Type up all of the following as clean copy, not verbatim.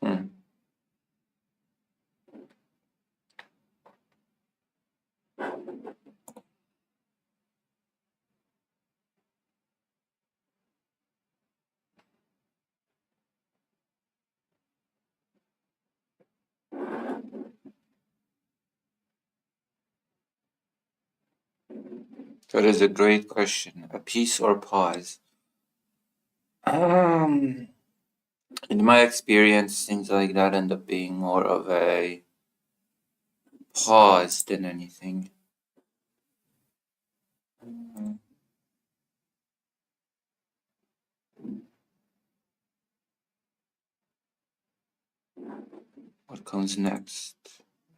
Hmm. That is a great question. A piece or pause? Um, in my experience, things like that end up being more of a pause than anything. What comes next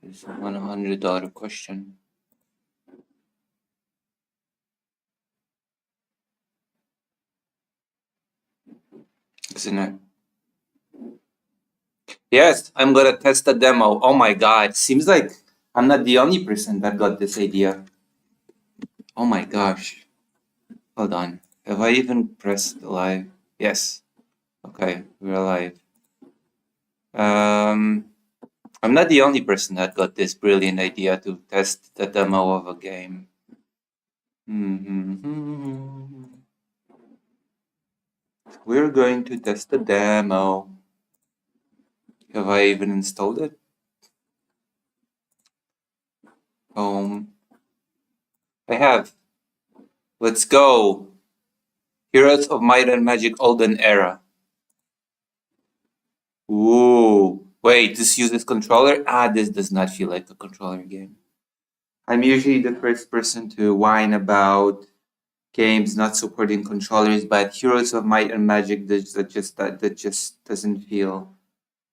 is a $100 question. Isn't it? Yes, I'm gonna test the demo. Oh my god, seems like I'm not the only person that got this idea. Oh my gosh. Hold on. Have I even pressed live? Yes. Okay, we're live. I'm not the only person that got this brilliant idea to test the demo of a game. We're going to test the demo. Have I even installed it? I have. Let's go. Heroes of Might and Magic Olden Era. Ooh. Wait, this uses controller? This does not feel like a controller game. I'm usually the first person to whine about games not supporting controllers, but Heroes of Might and Magic that just doesn't feel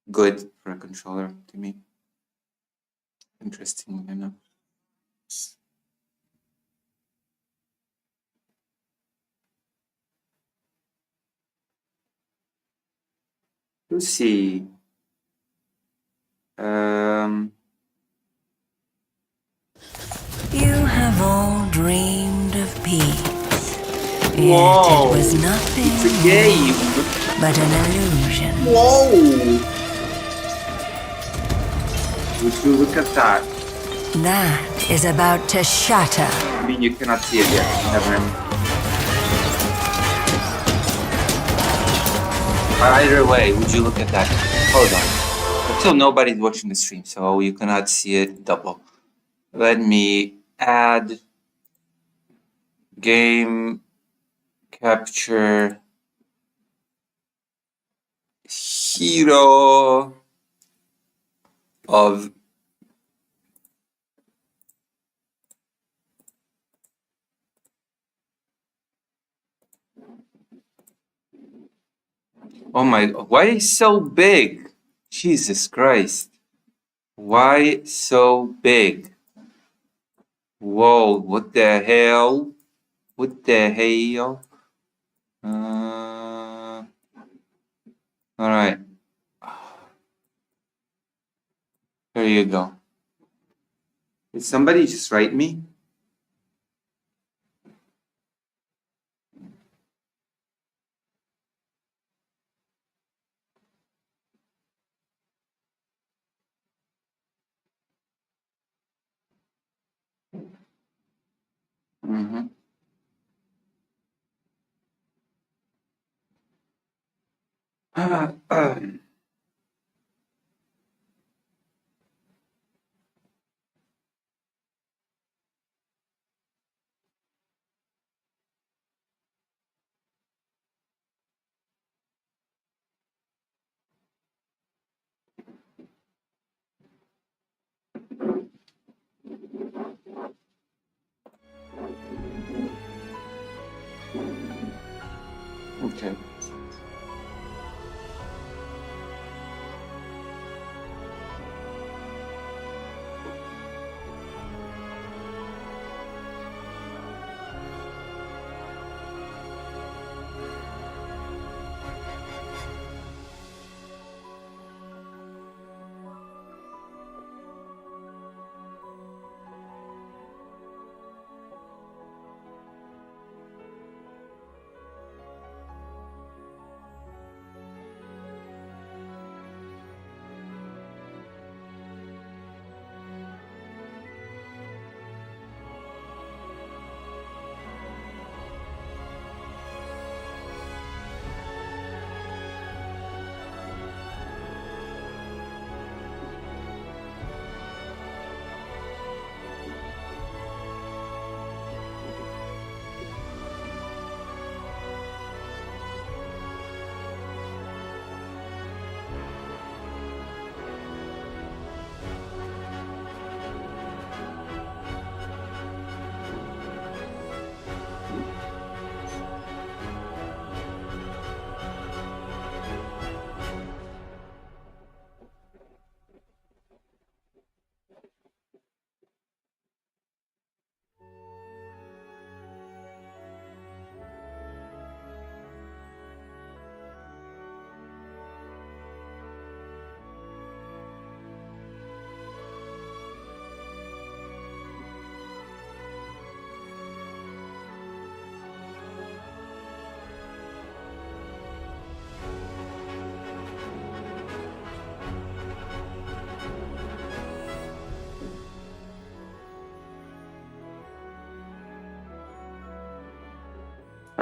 good for a controller to me. Interesting, I know. Let's see. You have all dreamed of peace. Whoa! Yet it was nothing It's a game! but an illusion. Whoa! Would you look at that? That is about to shatter. I mean, you cannot see it yet. Never mind. But either way, would you look at that? Hold on. Until nobody's watching the stream, so you cannot see it double. Let me add game capture hero of oh my, why so big? Jesus Christ. Why so big? Whoa, what the hell? What the hell? All right. There you go. Did somebody just write me? Mm-hmm.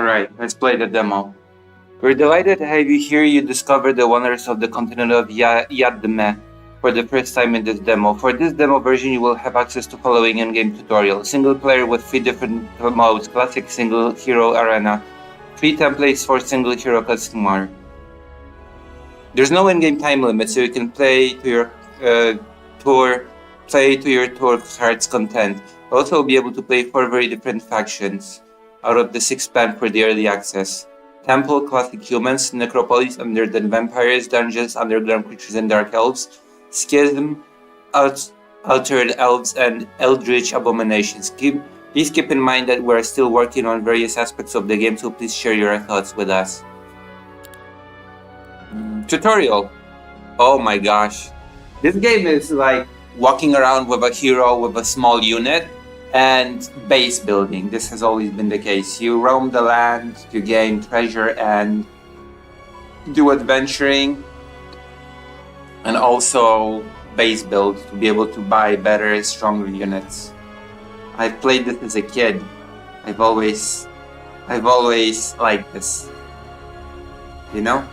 Alright, let's play the demo. We're delighted to have you here. You discovered the wonders of the continent of Yadme for the first time in this demo. For this demo version, you will have access to following in-game tutorial. Single player with 3 different modes, classic single hero arena, 3 templates for single hero custom mode. There's no in-game time limit, so you can play to your tour of heart's content. You'll also be able to play 4 very different factions out of the 6 planned for the early access. Temple, classic humans, necropolis, undead vampires, dungeons, underground creatures and dark elves, schism, altered elves, and eldritch abominations. Please keep in mind that we're still working on various aspects of the game, so please share your thoughts with us. Tutorial. Oh my gosh. This game is like walking around with a hero with a small unit and base building. This has always been the case. You roam the land to gain treasure and do adventuring, and also base build to be able to buy better, stronger units. I've played this as a kid. I've always liked this. You know?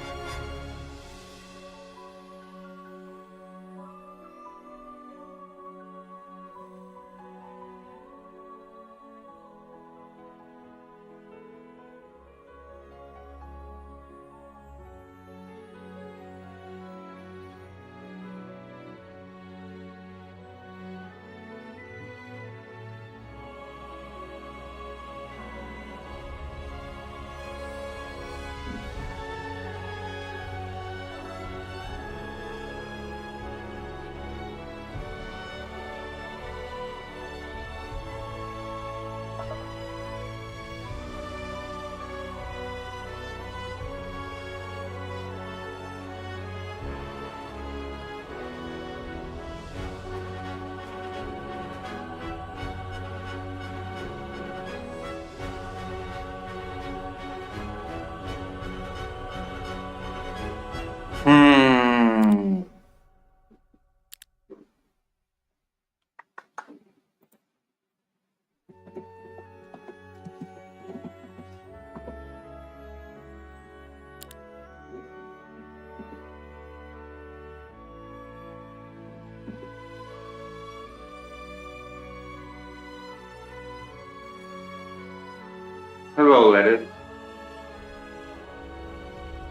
Hello, Lettuce.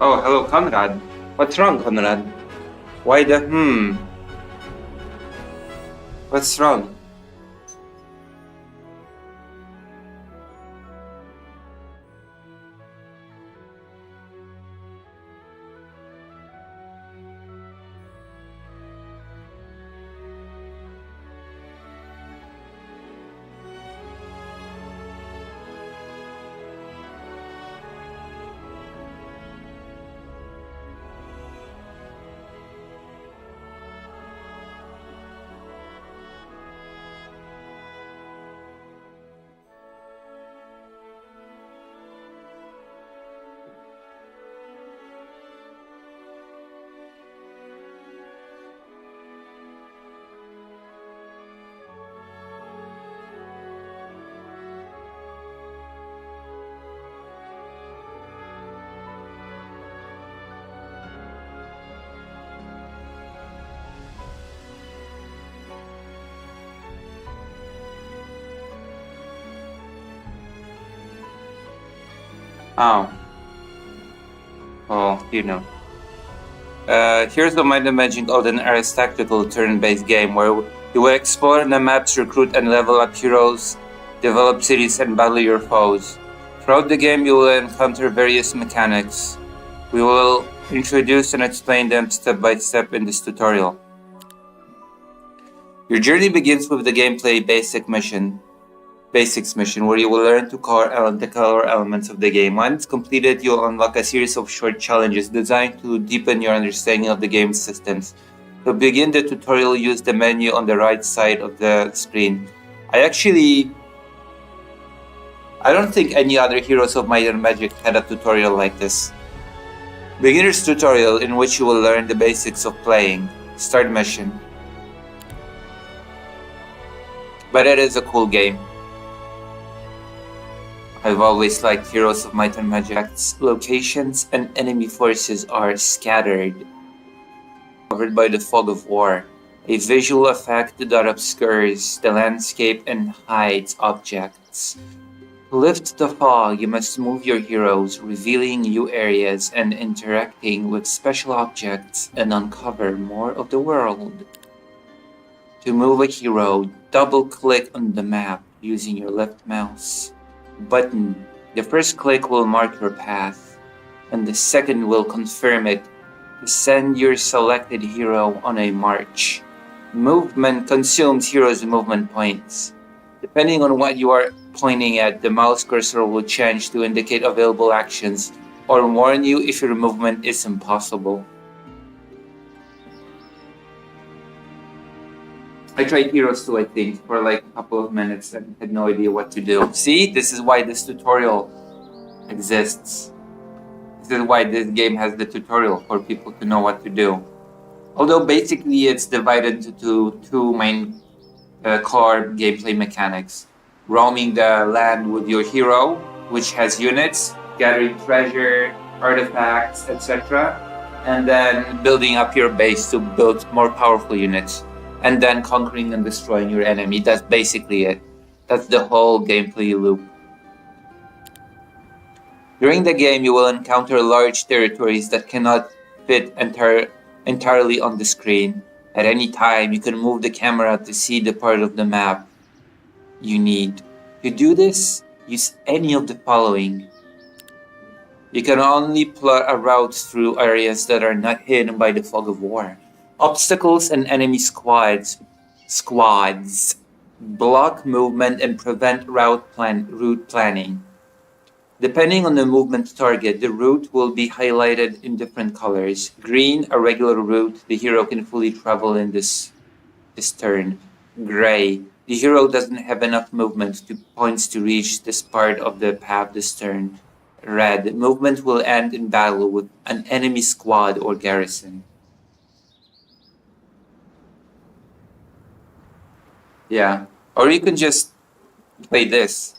Oh, hello, Conrad. What's wrong, Conrad? Why the What's wrong? Oh. Oh, you know. Here's the Might and Magic Golden Era's tactical turn-based game where you will explore the maps, recruit and level up heroes, develop cities, and battle your foes. Throughout the game, you will encounter various mechanics. We will introduce and explain them step by step in this tutorial. Your journey begins with the gameplay basics mission, where you will learn to the core elements of the game. Once completed, you'll unlock a series of short challenges designed to deepen your understanding of the game's systems. To begin the tutorial, use the menu on the right side of the screen. I don't think any other Heroes of Might and Magic had a tutorial like this. Beginner's tutorial, in which you will learn the basics of playing. Start mission. But it is a cool game. I've always liked Heroes of Might and Magic's locations and enemy forces are scattered, covered by the fog of war, a visual effect that obscures the landscape and hides objects. To lift the fog, you must move your heroes, revealing new areas and interacting with special objects and uncover more of the world. To move a hero, double-click on the map using your left mouse button. The first click will mark your path, and the second will confirm it to send your selected hero on a march. Movement consumes heroes' movement points. Depending on what you are pointing at, the mouse cursor will change to indicate available actions or warn you if your movement is impossible. I tried Heroes 2, I think, for like a couple of minutes and had no idea what to do. See, this is why this tutorial exists. This is why this game has the tutorial for people to know what to do. Although basically it's divided into two main core gameplay mechanics. Roaming the land with your hero, which has units, gathering treasure, artifacts, etc. And then building up your base to build more powerful units. And then conquering and destroying your enemy. That's basically it. That's the whole gameplay loop. During the game, you will encounter large territories that cannot fit entirely on the screen. At any time, you can move the camera to see the part of the map you need. To do this, use any of the following. You can only plot a route through areas that are not hidden by the fog of war. Obstacles and enemy squads block movement and prevent route planning. Depending on the movement target, the route will be highlighted in different colors. Green, a regular route, the hero can fully travel in this turn. Gray, the hero doesn't have enough points to reach this part of the path this turn. Red, movement will end in battle with an enemy squad or garrison. Yeah, or you can just play this.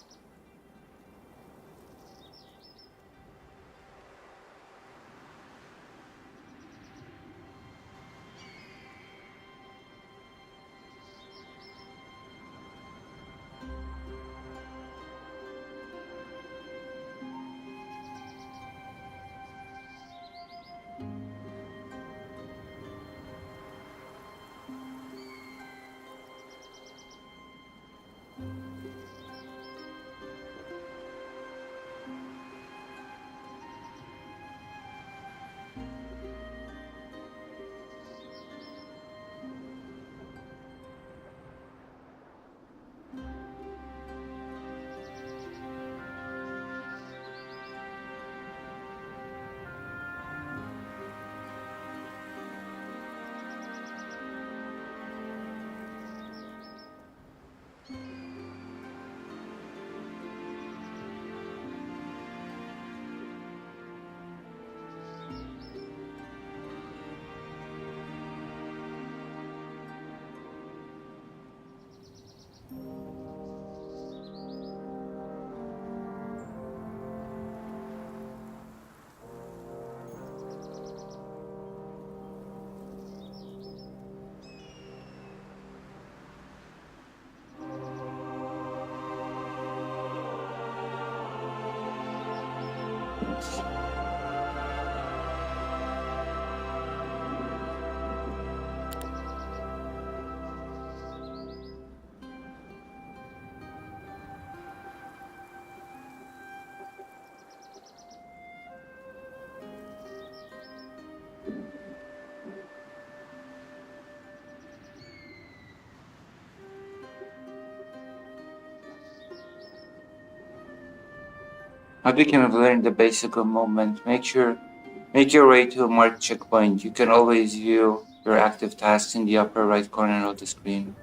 Now you can have learned the basic of movement. Make your way to a marked checkpoint. You can always view your active tasks in the upper right corner of the screen.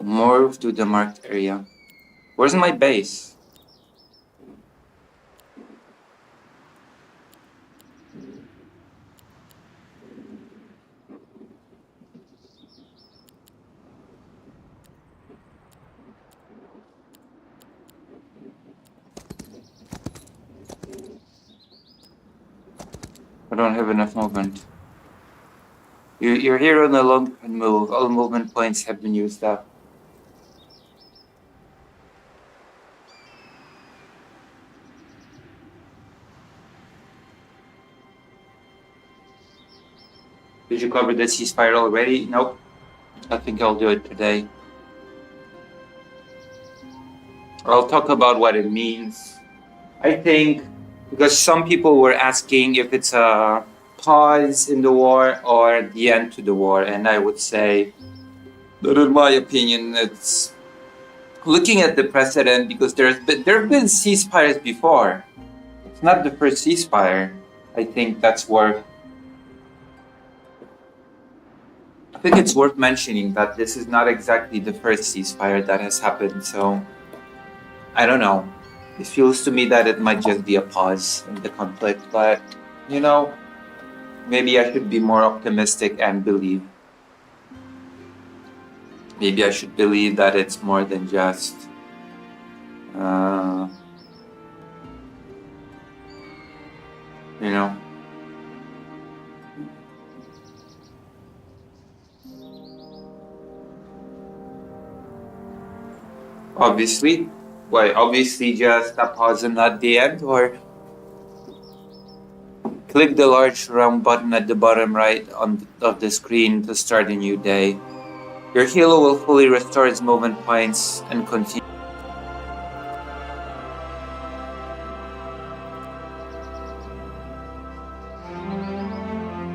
Move to the marked area. Where's my base? I don't have enough movement. Your hero no longer can move. All movement points have been used up. Did you cover the ceasefire already? Nope. I think I'll do it today. I'll talk about what it means. I think because some people were asking if it's a pause in the war or the end to the war, and I would say that in my opinion it's looking at the precedent, because there have been ceasefires before. It's not the first ceasefire. I think it's worth mentioning that this is not exactly the first ceasefire that has happened, so I don't know. It feels to me that it might just be a pause in the conflict, but maybe I should be more optimistic and believe. Maybe I should believe that it's more than just obviously. Why? Obviously just a pause and not the end, or click the large round button at the bottom right of the screen to start a new day. Your hero will fully restore its movement points and continue.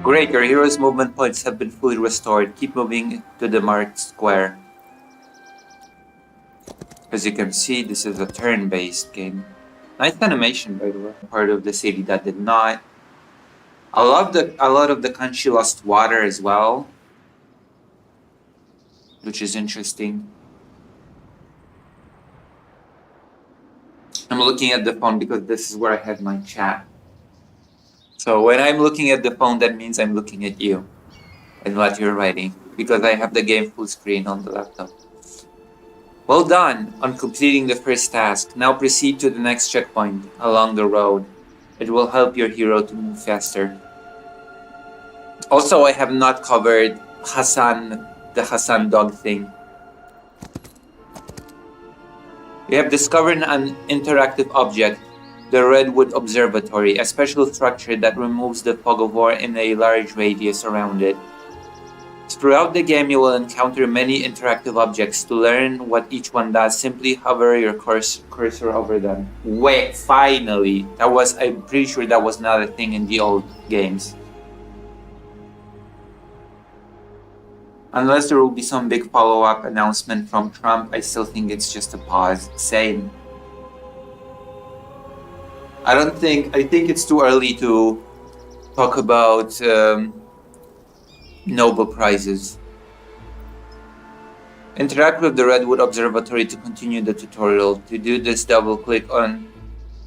Great, your hero's movement points have been fully restored. Keep moving to the marked square. As you can see, this is a turn-based game. Nice animation, by the way. Part of the city that did not. A lot of the country lost water as well, which is interesting. I'm looking at the phone because this is where I have my chat. So when I'm looking at the phone, that means I'm looking at you and what you're writing, because I have the game full screen on the laptop. Well done on completing the first task. Now proceed to the next checkpoint along the road. It will help your hero to move faster. Also, I have not covered the Hassan dog thing. We have discovered an interactive object, the Redwood Observatory, a special structure that removes the fog of war in a large radius around it. Throughout the game, you will encounter many interactive objects. To learn what each one does, simply hover your cursor over them. Wait, finally! I'm pretty sure that was not a thing in the old games. Unless there will be some big follow-up announcement from Trump, I still think it's just a pause. Same. I think it's too early to talk about Nobel Prizes. Interact with the Redwood Observatory to continue the tutorial. To do this, double-click on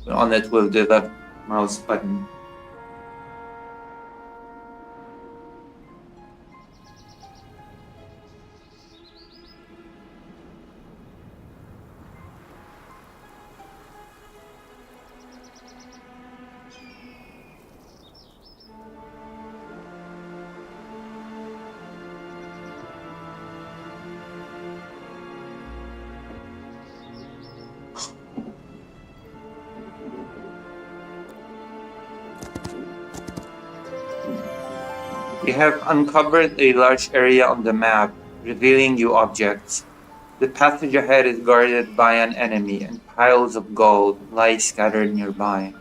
it with the left mouse button. You have uncovered a large area on the map, revealing new objects. The passage ahead is guarded by an enemy, and piles of gold lie scattered nearby.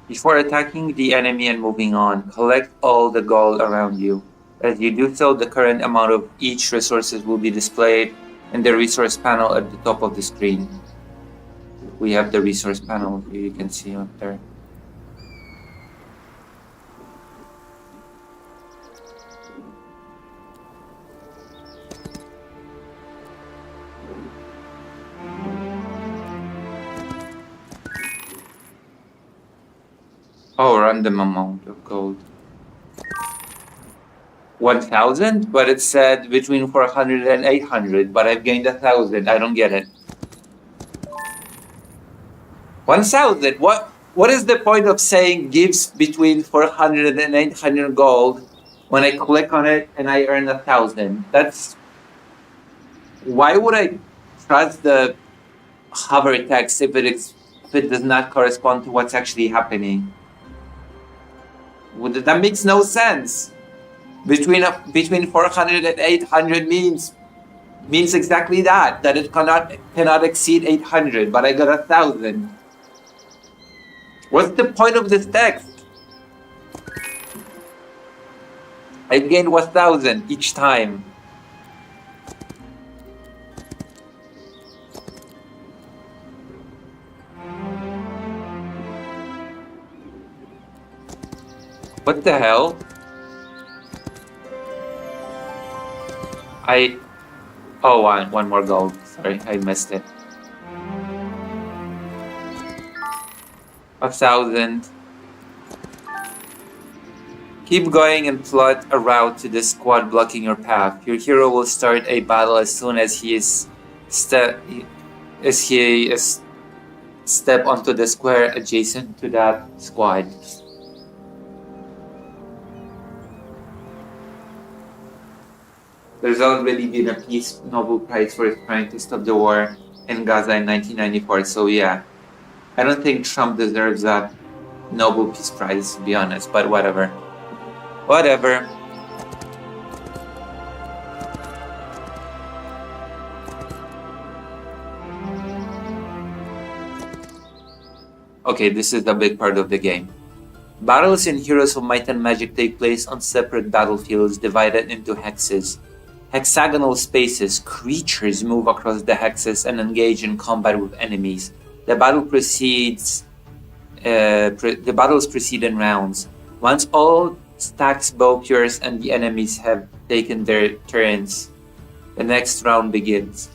Before attacking the enemy and moving on, collect all the gold around you. As you do so, the current amount of each resources will be displayed in the resource panel at the top of the screen. We have the resource panel, you can see up there. Oh, random amount of gold. 1,000? But it said between 400 and 800, but I've gained 1,000. I don't get it. 1,000. What is the point of saying gives between 400 and 800 gold when I click on it and I earn 1,000? That's why would I trust the hover text if it does not correspond to what's actually happening? That makes no sense. Between 400 and 800 means exactly that it cannot exceed 800, but I got 1,000. What's the point of this text? I gained 1,000 each time. What the hell? Oh, one more gold. Sorry, I missed it. 1,000. Keep going and plot a route to the squad blocking your path. Your hero will start a battle as soon as he is step onto the square adjacent to that squad. There's already been a Peace Nobel Prize for trying to stop the war in Gaza in 1994, so yeah. I don't think Trump deserves that Nobel Peace Prize, to be honest, but whatever. Whatever. Okay, this is the big part of the game. Battles in Heroes of Might and Magic take place on separate battlefields divided into hexes. Hexagonal spaces, creatures move across the hexes and engage in combat with enemies. The battles proceed in rounds. Once all stacks bow cures and the enemies have taken their turns, the next round begins.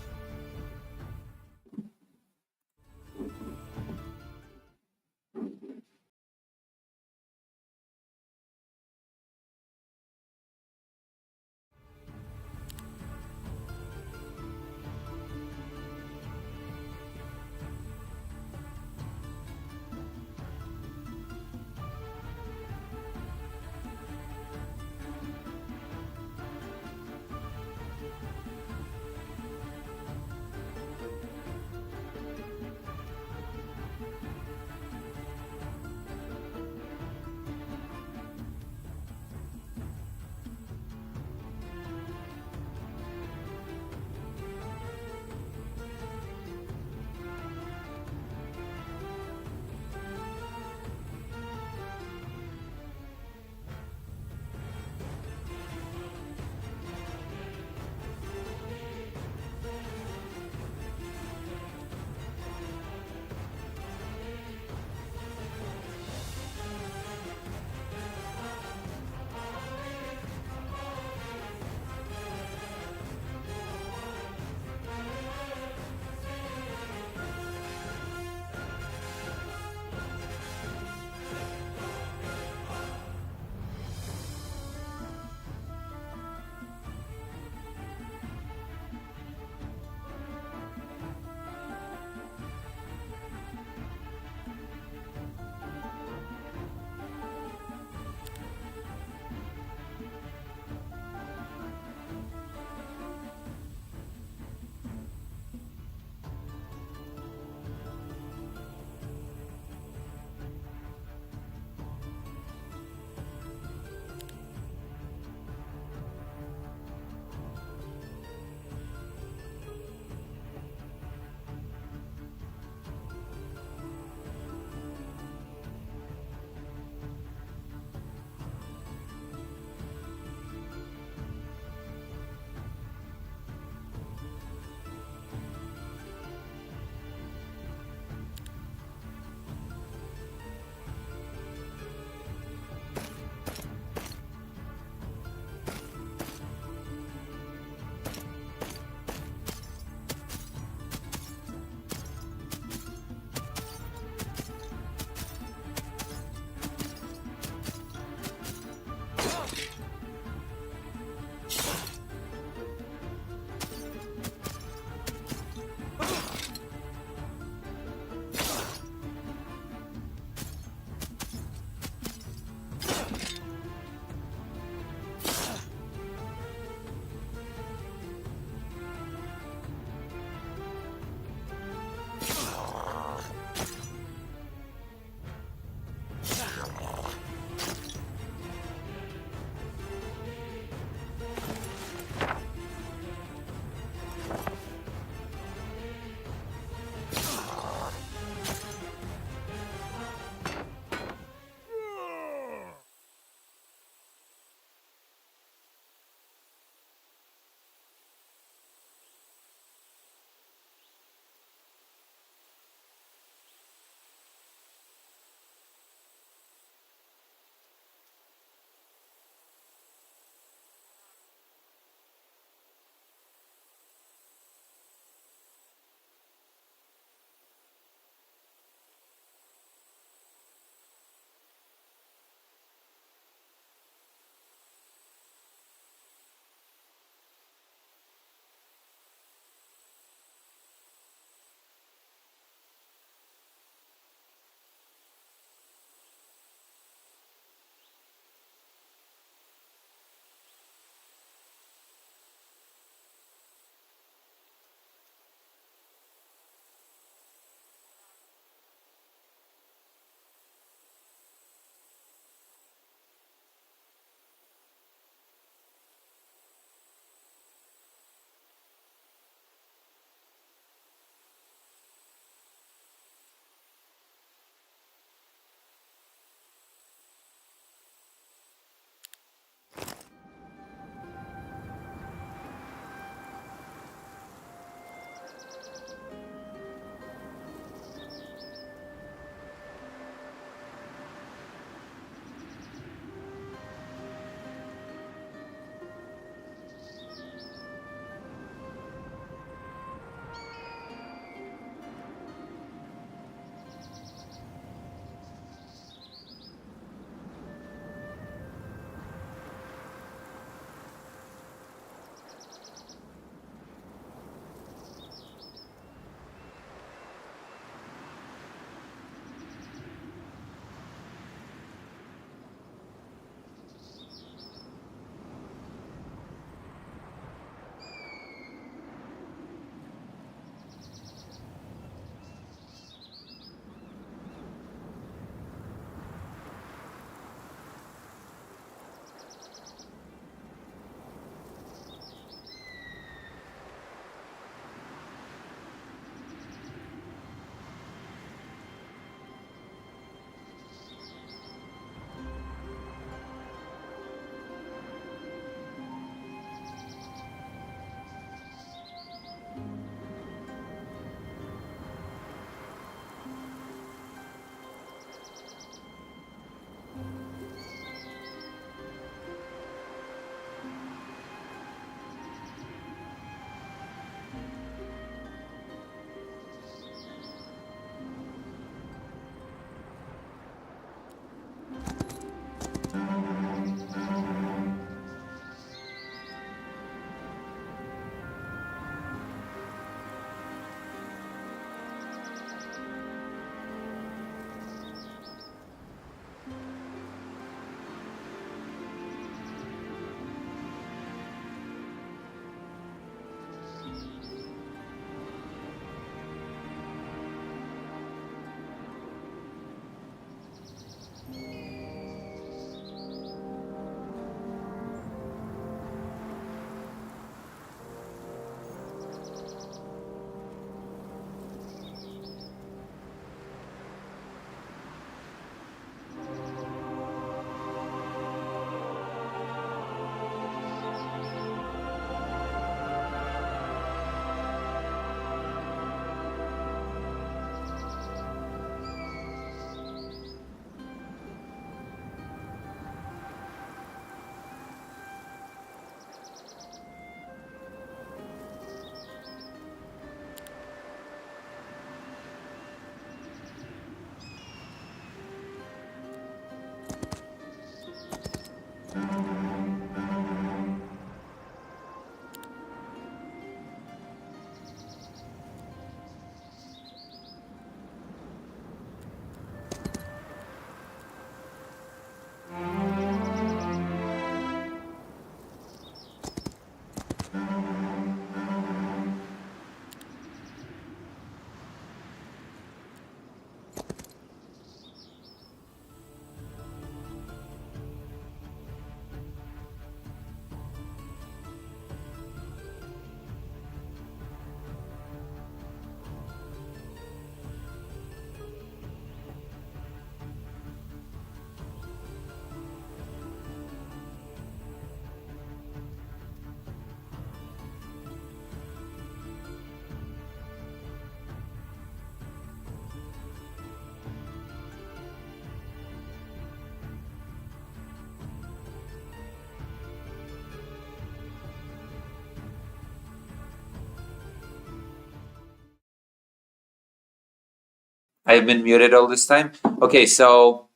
I've been muted all this time. Okay, so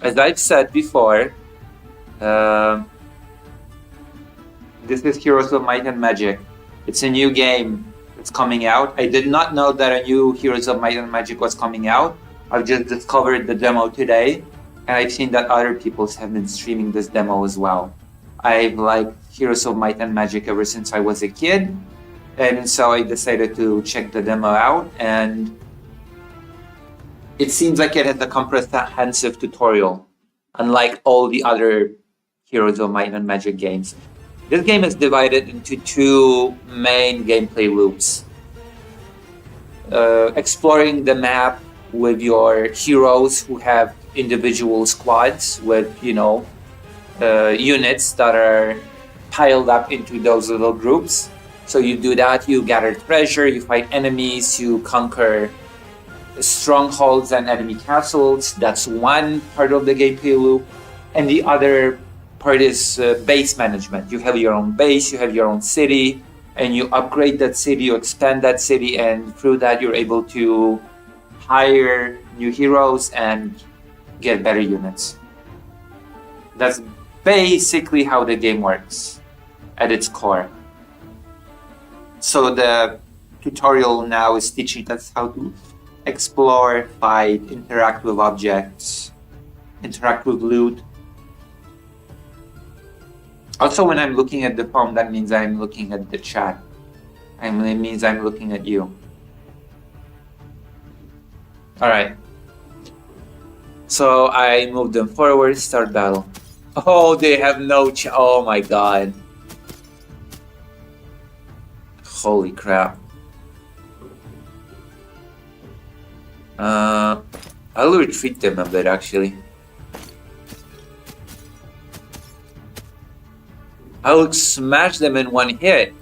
as I've said before, this is Heroes of Might and Magic. It's a new game that's coming out. I did not know that a new Heroes of Might and Magic was coming out. I've just discovered the demo today, and I've seen that other people have been streaming this demo as well. I've liked Heroes of Might and Magic ever since I was a kid, and so I decided to check the demo out, and it seems like it has a comprehensive tutorial, unlike all the other Heroes of Might and Magic games. This game is divided into two main gameplay loops. Exploring the map with your heroes who have individual squads with, units that are piled up into those little groups. So you do that, you gather treasure, you fight enemies, you conquer strongholds and enemy castles. That's one part of the gameplay loop. And the other part is base management. You have your own base, you have your own city, and you upgrade that city, you expand that city, and through that you're able to hire new heroes and get better units. That's basically how the game works at its core. So the tutorial now is teaching us how to explore, fight, interact with objects, interact with loot. Also, when I'm looking at the phone, that means I'm looking at the chat. It means I'm looking at you. Alright. So I move them forward, start battle. Oh, they have no oh my god. Holy crap. I'll retreat them a bit actually. I'll smash them in one hit.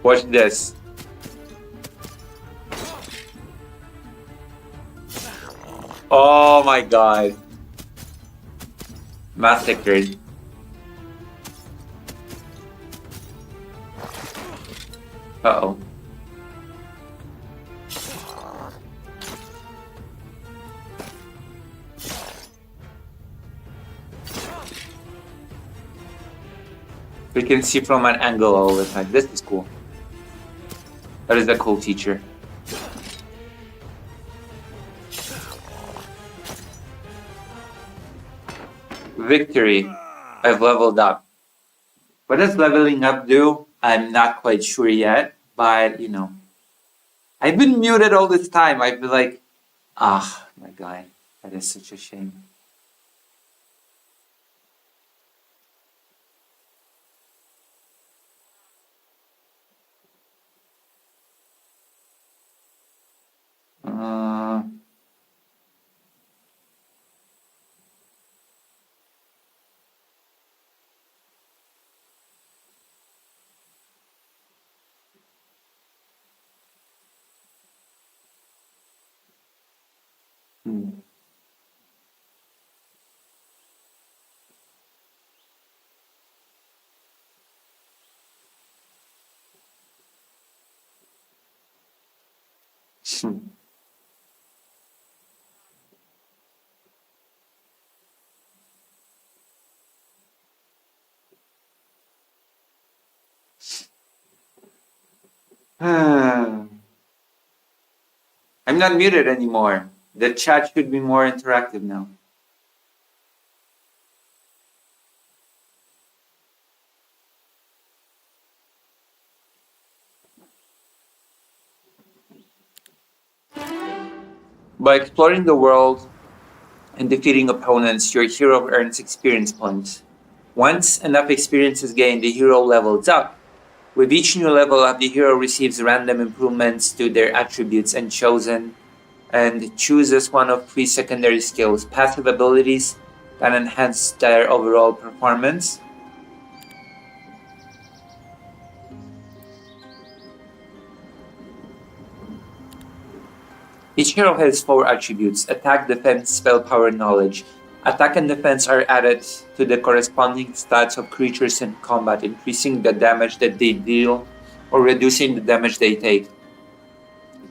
Watch this. Oh my god. Massacred. Uh-oh. We can see from an angle all the time. This is cool. That is a cool feature. Victory. I've leveled up. What does leveling up do? I'm not quite sure yet, but I've been muted all this time. I've been like, my god, that is such a shame. I'm not muted anymore. The chat should be more interactive now. By exploring the world and defeating opponents, your hero earns experience points. Once enough experience is gained, the hero levels up. With each new level up, the hero receives random improvements to their attributes and chooses one of 3 secondary skills, passive abilities that enhance their overall performance. Each hero has 4 attributes: attack, defense, spell, power, and knowledge. Attack and defense are added to the corresponding stats of creatures in combat, increasing the damage that they deal or reducing the damage they take.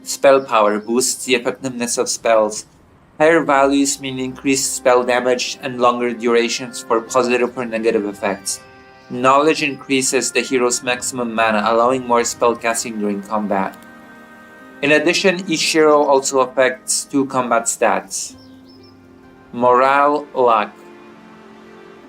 Spell power boosts the effectiveness of spells. Higher values mean increased spell damage and longer durations for positive or negative effects. Knowledge increases the hero's maximum mana, allowing more spellcasting during combat. In addition, each hero also affects 2 combat stats: Morale, Luck.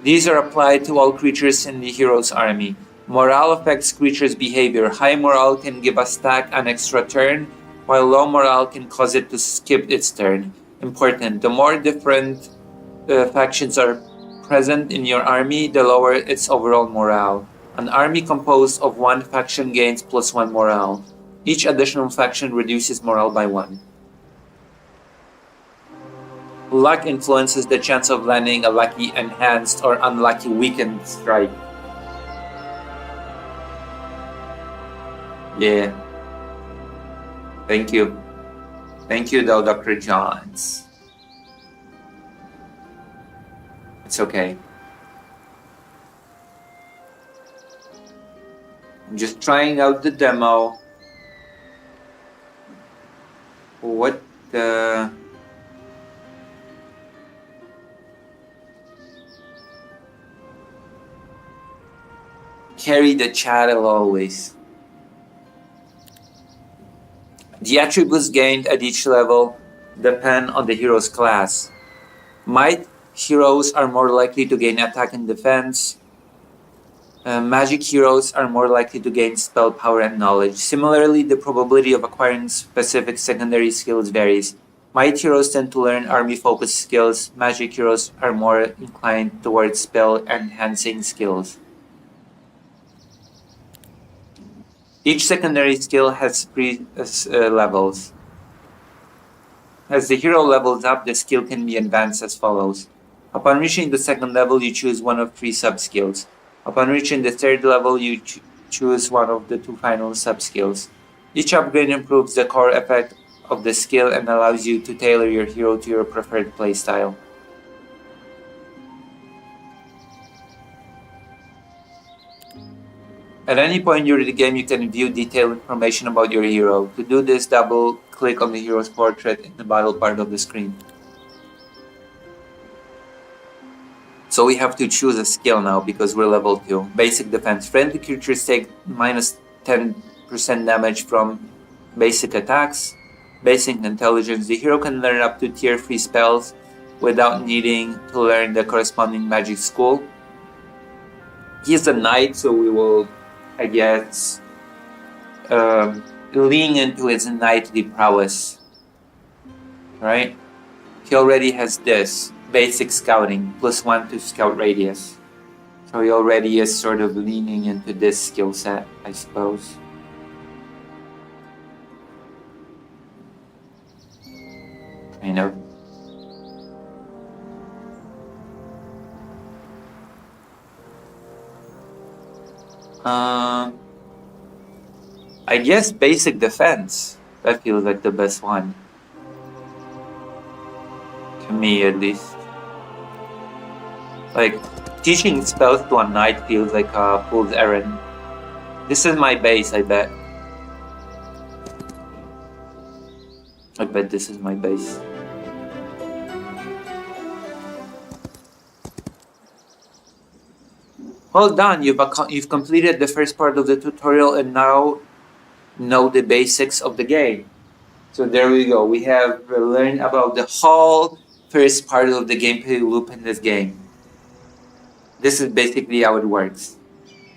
These are applied to all creatures in the hero's army. Morale affects creatures' behavior. High morale can give a stack an extra turn, while low morale can cause it to skip its turn. Important: the more different factions are present in your army, the lower its overall morale. An army composed of 1 faction gains +1 morale. Each additional faction reduces morale by 1. Luck influences the chance of landing a lucky enhanced or unlucky weakened strike. Yeah. Thank you. Thank you though, Dr. Johns. It's okay. I'm just trying out the demo. What the... Carry the channel always. The attributes gained at each level depend on the hero's class. Might heroes are more likely to gain attack and defense. Magic heroes are more likely to gain spell power and knowledge. Similarly, the probability of acquiring specific secondary skills varies. Might heroes tend to learn army-focused skills. Magic heroes are more inclined towards spell-enhancing skills. Each secondary skill has 3 levels. As the hero levels up, the skill can be advanced as follows. Upon reaching the 2nd level, you choose one of 3 sub-skills. Upon reaching the 3rd level, you choose one of the 2 final sub-skills. Each upgrade improves the core effect of the skill and allows you to tailor your hero to your preferred playstyle. At any point during the game, you can view detailed information about your hero. To do this, double-click on the hero's portrait in the battle part of the screen. So we have to choose a skill now because we're level 2. Basic defense. Friendly creatures take minus 10% damage from basic attacks. Basic intelligence. The hero can learn up to tier 3 spells without needing to learn the corresponding magic school. He's a knight, so we will, I guess, lean into his knightly prowess. Right? He already has this. Basic scouting, +1 to scout radius. So he already is sort of leaning into this skill set, I suppose. Kind of. I guess basic defense. That feels like the best one. To me, at least. Like, teaching spells to a knight feels like a fool's errand. This is my base, I bet. I bet this is my base. Well done, you've completed the first part of the tutorial and now know the basics of the game. So there we go, we have learned about the whole first part of the gameplay loop in this game. This is basically how it works,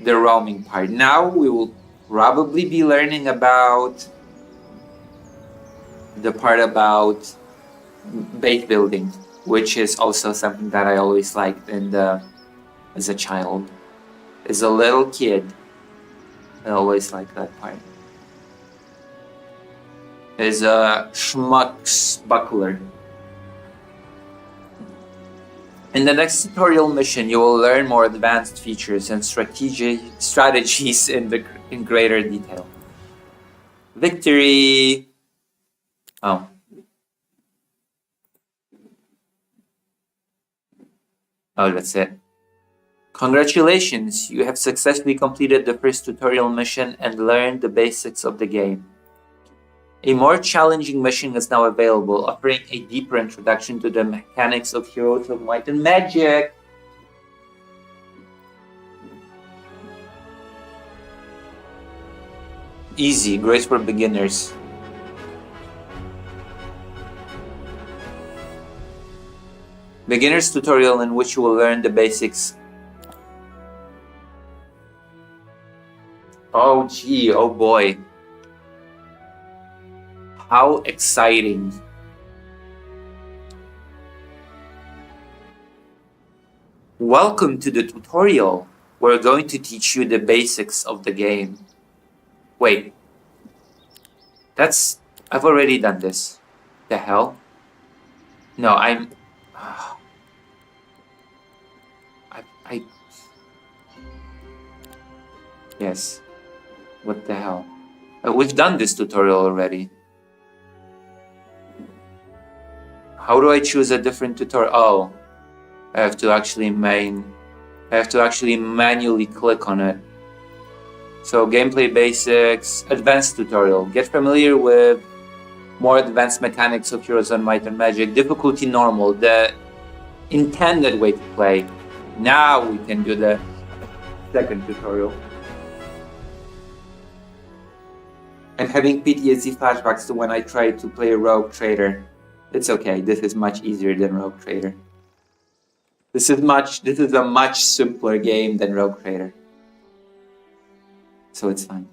the roaming part. Now we will probably be learning about the part about base building, which is also something that I always liked as a child. As a little kid, I always liked that part. As a schmuck's buckler. In the next tutorial mission, you will learn more advanced features and strategies in greater detail. Victory! Oh, Oh, that's it. Congratulations, you have successfully completed the first tutorial mission and learned the basics of the game. A more challenging mission is now available, offering a deeper introduction to the mechanics of Heroes of Might and Magic. Easy, great for beginners. Beginner's tutorial in which you will learn the basics. Oh gee, oh boy. How exciting. Welcome to the tutorial. We're going to teach you the basics of the game. Wait. I've already done this. The hell? No, Yes. What the hell? We've done this tutorial already. How do I choose a different tutorial? Oh, I have to actually manually click on it. So gameplay basics, advanced tutorial. Get familiar with more advanced mechanics of Heroes of Might and Magic. Difficulty normal, the intended way to play. Now we can do the second tutorial. I'm having PTSD flashbacks to when I tried to play Rogue Trader. It's okay, this is much easier than Rogue Trader. This is a much simpler game than Rogue Trader. So it's fine.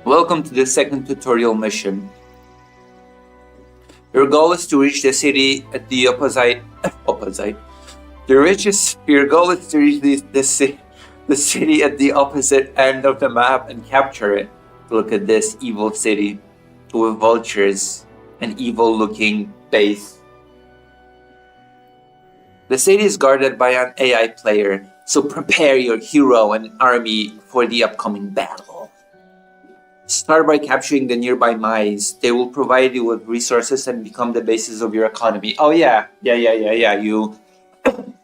Welcome to the second tutorial mission. Your goal is to reach the city at the Your goal is to reach the city at the opposite end of the map and capture it. Look at this evil city with vultures and evil-looking base. The city is guarded by an AI player, so prepare your hero and army for the upcoming battle. Start by capturing the nearby mines. They will provide you with resources and become the basis of your economy. Oh yeah. You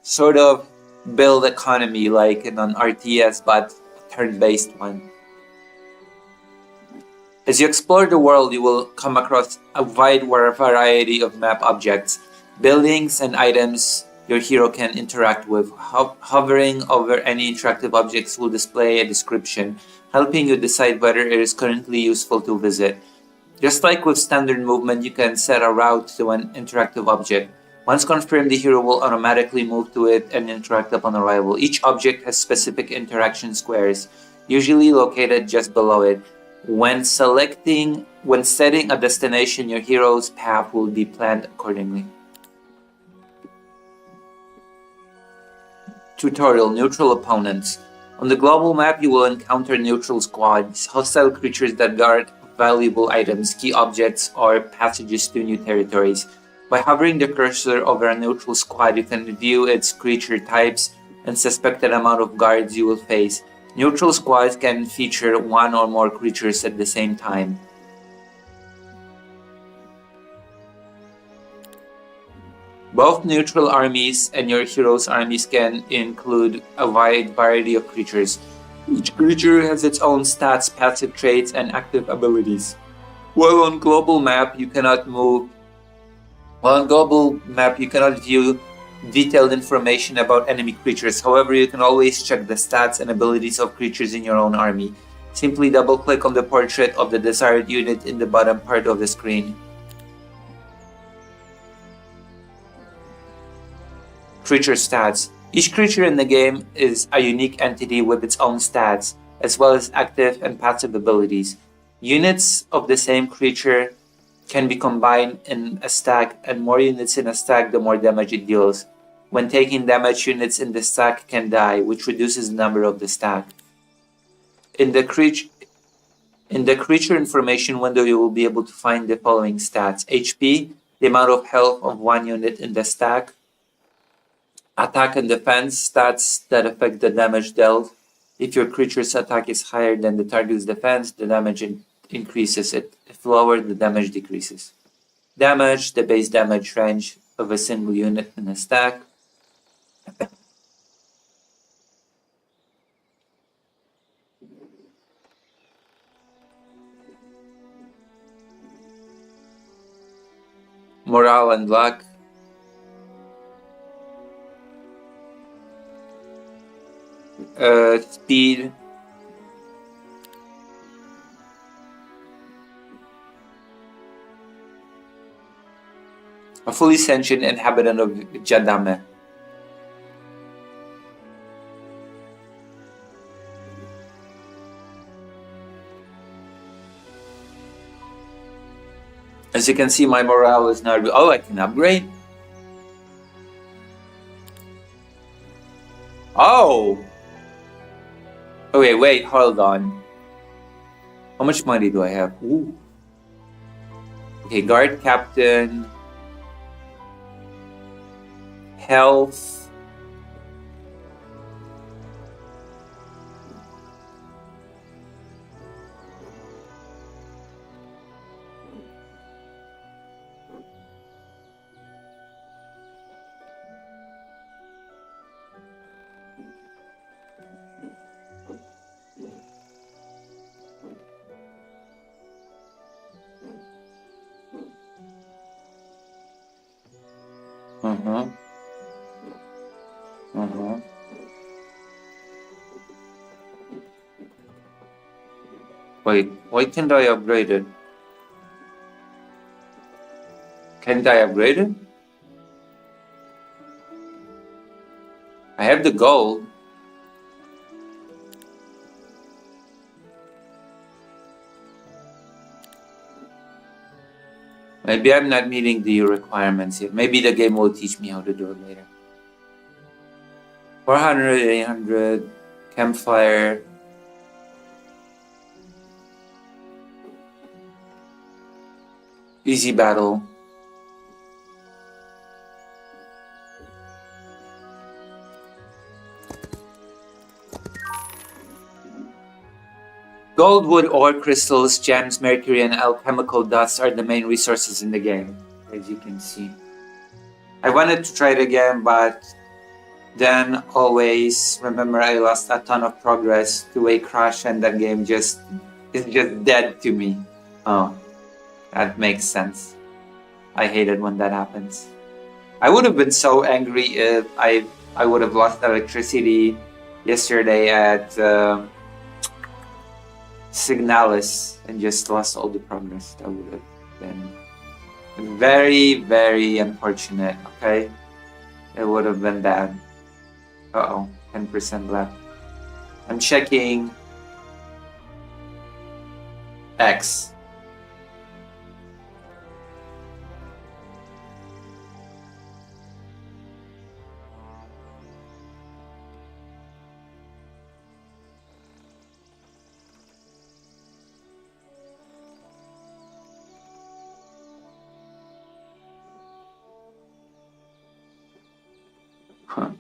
sort of build economy like in an RTS, but a turn-based one. As you explore the world, you will come across a wide variety of map objects, buildings, and items your hero can interact with. Hovering over any interactive objects will display a description, helping you decide whether it is currently useful to visit. Just like with standard movement, you can set a route to an interactive object. Once confirmed, the hero will automatically move to it and interact upon arrival. Each object has specific interaction squares, usually located just below it. When setting a destination, your hero's path will be planned accordingly. Tutorial: Neutral opponents. On the global map, you will encounter neutral squads, hostile creatures that guard valuable items, key objects, or passages to new territories. By hovering the cursor over a neutral squad, you can view its creature types and suspected amount of guards you will face. Neutral squads can feature one or more creatures at the same time. Both neutral armies and your hero's armies can include a wide variety of creatures. Each creature has its own stats, passive traits, and active abilities. While on global map, you cannot view detailed information about enemy creatures. However, you can always check the stats and abilities of creatures in your own army. Simply double-click on the portrait of the desired unit in the bottom part of the screen. Creature stats. Each creature in the game is a unique entity with its own stats, as well as active and passive abilities. Units of the same creature can be combined in a stack, and more units in a stack, the more damage it deals. When taking damage, units in the stack can die, which reduces the number of the stack. In the creature information window, you will be able to find the following stats: HP, the amount of health of one unit in the stack, attack and defense stats that affect the damage dealt. If your creature's attack is higher than the target's defense, the damage increases it. If lower, the damage decreases. Damage, the base damage range of a single unit in a stack. Morale and luck. Speed. A fully sentient inhabitant of Jadame. As you can see, my morale is not... Oh, I can upgrade. Oh! Okay, wait, hold on. How much money do I have? Ooh. Okay, guard captain. Health. Wait, why can't I upgrade it? Can't I upgrade it? I have the gold. Maybe I'm not meeting the requirements yet. Maybe the game will teach me how to do it later. 400, 800, campfire. Easy battle. Gold, wood, ore, crystals, gems, mercury, and alchemical dust are the main resources in the game, as you can see. I wanted to try it again, but then always remember I lost a ton of progress to a crash, and that game is just dead to me. Oh, that makes sense. I hate it when that happens. I would have been so angry if I would have lost electricity yesterday at Signalis and just lost all the progress. That would have been very, very unfortunate, okay? It would have been bad. Uh-oh, 10% left. I'm checking X. Huh.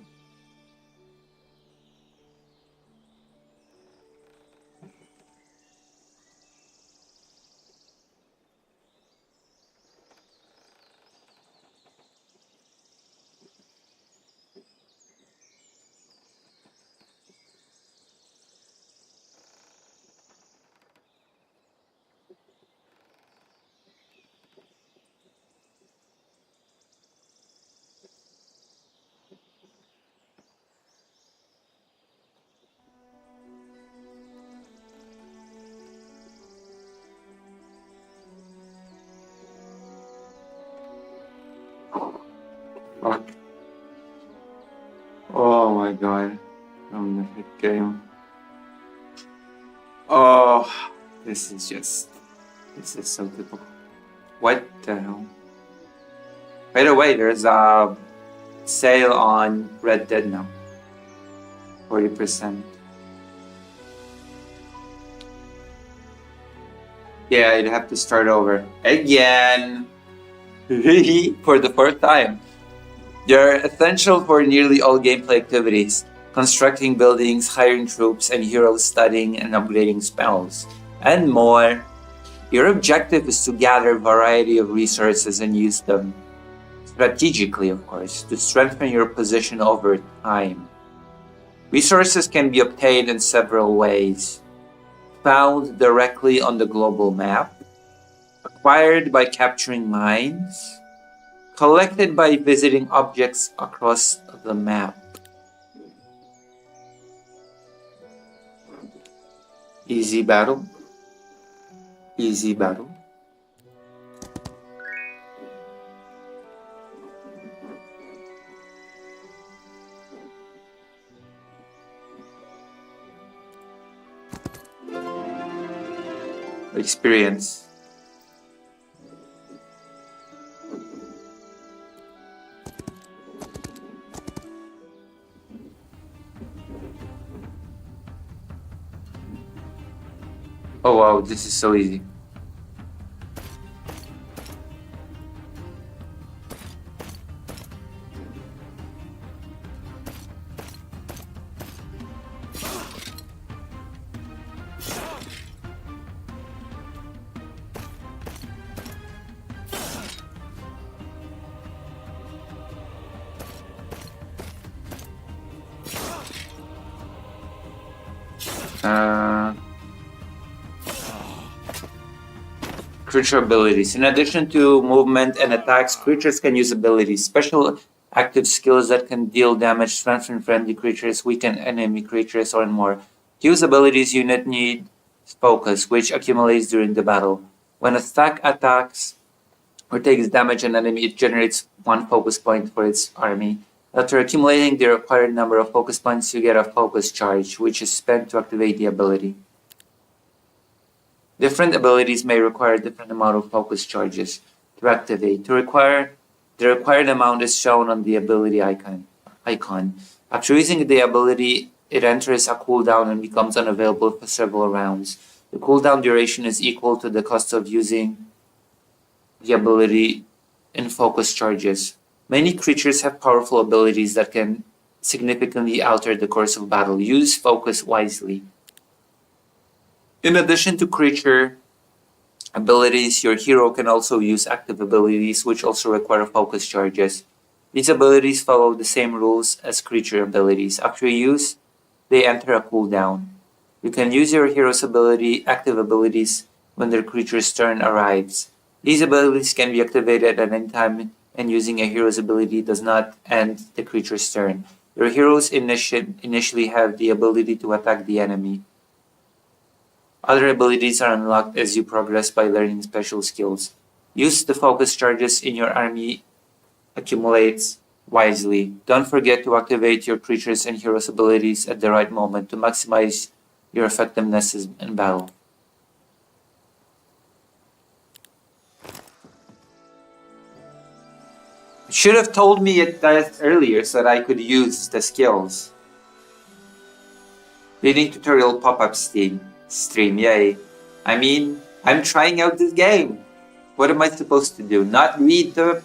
Fuck. Oh my god. I'm the hit game. Oh, this is so typical. What the hell? By the way, there's a sale on Red Dead now. 40%. Yeah, you'd have to start over again for the fourth time. They're essential for nearly all gameplay activities: constructing buildings, hiring troops and heroes, studying and upgrading spells, and more. Your objective is to gather a variety of resources and use them strategically, of course, to strengthen your position over time. Resources can be obtained in several ways: found directly on the global map, acquired by capturing mines, collected by visiting objects across the map. Easy battle. Easy battle. Experience. Oh wow, this is so easy. Creature abilities. In addition to movement and attacks, creatures can use abilities, special active skills that can deal damage, strengthen friendly creatures, weaken enemy creatures, or more. To use abilities, unit need focus, which accumulates during the battle. When a stack attacks or takes damage an enemy, it generates 1 focus point for its army. After accumulating the required number of focus points, you get a focus charge, which is spent to activate the ability. Different abilities may require a different amount of focus charges to activate. The required amount is shown on the ability icon. After using the ability, it enters a cooldown and becomes unavailable for several rounds. The cooldown duration is equal to the cost of using the ability in focus charges. Many creatures have powerful abilities that can significantly alter the course of battle. Use focus wisely. In addition to creature abilities, your hero can also use active abilities, which also require focus charges. These abilities follow the same rules as creature abilities. After use, they enter a cooldown. You can use your hero's active abilities when their creature's turn arrives. These abilities can be activated at any time, and using a hero's ability does not end the creature's turn. Your heroes initially have the ability to attack the enemy. Other abilities are unlocked as you progress by learning special skills. Use the focus charges in your army accumulates wisely. Don't forget to activate your creatures and heroes abilities at the right moment to maximize your effectiveness in battle. You should have told me that earlier so that I could use the skills. Reading tutorial pop-up stream, yay. I mean, I'm trying out this game. What am I supposed to do? Not read the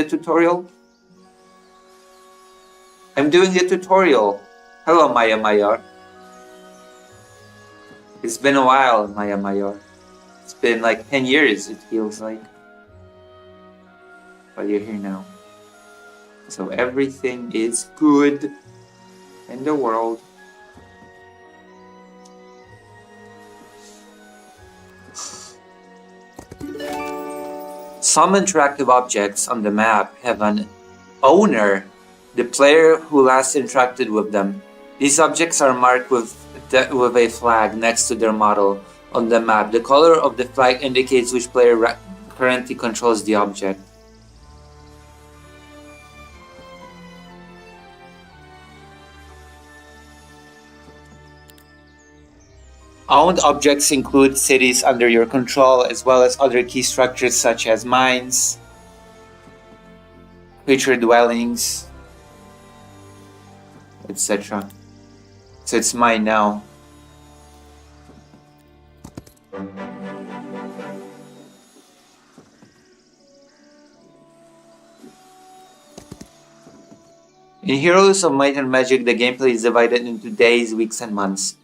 tutorial? I'm doing the tutorial. Hello, Maya Mayor. It's been a while, Maya Mayor. It's been like 10 years, it feels like. But you're here now. So everything is good in the world. Some interactive objects on the map have an owner, the player who last interacted with them. These objects are marked with a flag next to their model on the map. The color of the flag indicates which player currently controls the object. Owned objects include cities under your control, as well as other key structures such as mines, creature dwellings, etc. So it's mine now. In Heroes of Might and Magic, the gameplay is divided into days, weeks, and months.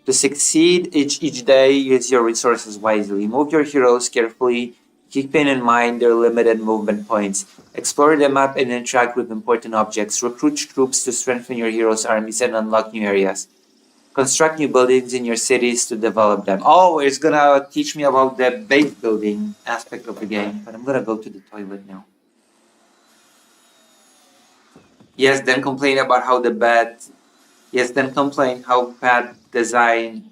To succeed each day, use your resources wisely. Move your heroes carefully, keeping in mind their limited movement points. Explore the map and interact with important objects. Recruit troops to strengthen your heroes' armies and unlock new areas. Construct new buildings in your cities to develop them. Oh, it's gonna teach me about the base building aspect of the game, but I'm gonna go to the toilet now. Yes, then complain about how then complain how bad design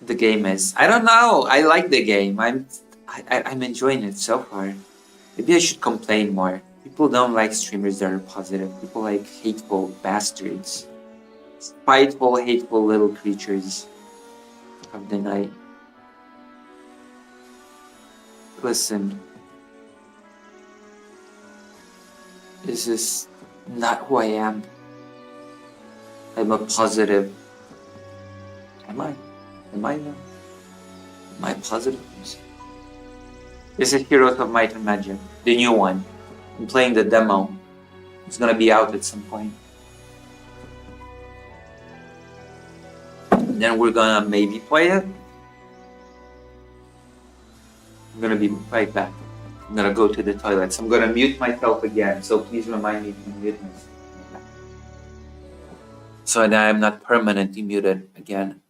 the game is. I don't know. I like the game. I'm enjoying it so far. Maybe I should complain more. People don't like streamers that are positive. People like hateful bastards. Spiteful, hateful little creatures of the night. Listen. This is not who I am. I'm a positive. Am I? Am I now? Am I positive? This is Heroes of Might and Magic, the new one. I'm playing the demo. It's gonna be out at some point. Then we're gonna maybe play it. I'm gonna be right back. I'm gonna go to the toilets. I'm gonna mute myself again, so please remind me to mute myself. So that I'm not permanently muted again.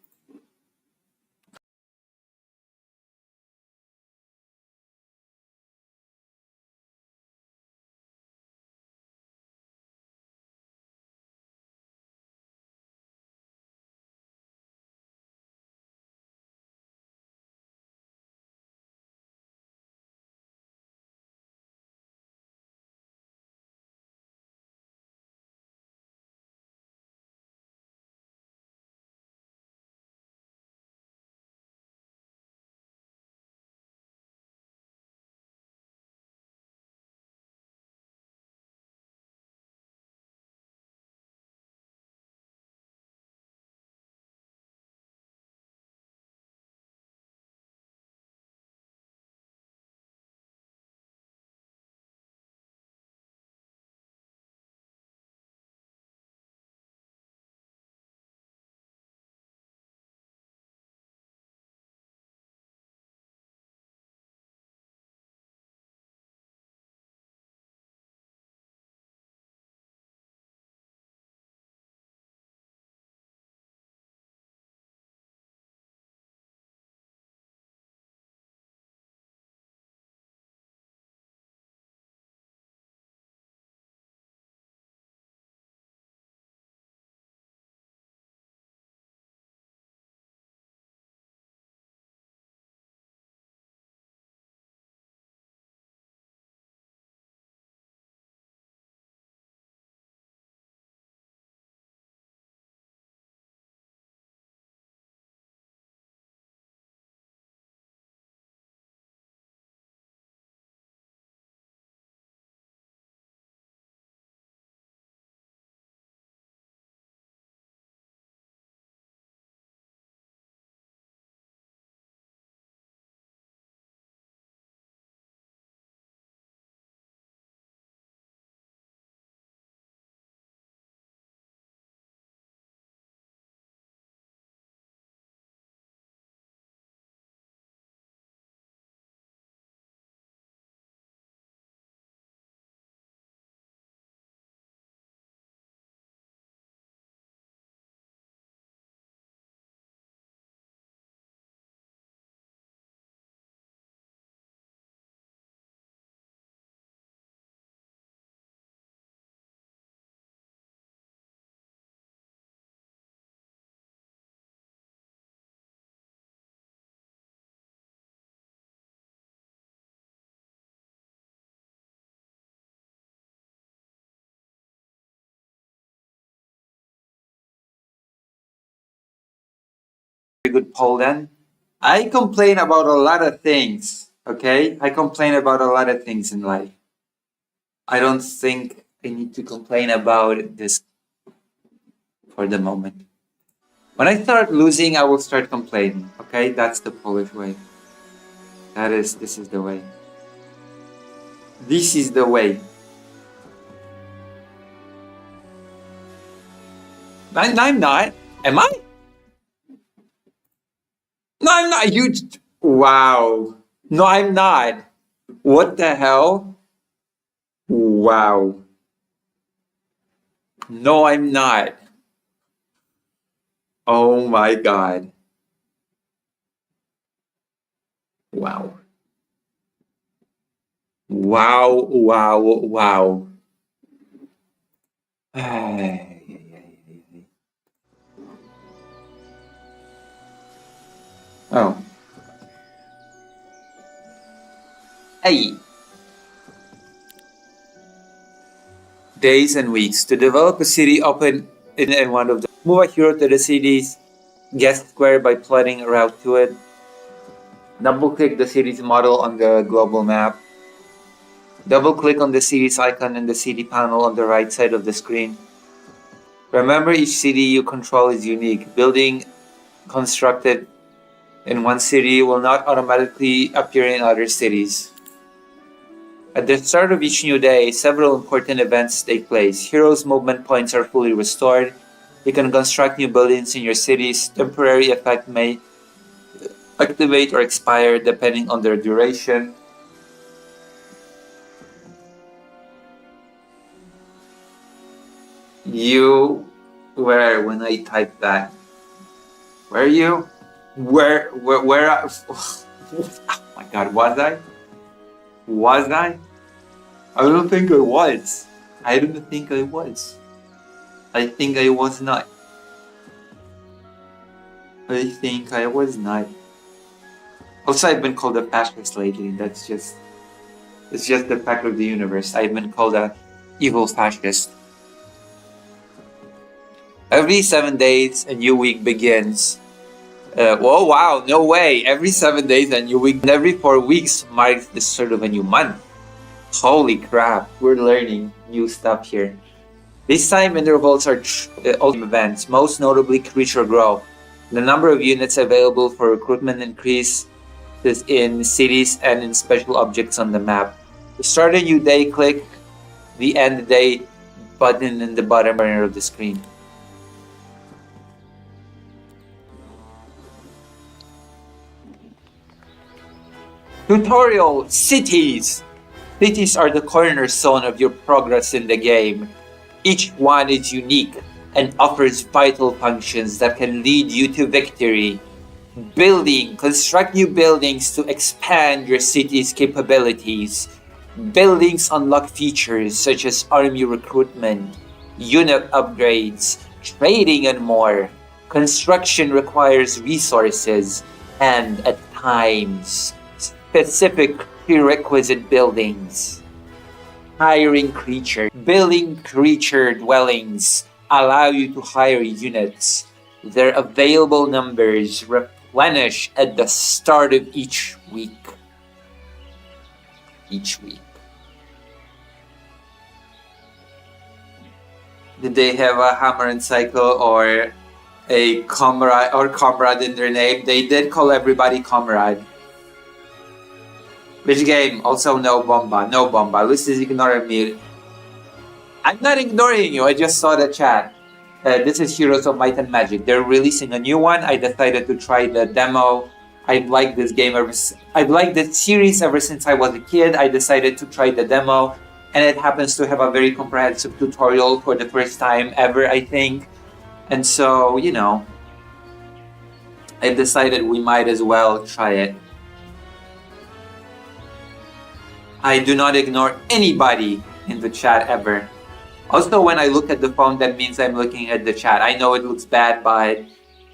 good poll then. I complain about a lot of things, okay? I complain about a lot of things in life. I don't think I need to complain about this for the moment. When I start losing, I will start complaining, okay? That's the Polish way. This is the way. This is the way. I'm not. Am I? No, I'm not. Wow. No, I'm not. What the hell? Wow. No, I'm not. Oh my God. Wow. Wow, wow, wow. Oh. Hey. Days and weeks. To develop a city, open in one of the. Move a hero to the city's guest square by plotting a route to it. Double click the city's model on the global map. Double click on the city's icon in the city panel on the right side of the screen. Remember, each city you control is unique. Building constructed in one city will not automatically appear in other cities. At the start of each new day, several important events take place. Heroes' movement points are fully restored. You can construct new buildings in your cities. Temporary effect may activate or expire depending on their duration. You where when I type that? Where are you? Where oh my God, was I? Was I? I don't think I was. I don't think I was. I think I was not. I think I was not. Also, I've been called a fascist lately. It's just the fact of the universe. I've been called a evil fascist. Every 7 days, a new week begins. Whoa, wow, no way. Every 7 days, a new week. And every 4 weeks marks the start of a new month. Holy crap, we're learning new stuff here. These time intervals are ultimate events, most notably creature growth. The number of units available for recruitment increases in cities and in special objects on the map. To start a new day, click the end day button in the bottom corner of the screen. Tutorial Cities. Cities are the cornerstone of your progress in the game. Each one is unique and offers vital functions that can lead you to victory. Construct new buildings to expand your city's capabilities. Buildings unlock features such as army recruitment, unit upgrades, trading, and more. Construction requires resources and, at times, specific prerequisite buildings. Hiring creature. Building creature dwellings allow you to hire units. Their available numbers replenish at the start of each week. Did they have a hammer and cycle or a comrade in their name? They did call everybody comrade. Which game? Also no bomba. No bomba. Luis is ignoring me. I'm not ignoring you. I just saw the chat. This is Heroes of Might and Magic. They're releasing a new one. I decided to try the demo. I've liked this game I've liked this series ever since I was a kid. I decided to try the demo, and it happens to have a very comprehensive tutorial for the first time ever, I think. And so, I decided we might as well try it. I do not ignore anybody in the chat ever. Also, when I look at the phone, that means I'm looking at the chat. I know it looks bad, but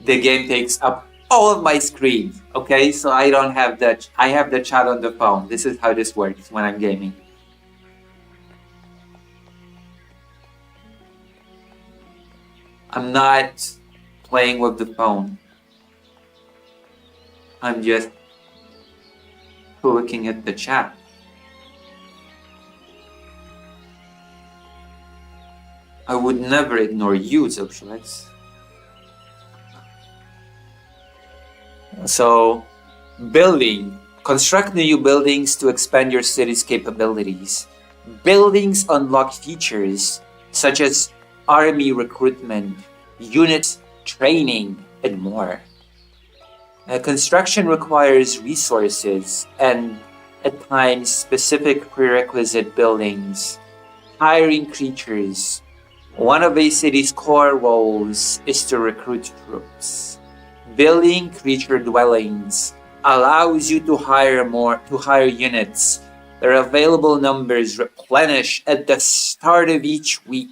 the game takes up all of my screen. Okay, so I don't have I have the chat on the phone. This is how this works when I'm gaming. I'm not playing with the phone. I'm just looking at the chat. I would never ignore you, Socialites. So, building. Construct new buildings to expand your city's capabilities. Buildings unlock features such as army recruitment, unit training, and more. Construction requires resources and, at times, specific prerequisite buildings. Hiring creatures. One of a city's core roles is to recruit troops. Building creature dwellings allows you to hire units. Their available numbers replenish at the start of each week.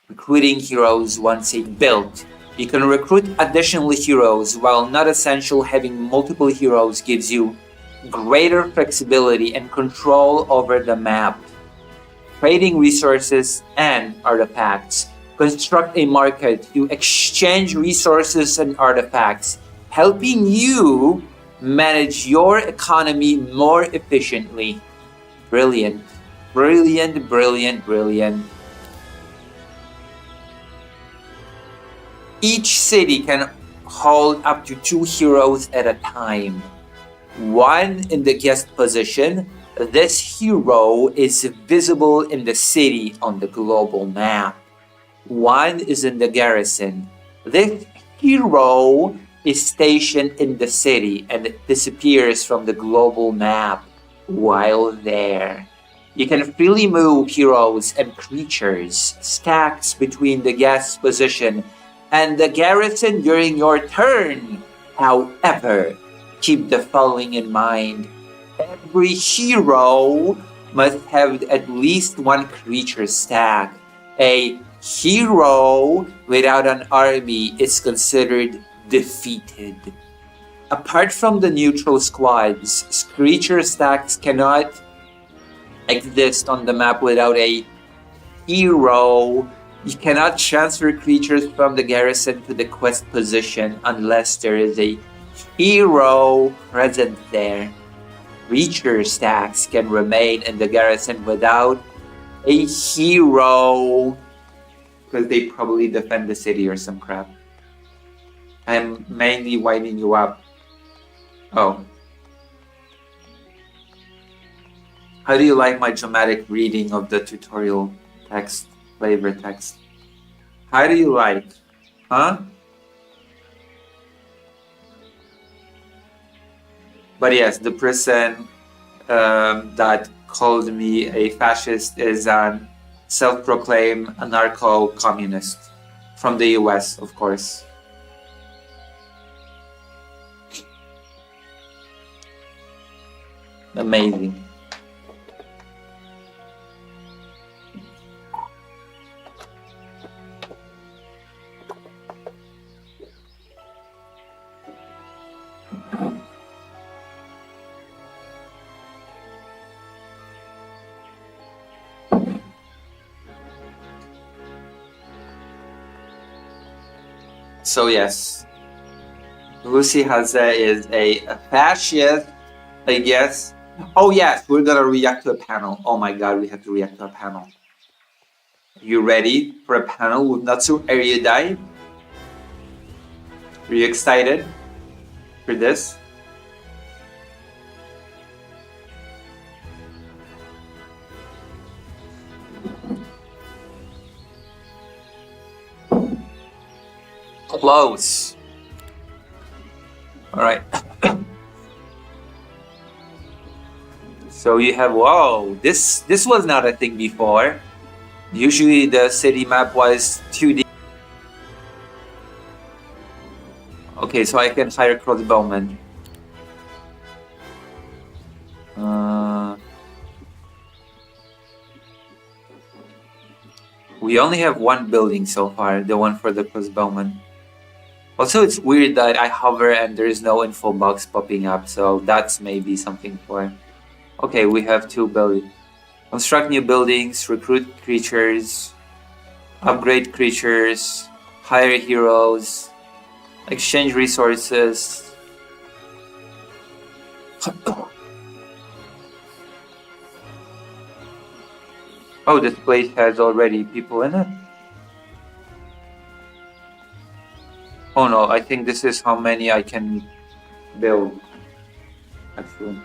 Recruiting heroes once built. You can recruit additional heroes. While not essential, having multiple heroes gives you greater flexibility and control over the map. Trading resources and artifacts. Construct a market to exchange resources and artifacts, helping you manage your economy more efficiently. Brilliant. Brilliant, brilliant, brilliant. Each city can hold up to 2 heroes at a time. One in the guest position. This hero is visible in the city on the global map. One is in the garrison. This hero is stationed in the city and it disappears from the global map while there. You can freely move heroes and creatures stacked between the guest position and the garrison during your turn. However, keep the following in mind. Every hero must have at least 1 creature stack. A hero without an army is considered defeated. Apart from the neutral squads, creature stacks cannot exist on the map without a hero. You cannot transfer creatures from the garrison to the quest position unless there is a hero present there. Creature stacks can remain in the garrison without a hero because they probably defend the city or some crap. I'm mainly winding you up. Oh. How do you like my dramatic reading of the tutorial text, flavor text? How do you like? Huh? But yes, the person that called me a fascist is an self-proclaimed anarcho-communist from the US, of course. Amazing. So yes, Lucy Haze is a fascist, I guess. Oh yes, we're gonna react to a panel. Oh my god, we have to react to a panel. You ready for a panel with Natsu Erudite? Are you excited for this? Close. All right. So you have, whoa, this was not a thing before. Usually the city map was 2D. Okay, so I can hire crossbowmen. We only have 1 building so far, the one for the crossbowmen. Also, it's weird that I hover and there is no info box popping up, so that's maybe something for... Okay, we have 2 buildings. Construct new buildings, recruit creatures, upgrade creatures, hire heroes, Exchange resources. Oh, this place has already people in it. Oh no, I think this is how many I can build. Actually.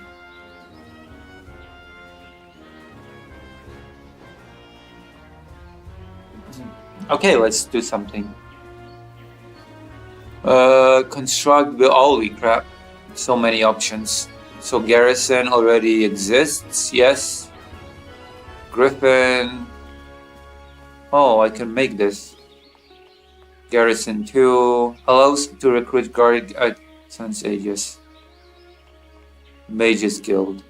Okay, let's do something. Construct. Holy crap! So many options. So garrison already exists. Yes. Griffin. Oh, I can make this. Garrison 2 allows to recruit guard at Sun's Aegis. Mages Guild.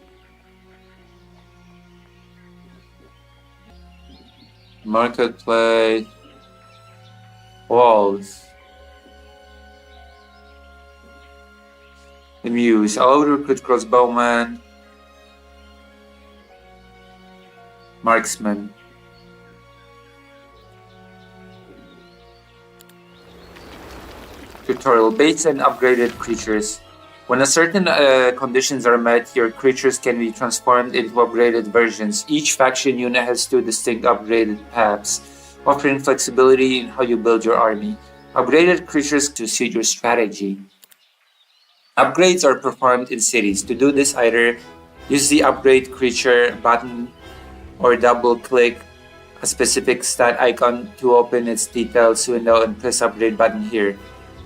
Marketplace. Walls. The Muse. Allow to recruit crossbowman. Marksman. Tutorial. Baits and upgraded creatures. When a certain conditions are met, your creatures can be transformed into upgraded versions. Each faction unit has 2 distinct upgraded paths, offering flexibility in how you build your army. Upgraded creatures to suit your strategy. Upgrades are performed in cities. To do this, either use the upgrade creature button or double-click a specific stat icon to open its details window and press upgrade button here.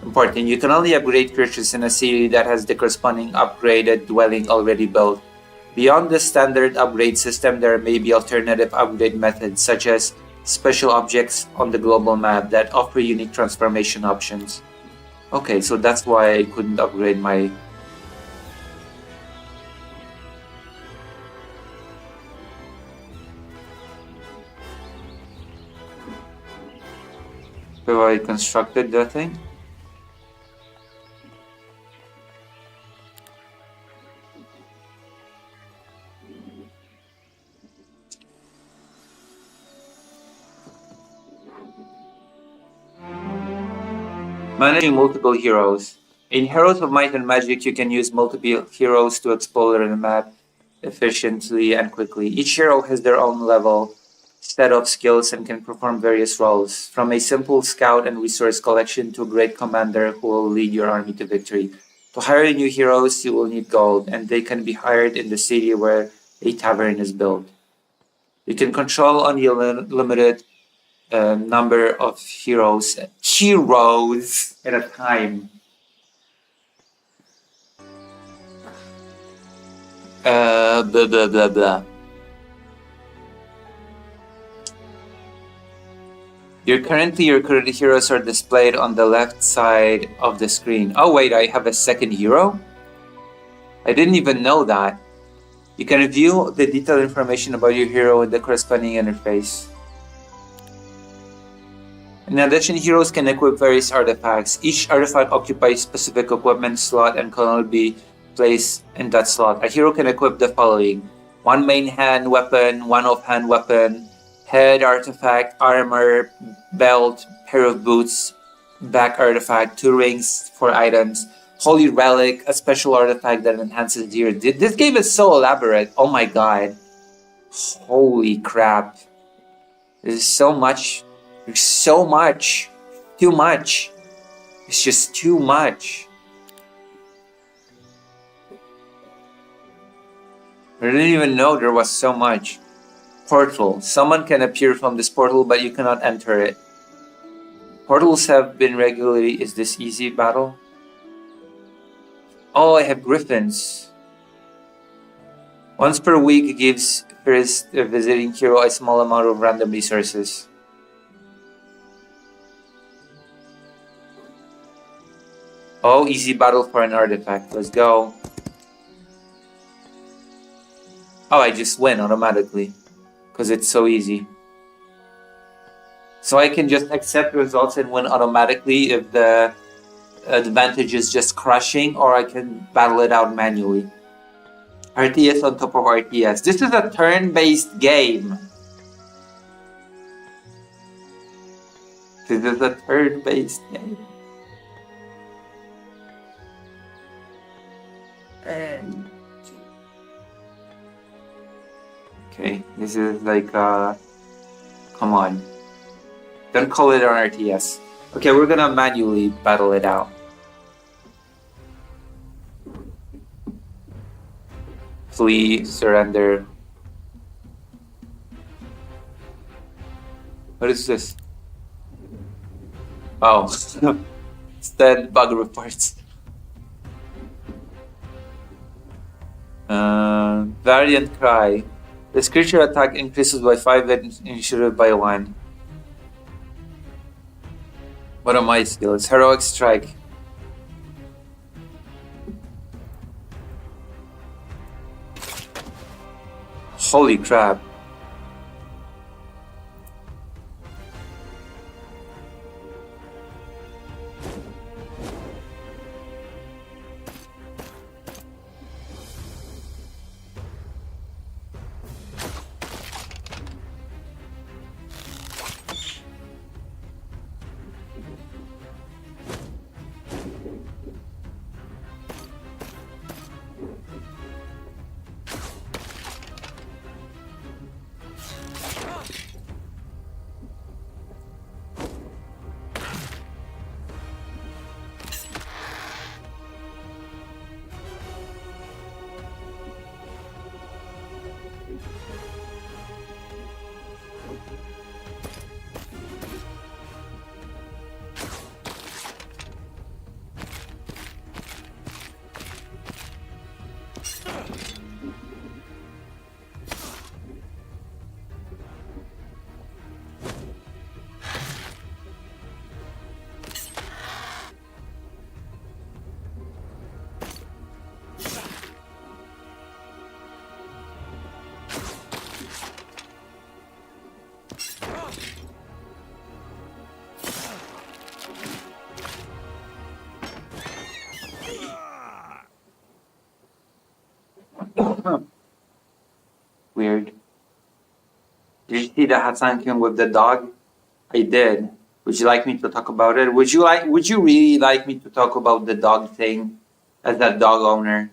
Important, you can only upgrade creatures in a city that has the corresponding upgraded dwelling already built. Beyond the standard upgrade system, there may be alternative upgrade methods such as special objects on the global map that offer unique transformation options. Okay, so that's why I couldn't upgrade my... So I constructed the thing? Managing multiple heroes. In Heroes of Might and Magic, you can use multiple heroes to explore the map efficiently and quickly. Each hero has their own level, set of skills, and can perform various roles, from a simple scout and resource collection to a great commander who will lead your army to victory. To hire new heroes, you will need gold, and they can be hired in the city where a tavern is built. You can control only a limited number of heroes at a time. Blah blah blah blah. Your current heroes are displayed on the left side of the screen. Oh wait, I have a second hero? I didn't even know that. You can view the detailed information about your hero in the corresponding interface. In addition, heroes can equip various artifacts. Each artifact occupies specific equipment slot and can only be placed in that slot. A hero can equip the following: 1 main hand weapon, 1 offhand weapon, head artifact, armor, belt, pair of boots, back artifact, 2 rings, 4 items, holy relic, a special artifact that enhances gear. This game is so elaborate. Oh my god. Holy crap. There's so much. There's so much. Too much. It's just too much. I didn't even know there was so much. Portal. Someone can appear from this portal, but you cannot enter it. Portals have been regularly... Is this easy battle? Oh, I have griffins. Once per week gives first visiting hero a small amount of random resources. Oh, easy battle for an artifact. Let's go. Oh, I just win automatically. Because it's so easy. So I can just accept results and win automatically if the advantage is just crushing, or I can battle it out manually. RTS on top of RTS. This is a turn-based game. This is a turn-based game. Okay, this is like, come on. Don't call it an RTS. Okay, we're gonna manually battle it out. Flee, surrender. What is this? Oh, stand bug reports. Variant cry. This creature attack increases by 5 and initiative by 1. What are my skills? Heroic strike. Holy crap. Weird. Did you see the Hassan Kyung with the dog? I did. Would you like me to talk about it? Would you really like me to talk about the dog thing as that dog owner?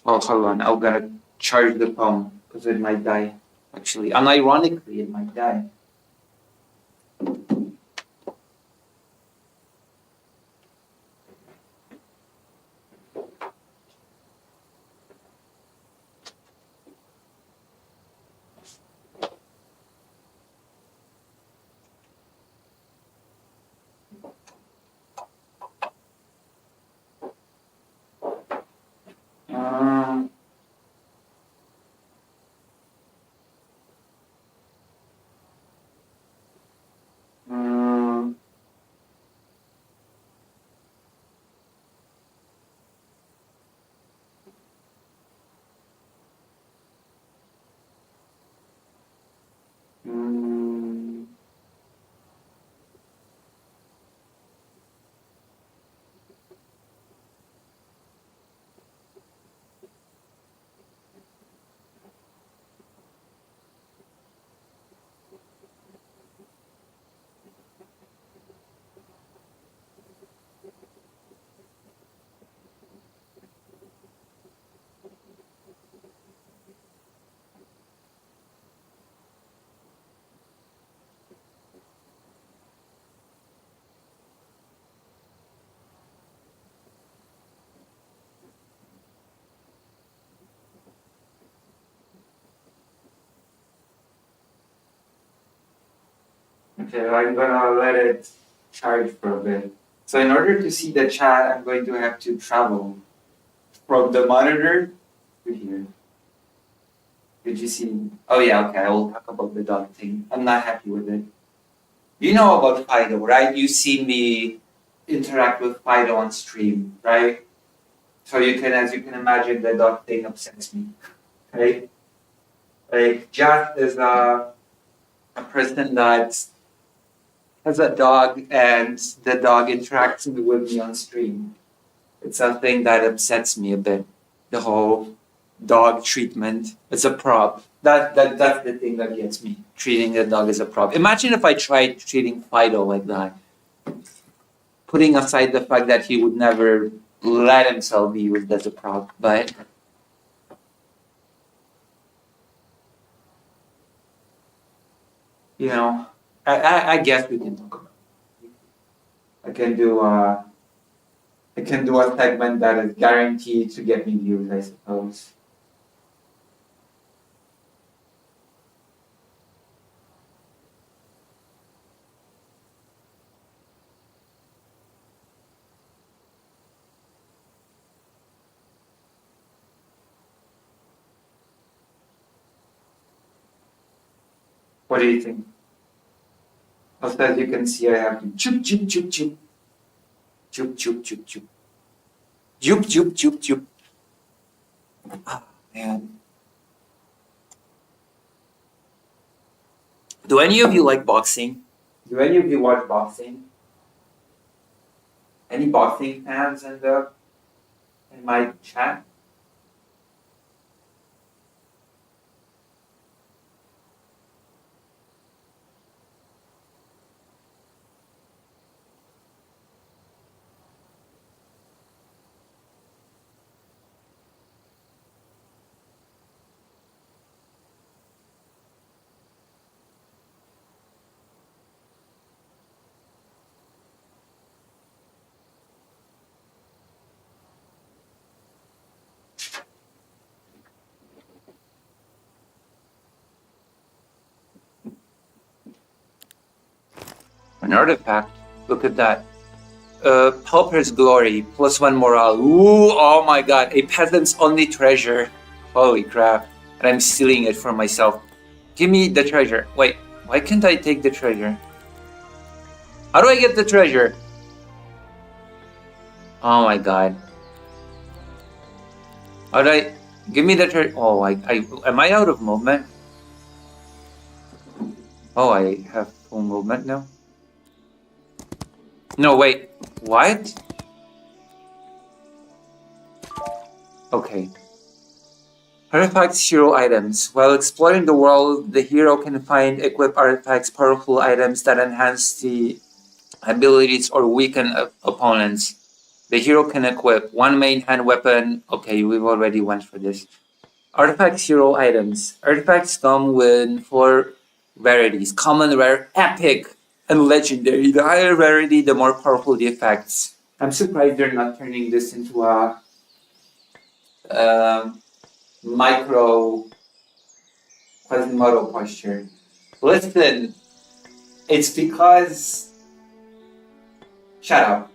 Oh, hold on. I'm gonna charge the phone because it might die. Actually, unironically, it might die. Um, um, um, okay, I'm gonna let it charge for a bit. So in order to see the chat, I'm going to have to travel from the monitor to here. Did you see? Oh yeah, okay. I will talk about the dog thing. I'm not happy with it. You know about Fido, right? You see me interact with Fido on stream, right? So you can, as you can imagine, the dog thing upsets me, right? Like Jack is a person that has a dog and the dog interacts with me on screen. It's something that upsets me a bit. The whole dog treatment. It's a prop. That's the thing that gets me. Treating the dog as a prop. Imagine if I tried treating Fido like that. Putting aside the fact that he would never let himself be used as a prop, but you know, I guess we can talk about it. I can do a segment that is guaranteed to get me views, I suppose. What do you think? Also, as you can see, I have to choop, choop, choop, choop. Choop, choop, choop, choop. Choop, choop, choop, choop. Ah, man. Do any of you like boxing? Do any of you watch boxing? Any boxing fans in my chat? An artifact. Look at that. Pauper's Glory, +1 morale. Ooh, oh my god. A peasant's only treasure. Holy crap. And I'm stealing it for myself. Give me the treasure. Wait, why can't I take the treasure? How do I get the treasure? Oh my god. How do I... Give me the treasure. Oh, am I out of movement? Oh, I have full movement now? No, wait. What? Okay. Artifacts, hero items. While exploring the world, the hero can find, equip artifacts, powerful items that enhance the abilities or weaken opponents. The hero can equip one main hand weapon. Okay, we've already went for this. Artifacts, hero items. Artifacts come with 4 rarities: common, rare, epic, and legendary. The higher rarity, the more powerful the effects. I'm surprised they're not turning this into a micro Quasimodo posture. Listen, it's because... Shut up.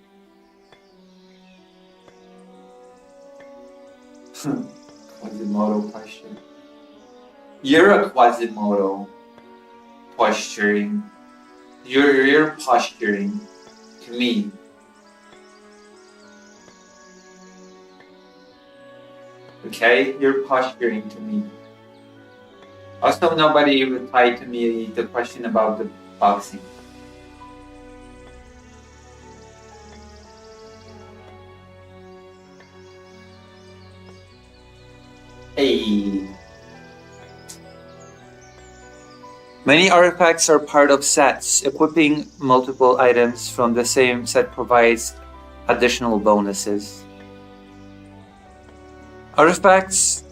Quasimodo posture. You're a Quasimodo posturing. You're posturing to me. Okay, you're posturing to me. Also, nobody replied to me the question about the boxing. Hey. Many artifacts are part of sets. Equipping multiple items from the same set provides additional bonuses. Artifacts,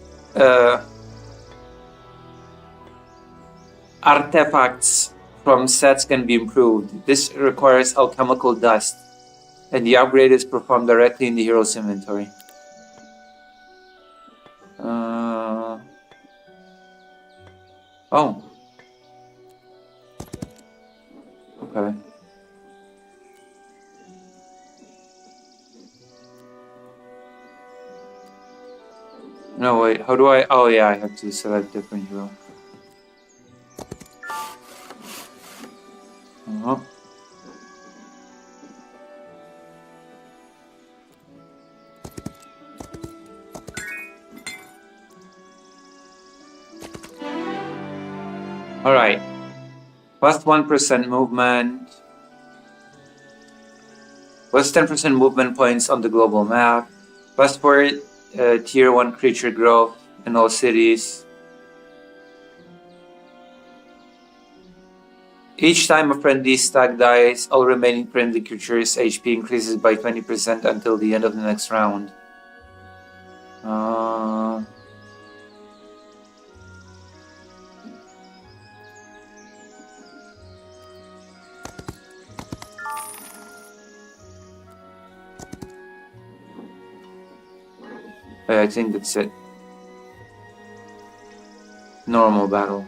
artifacts from sets can be improved. This requires alchemical dust, and the upgrade is performed directly in the hero's inventory. Oh. Okay. No, wait, how do I... Oh, yeah, I have to select different hero. Alright. Plus 1% movement. Plus 10% movement points on the global map. Plus 4 tier 1 creature growth in all cities. Each time a friendly stag dies, all remaining friendly creatures' HP increases by 20% until the end of the next round. I think that's it. Normal battle.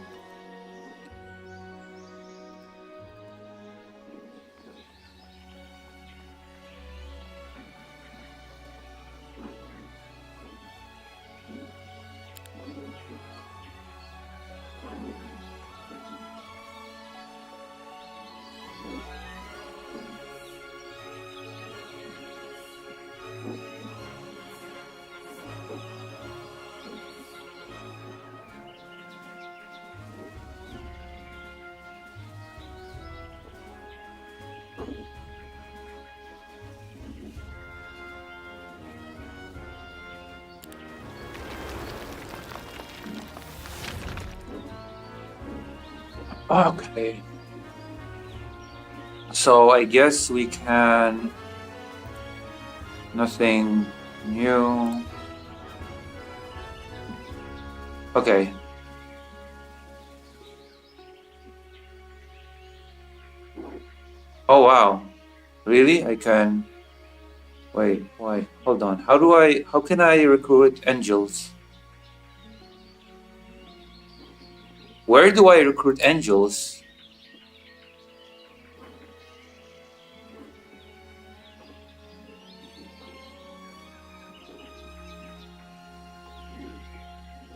Okay. So I guess we can... Nothing new. Okay. Oh wow. Really? I can... Wait, why? Hold on. How can I recruit angels? Where do I recruit angels?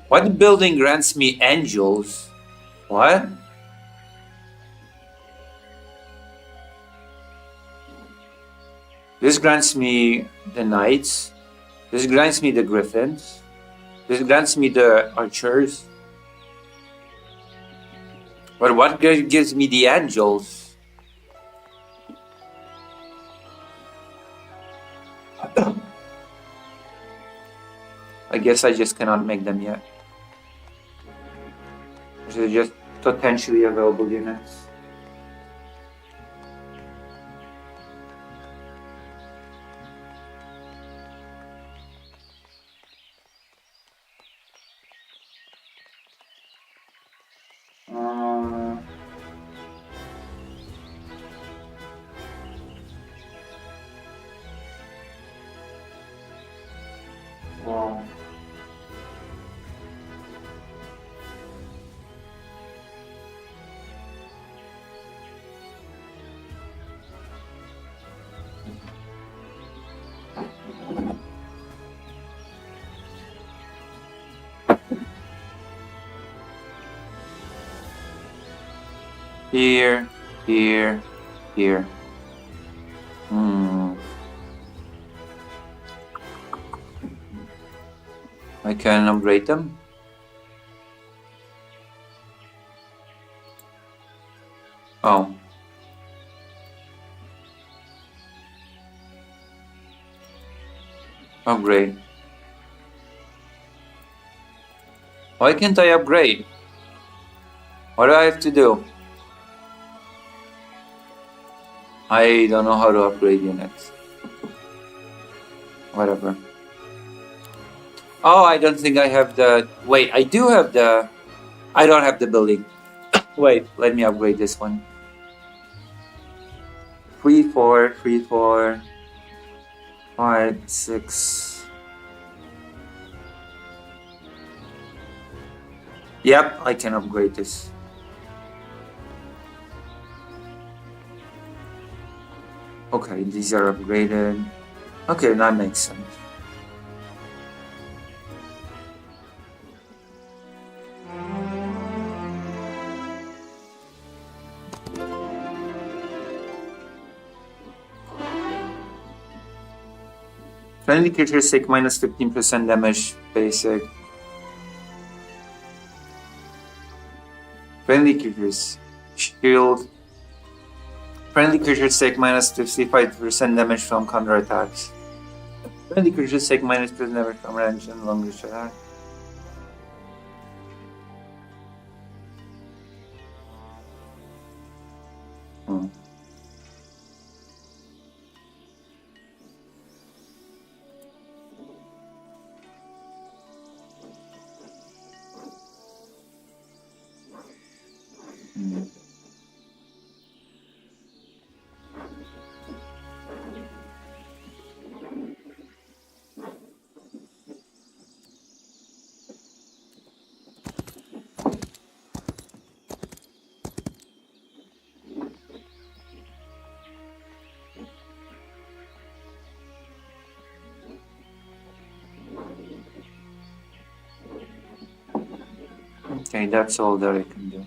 What building grants me angels? What? This grants me the knights. This grants me the griffins. This grants me the archers. But what gives me the angels? I guess I just cannot make them yet. These are just potentially available units. Wow. Here, here, here. I can upgrade them. Oh. Upgrade. Why can't I upgrade? What do I have to do? I don't know how to upgrade units. Whatever. Oh, I don't think I have the... Wait, I do have the... I don't have the building. Wait, let me upgrade this one. 3, 4, 3, 4, 5, 6. Yep, I can upgrade this. Okay, these are upgraded. Okay, that makes sense. Friendly creatures take minus 15% damage basic. Friendly creatures. Shield. Friendly creatures take minus 55% damage from counterattacks. Friendly creatures take minus 2 damage from range and long range attack. Okay, that's all that I can do.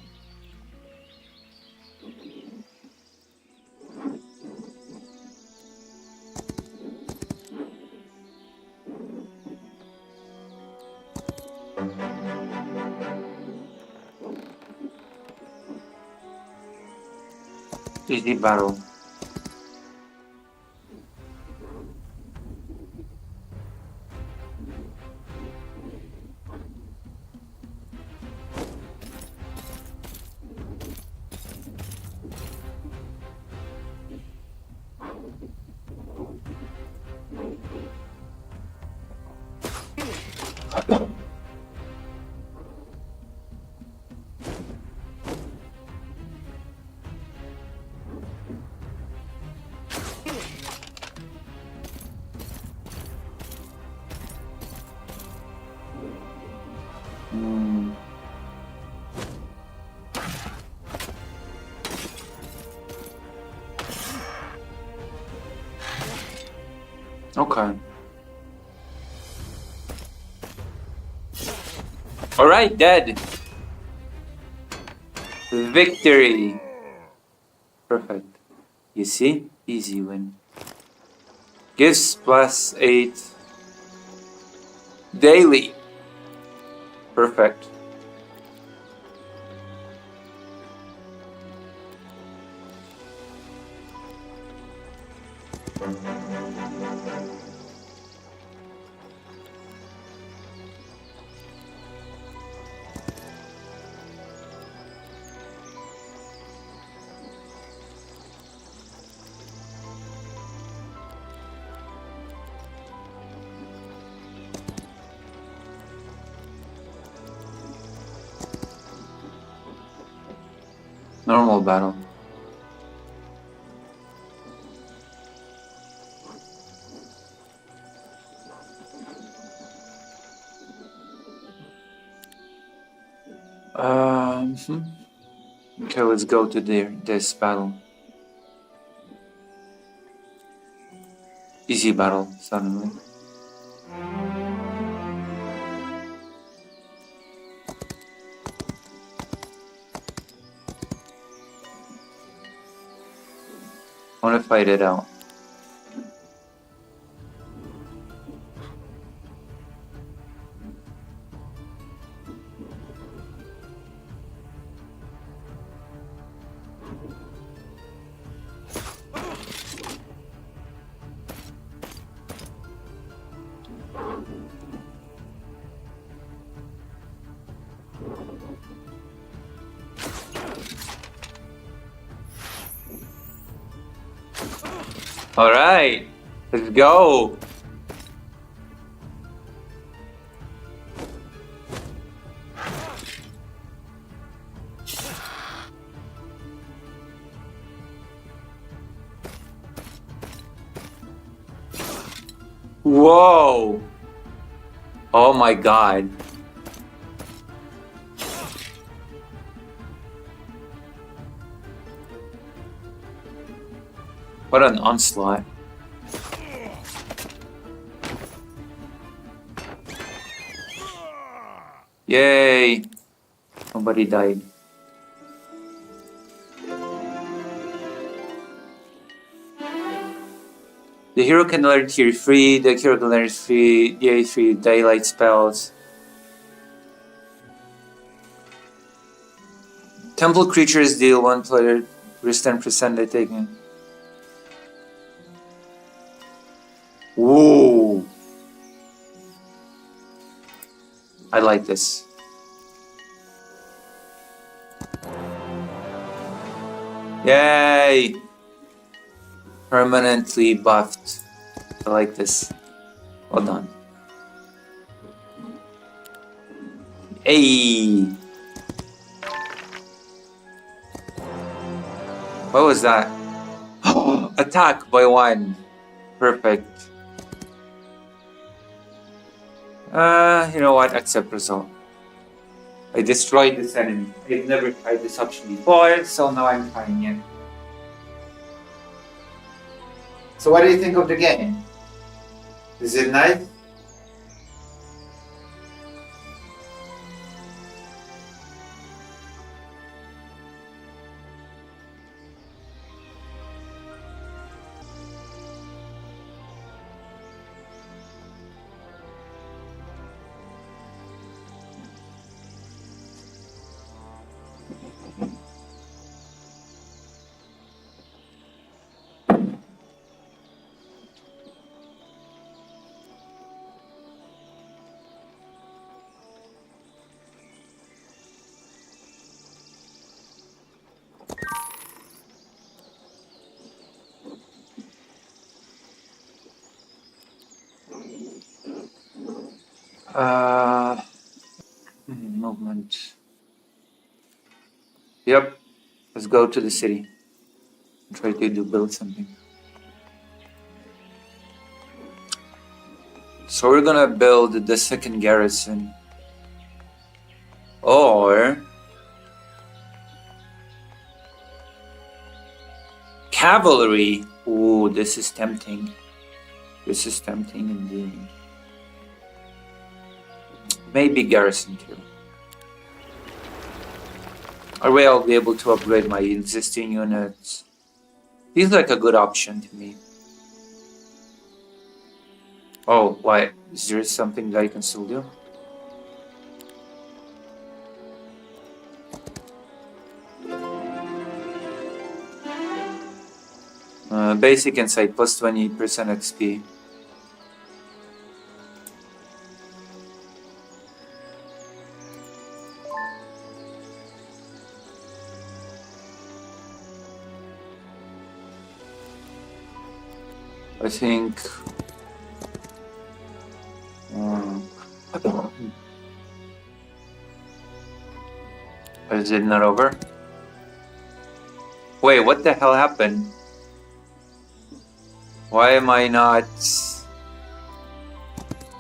Easy battle. Okay. Alright, dead. Victory. Perfect. You see? Easy win. Gives plus 8 daily. Perfect. Normal battle. Okay, let's go to this battle. Easy battle, suddenly. I want to fight it out. Alright, let's go. Whoa. Oh my god. What an onslaught. Yay! Nobody died. The hero can learn Tier 3, the hero can learn 3 daylight spells. Temple creatures deal 1 player rest 10% they taking. Whoa. I like this. Yay! Permanently buffed. I like this. Well done. Hey! What was that? Attack by 1. Perfect. You know what? Accept result. I destroyed this enemy. I've never tried this option before, so now I'm trying it. So what do you think of the game? Is it nice? Movement. Yep. Let's go to the city. Try to build something. So we're gonna build the second garrison. Or cavalry. Ooh, this is tempting. This is tempting indeed. Maybe garrison too. Or way I'll be able to upgrade my existing units. Feels like a good option to me. Oh, why? Is there something that I can still do? Basic insight plus 20% XP. I think is it not over? Wait, what the hell happened? Why am I not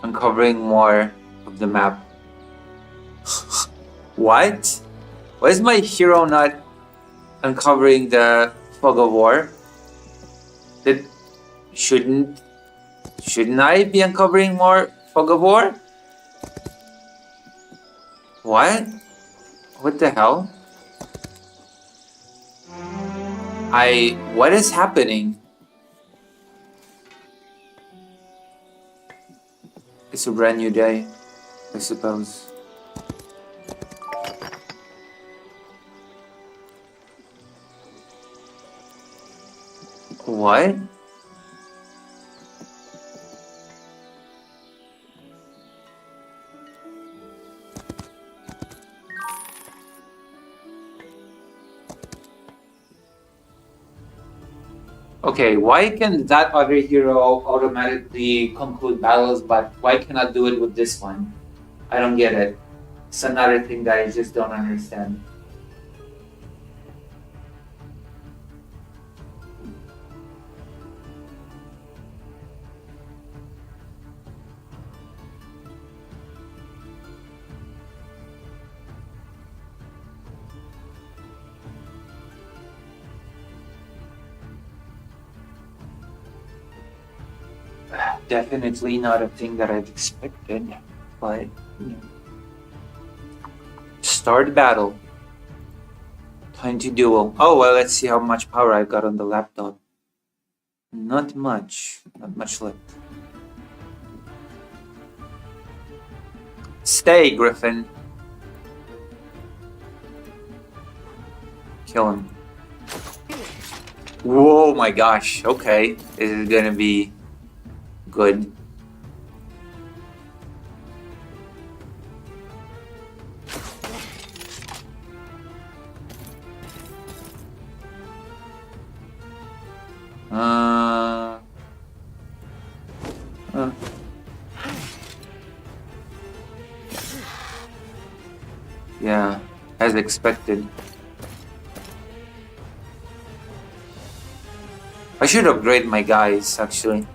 uncovering more of the map? What? Why is my hero not uncovering the fog of war? Shouldn't I be uncovering more fog of war? What? What the hell? What is happening? It's a brand new day, I suppose. What? Okay, why can that other hero automatically conclude battles, but why cannot do it with this one? I don't get it. It's another thing that I just don't understand. Definitely not a thing that I've expected, but start battle. Time to duel. Oh well, let's see how much power I've got on the laptop. Not much left. Stay, Griffin. Kill him. Whoa, my gosh. Okay, this is gonna be Good. Uh, uh. Yeah, as expected. I should upgrade my guys, actually.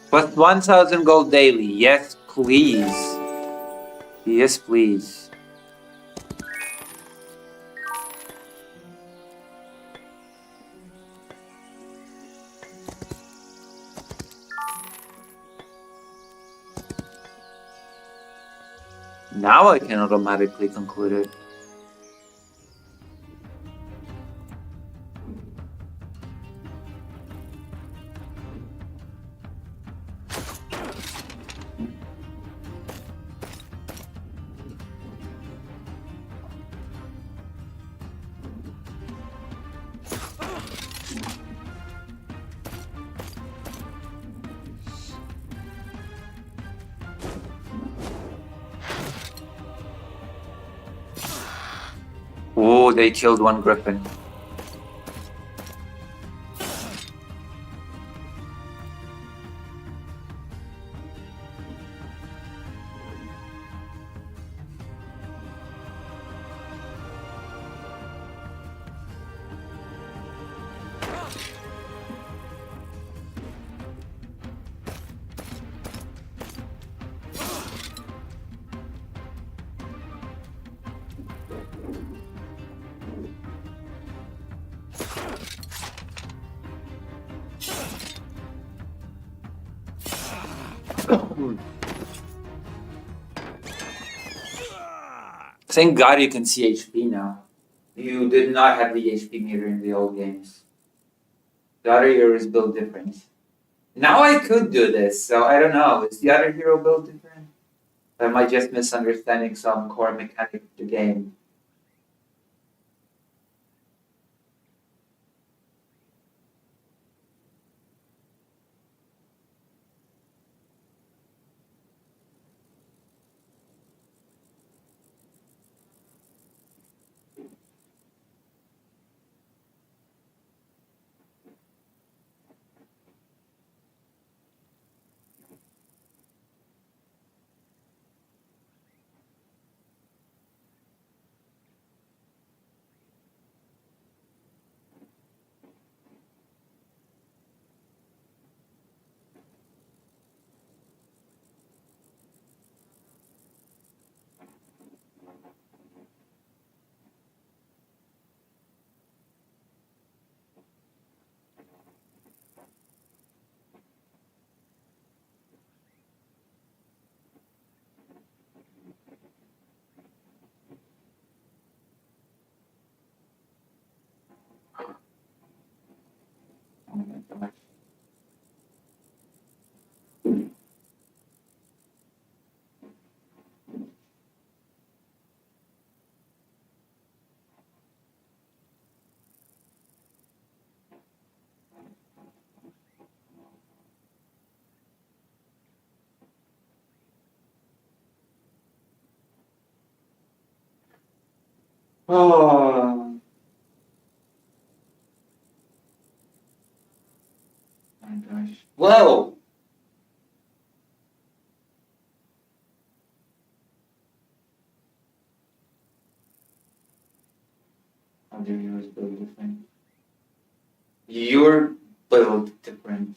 But 1,000 gold daily. Yes, please. Yes, please. Now I can automatically conclude it. Oh, they killed one griffin. Thank God you can see HP now. You did not have the HP meter in the old games. The other hero is built different. Now I could do this, so I don't know. Is the other hero built different? Or am I just misunderstanding some core mechanic of the game? Oh my gosh. Oh my gosh. Whoa! Other heroes built different. You're built different.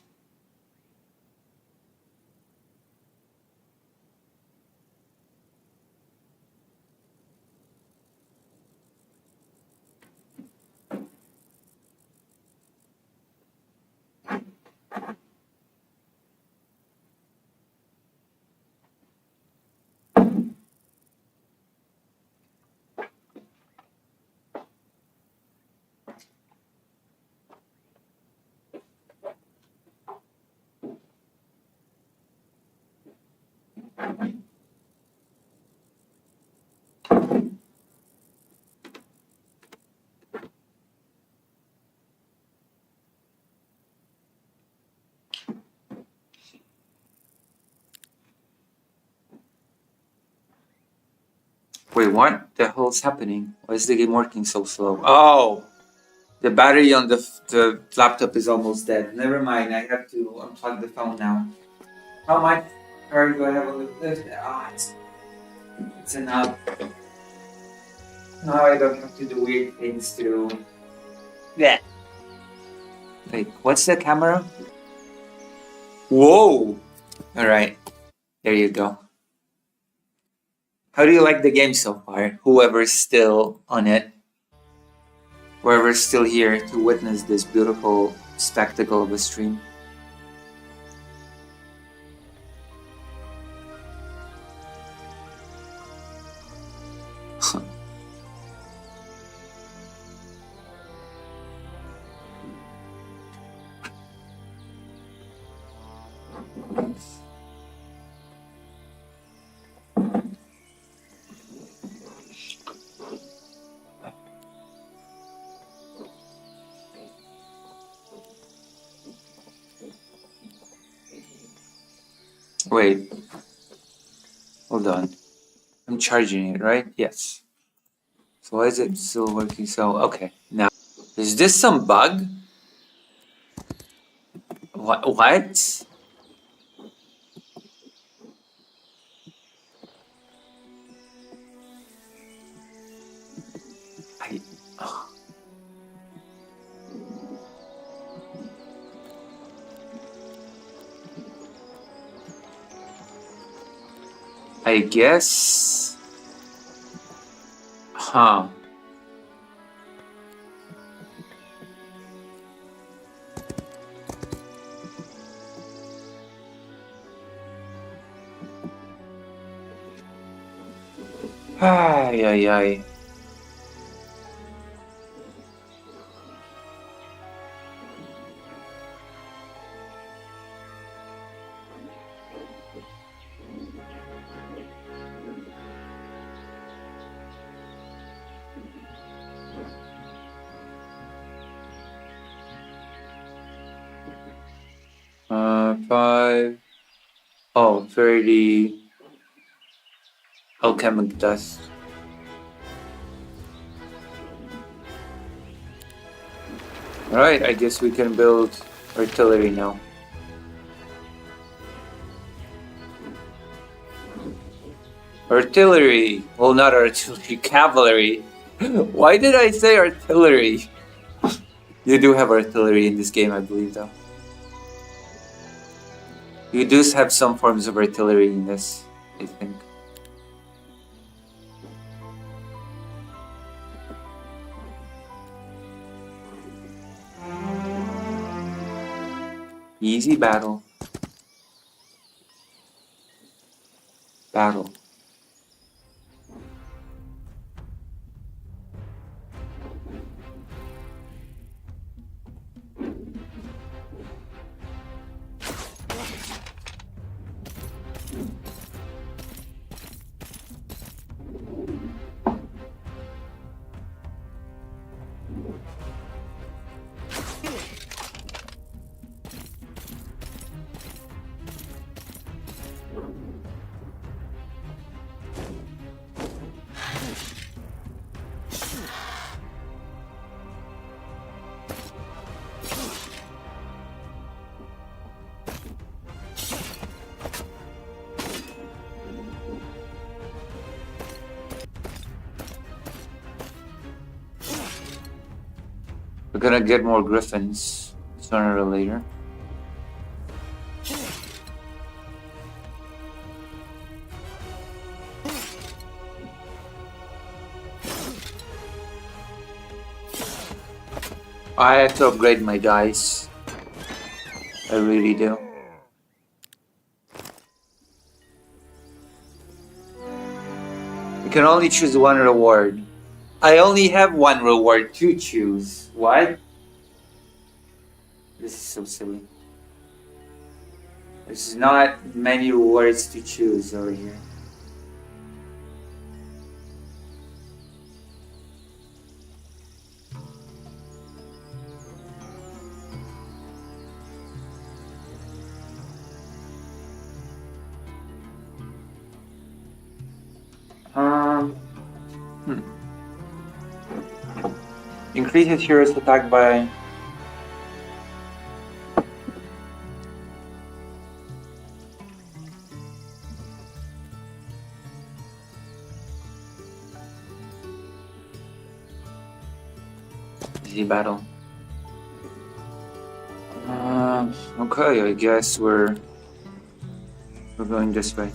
Wait, what the hell's happening? Why is the game working so slow? Oh! The battery on the laptop is almost dead. Never mind, I have to unplug the phone now. How much power do I have on the left? Ah, it's enough. Now I don't have to do weird things to. Yeah. Wait, what's the camera? Whoa! Alright, there you go. How do you like the game so far? Whoever's still on it, whoever's still here to witness this beautiful spectacle of a stream. Wait, hold on. I'm charging it, right? Yes. So why is it still working so? Okay, now. Is this some bug? What? I. I guess. Huh. Ay, ay, ay. Five. Oh, 30 alchemic dust. Alright, I guess we can build artillery now. Artillery! Well, not artillery, cavalry. Why did I say artillery? You do have artillery in this game, I believe, though. You do have some forms of artillery in this, I think. Easy battle. Battle. We're gonna get more griffins sooner or later. I have to upgrade my dice. I really do. You can only choose one reward. I only have one reward to choose. What? This is so silly. There's not many rewards to choose over here. Increases heroes attack by... Easy battle. Okay, I guess we're going this way.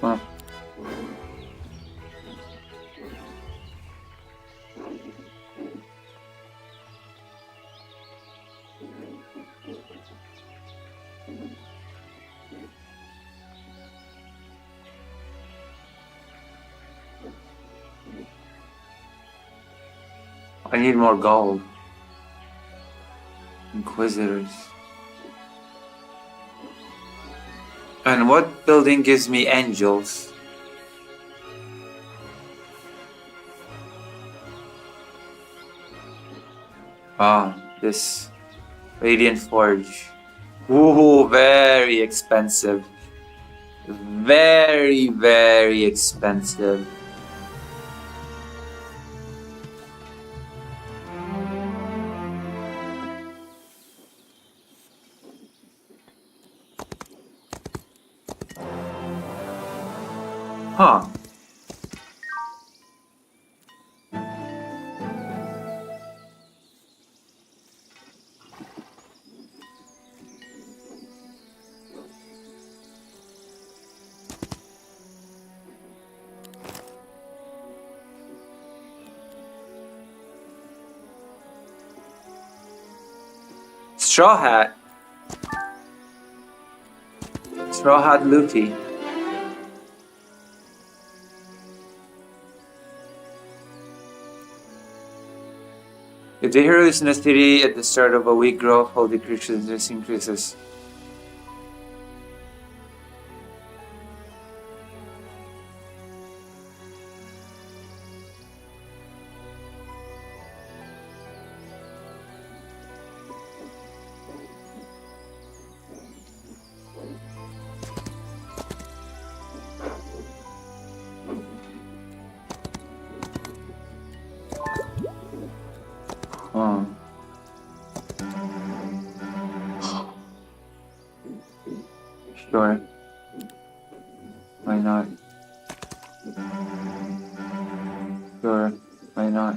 Huh. I need more gold. Inquisitors. And what building gives me angels? Ah, this Radiant Forge. Ooh, very expensive. Very, very expensive. Huh. Straw Hat. Straw Hat Luffy. If the hero is in a city at the start of a weak growth, hold decreases, this increases. Oh. Sure. Why not? Sure. Why not?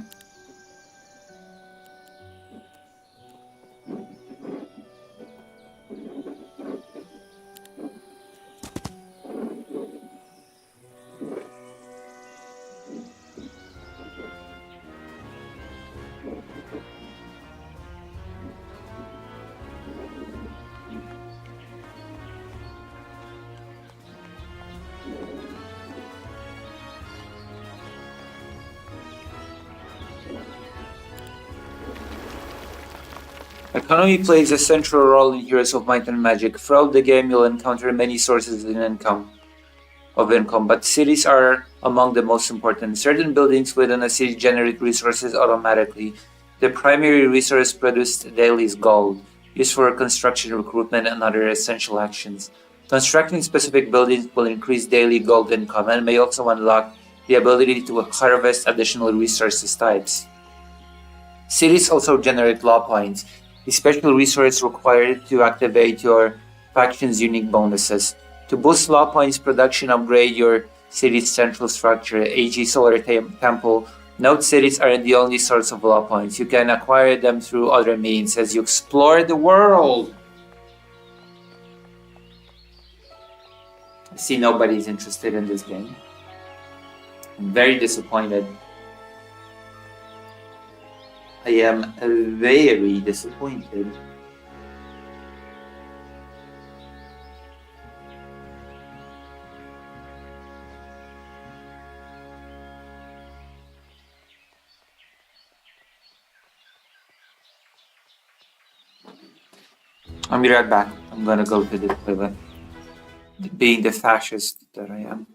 Economy plays a central role in Heroes of Might and Magic. Throughout the game, you'll encounter many sources of income, but cities are among the most important. Certain buildings within a city generate resources automatically. The primary resource produced daily is gold, used for construction, recruitment, and other essential actions. Constructing specific buildings will increase daily gold income and may also unlock the ability to harvest additional resources types. Cities also generate law points, a special resource required to activate your faction's unique bonuses. To boost law points production, upgrade your city's central structure, e.g. Solar Temple. Note cities aren't the only source of law points. You can acquire them through other means as you explore the world. I see nobody's interested in this game. I'm very disappointed. I am very disappointed. I'll be right back. I'm gonna go to the toilet. being the fascist that I am.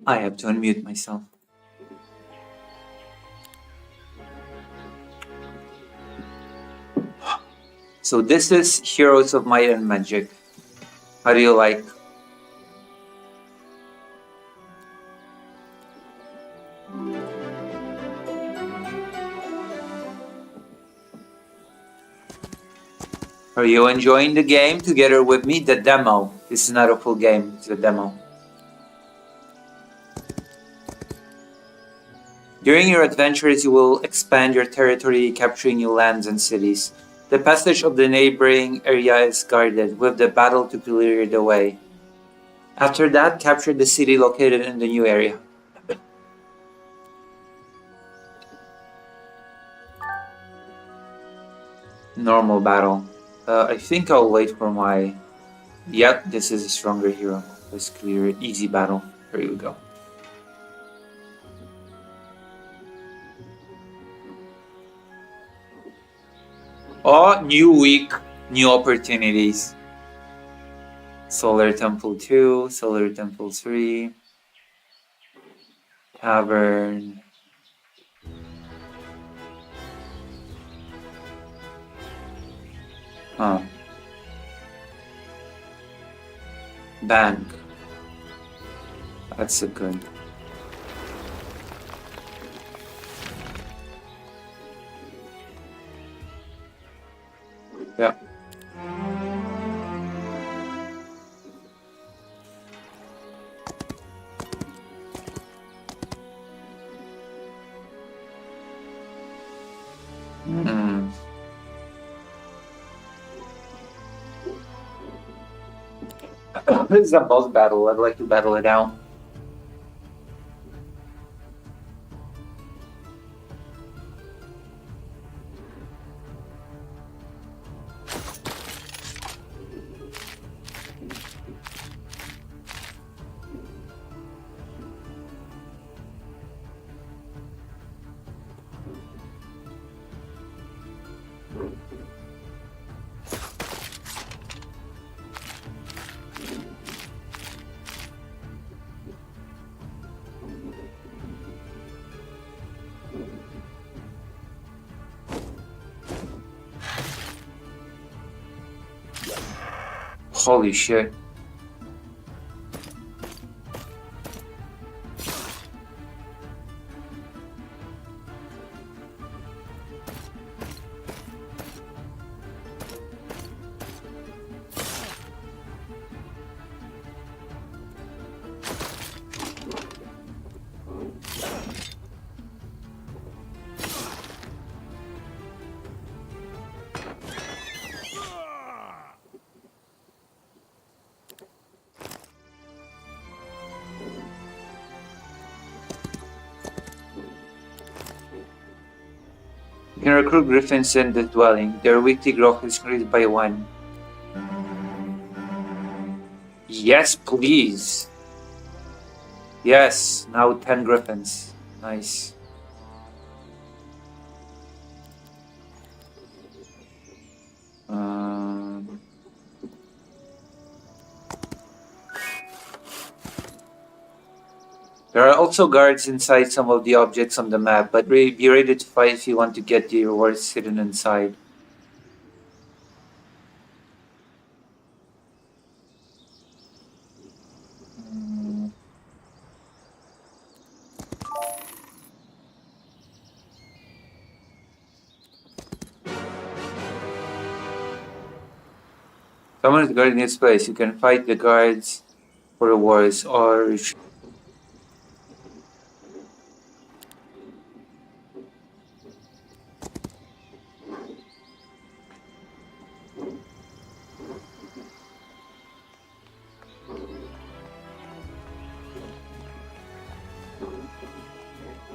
I have to unmute myself. So this is Heroes of Might and Magic. How do you like? Are you enjoying the game together with me? The demo. This is not a full game, it's a demo. During your adventures, you will expand your territory, capturing new lands and cities. The passage of the neighboring area is guarded, with the battle to clear the way. After that, capture the city located in the new area. Normal battle. I think I'll wait for my... Yep, this is a stronger hero. Let's clear it. Easy battle. Here you go. Oh, new week, new opportunities. Solar Temple 2, Solar Temple 3, Tavern. Huh. Bank. That's a good. Yeah. Hmm. This is a boss battle. I'd like to battle it out. Holy shit. You can recruit griffins in the dwelling. Their weekly growth is increased by 1. Yes, please. Yes, now 10 griffins. Nice. There are also guards inside some of the objects on the map, but be ready to fight if you want to get the rewards hidden inside. Someone is guarding this place. You can fight the guards for rewards or...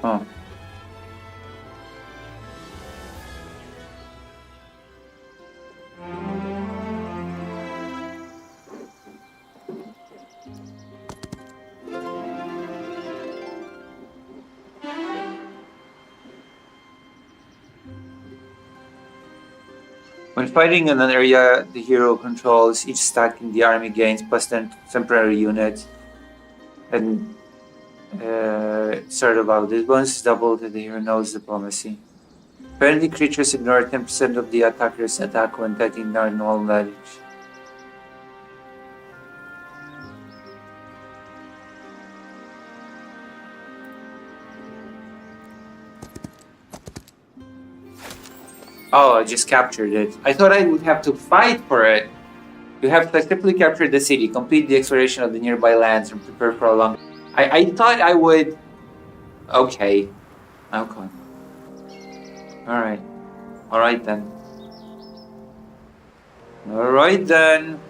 Oh. When fighting in an area the hero controls, each stack in the army gains plus 10 temporary units. And sort about this bonus is doubled to the hero knows diplomacy. Friendly creatures ignore 10% of the attacker's attack when taking normal damage. Oh, I just captured it. I thought I would have to fight for it. You have successfully captured the city, complete the exploration of the nearby lands, and prepare for a long... I thought I would... Okay. Okay. Alright. Alright then. Alright then.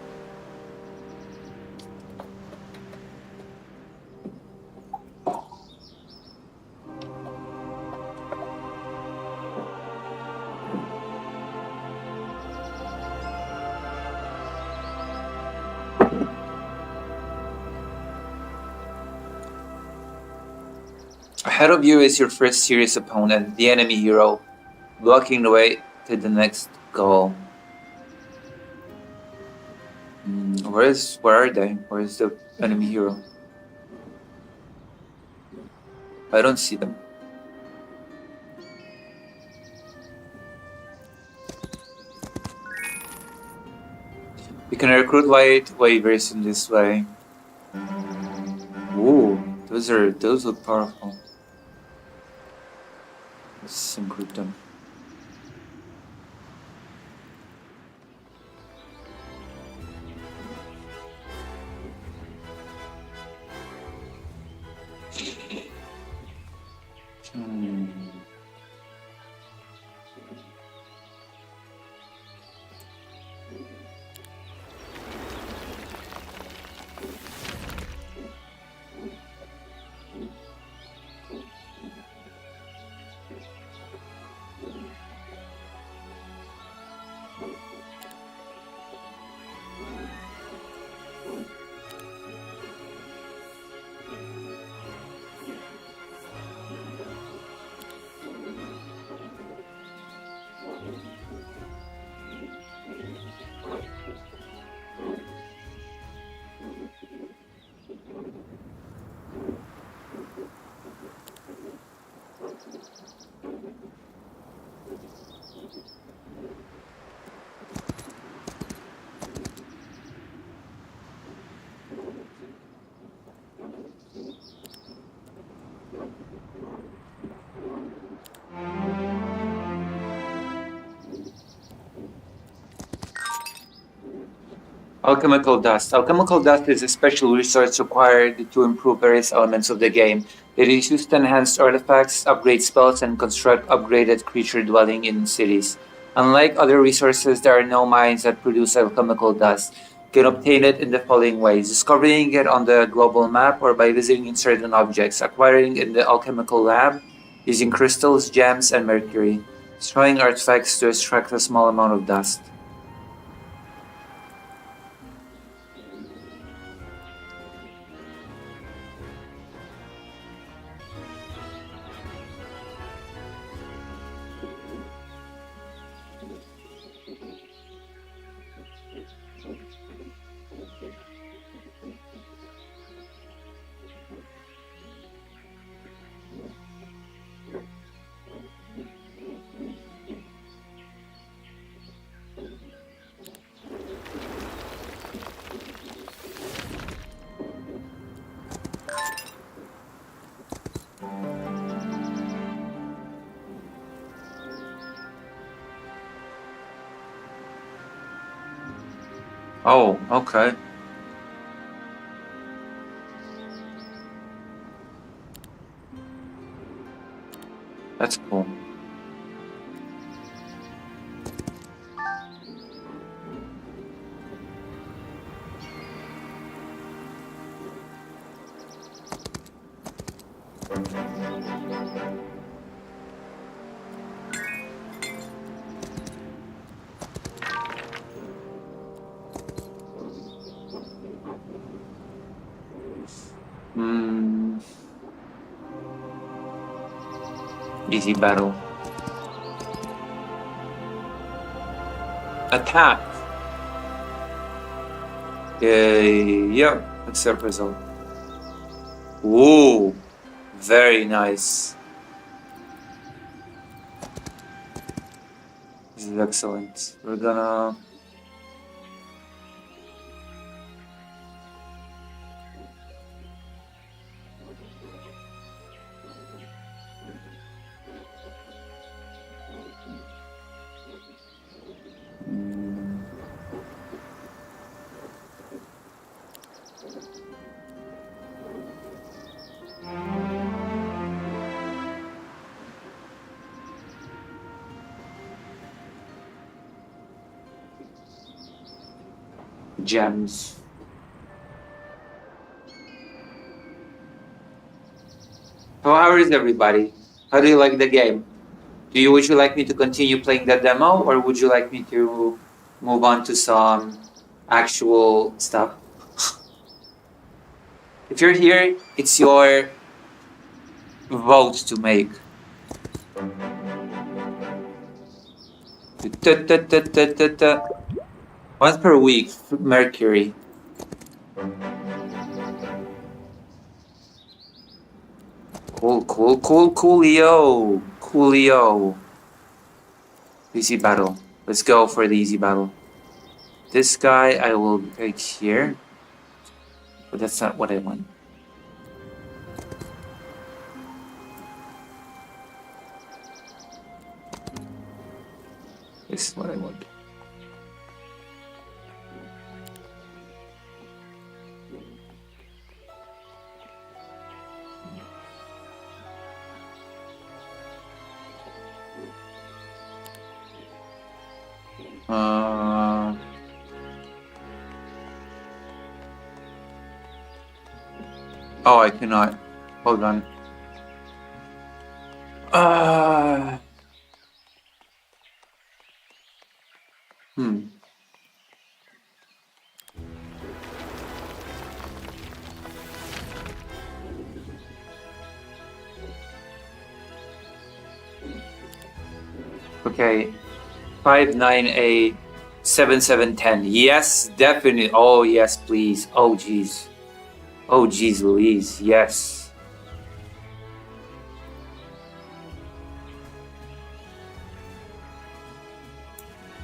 Ahead of you is your first serious opponent, the enemy hero, blocking the way to the next goal. Where are they? Where is the enemy hero? I don't see them. You can recruit white waivers in this way. Ooh, those look powerful. Let's include them. Alchemical dust. Alchemical dust is a special resource required to improve various elements of the game. It is used to enhance artifacts, upgrade spells, and construct upgraded creature dwelling in cities. Unlike other resources, there are no mines that produce alchemical dust. You can obtain it in the following ways: discovering it on the global map or by visiting certain objects, acquiring in the alchemical lab, using crystals, gems, and mercury, destroying artifacts to extract a small amount of dust. Oh, okay. That's cool. Hmm. Easy battle. Attack. Yeah, accept result. Whoa, very nice. This is excellent. We're gonna. Gems. So how is everybody? How do you like the game? Would you like me to continue playing the demo, or would you like me to move on to some actual stuff? If you're here, it's your vote to make. Once per week, Mercury. Coolio. Coolio. Easy battle. Let's go for the easy battle. This guy I will take here. But that's not what I want. This is what I want. Oh, I cannot. Hold on. Okay. 598 7710. Yes, definitely. Oh, yes, please. Oh, jeez. Oh, jeez, Louise. Yes.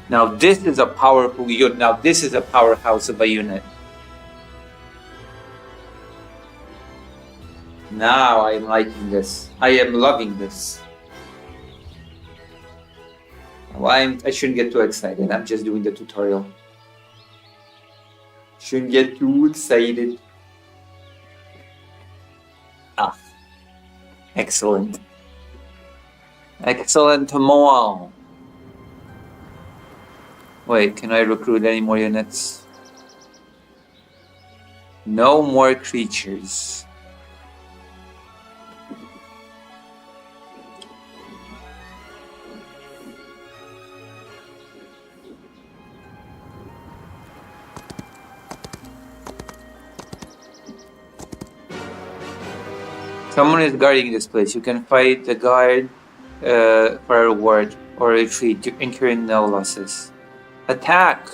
Now this is a powerful unit. Now this is a powerhouse of a unit. Now I'm liking this. I am loving this. Well, I shouldn't get too excited. I'm just doing the tutorial. Shouldn't get too excited. Ah. Excellent. Excellent, Tomoa. Wait, can I recruit any more units? No more creatures. Someone is guarding this place. You can fight the guard for a reward or retreat, incurring no losses. Attack!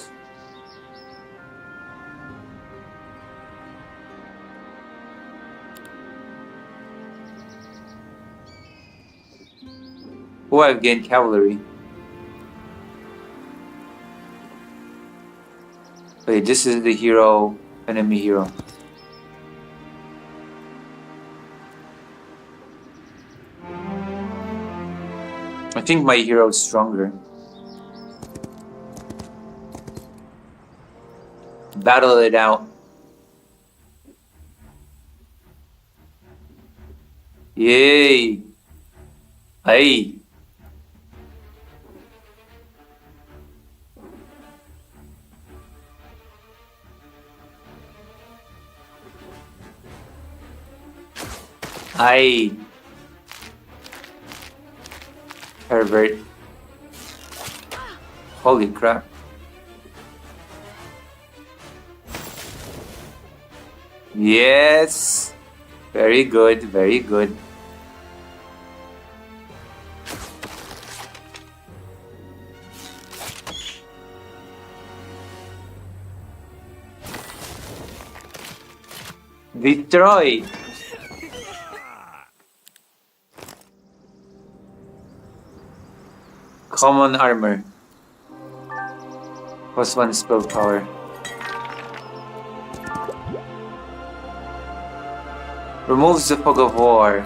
Oh, I've gained cavalry. Wait, this is the hero, enemy hero. I think my hero is stronger. Battle it out. Yay! Hey! Aye. Pervert. Holy crap. Yes. Very good, very good. Destroy. Common armor. +1 spell power. Removes the fog of war.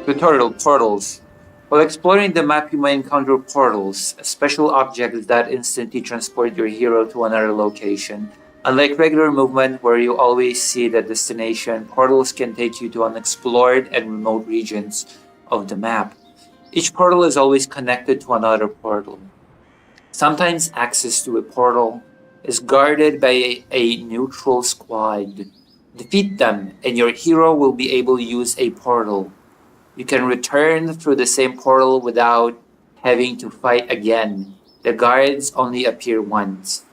Tutorial portals. While exploring the map, you may encounter portals, special objects that instantly transport your hero to another location. Unlike regular movement, where you always see the destination, portals can take you to unexplored and remote regions of the map. Each portal is always connected to another portal. Sometimes access to a portal is guarded by a neutral squad. Defeat them, and your hero will be able to use a portal. You can return through the same portal without having to fight again. The guards only appear once.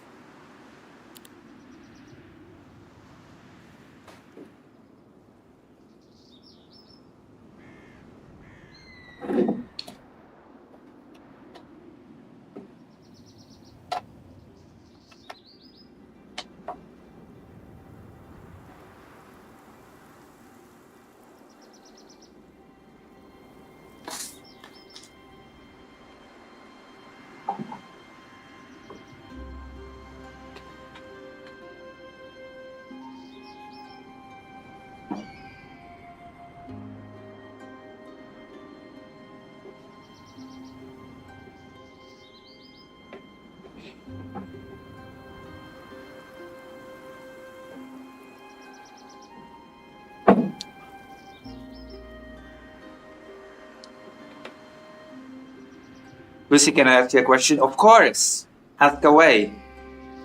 Lucy, can I ask you a question? Of course! Ask away.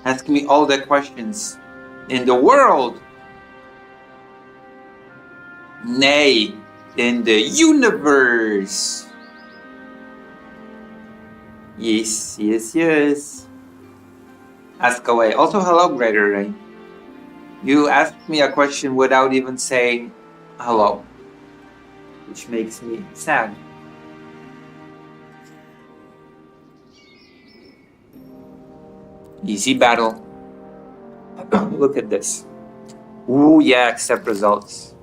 Ask me all the questions in the world. Nay, in the universe. Yes, yes, yes. Ask away. Also, hello, Gregory. You asked me a question without even saying hello, which makes me sad. Easy battle. Look at this. Ooh, yeah, accept results.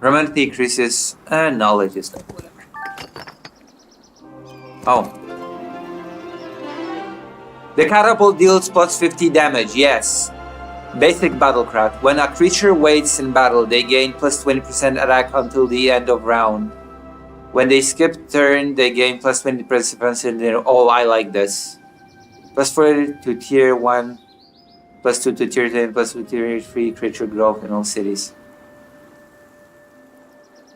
Permanently increases knowledge is like whatever. Oh. The catapult deals plus 50 damage, yes. Basic battlecraft. When a creature waits in battle, they gain plus 20% attack until the end of round. When they skip turn, they gain plus 20% in their... Oh, I like this. Plus 4 to tier 1, plus 2 to tier 10, plus 2 to tier 3 creature growth in all cities.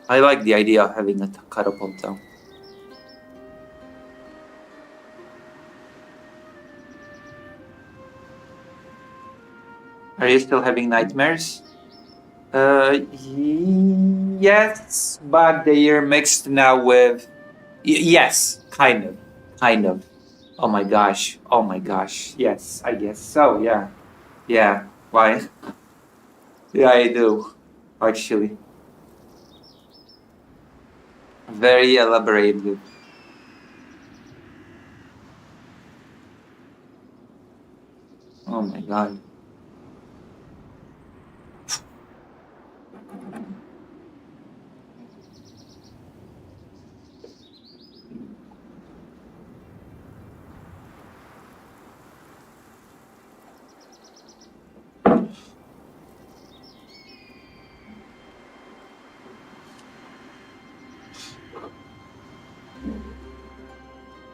I like the idea of having a catapult though. Are you still having nightmares? Yes, but they are mixed now with... yes, kind of. Oh my gosh, yes, I guess so, yeah. Yeah, why? Yeah, I do, actually. Very elaborated. Oh my god.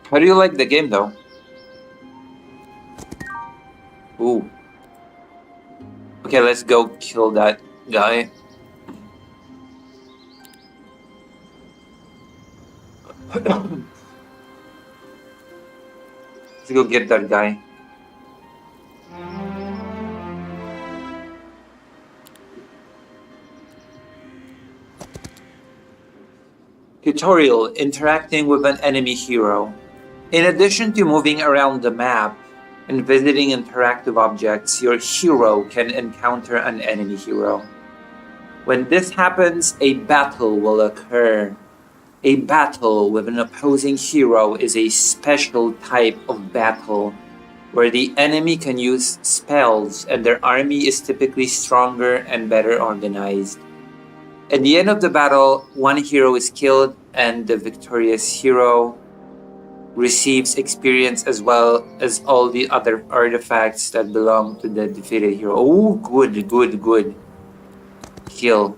How do you like the game though? Ooh. Okay, let's go kill that guy. Let's go get that guy. Tutorial: interacting with an enemy hero. In addition to moving around the map and visiting interactive objects, your hero can encounter an enemy hero. When this happens, a battle will occur. A battle with an opposing hero is a special type of battle where the enemy can use spells and their army is typically stronger and better organized. At the end of the battle, one hero is killed and the victorious hero receives experience as well as all the other artifacts that belong to the defeated hero. Oh, good. Kill.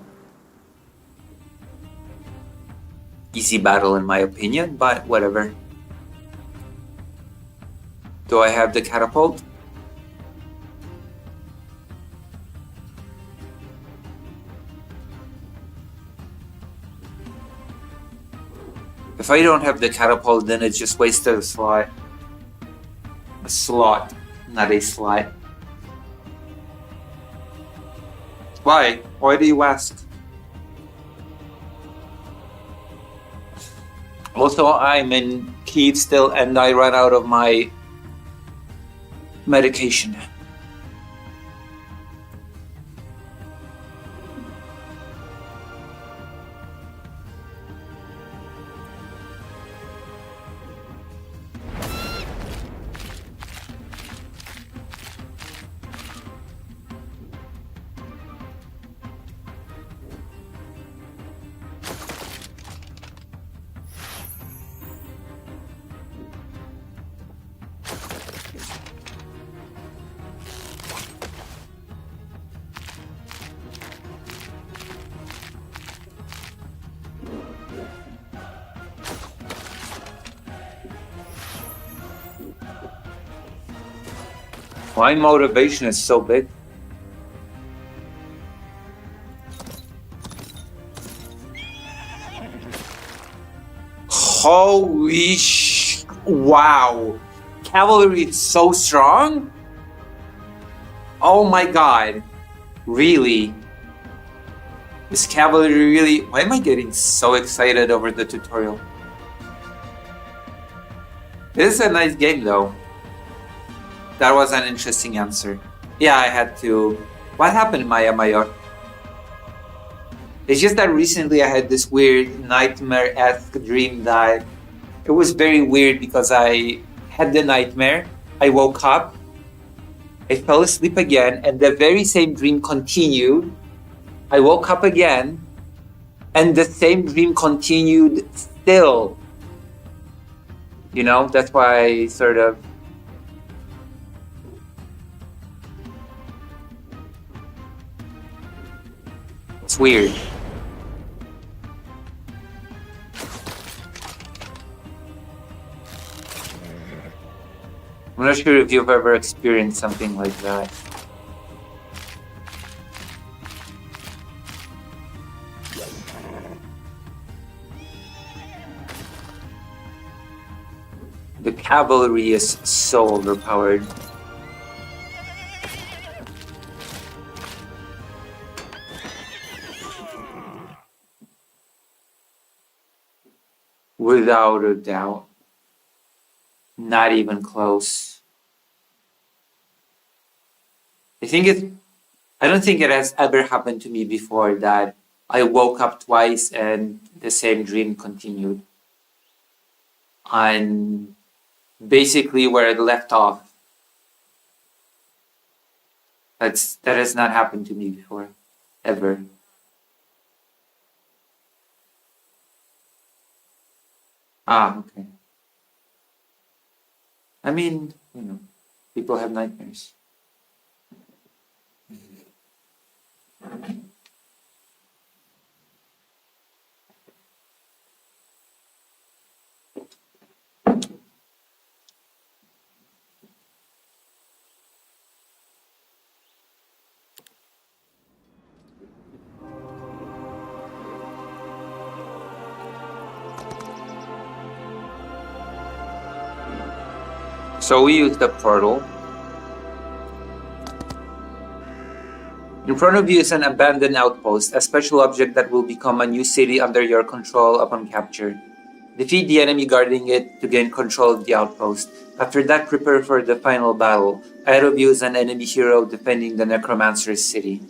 Easy battle in my opinion, but whatever. Do I have the catapult? If I don't have the catapult, then it's just wasted a slot. A slot, not a slot. Why? Why do you ask? Also, I'm in Kyiv still and I ran out of my medication. My motivation is so big. Wow. Cavalry is so strong? Oh my god. Really? Is cavalry really... Why am I getting so excited over the tutorial? This is a nice game though. That was an interesting answer. Yeah, I had to... What happened, Maya Mayor? It's just that recently I had this weird nightmare-esque dream that... It was very weird because I had the nightmare, I woke up, I fell asleep again, and the very same dream continued. I woke up again, and the same dream continued still. You know, that's why I sort of. It's weird. I'm not sure if you've ever experienced something like that. The cavalry is so overpowered. Without a doubt. Not even close. I don't think it has ever happened to me before that I woke up twice and the same dream continued. On basically where it left off. That has not happened to me before. Ever. Ah, okay. I mean, people have nightmares. So we use the portal. In front of you is an abandoned outpost, a special object that will become a new city under your control upon capture. Defeat the enemy guarding it to gain control of the outpost. After that, prepare for the final battle. Ahead of you is an enemy hero defending the Necromancer's city.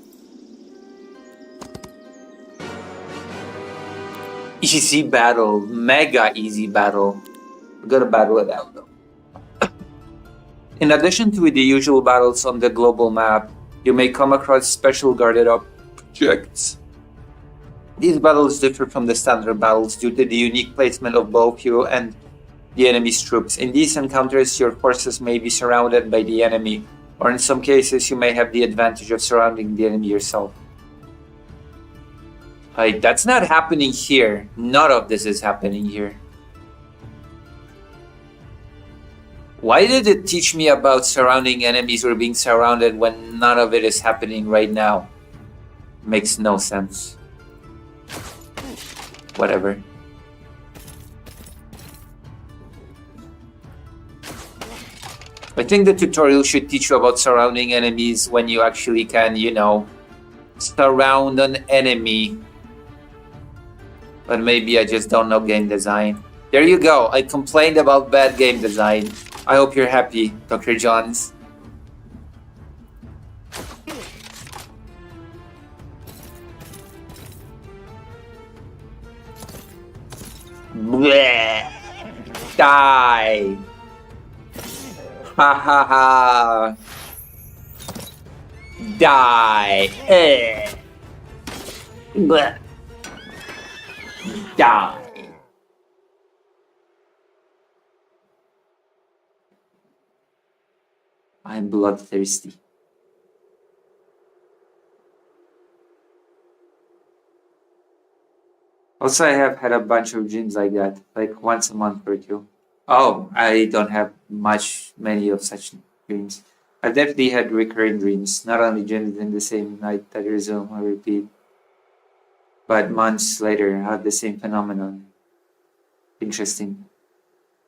Easy battle, mega easy battle. We're gonna battle it out though. In addition to the usual battles on the global map, you may come across special guarded objects. These battles differ from the standard battles due to the unique placement of both you and the enemy's troops. In these encounters, your forces may be surrounded by the enemy, or in some cases, you may have the advantage of surrounding the enemy yourself. That's not happening here. None of this is happening here. Why did it teach me about surrounding enemies or being surrounded when none of it is happening right now? Makes no sense. Whatever. I think the tutorial should teach you about surrounding enemies when you actually can, surround an enemy. But maybe I just don't know game design. There you go. I complained about bad game design. I hope you're happy, Dr. Johns. Bleh. Die. Ha ha ha. Die. Bleh. Die. I'm bloodthirsty. Also, I have had a bunch of dreams like that, like once a month or two. Oh, I don't have many of such dreams. I've definitely had recurring dreams, not only dreams in the same night that resume or repeat, but months later I have the same phenomenon. Interesting.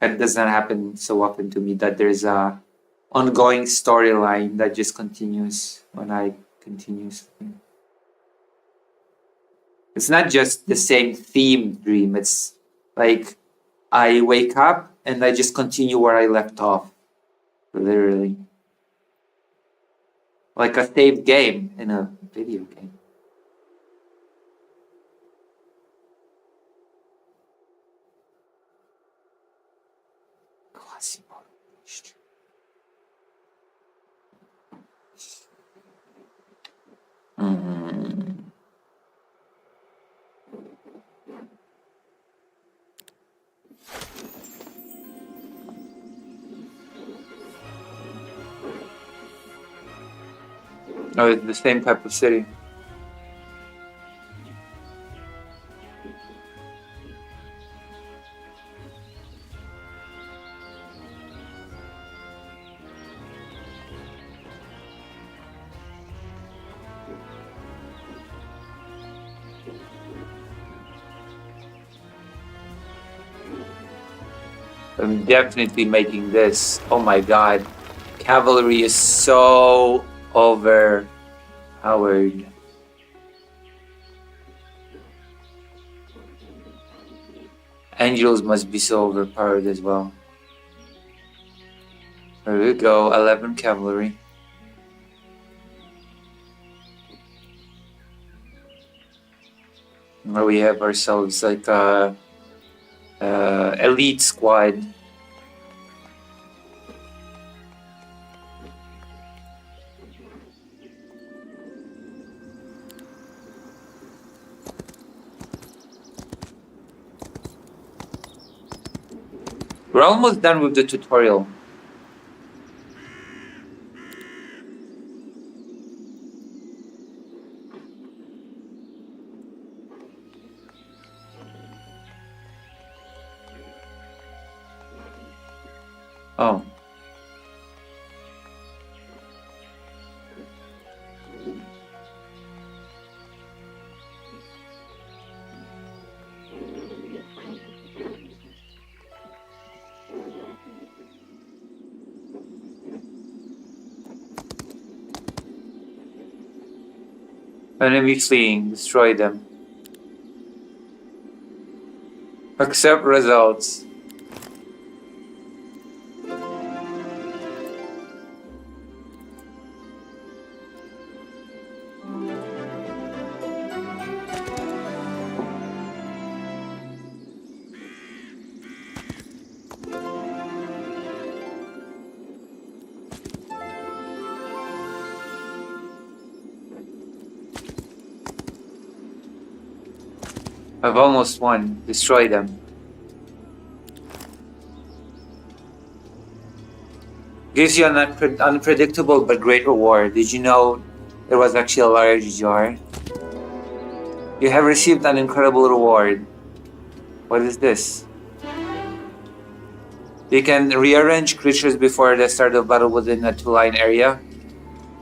That does not happen so often to me, that there's a ongoing storyline that just continues when I continue sleeping. It's not just the same theme dream. It's like I wake up and I just continue where I left off. Literally. Like a saved game in a video game. Oh, it's the same type of city. I'm definitely making this. Oh my god. Cavalry is so overpowered. Angels must be so overpowered as well. There we go, 11 cavalry. Where we have ourselves like a elite squad. We're almost done with the tutorial. Oh. Enemy fleeing, destroy them. Accept results. I've almost won. Destroy them. Gives you an unpredictable but great reward. Did you know there was actually a large jar? You have received an incredible reward. What is this? You can rearrange creatures before the start of battle within a 2-line area.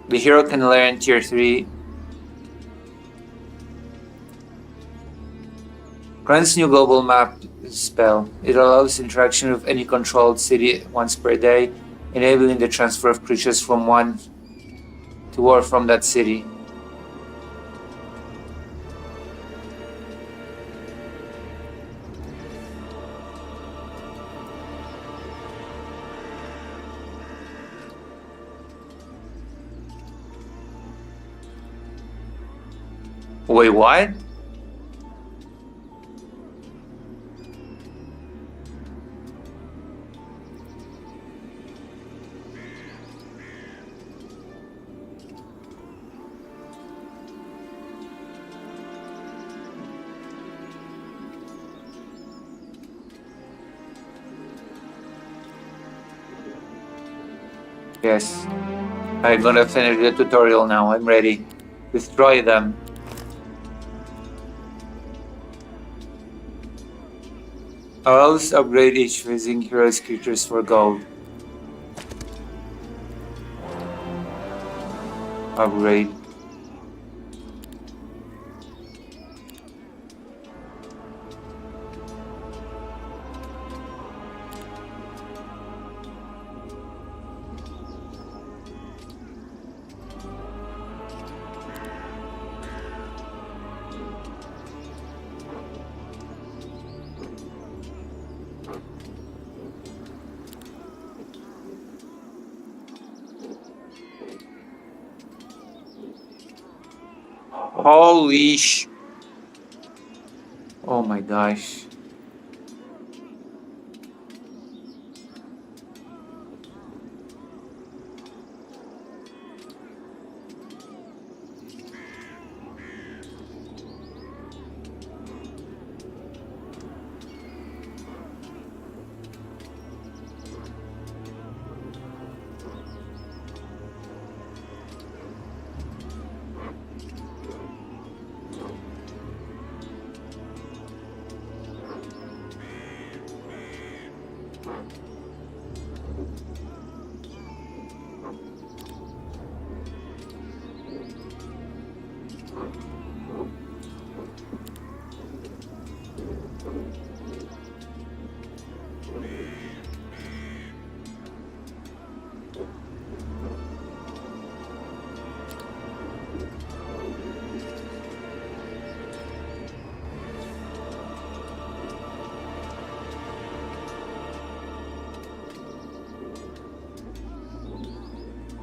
The hero can learn tier 3. Grants new global map spell. It allows interaction with any controlled city once per day, enabling the transfer of creatures from one to or from that city. Wait, what? Yes. I'm gonna finish the tutorial now. I'm ready. Destroy them. Allows upgrade each facing hero's creatures for gold. Upgrade. Holy sh... Oh my gosh.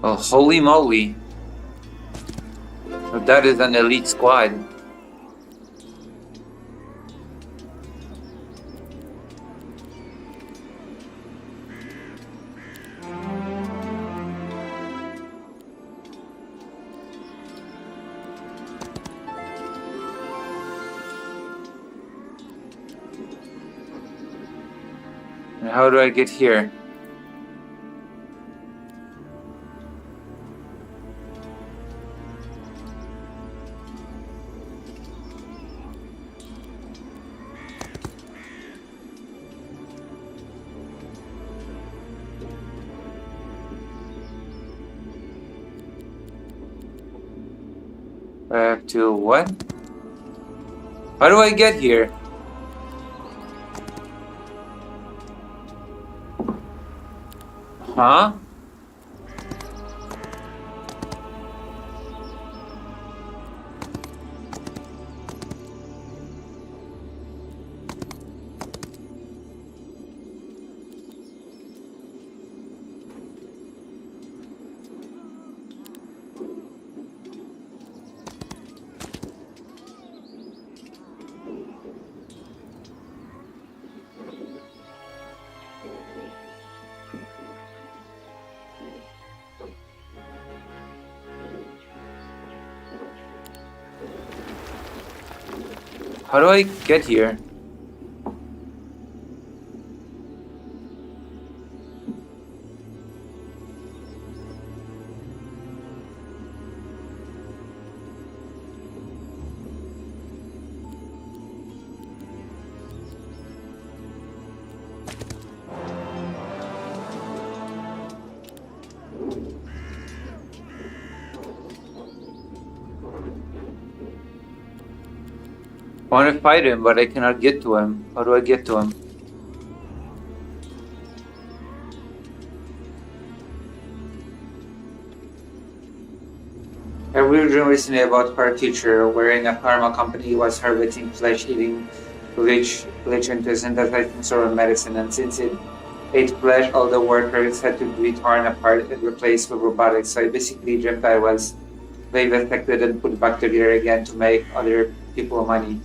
Oh, holy moly. That is an elite squad. And how do I get here? Back to what? How do I get here? Huh? How do I get here? I want to fight him, but I cannot get to him. How do I get to him? I read recently about our teacher, wherein a pharma company was harvesting flesh-eating bleach into synthesizing sort of medicine, and since it ate flesh, all the workers had to be torn apart and replaced with robotics. So I basically dreamt I was vivisected and put back together again to make other people money.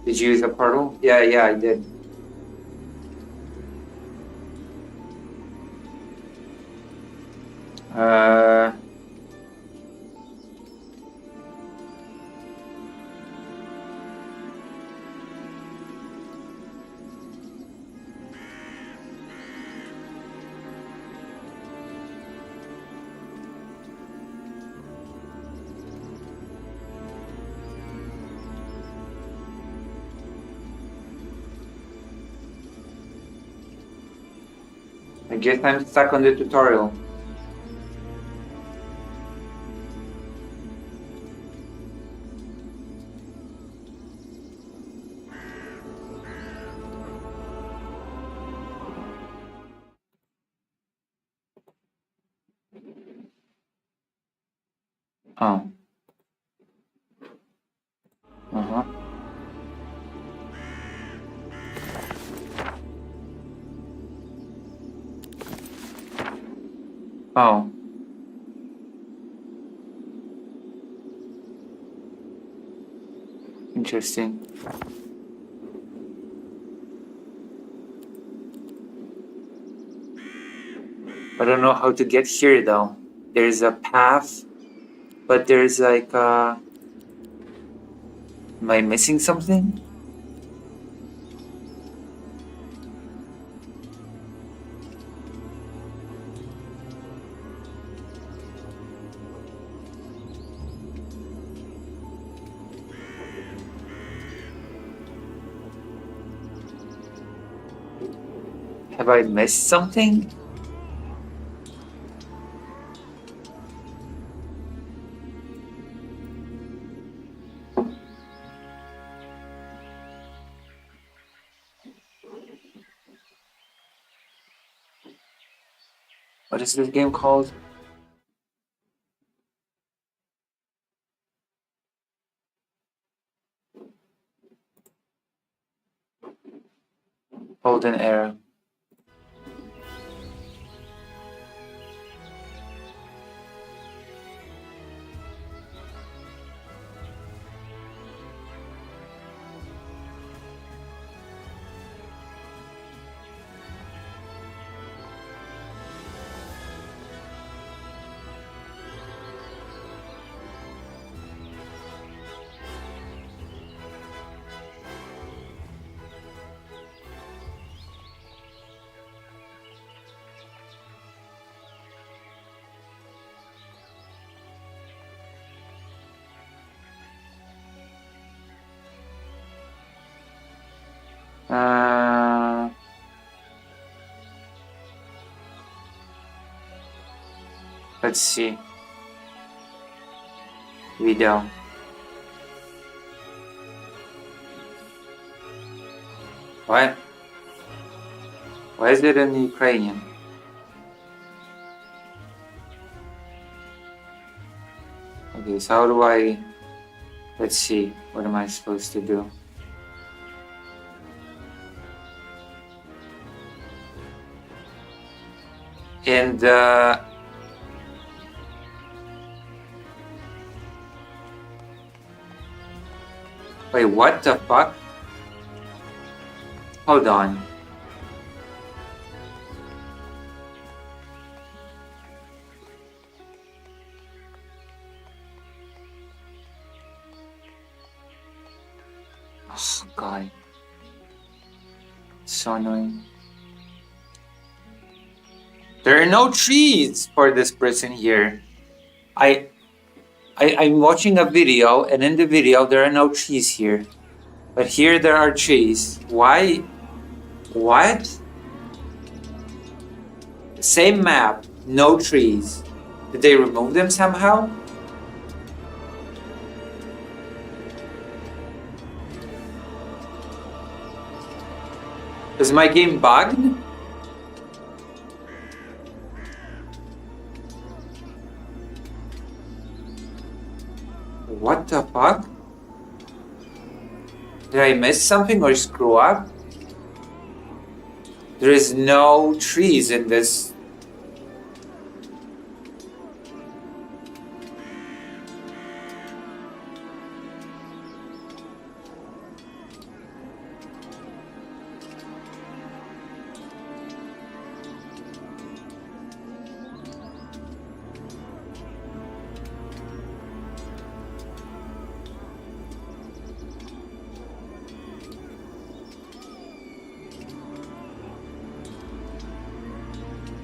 Did you use a portal? Yeah, I did. I guess I'm stuck on the tutorial. Oh. Uh-huh. Oh. Interesting. I don't know how to get here though. There's a path, but there's like am I missing something? Have I missed something? What is this game called? Golden Era. Uh, let's see. Video. What? Why is it in Ukrainian? Okay, so how do I... Let's see. What am I supposed to do? And wait, what the fuck? Hold on. Oh god. So annoying. There are no trees for this person here. I'm watching a video, and in the video there are no trees here. But here there are trees. Why? What? Same map, no trees. Did they remove them somehow? Is my game bugged? What the fuck? Did I miss something or screw up? There is no trees in this.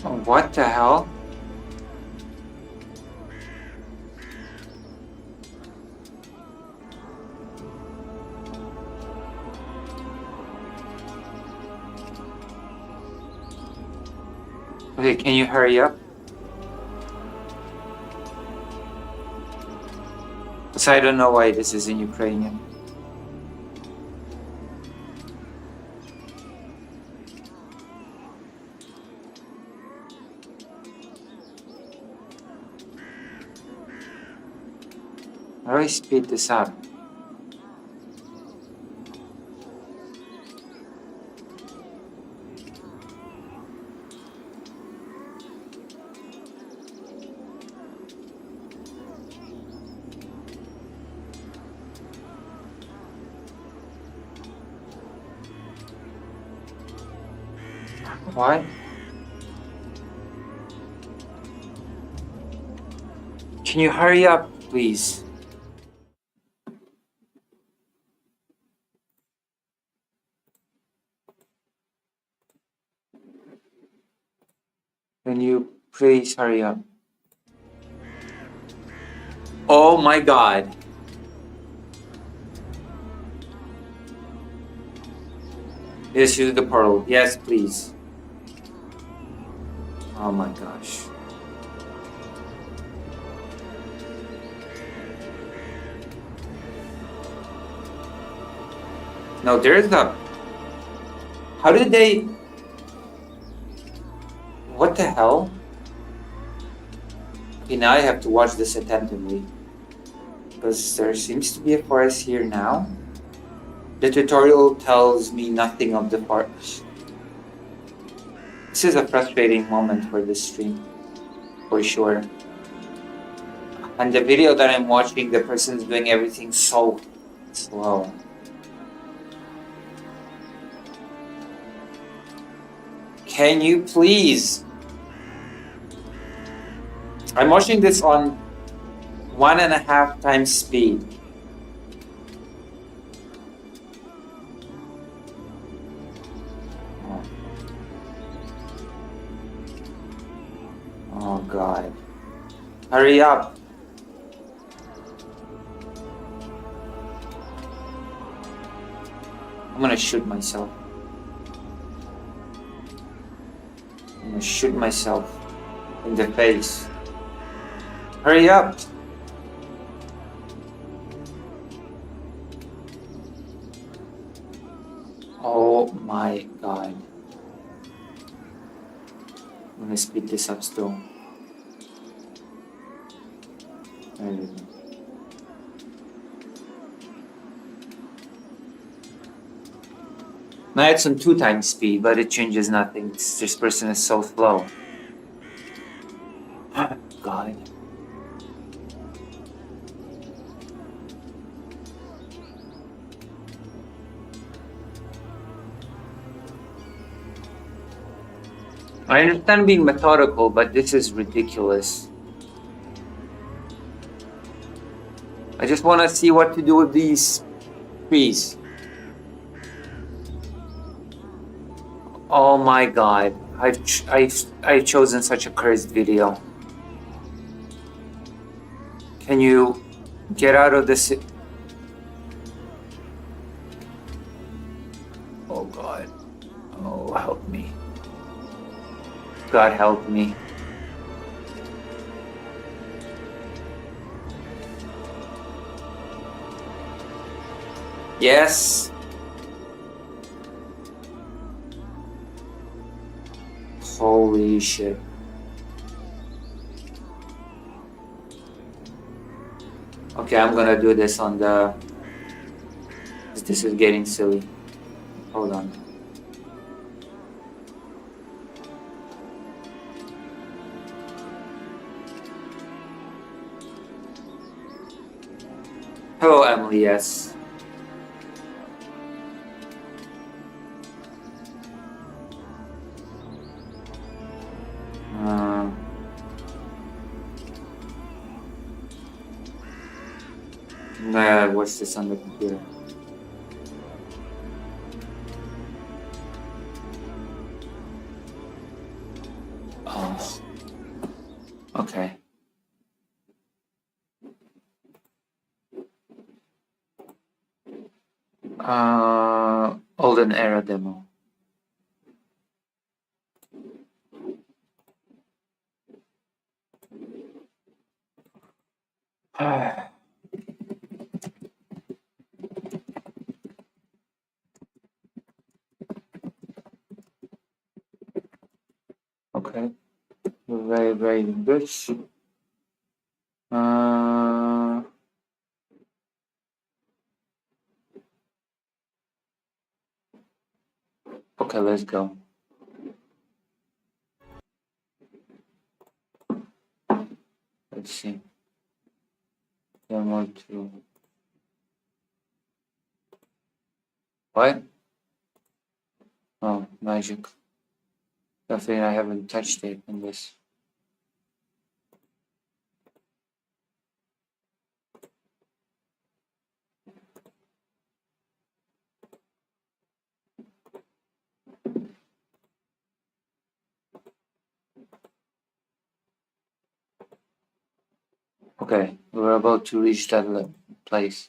Oh, what the hell? Okay, can you hurry up? So I don't know why this is in Ukrainian. How do I speed this up? What? Can you hurry up, please? Can you please hurry up? Oh my god. Yes, use the portal. Yes, please. Oh my gosh. No, there's a... How did they... What the hell? Okay, now I have to watch this attentively. Because there seems to be a forest here now. The tutorial tells me nothing of the forest. This is a frustrating moment for this stream. For sure. And the video that I'm watching, the person's doing everything so slow. Can you please? I'm watching this on 1.5 times speed. Oh god. Hurry up. I'm gonna shoot myself. gonna shoot myself in the face. Hurry up! Oh my god. I'm gonna speed this up still. There you go. Now it's on 2 times speed, but it changes nothing. This person is so slow. God. I understand being methodical, but this is ridiculous. I just want to see what to do with these trees. Oh my god, I've chosen such a cursed video. Can you get out of this? Oh god. Oh, help me. God help me. Yes. Holy shit. Okay, I'm gonna do this on the... This is getting silly. Hold on. Hello, Emily, yes. Nah, watch this on the computer. Oh. Okay. Olden era demo. Okay. Very, very good. Okay, let's go. Let's see. Demo 2. What? Oh, magic. Definitely I haven't touched it in this. Okay, we're about to reach that place.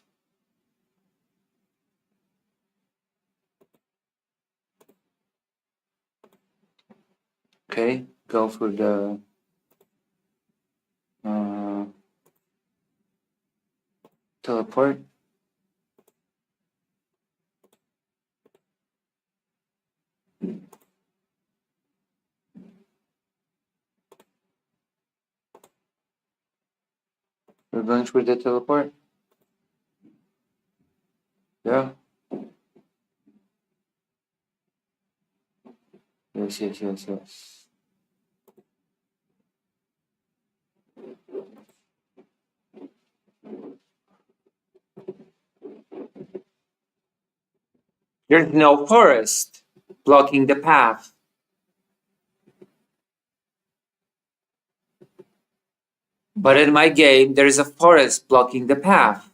Okay, go for the teleport. We're going through the teleport. Yeah. Yes, yes, yes, yes. There's no forest blocking the path. But in my game, there is a forest blocking the path.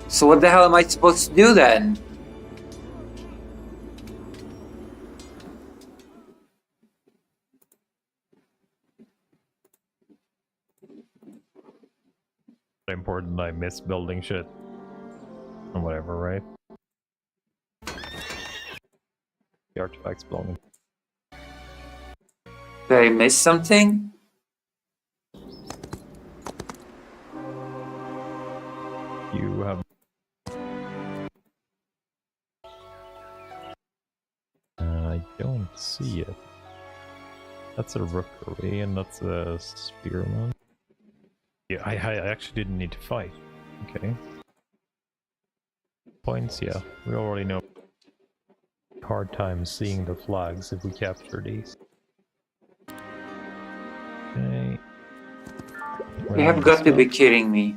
So what the hell am I supposed to do then? Important I miss building shit. And whatever, right? the artifacts belonging. Did I miss something? You have. I don't see it. That's a rookery and that's a spearman. Yeah, I actually didn't need to fight. Okay. Points, yeah. We already know. Hard time seeing the flags if we capture these. Okay. You have got to be kidding me.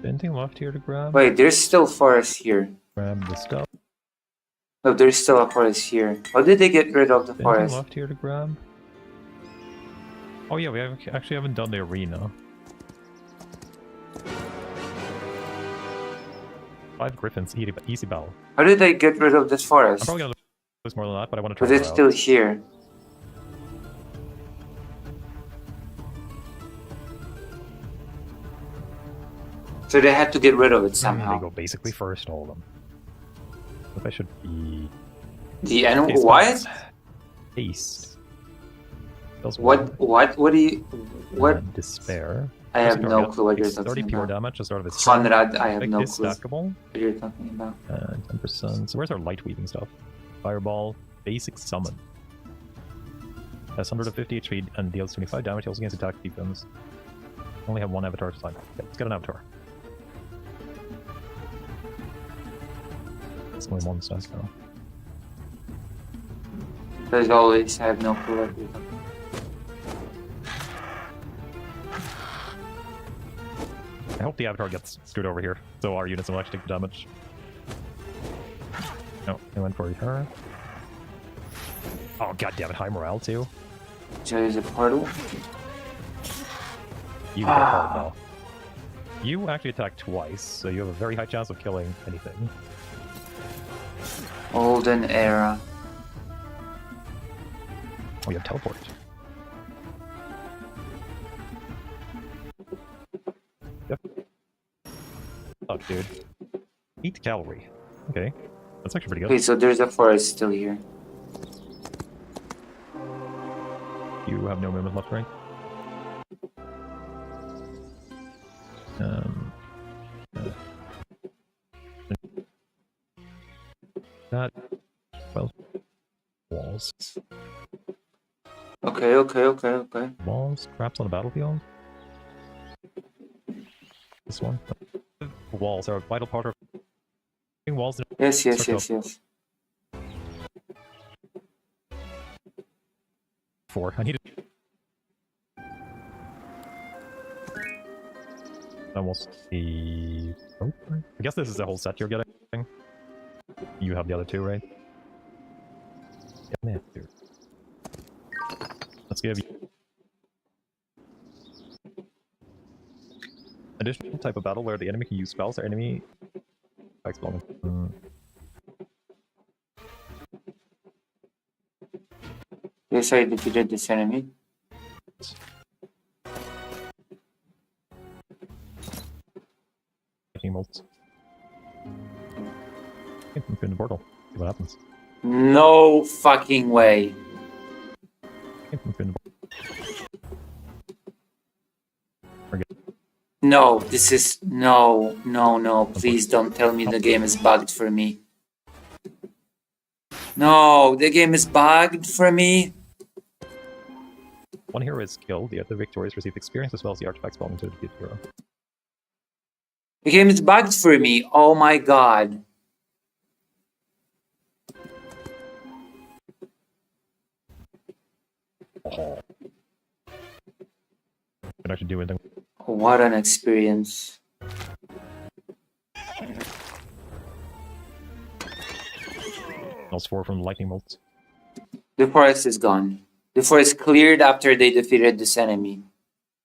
Anything left here to grab? Wait, there's still forest here. Grab the stuff. No, there's still a forest here. How did they get rid of the Anything forest? left here to grab? Oh yeah, actually haven't done the arena. 5 griffins, easy battle. How did they get rid of this I'm forest? probably gonna lose more than that, but I want to try But it it's out. still here. So they had to get rid of it They somehow. go basically first, all of them. But I should be... The animal? Haste What? bonus. Haste. Does one. What do you... What? Despair. I have Doesn't no target clue what you're takes 30 talking pure about. damage to start of its turn. Conrad, I have Effect no is clue stackable. what you're talking about. 10%. So where's our light weaving stuff? Fireball. Basic summon. Has 150 HP and deals 25 damage. Heals against attack defense. Only have one avatar to sign. Okay, let's get an avatar. It's only one stack now. As always, I have no clue what you're talking about. I hope the avatar gets screwed over here, so our units will actually take the damage. No, they went for her. Oh god damn it, high morale too. So there's a portal? You get hard now. You actually attack twice, so you have a very high chance of killing anything. Olden era. Oh, you have teleport. Yep. Oh, dude. 8 cavalry. Okay. That's actually pretty Okay, good. so there's a forest still here. You have no movement left, right? That... Well... Walls. Okay. Walls? Traps on the battlefield? This one? Walls are a vital part of... Walls... Yes. 4. I need almost the... Oh, I guess this is the whole set you're getting. You have the other 2, right? Yeah, dude. Let's give you... Additional type of battle where the enemy can use spells or enemy... Yes, I defeated this enemy. Lightning bolts. Okay, move in the portal. See what happens. No fucking way. Okay, move in the No, this is... No. Please don't tell me the game is bugged for me. No, the game is bugged for me. One hero is killed, the other victorious receive experience as well as the artifacts belonging to the defeated hero. The game is bugged for me. Oh my god. Oh. Can actually do anything. What an experience. Else 4 from the lightning bolts. The forest is gone. The forest cleared after they defeated this enemy.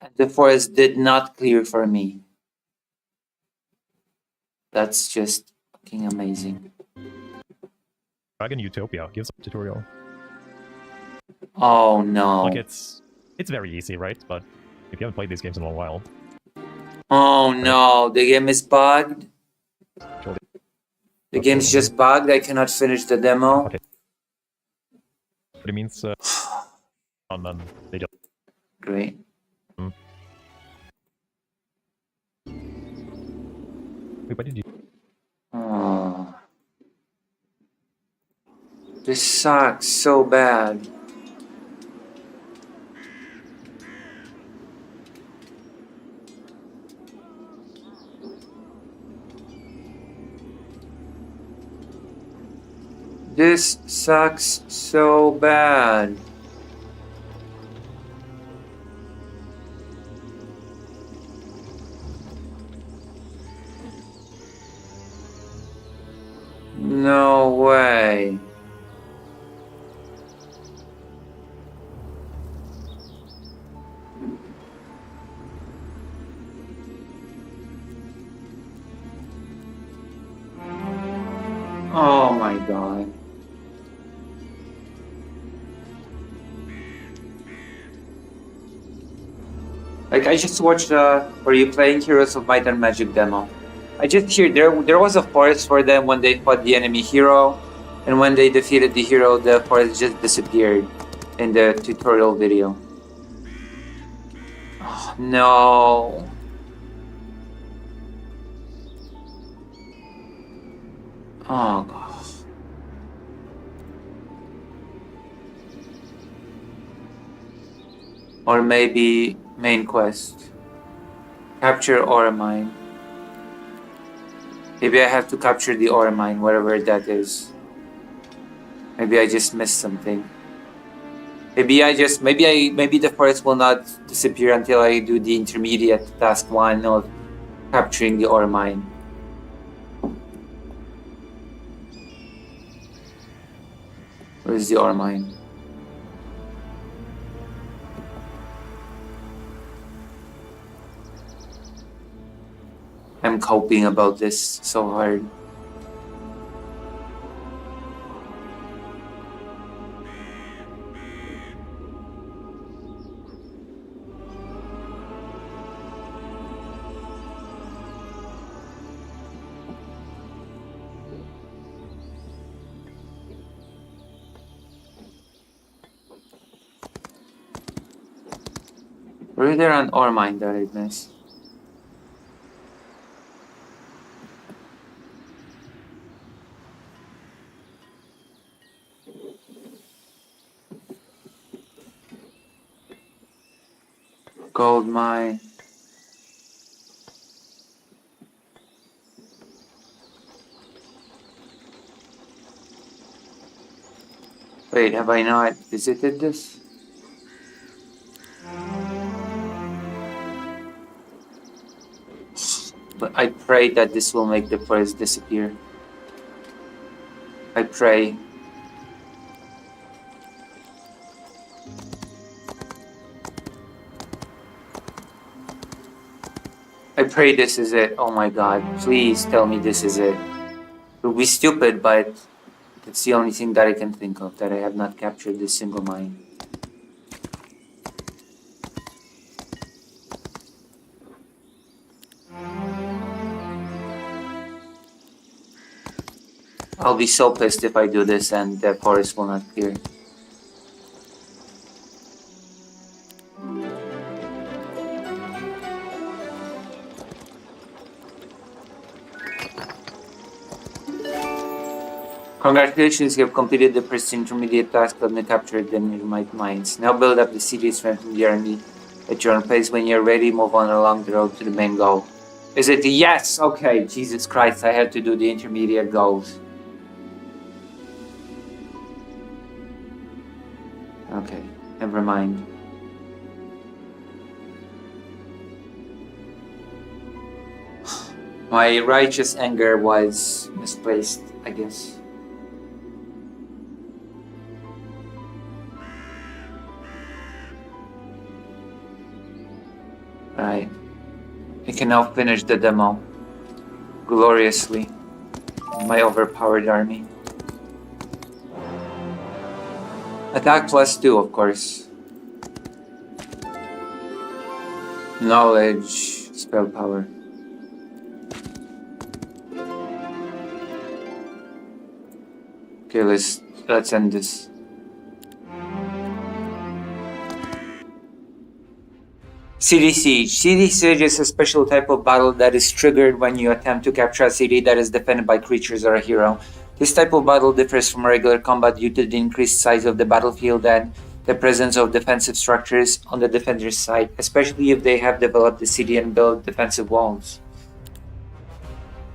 And the forest did not clear for me. That's just fucking amazing. Dragon Utopia gives a tutorial. Oh no. Like it's very easy, right? But if you haven't played these games in a while, Oh no, the game is bugged. surely The game's just bugged. I cannot finish the demo. Okay. But it means and then they just Great. wait, what did you Oh. This sucks so bad. This sucks so bad. No way. Oh my god. Like I just watched were you playing Heroes of Might and Magic demo. I just hear there was a forest for them when they fought the enemy hero, and when they defeated the hero, the forest just disappeared in the tutorial video. Oh, no. Oh god. Or maybe main quest. Capture Aura Mine. Maybe I have to capture the Aura Mine, wherever that is. Maybe I just missed something. Maybe the forest will not disappear until I do the intermediate task 1 of capturing the Aura Mine. Where is the Aura Mine? I'm coping about this so hard. Were there an ore mine that I missed? Gold mine. Wait, have I not visited this? But I pray that this will make the forest disappear. I pray. I pray this is it. Oh my god. Please tell me this is it. It would be stupid, but it's the only thing that I can think of, that I have not captured this single mine. I'll be so pissed if I do this and the forest will not clear. Congratulations, you have completed the first intermediate task of the captured the Nermite mines. Now build up the city strength from the army at your own pace. When you're ready, move on along the road to the main goal. Is it the yes? Okay, Jesus Christ, I have to do the intermediate goals. Okay, never mind. My righteous anger was misplaced, I guess. Right. I can now finish the demo gloriously. My overpowered army. Attack +2, of course. Knowledge, spell power. Okay, let's end this. City Siege. City Siege is a special type of battle that is triggered when you attempt to capture a city that is defended by creatures or a hero. This type of battle differs from regular combat due to the increased size of the battlefield and the presence of defensive structures on the defender's side, especially if they have developed the city and built defensive walls.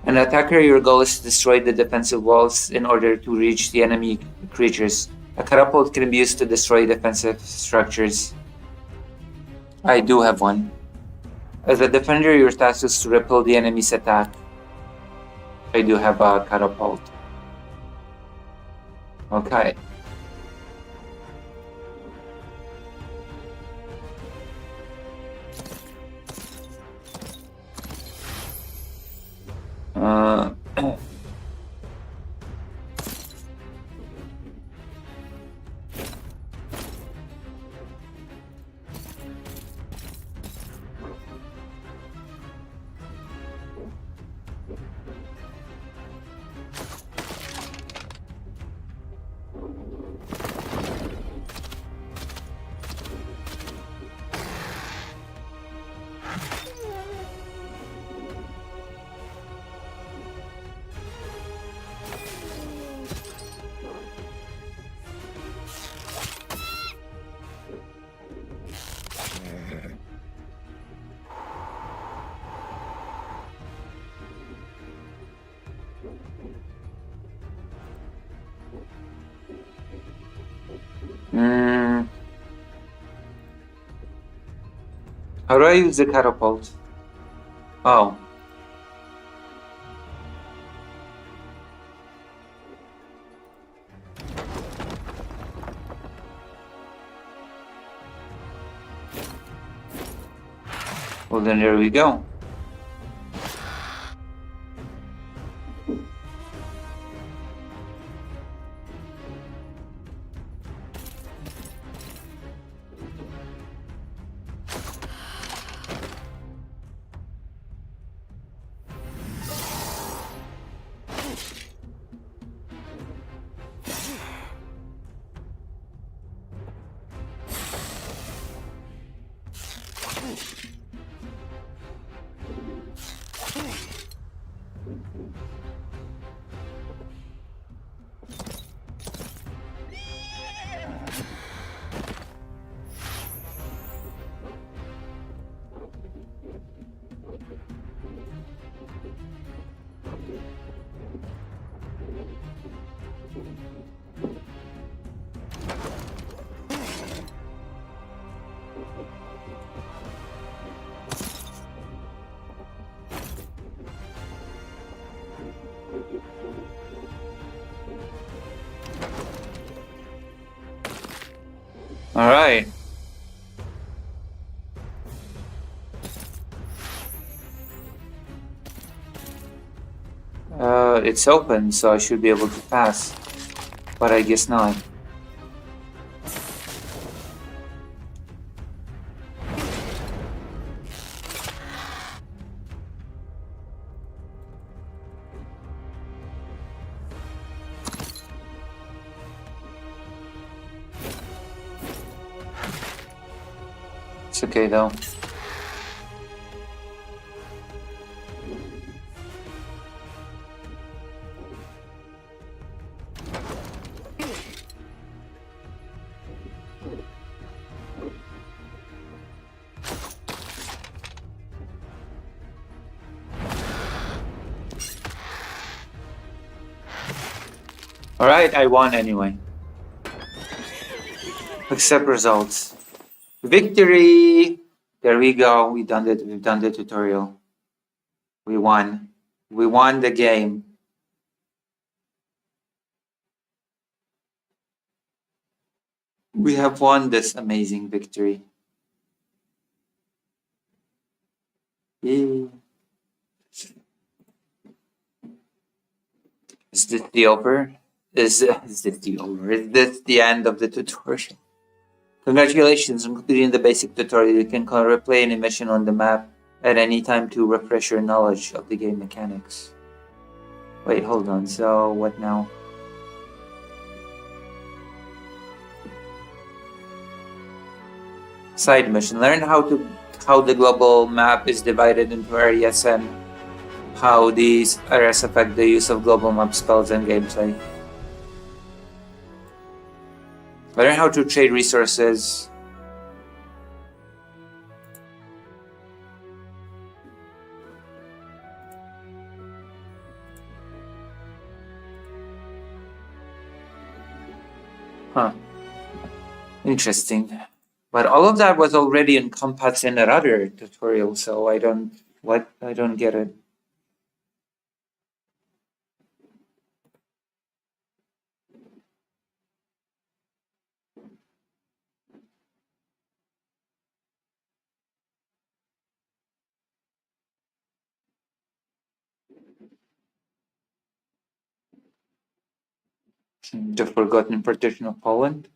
An attacker, your goal is to destroy the defensive walls in order to reach the enemy creatures. A catapult can be used to destroy defensive structures. I do have one. As a defender, your task is to repel the enemy's attack. I do have a catapult. Okay. How do I use the catapult? Oh. Well, then there we go. All right. It's open, so I should be able to pass, but I guess not. It's okay though. Alright, I won anyway. Accept results. Victory! There we go. We've done the tutorial. We won. We won the game. We have won this amazing victory. Yay. Is this the over? Is this the over? Is this the end of the tutorial? Congratulations on completing the basic tutorial. You can replay any mission on the map at any time to refresh your knowledge of the game mechanics. Wait, hold on. So, what now? Side mission. Learn how to how the global map is divided into areas and how these areas affect the use of global map spells and gameplay. Learn how to trade resources. Huh. Interesting. But all of that was already encompassed in that other tutorial, so I don't get it. The Forgotten Partition of Poland?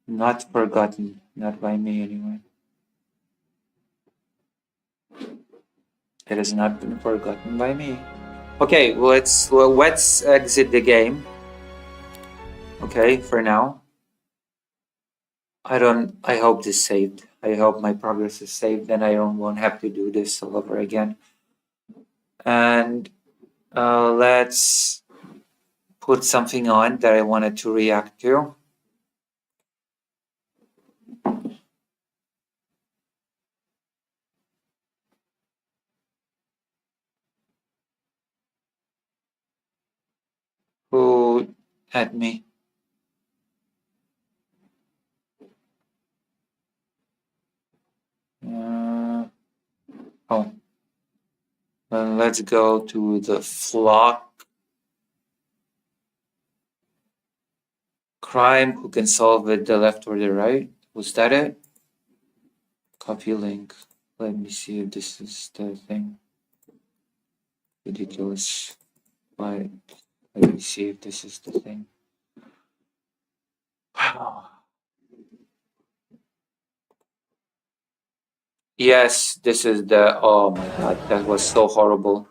Not forgotten. Not by me, anyway. It has not been forgotten by me. Okay, let's exit the game. Okay, for now. I hope this saved. I hope my progress is saved and I won't have to do this all over again. And let's put something on that I wanted to react to. Who at me? Oh. Let's go to the flock. Crime, who can solve it, the left or the right? Was that it? Copy link. Let me see if this is the thing. Ridiculous. But let me see if this is the thing. Wow. Yes, this is the. Oh my god, that was so horrible.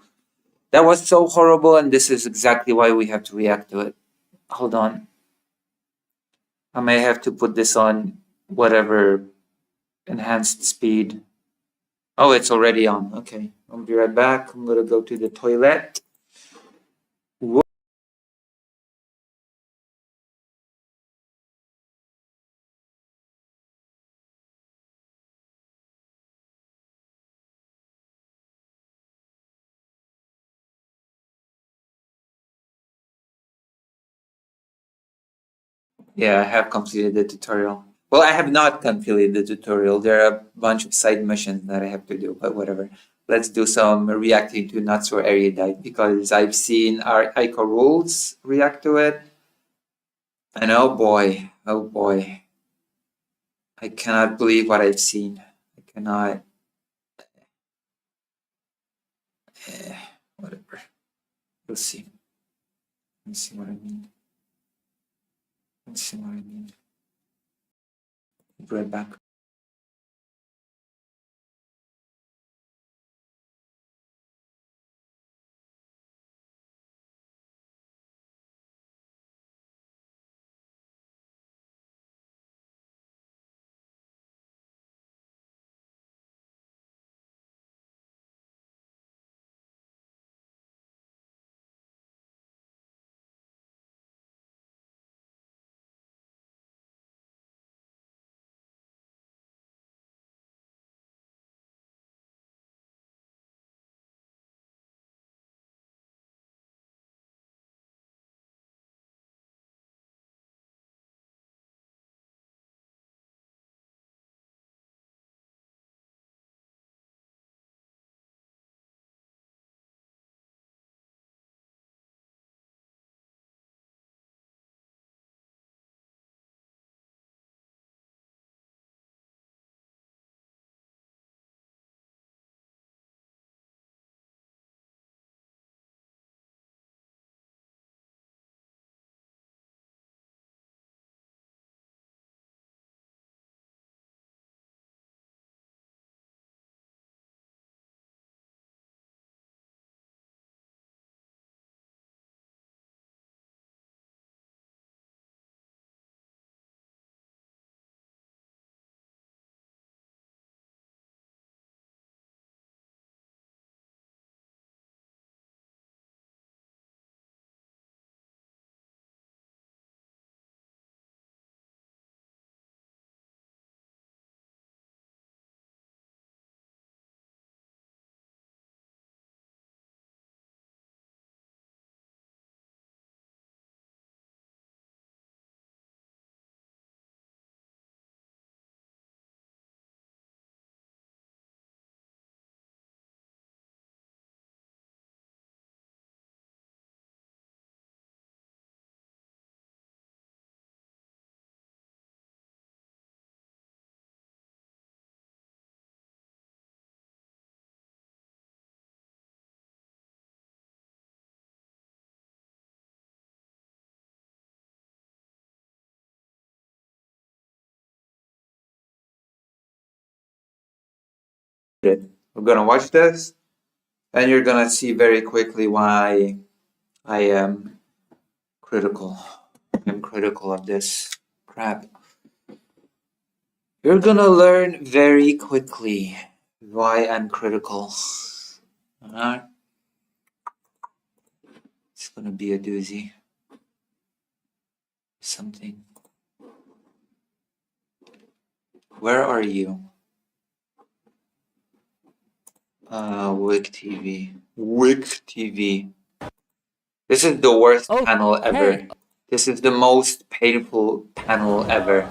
That was so horrible, and this is exactly why we have to react to it. Hold on. I may have to put this on whatever enhanced speed. Oh, it's already on. Okay, I'll be right back. I'm gonna go to the toilet. Yeah, I have completed the tutorial. Well, I have not completed the tutorial. There are a bunch of side missions that I have to do, but whatever. Let's do some reacting to Not So Erudite because I've seen our Ico rules react to it. And oh boy, I cannot believe what I've seen. I cannot. Whatever. We'll see. Let's see what I mean. Let's see what I mean. Be right back. it. We're gonna watch this, and you're gonna see very quickly why I am critical. I'm critical of this crap. You're gonna learn very quickly why I'm critical. Alright? It's gonna be a doozy. Something. Where are you? Wick TV. Wick TV. This is the worst panel ever. This is the most painful panel ever.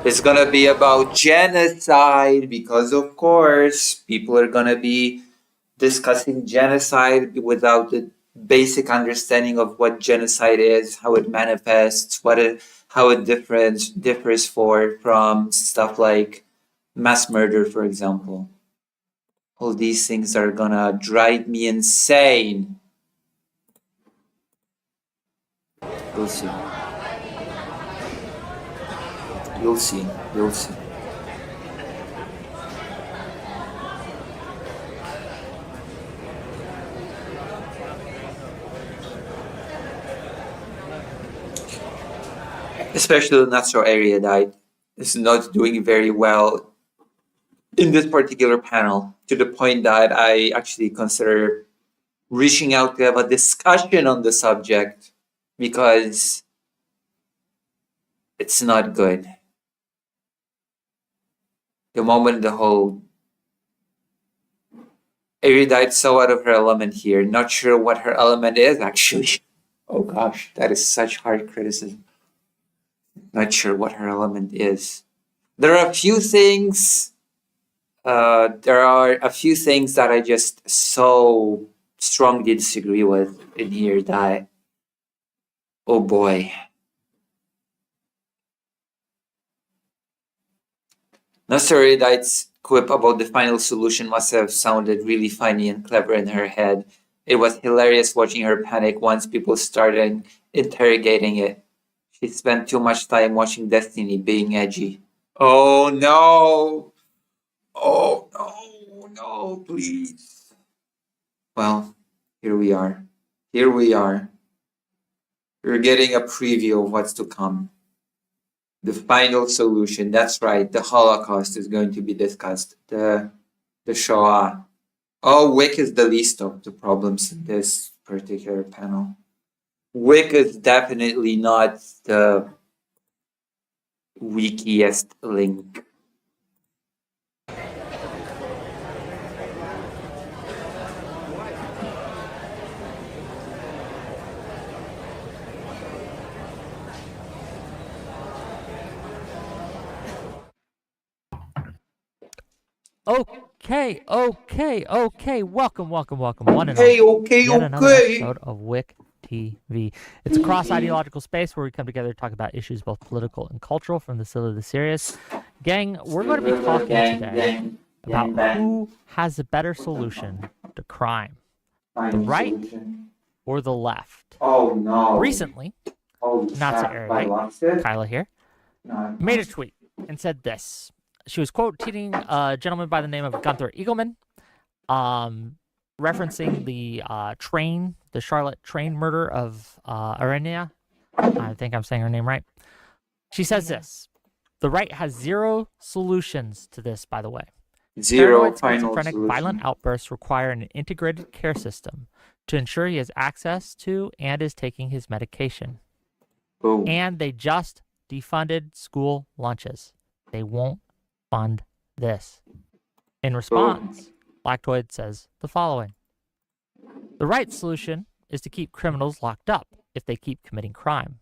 It's gonna be about genocide because, of course, people are gonna be discussing genocide without the basic understanding of what genocide is, how it manifests, how it differs from stuff like mass murder, for example. All these things are gonna drive me insane. You'll see. You'll see. You'll see. Especially the natural area that is not doing very well in this particular panel, to the point that I actually consider reaching out to have a discussion on the subject because it's not good. The moment the whole erudite's so out of her element here, not sure what her element is actually. Oh gosh, that is such hard criticism. Not sure what her element is. There are a few things. That I just so strongly disagree with in here that, oh boy. Nasser Erudite's quip about the final solution must have sounded really funny and clever in her head. It was hilarious watching her panic once people started interrogating it. She spent too much time watching Destiny being edgy. Oh no! Oh no, no, please. Well, here we are. Here we are. We're getting a preview of what's to come. The final solution. That's right. The Holocaust is going to be discussed. The Shoah. Oh, Wick is the least of the problems in this particular panel. Wick is definitely not the weakest link. Okay. Welcome, one and Hey, all. okay, Yet another okay. episode of Wick TV. It's a cross-ideological space where we come together to talk about issues both political and cultural, from the silly to the serious. Gang, we're going to be talking today about who has a better solution to crime, the right or the left. Oh no. Recently, not to erudite, Kyla here, made a tweet and said this. She was quote tweeting a gentleman by the name of Gunther Eagleman, referencing the Charlotte train murder of Arenia. I think I'm saying her name right. She says this: the right has zero solutions to this, by the way. Zero Paranoid, final schizophrenic, solution. violent outbursts require an integrated care system to ensure he has access to and is taking his medication. Boom. And they just defunded school lunches. They won't fund this. In response, Blacktoid says the following: the right solution is to keep criminals locked up if they keep committing crime.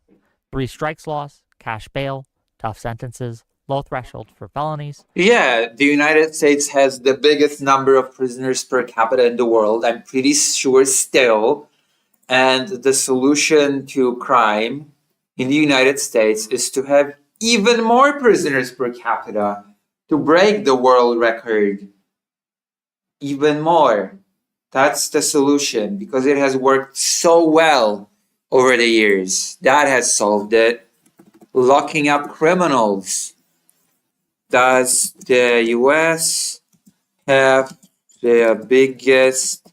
3 strikes laws, cash bail, tough sentences, low threshold for felonies. Yeah, the United States has the biggest number of prisoners per capita in the world, I'm pretty sure still. And the solution to crime in the United States is to have even more prisoners per capita, to break the world record even more. That's the solution, because it has worked so well over the years. That has solved it. Locking up criminals. Does the US have the biggest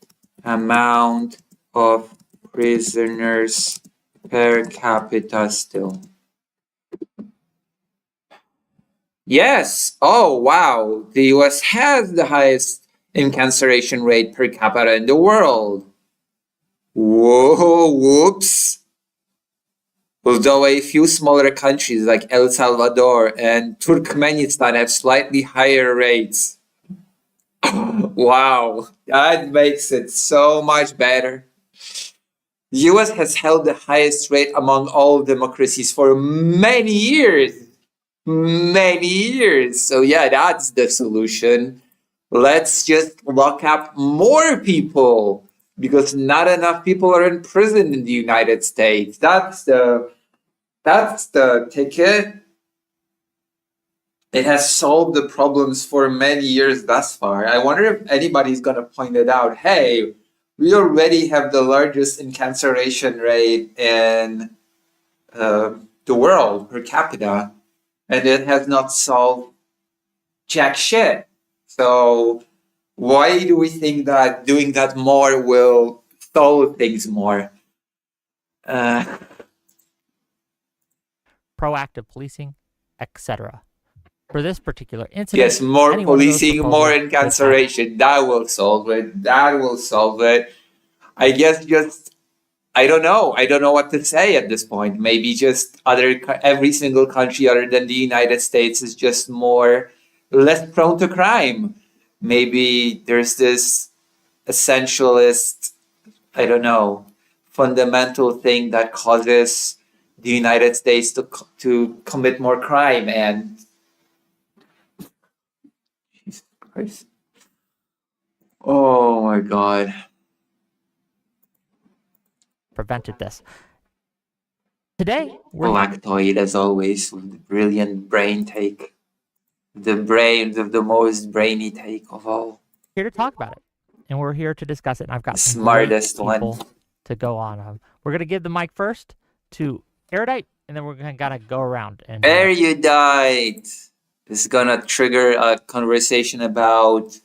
amount of prisoners per capita still. Yes. Oh, wow. The US has the highest incarceration rate per capita in the world. Whoa, whoops. Although a few smaller countries like El Salvador and Turkmenistan have slightly higher rates. Wow, that makes it so much better. The US has held the highest rate among all democracies for many years. Many years. So, yeah, that's the solution. Let's just lock up more people because not enough people are in prison in the United States. That's the ticket. It has solved the problems for many years thus far. I wonder if anybody's going to point it out. Hey, we already have the largest incarceration rate in the world per capita, and it has not solved jack shit. So why do we think that doing that more will solve things more? Proactive policing, etc. For this particular incident, Yes, more any one of those policing, more proposals will pass. incarceration. That will solve it. That will solve it. I guess just I don't know. I don't know what to say at this point. Maybe just every single country other than the United States is just less prone to crime. Maybe there's this essentialist, I don't know, fundamental thing that causes the United States to commit more crime. And Jesus Christ. Oh my God. Prevented this. Today, we're Galactoid, as always, with the brilliant brain take. The most brainy take of all. here to talk about it, and we're here to discuss it. And I've got The some smartest great one. people to go on. We're gonna give the mic first to Erudite, and then we're gonna go around and Erudite is gonna trigger a conversation about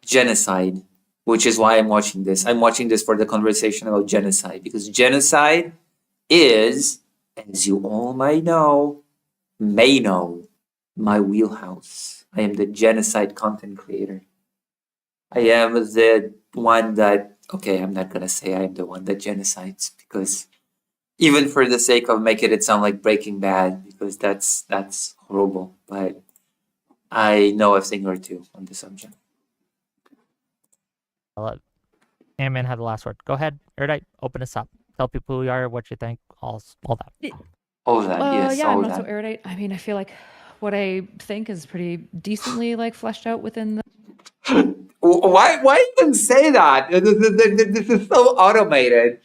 genocide, which is why I'm watching this. I'm watching this for the conversation about genocide, because genocide is, as you all may know, my wheelhouse. I am the genocide content creator. I am the one that, okay, I'm not gonna say I am the one that genocides, because even for the sake of making it sound like Breaking Bad, because that's horrible, but I know a thing or two on the subject. I'll let Ant-Man have the last word. Go ahead, Erudite, open us up. Tell people who you are, what you think, all that. All that, yes, Yeah, all I'm not that. so erudite. I mean, I feel like what I think is pretty decently like fleshed out within the. Why even say that? This is so automated.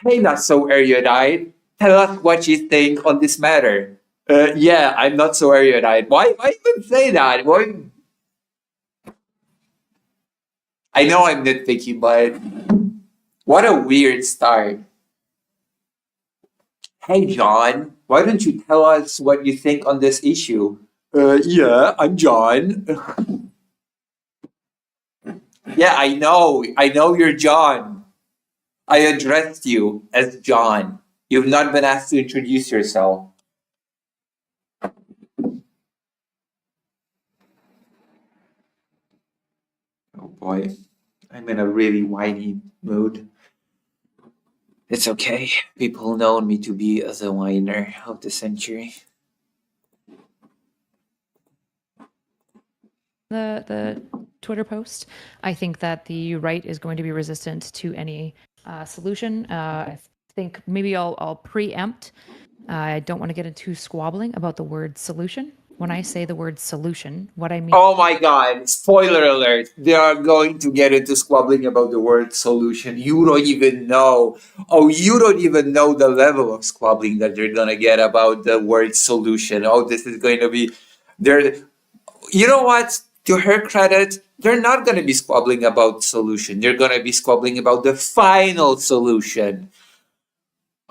Hey, not so erudite. Tell us what you think on this matter. Yeah, I'm not so erudite. Why even say that? Why? I know I'm nitpicky, but what a weird start. Hey, John, why don't you tell us what you think on this issue? Yeah, I'm John. Yeah, I know you're John. I addressed you as John. You've not been asked to introduce yourself. Oh boy, I'm in a really whiny mood. It's okay. People know me to be as a whiner of the century. The Twitter post. I think that the right is going to be resistant to any solution. I think maybe I'll preempt. I don't want to get into squabbling about the word solution. When I say the word solution, what I mean. Oh my God! Spoiler alert! They are going to get into squabbling about the word solution. You don't even know. Oh, you don't even know the level of squabbling that they're gonna get about the word solution. Oh, this is going to be there. You know what? To her credit, they're not going to be squabbling about solution. They're going to be squabbling about the final solution.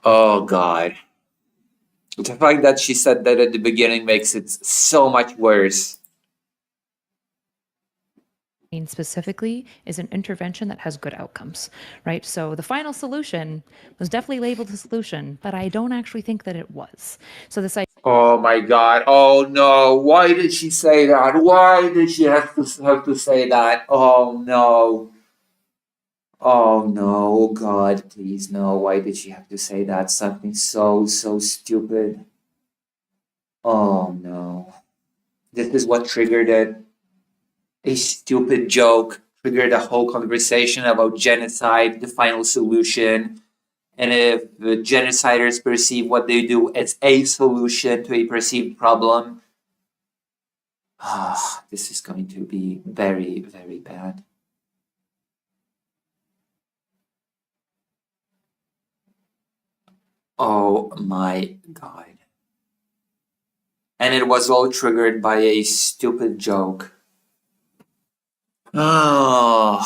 Oh, God. The fact that she said that at the beginning makes it so much worse. specifically is an intervention that has good outcomes, right? So the final solution was definitely labeled a solution, but I don't actually think that it was. So this Oh my God. Oh no. Why did she say that? Why did she have to say that? Oh no. Oh no, God, please no. Why did she have to say that? Something so stupid. Oh no. This is what triggered it. A stupid joke triggered a whole conversation about genocide, the final solution. And if the genociders perceive what they do as a solution to a perceived problem, this is going to be very, very bad. Oh my God. And it was all triggered by a stupid joke. Oh.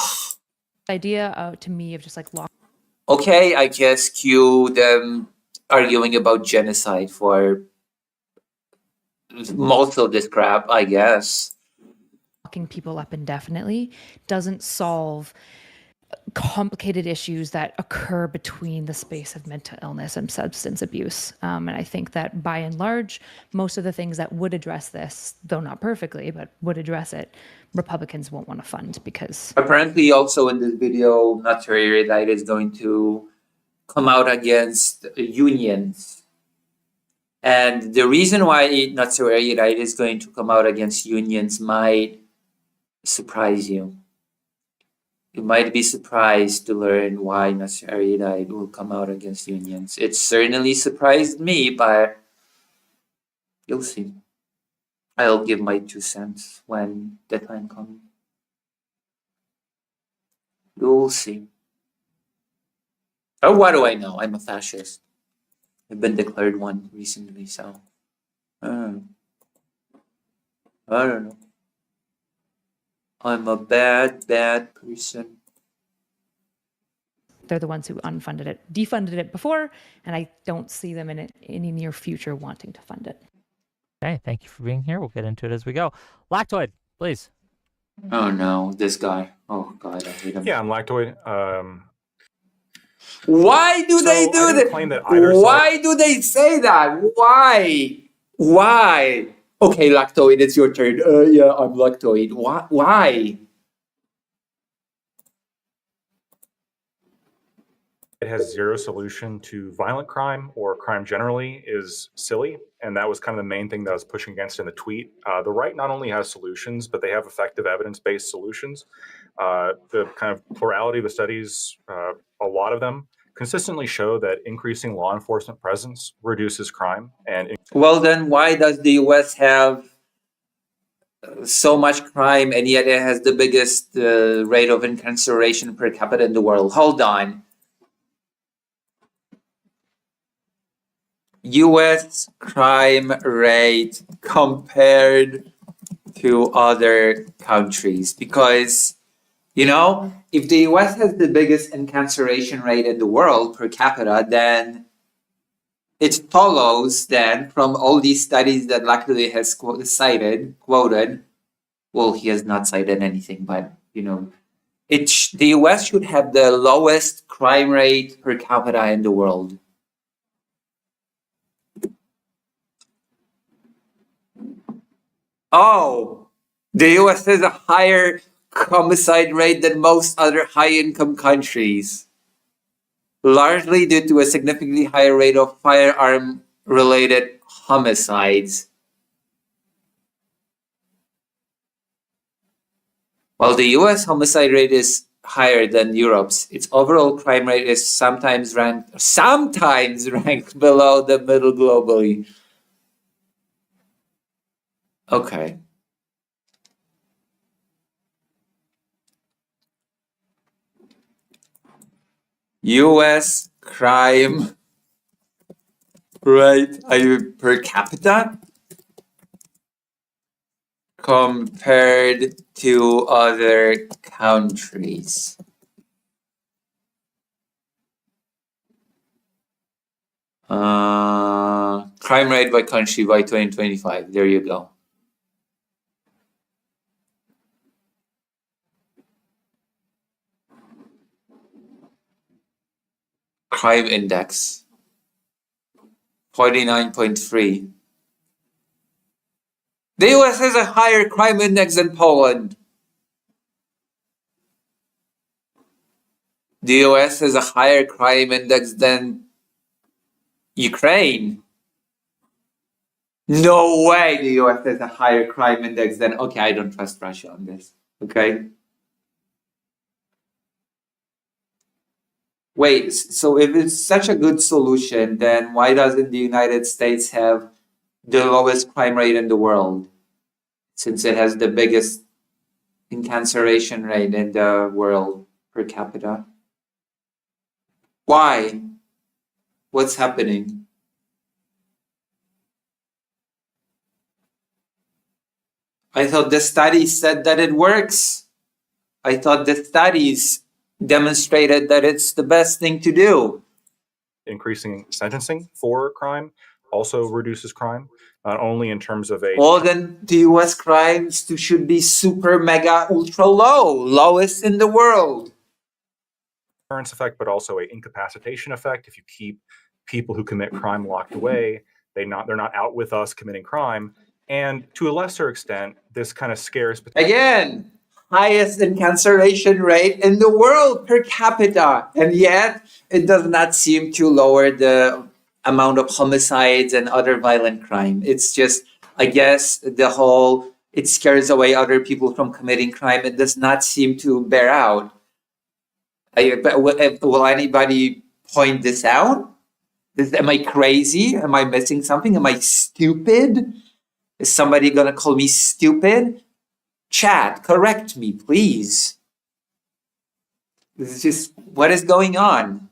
idea to me of just like Okay, I guess cue them arguing about genocide for most of this crap, I guess. locking people up indefinitely doesn't solve complicated issues that occur between the space of mental illness and substance abuse. And I think that by and large, most of the things that would address this, though not perfectly, but would address it, Republicans won't want to fund because Apparently, also in this video, Natsuri Erudite is going to come out against unions. And the reason why Natsuri Erudite is going to come out against unions might surprise you. You might be surprised to learn why Natsuri Erudite will come out against unions. It certainly surprised me, but you'll see. I'll give my 2 cents when the time comes. You'll see. Oh, what do I know? I'm a fascist. I've been declared one recently, so I don't know. I'm a bad person. they're the ones who defunded it before, and I don't see them in any near future wanting to fund it. Okay, thank you for being here. We'll get into it as we go. Lactoid, please. Oh no, this guy. Oh God, I hate him. Yeah, I'm Lactoid. Why do they So do I didn't that? claim that either Why do they say that? Why? Why? Okay, Lactoid, it's your turn. Yeah, I'm Lactoid. Why? It has zero solution to violent crime or crime generally is silly. And that was kind of the main thing that I was pushing against in the tweet. The right not only has solutions, but they have effective evidence-based solutions. The kind of plurality of the studies, a lot of them, consistently show that increasing law enforcement presence reduces crime. And Well, then why does the US have so much crime and yet it has the biggest rate of incarceration per capita in the world? Hold on. US crime rate compared to other countries, because if the US has the biggest incarceration rate in the world per capita, then it follows then from all these studies that Lactoid has quoted. Well, he has not cited anything, but the US should have the lowest crime rate per capita in the world. Oh, the US has a higher homicide rate than most other high-income countries, largely due to a significantly higher rate of firearm-related homicides. While the US homicide rate is higher than Europe's, its overall crime rate is sometimes ranked below the middle globally. Okay. US crime rate per capita compared to other countries. Crime rate by country by 2025. There you go. crime index. 49.3. The US has a higher crime index than Poland. The US has a higher crime index than Ukraine. No way the US has a higher crime index than. Okay, I don't trust Russia on this. Okay. Wait, so if it's such a good solution, then why doesn't the United States have the lowest crime rate in the world? Since it has the biggest incarceration rate in the world per capita. Why? What's happening? I thought the studies said that it works. I thought the studies demonstrated that it's the best thing to do. Increasing sentencing for crime also reduces crime, not only in terms of a Well, then the US crimes should be super, mega, ultra low, lowest in the world. deterrence effect, but also a incapacitation effect. If you keep people who commit crime locked away, they're not out with us committing crime. And to a lesser extent, this kind of scares Again, highest incarceration rate in the world per capita. And yet, it does not seem to lower the amount of homicides and other violent crime. It's just, I guess, it scares away other people from committing crime. It does not seem to bear out. Will anybody point this out? Am I crazy? Am I missing something? Am I stupid? Is somebody going to call me stupid? Chat, correct me, please. This is just, what is going on?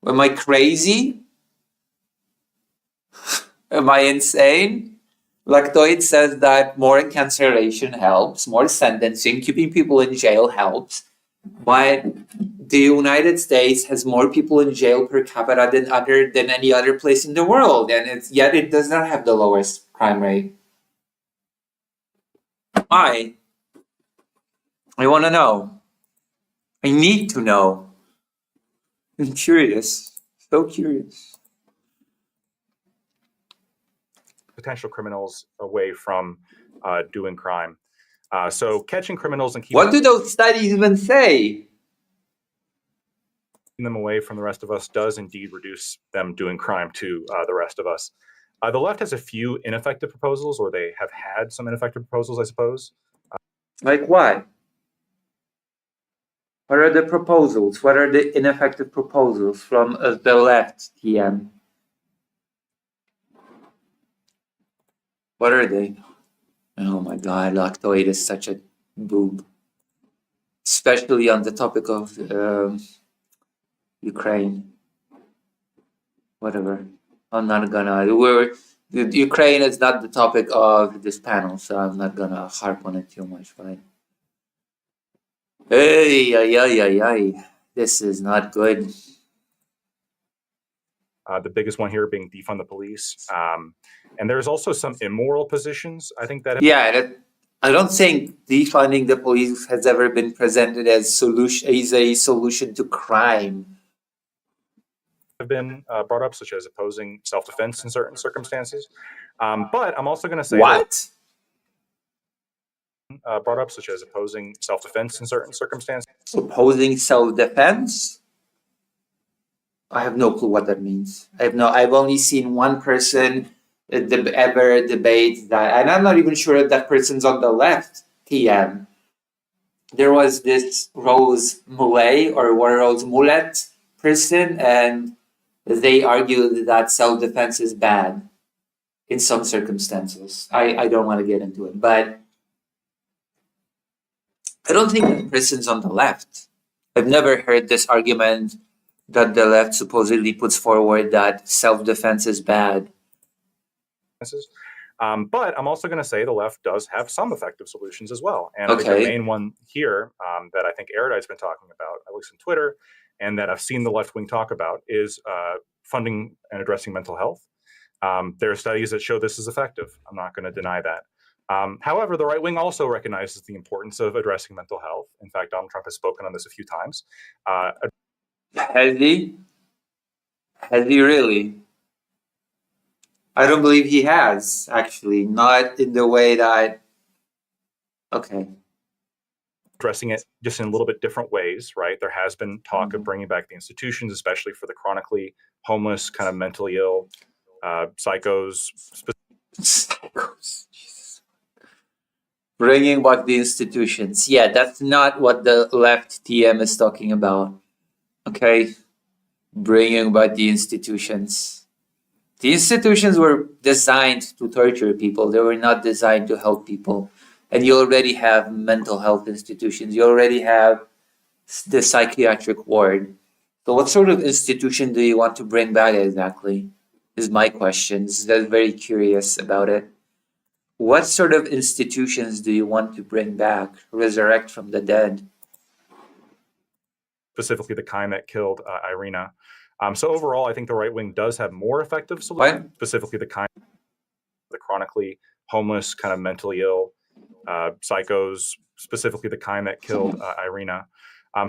Am I crazy? Am I insane? Lactoid says that more incarceration helps, more sentencing, keeping people in jail helps. But the United States has more people in jail per capita than any other place in the world, and yet it does not have the lowest crime rate. Why? I want to know. I need to know. I'm curious. So curious. potential criminals away from doing crime. So catching criminals and keeping What do those studies even say? them away from the rest of us does indeed reduce them doing crime to the rest of us. The left has a few ineffective proposals, or they have had some ineffective proposals, I suppose. Like what? What are the proposals? What are the ineffective proposals from the left, TM? What are they? Oh my God, Lactoid is such a boob. Especially on the topic of Ukraine. Whatever. I'm not gonna. Ukraine is not the topic of this panel, so I'm not gonna harp on it too much, right? Hey, ay. This is not good. The biggest one here being defund the police. And there's also some immoral positions, I think that... Yeah, I don't think defunding the police has ever been presented as a solution to crime. have been brought up, such as opposing self-defense in certain circumstances. But I'm also going to say... What? Brought up, such as opposing self-defense in certain circumstances. Opposing self-defense? I have no clue what that means. I've only seen one person ever debate that, and I'm not even sure if that person's on the left, TM. There was this Rose Mullet or Rose Mullet person, and they argued that self-defense is bad in some circumstances. I don't want to get into it, but I don't think that person's on the left. I've never heard this argument that the left supposedly puts forward that self-defense is bad. But I'm also going to say the left does have some effective solutions as well. And I think the main one here that I think Erudite's been talking about, at least on Twitter, and that I've seen the left wing talk about is funding and addressing mental health. There are studies that show this is effective. I'm not going to deny that. However, the right wing also recognizes the importance of addressing mental health. In fact, Donald Trump has spoken on this a few times. Has he? Has he really? I don't believe he has, actually. Not in the way that. Okay. Addressing it just in a little bit different ways, right? There has been talk of bringing back the institutions, especially for the chronically homeless, kind of mentally ill, psychos. Psychos. Jesus. Bringing back the institutions. Yeah, that's not what the left TM is talking about. Okay? Bringing back the institutions. The institutions were designed to torture people. They were not designed to help people. And you already have mental health institutions. You already have the psychiatric ward. So what sort of institution do you want to bring back exactly? Is my question. I'm very curious about it. What sort of institutions do you want to bring back? Resurrect from the dead? Specifically the kind that killed Irina. So overall, I think the right wing does have more effective solutions. What? Specifically the kind, the chronically homeless, kind of mentally ill, psychos, specifically the kind that killed Irina.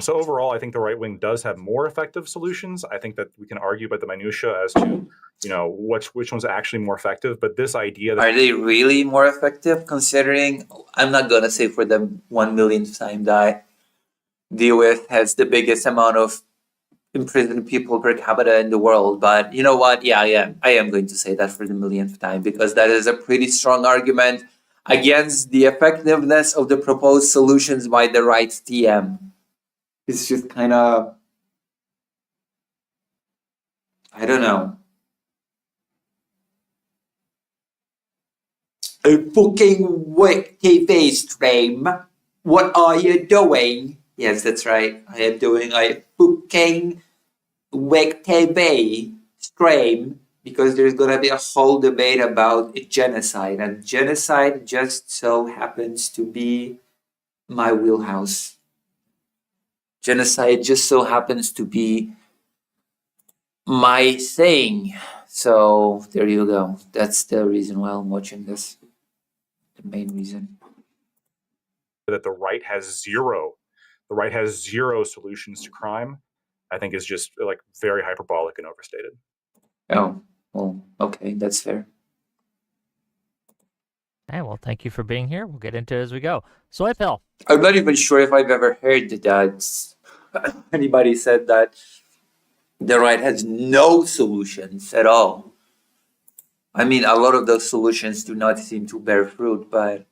So overall, I think the right wing does have more effective solutions. I think that we can argue about the minutia as to, which one's actually more effective. But this idea that Are they really more effective considering, I'm not going to say for the 1 millionth time that I deal with has the biggest amount of imprisoned people per capita in the world, but you know what? Yeah, I am going to say that for the millionth time because that is a pretty strong argument against the effectiveness of the proposed solutions by the right TM. It's just kind of, I don't know. A fucking wick TV stream. What are you doing? Yes, that's right. I am doing a fucking WIC TV stream because there's going to be a whole debate about genocide. And genocide just so happens to be my wheelhouse. Genocide just so happens to be my thing. So there you go. That's the reason why I'm watching this. The main reason. that the right has zero solutions to crime, I think is just like very hyperbolic and overstated. Oh, well, okay, that's fair. Hey, well, thank you for being here. We'll get into it as we go. Soy pill. I'm not even sure if I've ever heard that anybody said that the right has no solutions at all. I mean, a lot of those solutions do not seem to bear fruit, but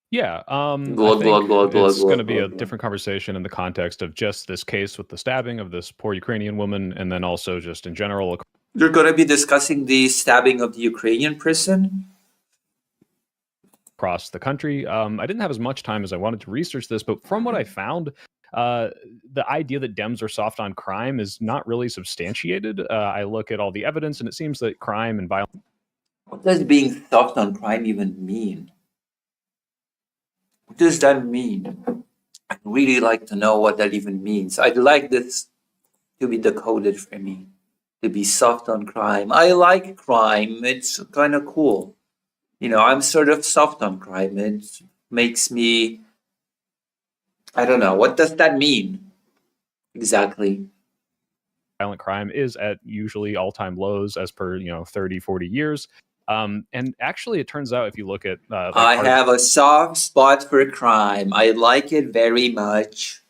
Yeah, I Glug, think glug, glug, glug, it's going to glug, be a glug. different conversation in the context of just this case with the stabbing of this poor Ukrainian woman, and then also just in general you're going to be discussing the stabbing of the Ukrainian person. across the country. I didn't have as much time as I wanted to research this, but from what I found, the idea that Dems are soft on crime is not really substantiated. I look at all the evidence, and it seems that crime and violence What does being soft on crime even mean? What does that mean? I'd really like to know what that even means. I'd like this to be decoded for me. To be soft on crime. I like crime. It's kind of cool. You know, I'm sort of soft on crime. It makes me, I don't know. What does that mean? Exactly. violent crime is at usually all-time lows as per 30, 40 years. And actually, it turns out if you look at I have a soft spot for crime. I like it very much.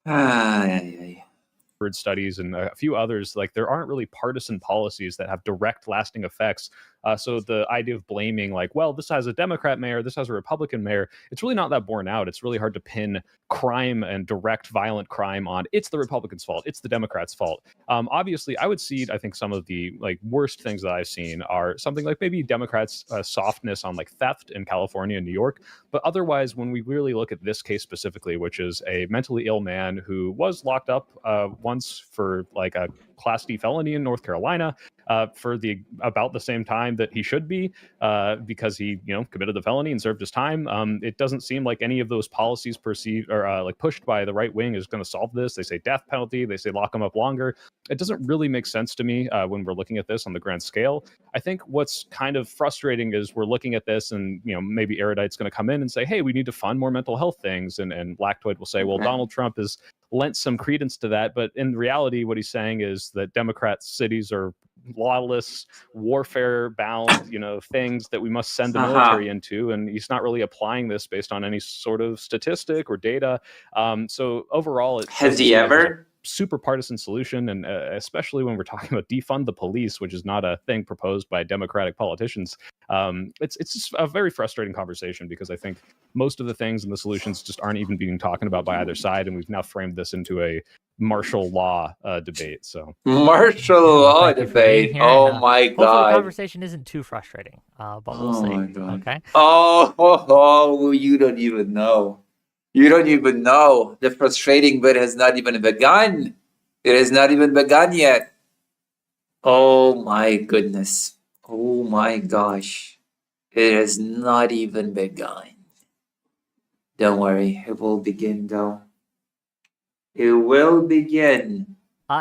Harvard studies and a few others, like there aren't really partisan policies that have direct lasting effects. So the idea of blaming like, well, this has a Democrat mayor, this has a Republican mayor, it's really not that borne out. It's really hard to pin crime and direct violent crime on it's the Republicans' fault, it's the Democrats' fault. Obviously, I would cede, I think some of the like worst things that I've seen are something like maybe Democrats' softness on like theft in California and New York. But otherwise, when we really look at this case specifically, which is a mentally ill man who was locked up once for like a Class D felony in North Carolina for about the same time that he should be because he committed the felony and served his time. It doesn't seem like any of those policies perceived or like pushed by the right wing is going to solve this. They say death penalty. They say lock him up longer. It doesn't really make sense to me when we're looking at this on the grand scale. I think what's kind of frustrating is we're looking at this and maybe Erudite's going to come in and say, hey, we need to fund more mental health things, and Lactoid will say, well, Donald Trump has lent some credence to that, but in reality what he's saying is that Democrat cities are lawless, warfare bound things that we must send the military into, and he's not really applying this based on any sort of statistic or data. So overall, has he ever? Super partisan solution, and especially when we're talking about defund the police, which is not a thing proposed by Democratic politicians. It's just a very frustrating conversation because I think most of the things and the solutions just aren't even being talked about by either side, and we've now framed this into a martial law debate. So martial law debate. Oh my Hopefully god! the conversation isn't too frustrating, but we'll see. My god. Okay. Oh, you don't even know. You don't even know. The frustrating bit has not even begun. It has not even begun yet. Oh my goodness. Oh my gosh. It has not even begun. Don't worry. It will begin though. It will begin.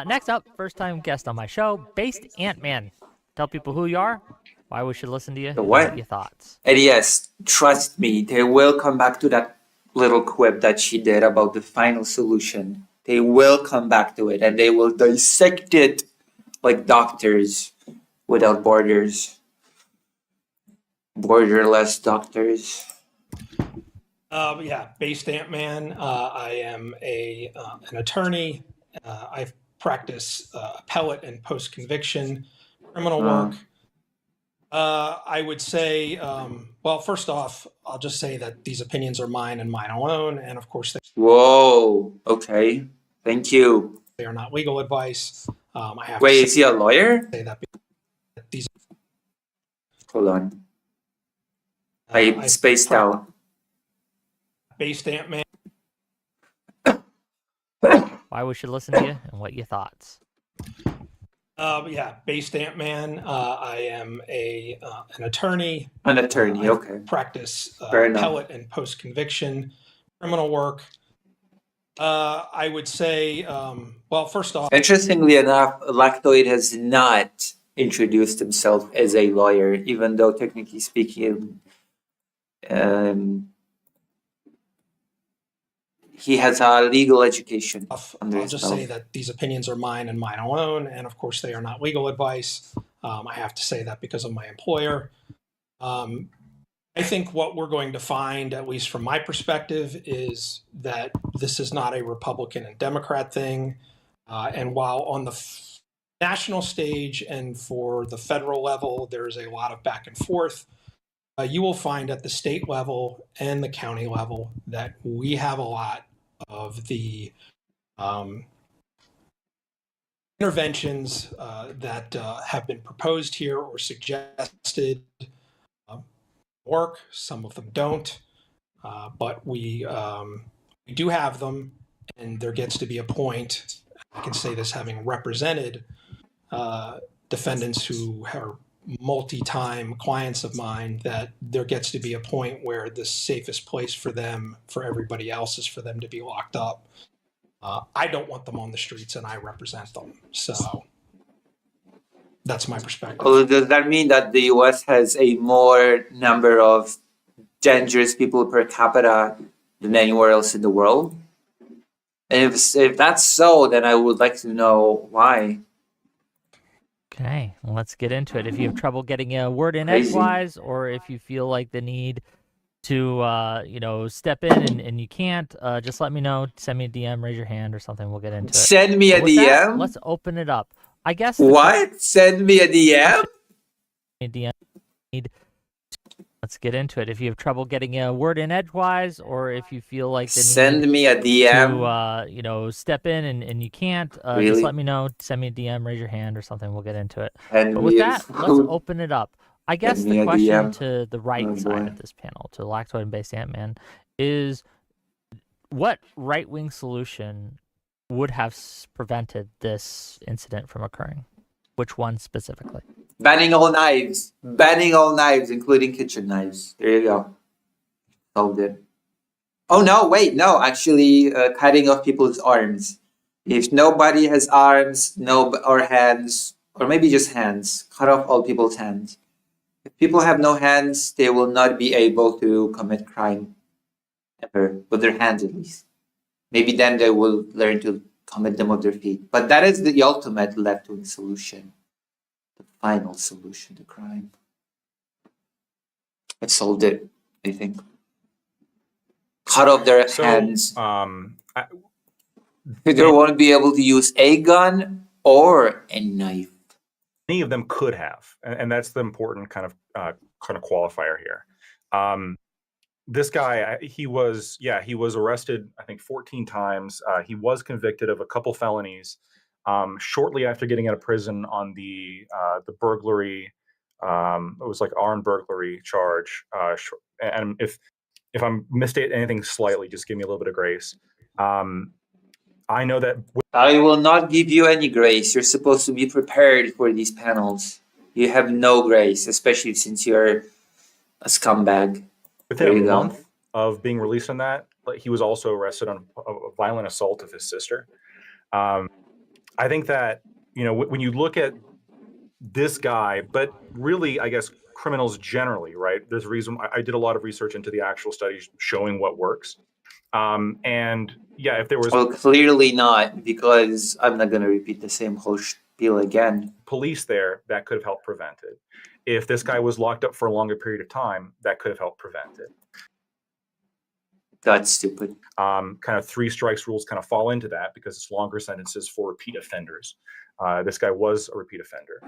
Next up, first time guest on my show, Based Ant-Man. Tell people who you are, why we should listen to you, The what? and your thoughts. And yes, trust me, they will come back to that little quip that she did about the final solution. They will come back to it and they will dissect it like doctors without borders. Borderless doctors. Based Ant-Man. I am an attorney. I practice appellate and post-conviction criminal work. I would say, first off, I'll just say that these opinions are mine and mine alone, and of course Whoa, okay. Thank you. they are not legal advice. I have Wait, to is he a lawyer? say that these. Hold on. I spaced out. Based Ant-Man. Why we should listen to you, and what your thoughts. Based Ant-Man. I am an attorney. An attorney, I okay. practice Fair enough. appellate and post-conviction criminal work. I would say, first off, Interestingly enough, Lactoid has not introduced himself as a lawyer, even though technically speaking, he has a legal education under I'll his just belt. say that these opinions are mine and mine alone, and of course they are not legal advice. I have to say that because of my employer. I think what we're going to find, at least from my perspective, is that this is not a Republican and Democrat thing. And while on the national stage and for the federal level, there's a lot of back and forth, you will find at the state level and the county level that we have a lot of the interventions that have been proposed here or suggested work. Some of them don't, but we do have them, and there gets to be a point. I can say this having represented defendants who are multi-time clients of mine, that there gets to be a point where the safest place for them, for everybody else, is for them to be locked up. I don't want them on the streets, and I represent them. So that's my perspective. Although, does that mean that the US has a more number of dangerous people per capita than anywhere else in the world? And if that's so, then I would like to know why. Okay, well, let's get into it. If you have trouble getting a word in Crazy. edgewise, or if you feel like the need to, step in and you can't, just let me know. Send me a DM, raise your hand or something. We'll get into it. Send me a But with that, DM? let's open it up. I guess. What? Send me a DM? DM. Let's get into it. If you have trouble getting a word in edgewise, or if you feel like the Send need me a DM? to, step in and you can't, just Really? let me know. Send me a DM, raise your hand or something. We'll get into it. And But with that, let's open it up. I guess me the a question DM. to the right Oh, side boy. of this panel, to Lactoid and Based Ant-Man, is what right-wing solution would have prevented this incident from occurring? Which one specifically? Banning all knives. Banning all knives, including kitchen knives. There you go. Solved it. Oh no, wait, no. Actually, cutting off people's arms. If nobody has arms, or hands, or maybe just hands, cut off all people's hands. If people have no hands, they will not be able to commit crime ever, with their hands at least. Maybe then they will learn to commit them with their feet. But that is the ultimate left-wing solution, the final solution to crime. It solved it, I think. Cut off their hands. They won't be able to use a gun or a knife. Any of them could have, and that's the important kind of qualifier here. This guy, he was arrested, I think 14 times. He was convicted of a couple felonies. Shortly after getting out of prison on the burglary, it was like armed burglary charge. And if I'm misstating anything slightly, just give me a little bit of grace. I know that I will not give you any grace. You're supposed to be prepared for these panels. You have no grace, especially since you're a scumbag. within a month of being released on that, he was also arrested on a violent assault of his sister. I think that, when you look at this guy, but really, I guess, criminals generally, right? There's a reason I did a lot of research into the actual studies showing what works. And yeah, if there was clearly not, because I'm not going to repeat the same whole spiel again. Police there, that could have helped prevent it. If this guy was locked up for a longer period of time, that could have helped prevent it. That's stupid. Kind of 3 strikes rules kind of fall into that because it's longer sentences for repeat offenders. This guy was a repeat offender.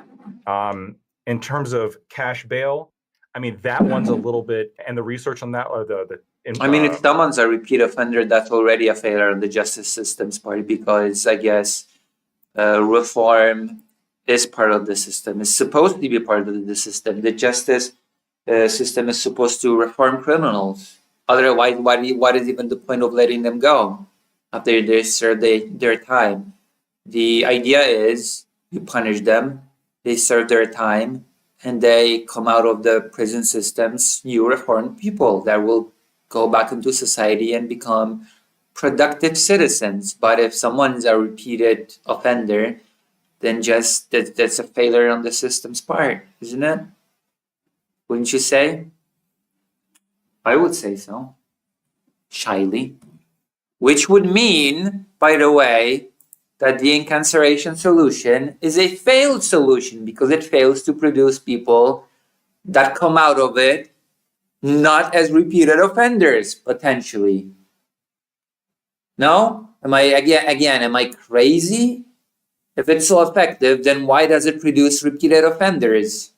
In terms of cash bail, I mean, that one's a little bit, and the research on that, or if someone's a repeat offender, that's already a failure on the justice system's part, because I guess reform is part of the system. It's supposed to be part of the system. The justice system is supposed to reform criminals. Otherwise, what is even the point of letting them go after they serve their time? The idea is you punish them, they serve their time, and they come out of the prison systems, new reformed people that will go back into society and become productive citizens. But if someone's a repeated offender, then just that's a failure on the system's part, isn't it? Wouldn't you say? I would say so. Shyly. Which would mean, by the way, that the incarceration solution is a failed solution because it fails to produce people that come out of it not as repeated offenders, potentially. No? Am I crazy? If it's so effective, then why does it produce repeated offenders?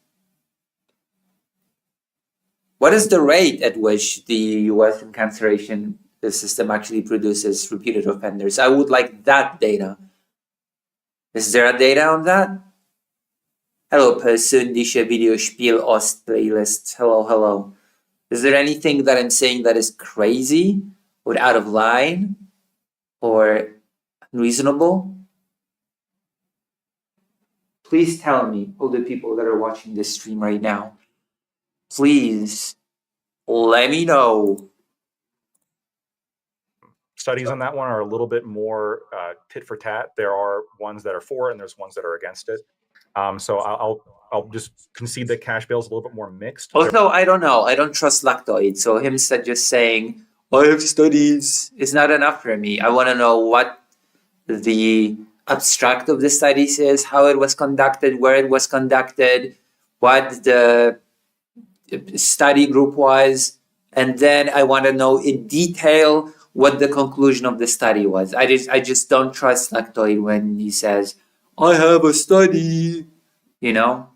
What is the rate at which the U.S. incarceration system actually produces repeated offenders? I would like that data. Is there a data on that? Hello, persönliche Videospiel Ost playlist. Hello. Is there anything that I'm saying that is crazy or out of line or unreasonable? Please tell me, all the people that are watching this stream right now, please let me know. Studies on that one are a little bit more tit for tat. There are ones that are for it, and there's ones that are against it. So I'll just concede that cash bail is a little bit more mixed. Also, I don't know. I don't trust Lactoid. So him just saying, I have studies is not enough for me. I want to know what the abstract of the studies is, how it was conducted, where it was conducted, what the study group was. And then I want to know in detail what the conclusion of the study was. I just don't trust Lactoid when he says, I have a study, It's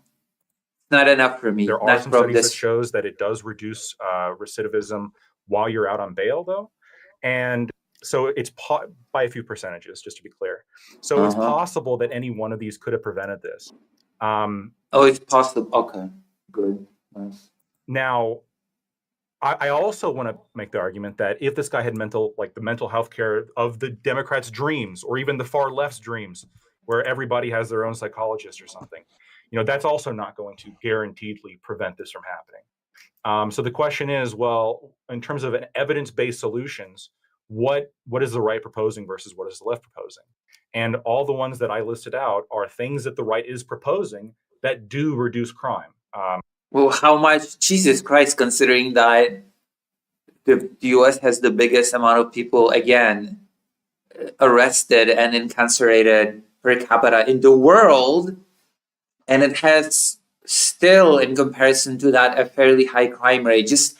not enough for me. There are some studies that shows that it does reduce recidivism while you're out on bail, though. And so it's by a few percentages, just to be clear. So it's possible that any one of these could have prevented this. It's possible. Okay, good. Nice. Now, I also want to make the argument that if this guy had the mental health care of the Democrats' dreams, or even the far left's dreams, where everybody has their own psychologist or something, that's also not going to guaranteedly prevent this from happening. So the question is, well, in terms of an evidence-based solutions, what is the right proposing versus what is the left proposing? And all the ones that I listed out are things that the right is proposing that do reduce crime. Well, how much? Jesus Christ, considering that the US has the biggest amount of people, again, arrested and incarcerated per capita in the world, and it has still, in comparison to that, a fairly high crime rate. Just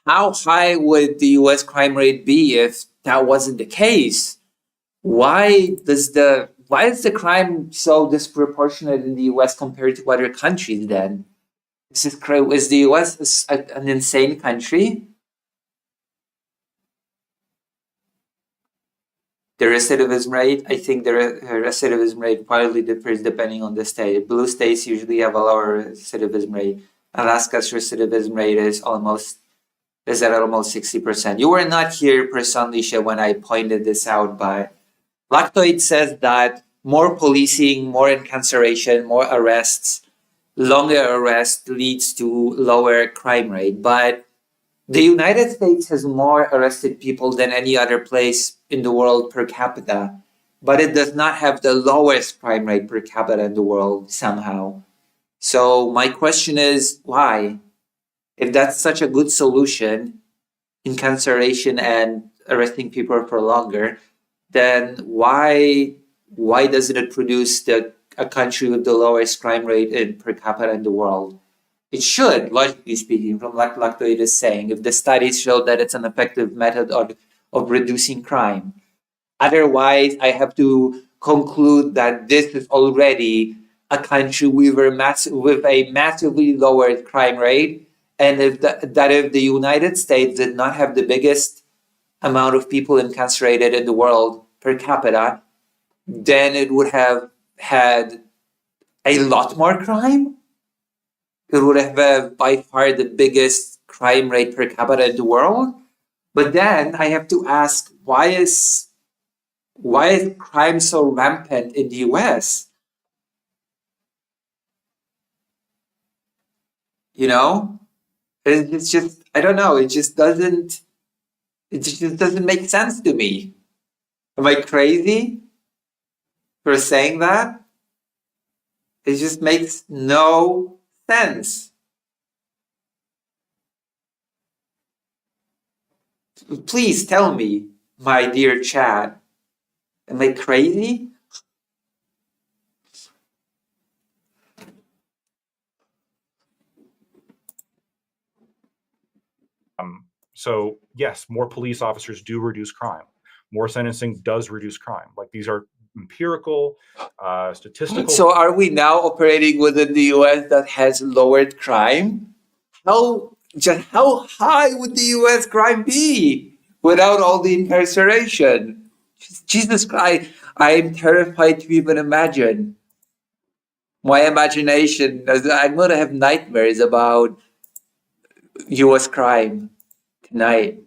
how high would the US crime rate be if that wasn't the case? Why is the crime so disproportionate in the US compared to other countries then? Is the US an insane country? The recidivism rate, I think the recidivism rate widely differs depending on the state. Blue states usually have a lower recidivism rate. Alaska's recidivism rate is at almost 60%. You were not here, Prasanlisha, when I pointed this out, but Lactoid says that more policing, more incarceration, more arrests, longer arrest leads to lower crime rate. But the United States has more arrested people than any other place in the world per capita, but it does not have the lowest crime rate per capita in the world somehow. So my question is, why? If that's such a good solution, incarceration and arresting people for longer, then why doesn't it produce a country with the lowest crime rate per capita in the world? It should, logically speaking, from like Lactoid is saying, if the studies show that it's an effective method of reducing crime. Otherwise, I have to conclude that this is already a country with a massively lowered crime rate, and if the United States did not have the biggest amount of people incarcerated in the world per capita, then it would have had a lot more crime. It would have by far the biggest crime rate per capita in the world. But then I have to ask, why is crime so rampant in the US? It's just, I don't know, it just doesn't make sense to me. Am I crazy for saying that? It just makes no sense. Please tell me, my dear Chad, am I crazy? So yes, more police officers do reduce crime. More sentencing does reduce crime. Like, these are empirical, statistical. So are we now operating within the US that has lowered crime? How high would the US crime be without all the incarceration? Jesus Christ, I'm terrified to even imagine. My imagination, I'm going to have nightmares about US crime tonight.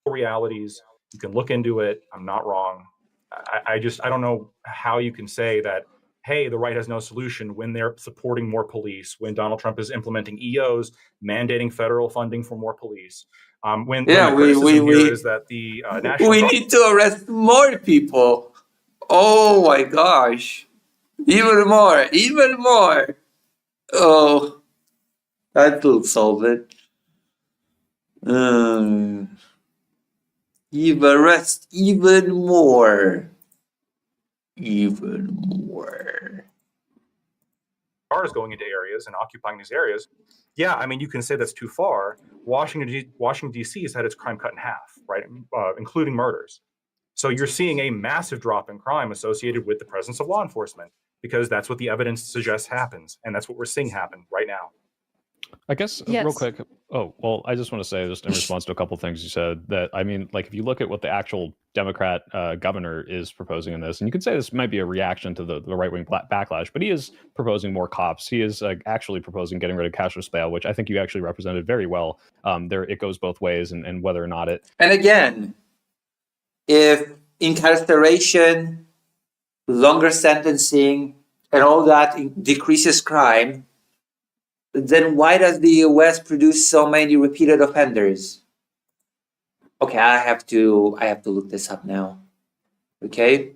Realities, you can look into it. I'm not wrong. I don't know how you can say that, hey, the right has no solution when they're supporting more police, when Donald Trump is implementing EOs, mandating federal funding for more police. We need to arrest more people. Oh my gosh. Even more. Oh, that'll solve it. Arrest even more. Cars going into areas and occupying these areas. Yeah, I mean, you can say that's too far. Washington D.C. has had its crime cut in half, right, including murders. So you're seeing a massive drop in crime associated with the presence of law enforcement, because that's what the evidence suggests happens, and that's what we're seeing happen right now. I guess real Yes. quick. Oh, well, I just want to say, just in response to a couple things you said, that I mean, like, if you look at what the actual Democrat governor is proposing in this, and you could say this might be a reaction to the right wing backlash, but he is proposing more cops. He is actually proposing getting rid of cashless bail, which I think you actually represented very well. There, it goes both ways, and whether or not it. And again, if incarceration, longer sentencing, and all that decreases crime, then why does the US produce so many repeated offenders? Okay, I have to look this up now. Okay.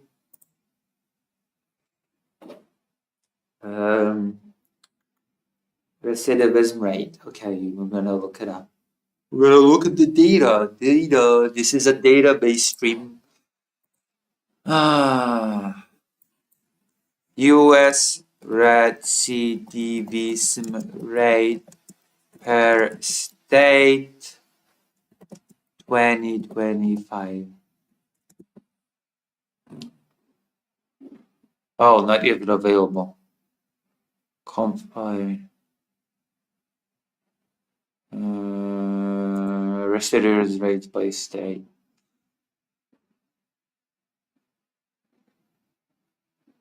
Recidivism rate. Okay, we're gonna look it up. We're gonna look at the data. This is a database stream. US recidivism rate per state 2025. Oh, not even available. Compile. Recidivism rates by state.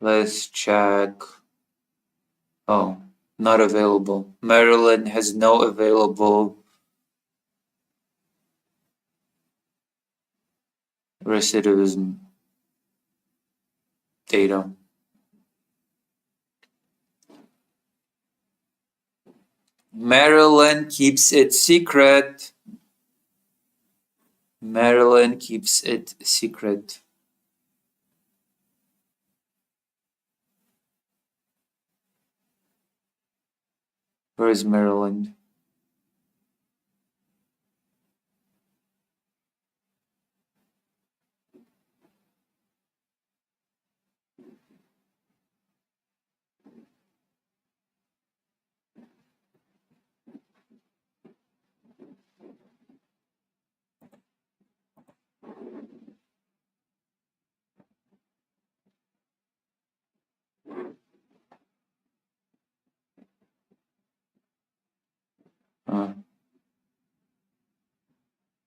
Let's check. Oh, not available. Maryland has no available recidivism data. Maryland keeps it secret. Maryland keeps it secret. Where is Maryland?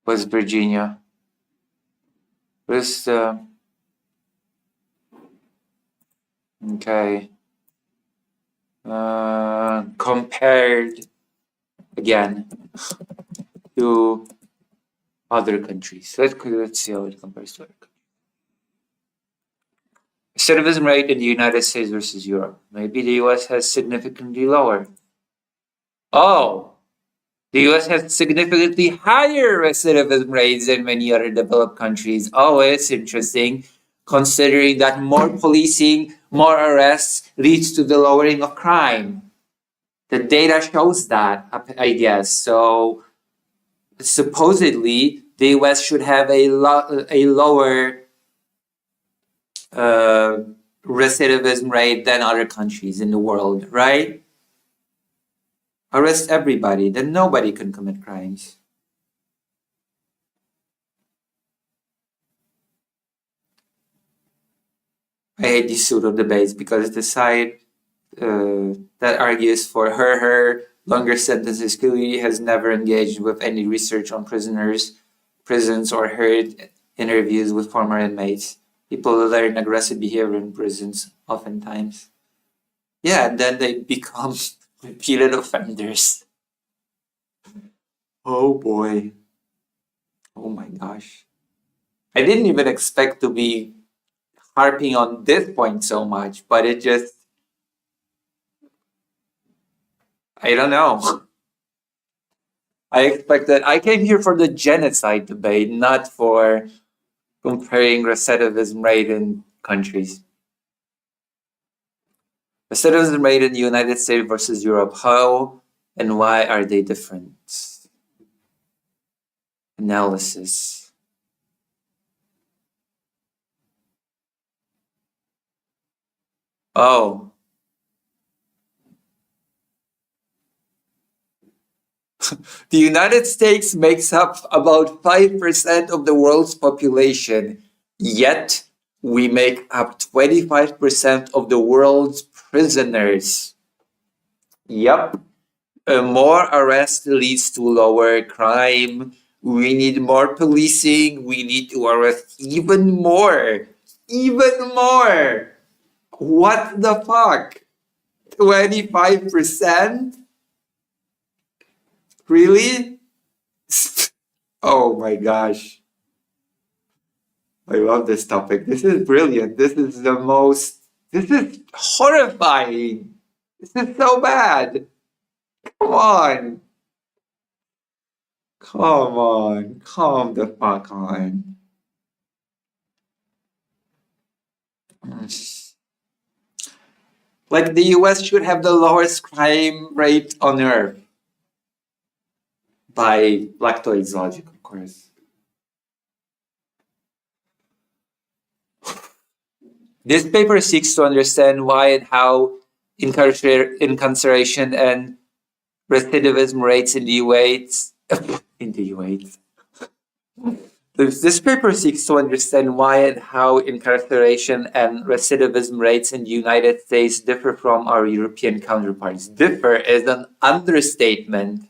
West Virginia. Where's the... Okay. Compared again to other countries. Let's see how it compares to other countries. Recidivism rate in the United States versus Europe. Maybe the US has significantly lower. Oh, the US has significantly higher recidivism rates than many other developed countries. Oh, it's interesting, considering that more policing, more arrests leads to the lowering of crime. The data shows that, I guess. So supposedly, the US should have a lower recidivism rate than other countries in the world, right? Arrest everybody, then nobody can commit crimes. I hate these pseudo debates because the side that argues for her longer sentences clearly has never engaged with any research on prisons, or heard interviews with former inmates. People learn aggressive behavior in prisons oftentimes. Yeah, and then they become repeated offenders. Oh boy. Oh my gosh. I didn't even expect to be harping on this point so much, but it just... I don't know. I came here for the genocide debate, not for comparing recidivism rate in countries. Recidivism rate in the United States versus Europe. How and why are they different? Analysis. Oh. The United States makes up about 5% of the world's population, yet we make up 25% of the world's prisoners. Yep, More arrest leads to lower crime. We need more policing. We need to arrest even more. Even more. What the fuck? 25%? Really? Oh my gosh. I love this topic. This is brilliant. This is horrifying. This is so bad. Come on. Come on. Come the fuck on. Like the US should have the lowest crime rate on earth. By Lactoid's logic, of course. This paper seeks to understand why and how incarceration and recidivism rates in the U.S. This paper seeks to understand why and how incarceration and recidivism rates in the United States differ from our European counterparts. Differ is an understatement.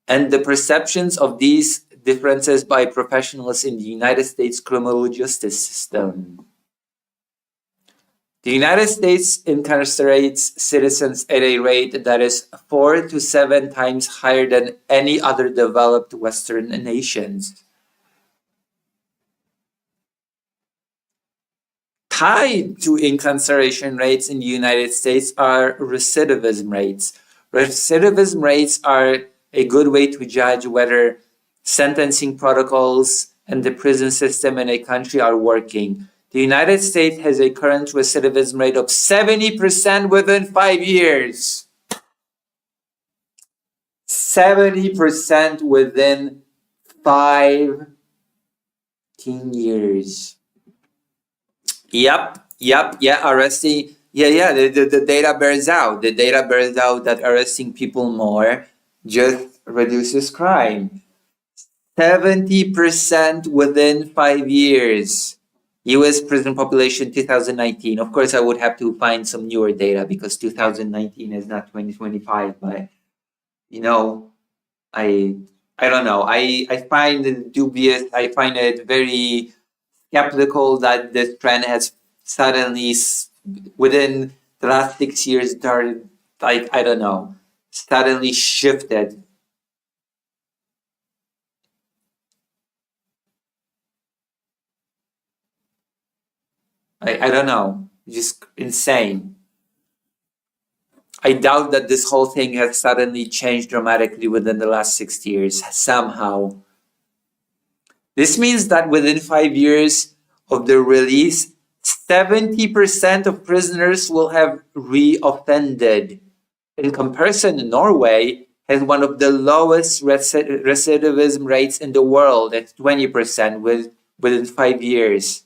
And the perceptions of these differences by professionals in the United States criminal justice system. The United States incarcerates citizens at a rate that is 4 to 7 times higher than any other developed Western nations. Tied to incarceration rates in the United States are recidivism rates. Recidivism rates are a good way to judge whether sentencing protocols and the prison system in a country are working. The United States has a current recidivism rate of 70% within 5 years. 70% within 15 years. Yep, arresting. The data bears out. The data bears out that arresting people more just reduces crime. 70% within 5 years. US prison population 2019. Of course, I would have to find some newer data because 2019 is not 2025. But you know, I don't know. I find it dubious. I find it very skeptical that this trend has suddenly, within the last 6 years, started, like, I don't know, suddenly shifted. I don't know, just insane. I doubt that this whole thing has suddenly changed dramatically within the last 6 years, somehow. This means that within 5 years of their release, 70% of prisoners will have reoffended. In comparison, Norway has one of the lowest recidivism rates in the world at 20% within 5 years.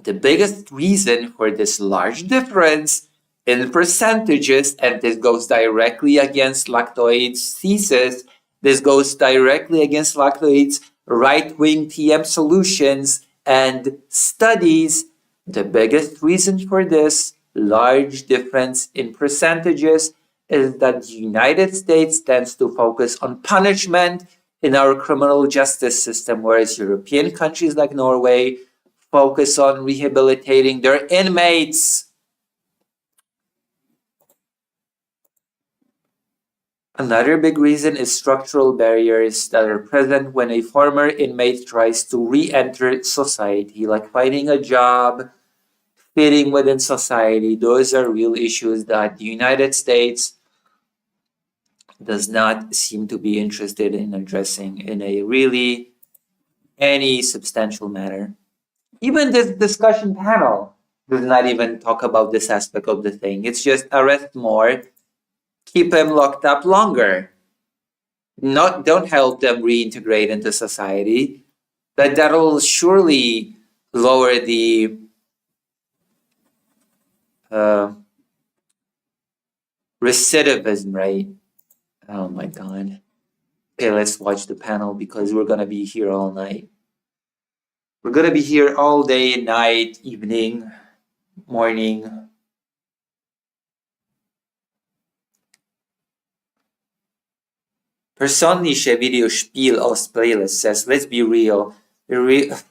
The biggest reason for this large difference in percentages, and this goes directly against Lactoid's thesis, this goes directly against Lactoid's right-wing TM solutions and studies, the biggest reason for this large difference in percentages is that the United States tends to focus on punishment in our criminal justice system, whereas European countries like Norway focus on rehabilitating their inmates. Another big reason is structural barriers that are present when a former inmate tries to re-enter society, like finding a job, fitting within society. Those are real issues that the United States does not seem to be interested in addressing in a really any substantial manner. Even this discussion panel does not even talk about this aspect of the thing. It's just arrest more, keep them locked up longer. Don't help them reintegrate into society. That'll surely lower the recidivism rate. Oh my God. Okay, let's watch the panel because we're gonna be here all night. We're going to be here all day, night, evening, morning. persönliche Videospiel aus Playlist says, let's be real. Let's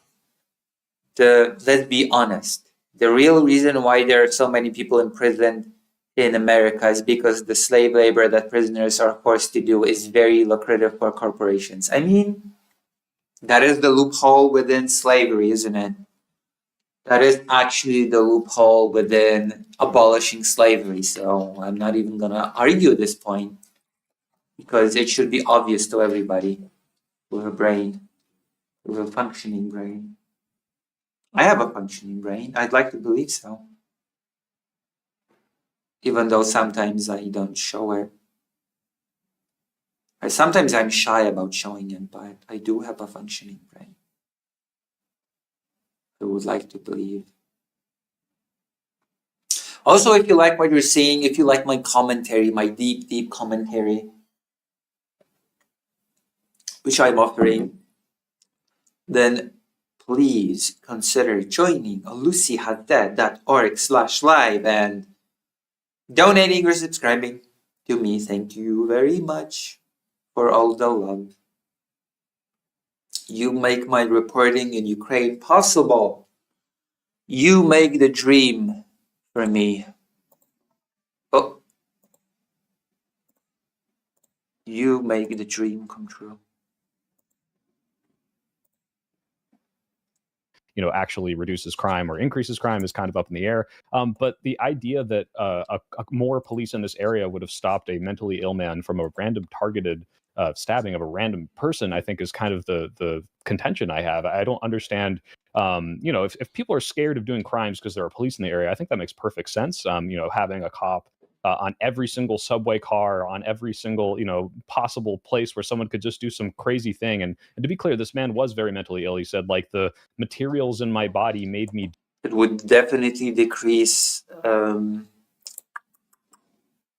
be honest. The real reason why there are so many people imprisoned in America is because the slave labor that prisoners are forced to do is very lucrative for corporations. I mean, that is the loophole within slavery, isn't it? That is actually the loophole within abolishing slavery. So I'm not even going to argue this point because it should be obvious to everybody with a brain, with a functioning brain. I have a functioning brain. I'd like to believe so. Even though sometimes I don't show it. Or sometimes I'm shy about showing it, but I do have a functioning brain. I would like to believe. Also, if you like what you're seeing, if you like my commentary, my deep, deep commentary, which I'm offering, then please consider joining lucyhaddad.org/live and donating or subscribing to me. Thank you very much for all the love. You make my reporting in Ukraine possible. You make the dream for me. Oh. You make the dream come true. Actually reduces crime or increases crime is kind of up in the air. But the idea that more police in this area would have stopped a mentally ill man from a random targeted stabbing of a random person, I think is kind of the contention I have. I don't understand. If people are scared of doing crimes because there are police in the area, I think that makes perfect sense. Having a cop on every single subway car, on every single, possible place where someone could just do some crazy thing. And to be clear, this man was very mentally ill. He said, like, the materials in my body made me. It would definitely decrease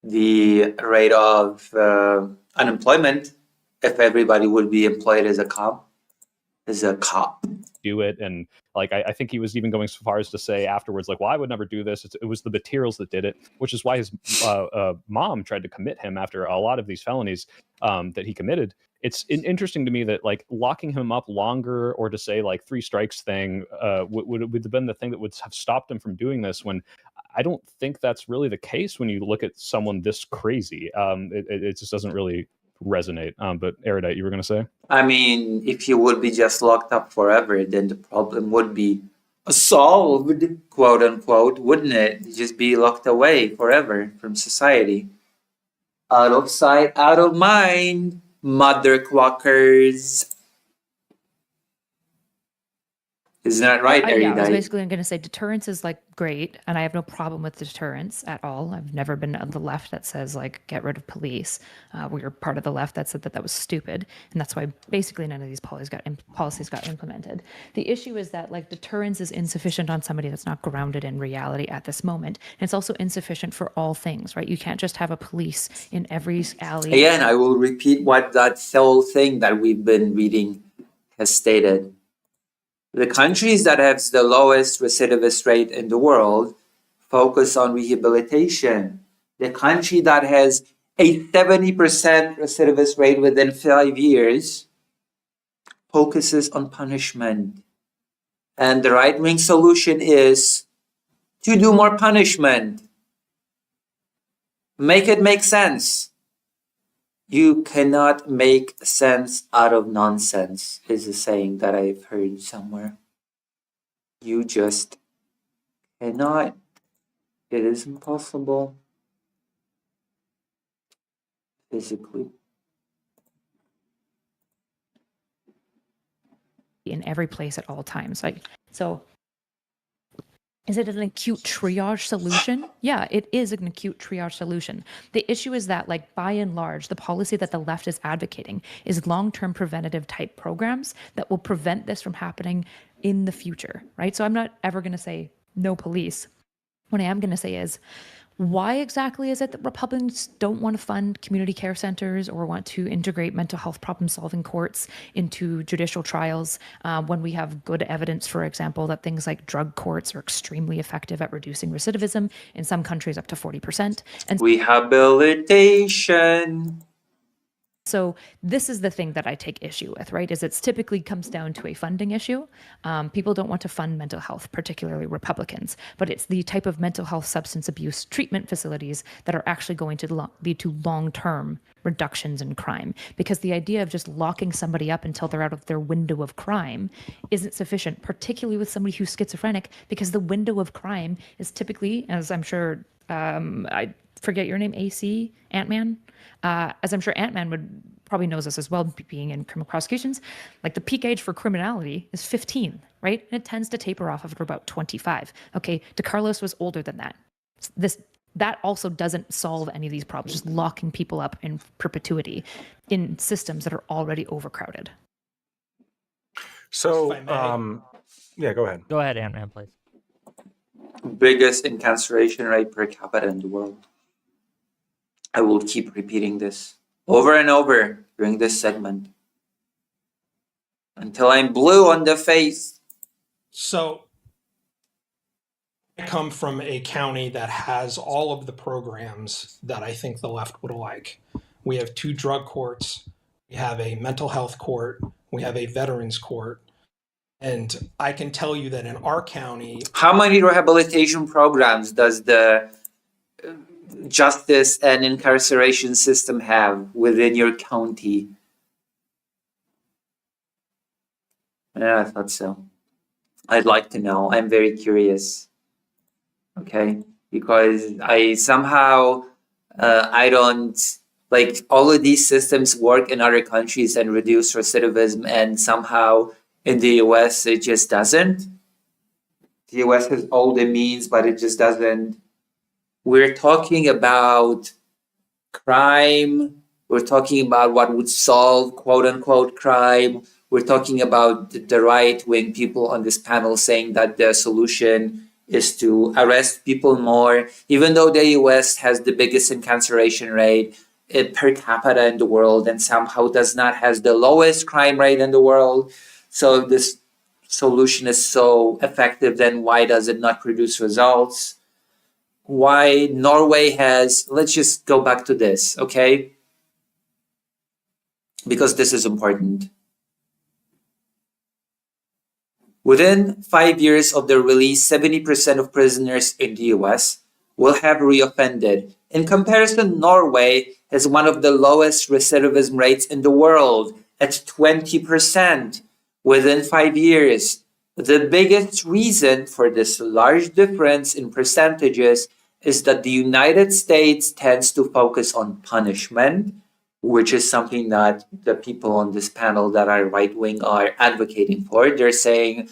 the rate of unemployment if everybody would be employed as a cop. Do it. And I think he was even going so far as to say afterwards, well, I would never do this. It was the materials that did it, which is why his mom tried to commit him after a lot of these felonies that he committed. It's interesting to me that locking him up longer, or to say 3 strikes thing would have been the thing that would have stopped him from doing this, when I don't think that's really the case when you look at someone this crazy. It just doesn't really resonate. But Erudite, you were going to say? I mean, if you would be just locked up forever, then the problem would be solved, quote unquote, wouldn't it? Just be locked away forever from society. Out of sight, out of mind, mother quackers. Isn't that right, Erudite? Yeah, I was basically going to say deterrence is great, and I have no problem with deterrence at all. I've never been on the left that says get rid of police. We were part of the left that said that was stupid, and that's why basically none of these policies got implemented. The issue is that deterrence is insufficient on somebody that's not grounded in reality at this moment, and it's also insufficient for all things, right? You can't just have a police in every alley. Again, I will repeat what that whole thing that we've been reading has stated. The countries that have the lowest recidivist rate in the world focus on rehabilitation. The country that has a 70% recidivist rate within 5 years focuses on punishment. And the right-wing solution is to do more punishment. Make it make sense. You cannot make sense out of nonsense, is a saying that I've heard somewhere. You just cannot. It is impossible. Physically. In every place at all times. So is it an acute triage solution? Yeah, it is an acute triage solution. The issue is that, by and large, the policy that the left is advocating is long-term preventative type programs that will prevent this from happening in the future, right? So I'm not ever going to say no police. What I am going to say is, why exactly is it that Republicans don't want to fund community care centers or want to integrate mental health problem-solving courts into judicial trials when we have good evidence, for example, that things like drug courts are extremely effective at reducing recidivism, in some countries up to 40%? And rehabilitation. So this is the thing that I take issue with, right? Is it's typically comes down to a funding issue. People don't want to fund mental health, particularly Republicans, but it's the type of mental health substance abuse treatment facilities that are actually going to lead to long-term reductions in crime. Because the idea of just locking somebody up until they're out of their window of crime isn't sufficient, particularly with somebody who's schizophrenic, because the window of crime is typically, as I'm sure, I forget your name, AC, Ant-Man? As I'm sure Ant-Man would probably knows this as well, being in criminal prosecutions, like the peak age for criminality is 15, right? And it tends to taper off after about 25. Okay, DeCarlos was older than that. That also doesn't solve any of these problems, just locking people up in perpetuity in systems that are already overcrowded. So, If I may. yeah, go ahead. Go ahead, Ant-Man, please. Biggest incarceration rate per capita in the world. I will keep repeating this over and over during this segment until I'm blue on the face. So I come from a county that has all of the programs that I think the left would like. We have 2 drug courts, we have a mental health court, we have a veterans court. And I can tell you that in our county, How many rehabilitation programs does the justice and incarceration system have within your county? Yeah, I thought so. I'd like to know. I'm very curious. Okay, because I somehow I don't like all of these systems work in other countries and reduce recidivism, and somehow in the US it just doesn't. The US has all the means, but it just doesn't. We're talking about crime. We're talking about what would solve quote unquote crime. We're talking about the right wing people on this panel saying that the solution is to arrest people more, even though the US has the biggest incarceration rate per capita in the world and somehow does not has the lowest crime rate in the world. So if this solution is so effective, then why does it not produce results? Why Norway has, let's just go back to this, okay? Because this is important. Within 5 years of their release, 70% of prisoners in the US will have reoffended. In comparison, Norway has one of the lowest recidivism rates in the world at 20% within 5 years. The biggest reason for this large difference in percentages is that the United States tends to focus on punishment, which is something that the people on this panel that are right-wing are advocating for. They're saying,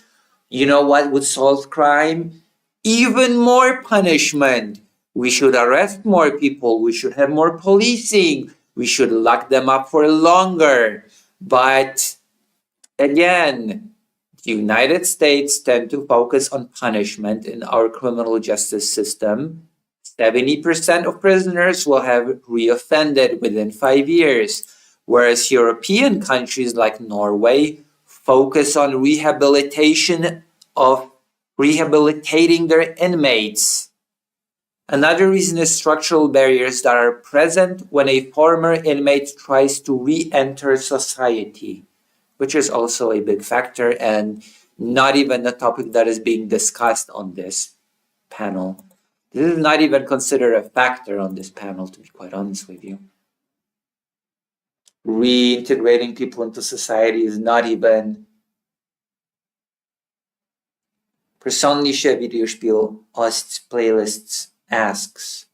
you know what would solve crime? Even more punishment. We should arrest more people. We should have more policing. We should lock them up for longer. But again, the United States tend to focus on punishment in our criminal justice system. 70% of prisoners will have reoffended within 5 years, whereas European countries like Norway focus on rehabilitating their inmates. Another reason is structural barriers that are present when a former inmate tries to re-enter society, which is also a big factor and not even a topic that is being discussed on this panel. This is not even considered a factor on this panel, to be quite honest with you. Reintegrating people into society is not even. Persönliche Videospiel Ost Playlists asks,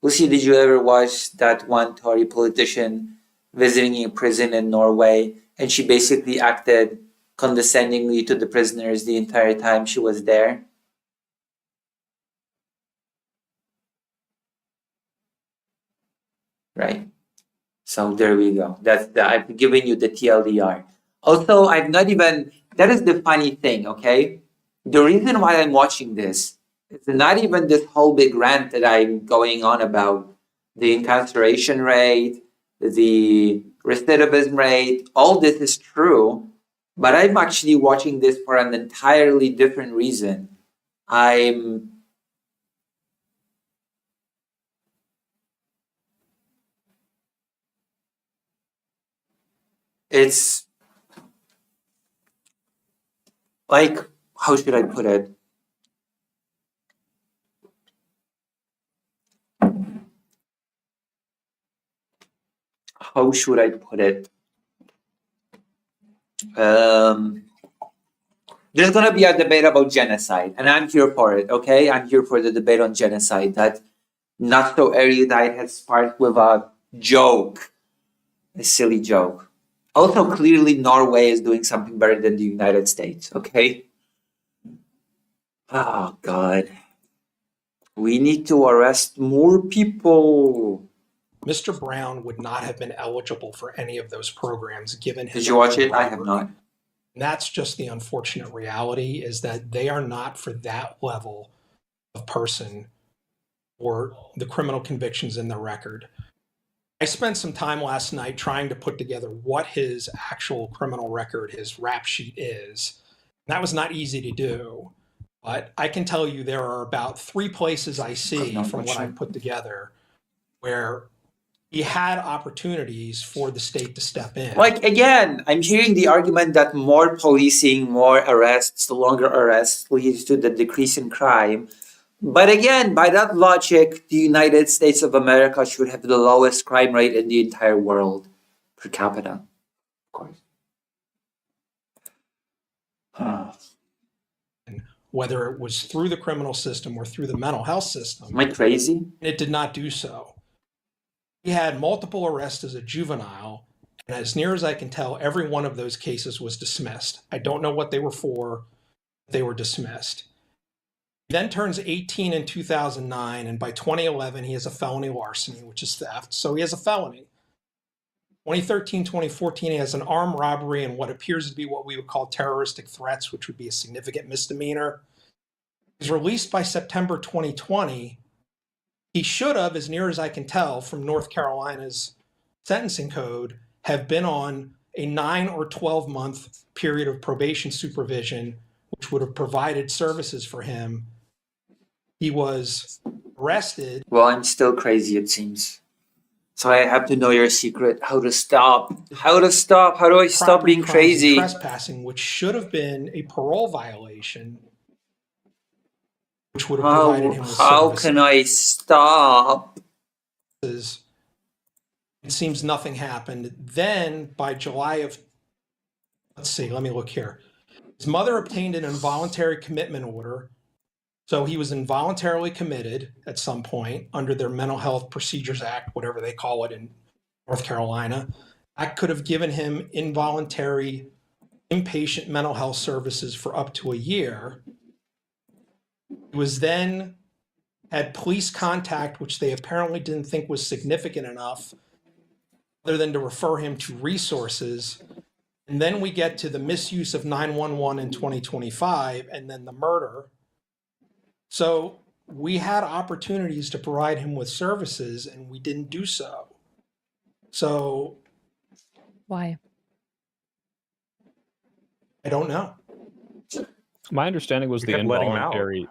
Lucy, did you ever watch that one Tory politician visiting a prison in Norway, and she basically acted condescendingly to the prisoners the entire time she was there? Right. So there we go. I've given you the TLDR. Also, that is the funny thing, okay? The reason why I'm watching this is not even this whole big rant that I'm going on about the incarceration rate, the recidivism rate. All this is true, but I'm actually watching this for an entirely different reason. I'm it's like, how should I put it? How should I put it? There's gonna be a debate about genocide, and I'm here for it. Okay, I'm here for the debate on genocide. That not so erudite has sparked with a joke, a silly joke. Also, clearly, Norway is doing something better than the United States. Okay. Oh God, we need to arrest more people. Mr. Brown would not have been eligible for any of those programs given his. Did you watch armed it? I have robbery. not. And that's just the unfortunate reality, is that they are not for that level of person or the criminal convictions in the record. I spent some time last night trying to put together what his actual criminal record, his rap sheet is. That was not easy to do, but I can tell you there are about 3 places I see from what I put together where he had opportunities for the state to step in. Like, again, I'm hearing the argument that more policing, more arrests, longer arrests leads to the decrease in crime. But again, by that logic, the United States of America should have the lowest crime rate in the entire world per capita. Of course. Whether it was through the criminal system or through the mental health system. Am I crazy? It did not do so. He had multiple arrests as a juvenile, and as near as I can tell, every one of those cases was dismissed. I don't know what they were for. They were dismissed. He then turns 18 in 2009, and by 2011, he has a felony larceny, which is theft. So he has a felony. 2013, 2014, he has an armed robbery and what appears to be what we would call terroristic threats, which would be a significant misdemeanor. He's released by September 2020. He should have, as near as I can tell from North Carolina's sentencing code, have been on a 9 or 12-month period of probation supervision, which would have provided services for him. He was arrested. Well, I'm still crazy, it seems. So I have to know your secret. How to stop? How to stop? How do I stop property being crimes and crazy? Trespassing, which should have been a parole violation, which would have How, provided him with how services. can I stop? It seems nothing happened. Then by July of, let's see, let me look here. His mother obtained an involuntary commitment order. So he was involuntarily committed at some point under their Mental Health Procedures Act, whatever they call it in North Carolina. That could have given him involuntary inpatient mental health services for up to a year. He was then had police contact, which they apparently didn't think was significant enough, other than to refer him to resources. And then we get to the misuse of 911 in 2025, and then the murder. So we had opportunities to provide him with services, and we didn't do so. So Why? I don't know. My understanding was We the kept letting him out. involuntary.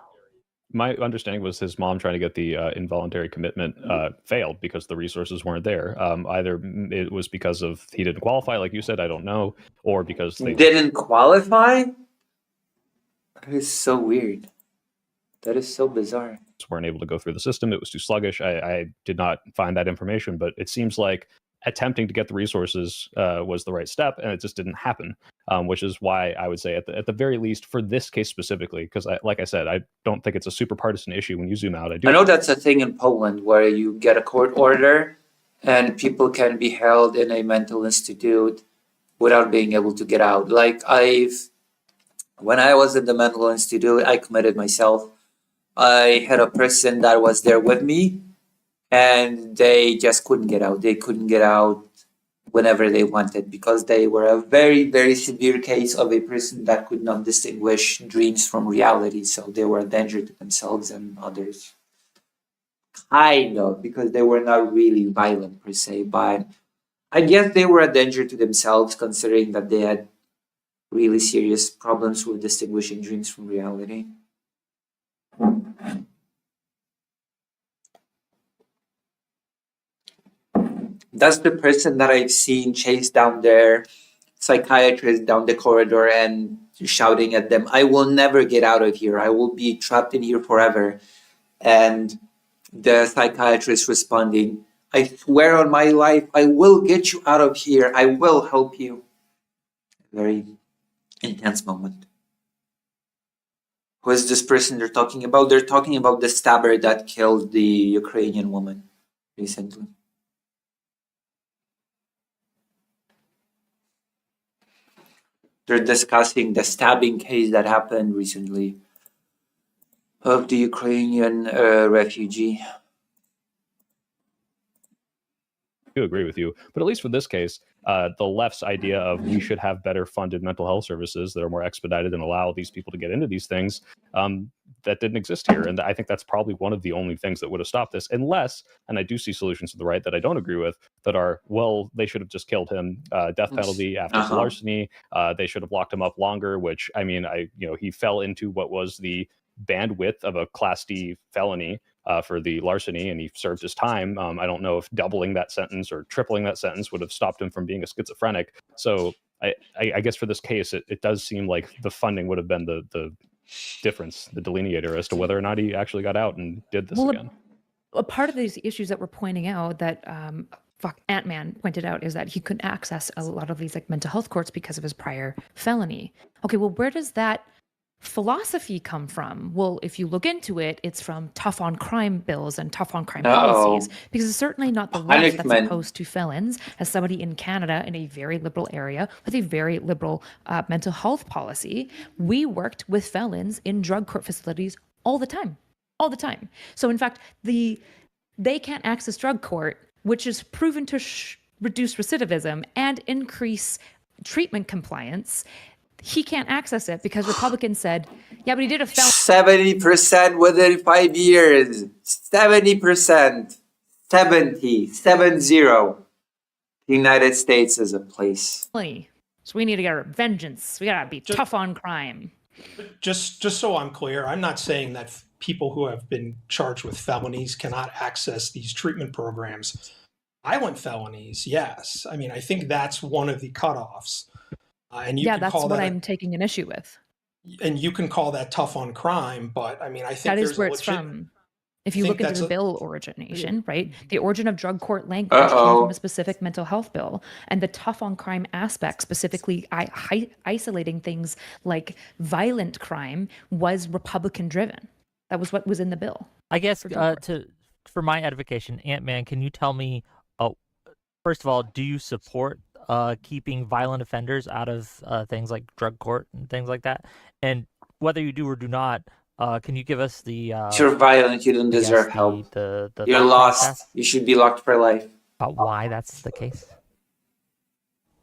My understanding was his mom trying to get the involuntary commitment failed because the resources weren't there. Either it was because of he didn't qualify, like you said, I don't know, or because they Didn't qualify? That is so weird. That is so bizarre. weren't able to go through the system. It was too sluggish. I did not find that information, but it seems like attempting to get the resources was the right step, and it just didn't happen, which is why I would say at the very least for this case specifically, because like I said, I don't think it's a super partisan issue when you zoom out. I know that's a thing in Poland where you get a court order and people can be held in a mental institute without being able to get out. Like when I was in the mental institute, I committed myself. I had a person that was there with me and they just couldn't get out. They couldn't get out whenever they wanted because they were a very, very severe case of a person that could not distinguish dreams from reality. So they were a danger to themselves and others. Kind of, because they were not really violent per se, but I guess they were a danger to themselves considering that they had really serious problems with distinguishing dreams from reality. That's the person that I've seen chased down there psychiatrists down the corridor and shouting at them, "I will never get out of here. I will be trapped in here forever." And the psychiatrist responding, "I swear on my life, I will get you out of here. I will help you." Very intense moment. Who is this person they're talking about? They're talking about the stabber that killed the Ukrainian woman recently. They're discussing the stabbing case that happened recently of the Ukrainian refugee. I do agree with you, but at least for this case, the left's idea of we should have better funded mental health services that are more expedited and allow these people to get into these things, that didn't exist here. And I think that's probably one of the only things that would have stopped this, unless, and I do see solutions to the right that I don't agree with, that are, well, they should have just killed him, death penalty after his larceny. They should have locked him up longer, which, I mean, he fell into what was the bandwidth of a Class D felony for the larceny, and he served his time. I don't know if doubling that sentence or tripling that sentence would have stopped him from being a schizophrenic. So I guess for this case, it does seem like the funding would have been the difference, the delineator as to whether or not he actually got out and did this again. A part of these issues that we're pointing out that Ant-Man pointed out is that he couldn't access a lot of these like mental health courts because of his prior felony. Okay, well, where does that philosophy come from? Well, if you look into it, it's from tough on crime bills and tough on crime policies, because it's certainly not the left that's opposed to felons. As somebody in Canada in a very liberal area with a very liberal mental health policy, we worked with felons in drug court facilities all the time. So in fact, they can't access drug court, which is proven to reduce recidivism and increase treatment compliance. He can't access it because Republicans said, yeah, but he did a felony. 70% within 5 years. 70%. 70. The United States is a place. So we need to get vengeance. We gotta be tough on crime. Just so I'm clear, I'm not saying that people who have been charged with felonies cannot access these treatment programs. Violent felonies, yes. I mean, I think that's one of the cutoffs. And you can that's call what that I'm taking an issue with. And you can call that tough on crime, but I mean, I think that is where it's from. If you look into the bill origination, right? The origin of drug court language came from a specific mental health bill, and the tough on crime aspect, specifically isolating things like violent crime, was Republican driven. That was what was in the bill. I guess for my edification, Ant-Man, can you tell me, first of all, do you support keeping violent offenders out of things like drug court and things like that? And whether you do or do not, can you give us the... You're violent, you don't deserve help. You're lost. Process? You should be locked for life. About why that's the case?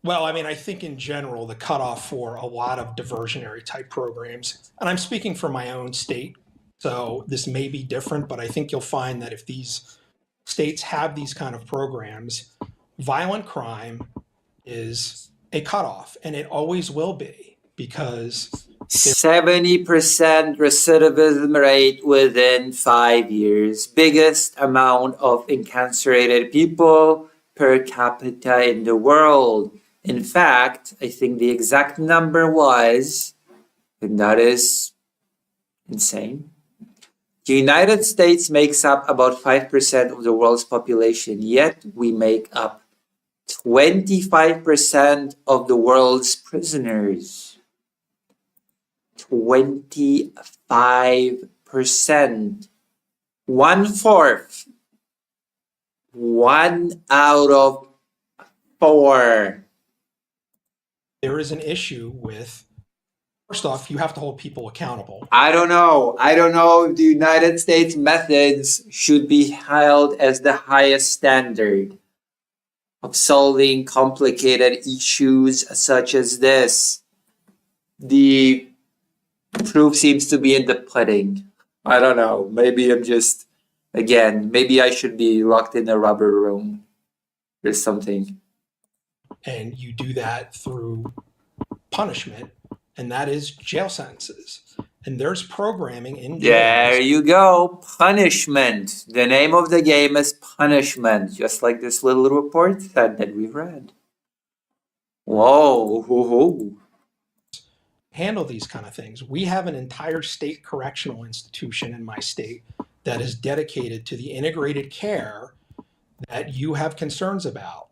Well, I mean, I think in general, the cutoff for a lot of diversionary type programs, and I'm speaking for my own state, so this may be different, but I think you'll find that if these states have these kind of programs, violent crime is a cutoff, and it always will be, because 70% recidivism rate within 5 years, biggest amount of incarcerated people per capita in the world. In fact, I think the exact number was, and that is insane, the United States makes up about 5% of the world's population, yet we make up 25% of the world's prisoners. 25%. 1/4. 1 out of 4. There is an issue with, first off, you have to hold people accountable. I don't know if the United States methods should be held as the highest standard of solving complicated issues such as this. The proof seems to be in the pudding. I don't know. Maybe I'm just, maybe I should be locked in a rubber room or something. And you do that through punishment, and that is jail sentences. And there's programming in jails. There you go. Punishment. The name of the game is punishment, just like this little report said that we read. Whoa. Ho, ho. handle these kind of things. We have an entire state correctional institution in my state that is dedicated to the integrated care that you have concerns about,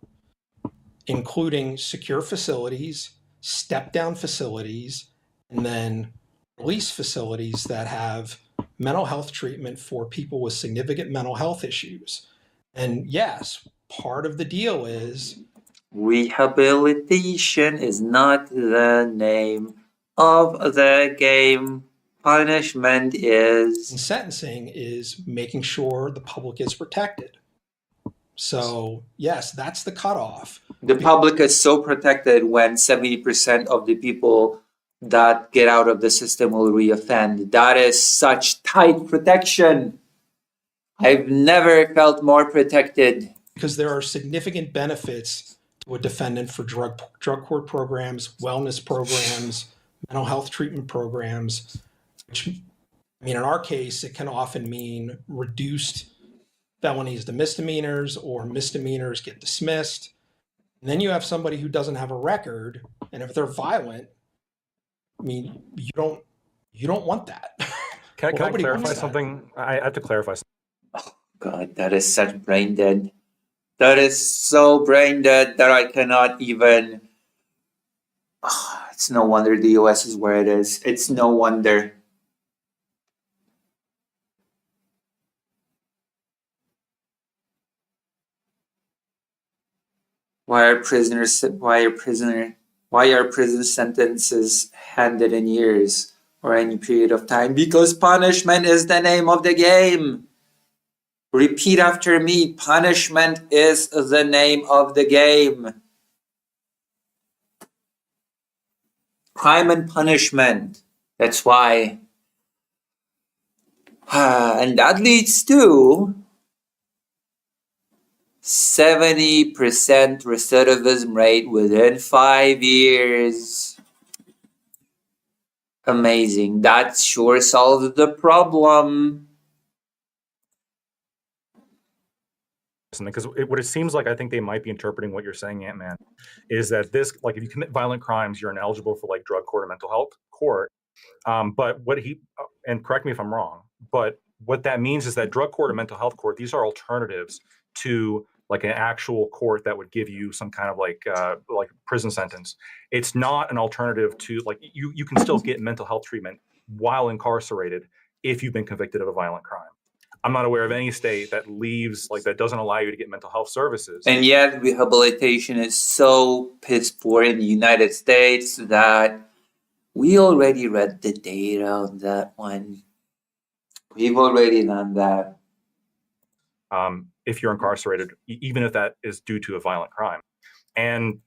including secure facilities, step down facilities, and then release facilities that have mental health treatment for people with significant mental health issues. And yes, part of the deal is Rehabilitation is not the name of the game. Punishment in is. sentencing is making sure the public is protected. So yes, that's the cutoff. The public is so protected when 70% of the people that get out of the system will reoffend. That is such tight protection. I've never felt more protected. Because there are significant benefits to a defendant for drug court programs, wellness programs, mental health treatment programs, which, I mean, in our case, it can often mean reduced felonies to misdemeanors, or misdemeanors get dismissed. And then you have somebody who doesn't have a record, and if they're violent, I mean, you don't want that. Can I Nobody clarify wants that. something? I have to clarify something. God, that is such brain dead. That is so brain dead that I cannot even. It's no wonder the US is where it is. It's no wonder. Why are prison sentences handed in years or any period of time? Because punishment is the name of the game. Repeat after me. Punishment is the name of the game. Crime and punishment. That's why. And that leads to 70% recidivism rate within 5 years. Amazing. That sure solves the problem. Because what it seems like, I think they might be interpreting what you're saying, Ant-Man, is that this, like, if you commit violent crimes, you're ineligible for like drug court or mental health court. But what he, and correct me if I'm wrong, but what that means is that drug court or mental health court, these are alternatives to like an actual court that would give you some kind of like prison sentence. It's not an alternative to, like, you can still get mental health treatment while incarcerated if you've been convicted of a violent crime. I'm not aware of any state that leaves, like, that doesn't allow you to get mental health services. And yet rehabilitation is so piss poor in the United States that we already read the data on that one. We've already done that. If you're incarcerated, even if that is due to a violent crime. And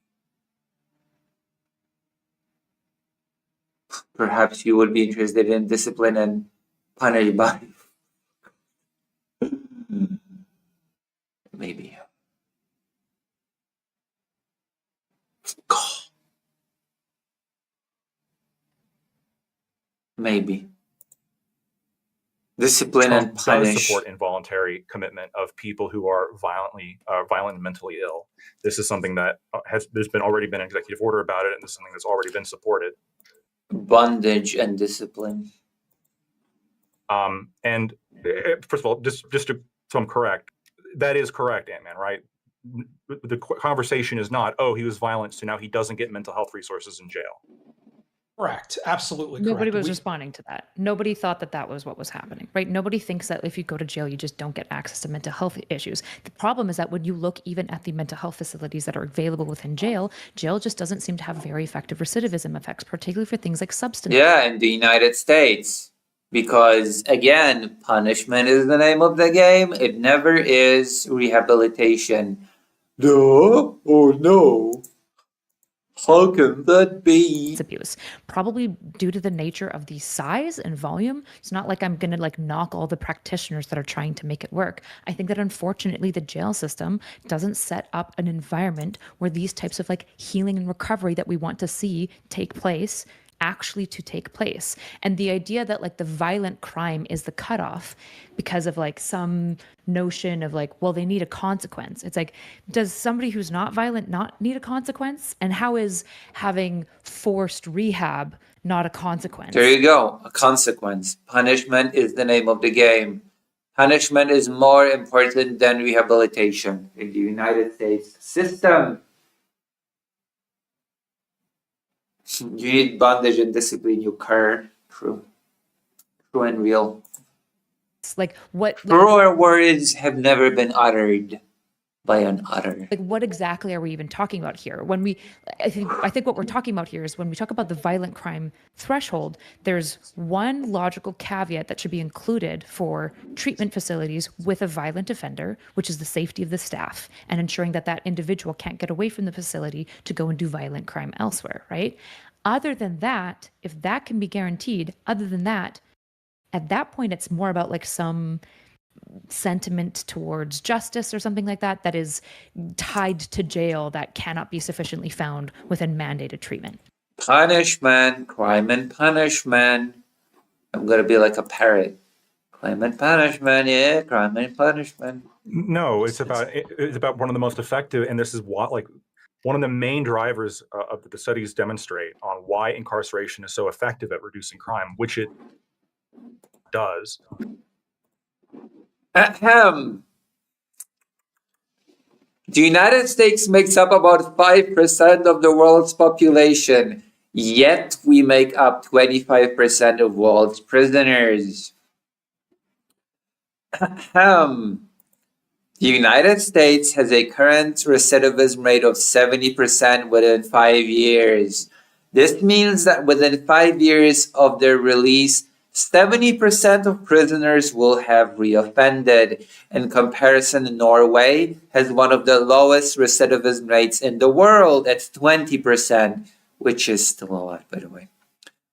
perhaps you would be interested in discipline and punish body. Maybe. Maybe. Discipline and does punish. support involuntary commitment of people who are violent and mentally ill. This is something that there's already been an executive order about it, and this is something that's already been supported. Bondage and discipline. And first of all, just so I'm correct, that is correct, Ant-Man, right? The conversation is not, oh, he was violent, so now he doesn't get mental health resources in jail. Correct. Absolutely correct. Nobody was We- responding to that. Nobody thought that that was what was happening, right? Nobody thinks that if you go to jail, you just don't get access to mental health issues. The problem is that when you look even at the mental health facilities that are available within jail just doesn't seem to have very effective recidivism effects, particularly for things like substance. Yeah, in the United States. Because, again, punishment is the name of the game. It never is rehabilitation. Duh? Oh, no. How can that be? Abuse, probably due to the nature of the size and volume. It's not like I'm going to like knock all the practitioners that are trying to make it work. I think that unfortunately the jail system doesn't set up an environment where these types of like healing and recovery that we want to see take place actually to take place. And the idea that like the violent crime is the cutoff because of like some notion of like, well, they need a consequence. It's like, does somebody who's not violent not need a consequence? And how is having forced rehab not a consequence? There you go. A consequence. Punishment is the name of the game. Punishment is more important than rehabilitation in the United States system. You need bondage and discipline, you cur. True. True and real. It's like what Truer words have never been uttered by an utter. like what exactly are we even talking about here? When we I think what we're talking about here is when we talk about the violent crime threshold, there's one logical caveat that should be included for treatment facilities with a violent offender, which is the safety of the staff and ensuring that that individual can't get away from the facility to go and do violent crime elsewhere, right? Other than that, if that can be guaranteed, other than that, at that point it's more about like some sentiment towards justice or something like that that is tied to jail that cannot be sufficiently found within mandated treatment. Punishment, crime and punishment. I'm gonna be like a parrot. Crime and punishment, yeah, crime and punishment. No, it's about one of the most effective, and this is what like one of the main drivers of the studies demonstrate on why incarceration is so effective at reducing crime, which it does. Ahem. The United States makes up about 5% of the world's population, yet we make up 25% of world's prisoners. Ahem. The United States has a current recidivism rate of 70% within 5 years. This means that within 5 years of their release, 70% of prisoners will have reoffended. In comparison, Norway has one of the lowest recidivism rates in the world at 20%, which is still a lot, by the way.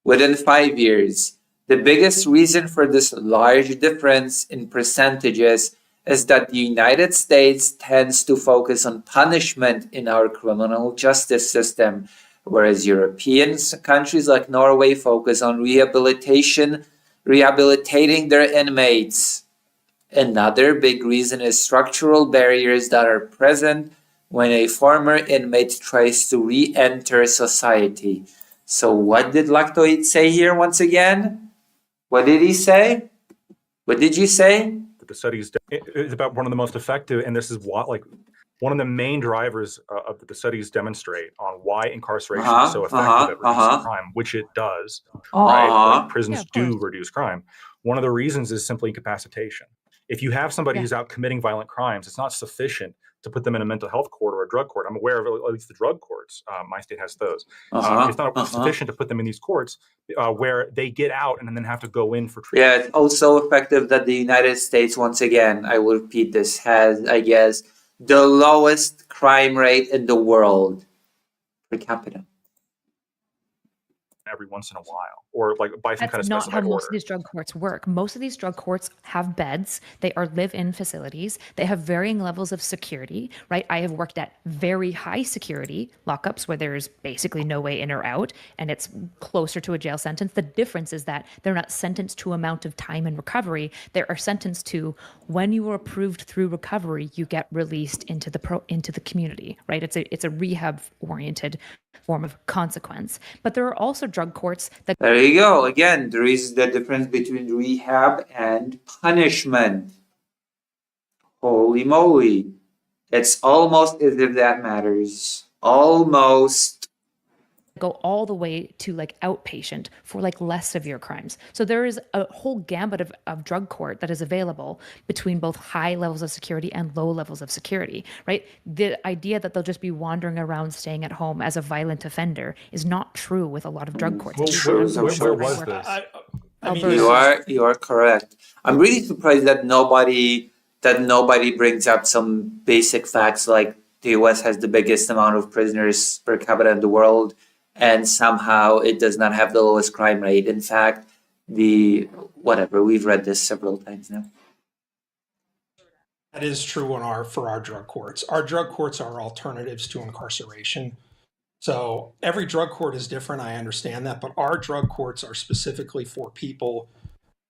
Within 5 years, the biggest reason for this large difference in percentages is that the United States tends to focus on punishment in our criminal justice system, whereas European countries like Norway focus on rehabilitating their inmates. Another big reason is structural barriers that are present when a former inmate tries to re-enter society. So what did Lactoid say here once again? What did he say? What did you say? The studies is about one of the most effective, and this is what like one of the main drivers of the studies demonstrate on why incarceration is so effective at reducing crime, which it does. Right? Like prisons do reduce crime. One of the reasons is simply incapacitation. If you have somebody who's out committing violent crimes, it's not sufficient to put them in a mental health court or a drug court. I'm aware of at least the drug courts. My state has those. It's not sufficient to put them in these courts where they get out and then have to go in for treatment. Yeah, it's also effective that the United States, once again, I will repeat this, has, I guess, the lowest crime rate in the world per capita. Every once in a while, or like by some kind of That's not how specified most order. of these drug courts work. Most of these drug courts have beds. They are live-in facilities. They have varying levels of security, right? I have worked at very high security lockups where there's basically no way in or out, and it's closer to a jail sentence. The difference is that they're not sentenced to amount of time in recovery. They are sentenced to when you are approved through recovery, you get released into the community, right? It's a rehab-oriented form of consequence. But there are also drug courts that... There you go. Again, there is the difference between rehab and punishment. Holy moly. It's almost as if that matters. Almost. Go all the way to like outpatient for like less severe crimes. So there is a whole gambit of drug court that is available between both high levels of security and low levels of security, right? The idea that they'll just be wandering around staying at home as a violent offender is not true with a lot of drug courts. Where was this? I mean, You are correct. I'm really surprised that nobody brings up some basic facts like the US has the biggest amount of prisoners per capita in the world, and somehow it does not have the lowest crime rate. In fact, we've read this several times now. that is true for our drug courts. Our drug courts are alternatives to incarceration. So every drug court is different. I understand that, but our drug courts are specifically for people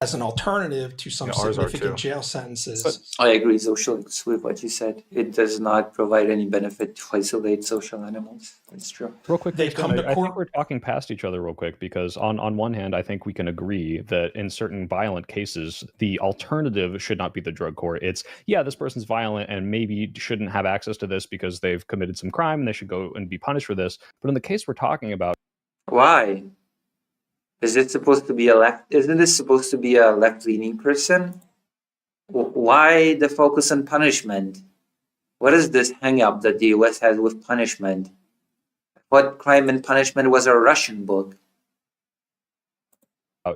as an alternative to some Yeah, ours are significant too. jail sentences. I agree, social with what you said. It does not provide any benefit to isolate social animals. That's true. Real quick, They've Kristen, come to I think court- we're talking past each other real quick because on one hand, I think we can agree that in certain violent cases, the alternative should not be the drug court. It's, yeah, this person's violent and maybe shouldn't have access to this because they've committed some crime and they should go and be punished for this. But in the case we're talking about, Why? Is it supposed to be a left? Isn't this supposed to be a left-leaning person? Why the focus on punishment? What is this hang-up that the U.S. has with punishment? What Crime and Punishment was a Russian book.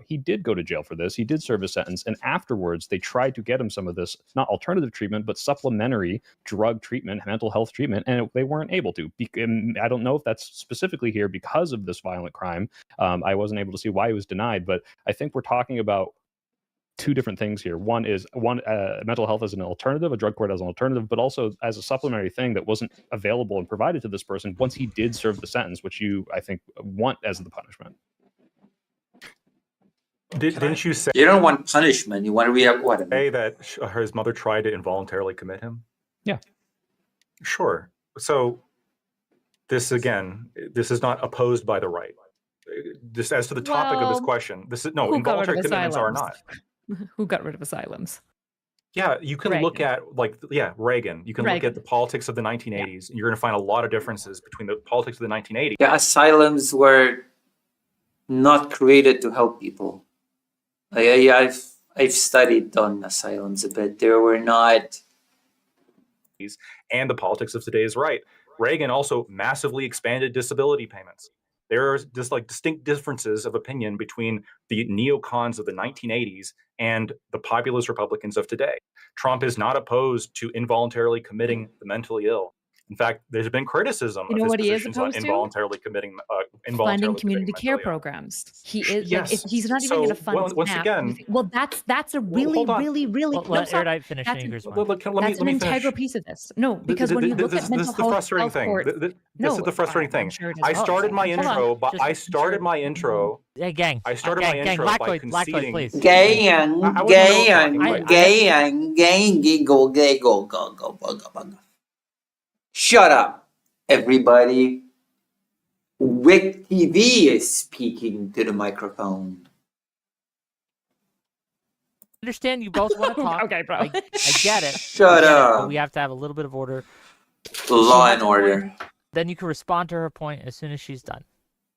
he did go to jail for this. He did serve a sentence. And afterwards, they tried to get him some of this, not alternative treatment, but supplementary drug treatment, mental health treatment. And they weren't able to. And I don't know if that's specifically here because of this violent crime. I wasn't able to see why he was denied. But I think we're talking about two different things here. One is mental health as an alternative, a drug court as an alternative, but also as a supplementary thing that wasn't available and provided to this person once he did serve the sentence, which you, I think, want as the punishment. Didn't you say You don't want punishment. You want to rehab. What? that his mother tried to involuntarily commit him? Yeah. Sure. So this is not opposed by the right. This, as to the topic of this Well, question, this is no who got rid of involuntary commitments are asylums? not. Who got rid of asylums? Yeah, you can look Reagan. at Reagan. You can look Reagan. at the politics of the 1980s, and you're going to find a lot of differences between the politics of the 1980s. Yeah, asylums were not created to help people. I've studied on asylums a bit. There were not. And the politics of today's right. Reagan also massively expanded disability payments. There are just like distinct differences of opinion between the neocons of the 1980s and the populist Republicans of today. Trump is not opposed to involuntarily committing the mentally ill. In fact, there's been criticism You of know his what he is positions on opposed to? involuntarily committing Funding community care mentally ill. programs. He is. Yes. Like, if he's not even going to So, fund once SNAP, again- well, that's a really, hold on. really, really. Well, no, let stop. Erudite finish That's Ingrid's an- point. Let That's me an finish. integral piece of this. No, because when you look this at mental is the frustrating health thing. court, This no, is the frustrating I'm thing. sure it is. I started my Hold on. intro, but Just- I started my intro. Hey, gang. I started gang, my gang, intro by Lactoid, conceding- please. Gay I and wasn't gay talking, and but- gay and gay giggle giggle go go bugga bugga. Shut up, everybody. Wick TV is speaking to the microphone. Understand you both want to talk. Okay, bro. I get it. Shut I get it, up. but we have to have a little bit of order. Law has and a order. point. Then you can respond to her point as soon as she's done.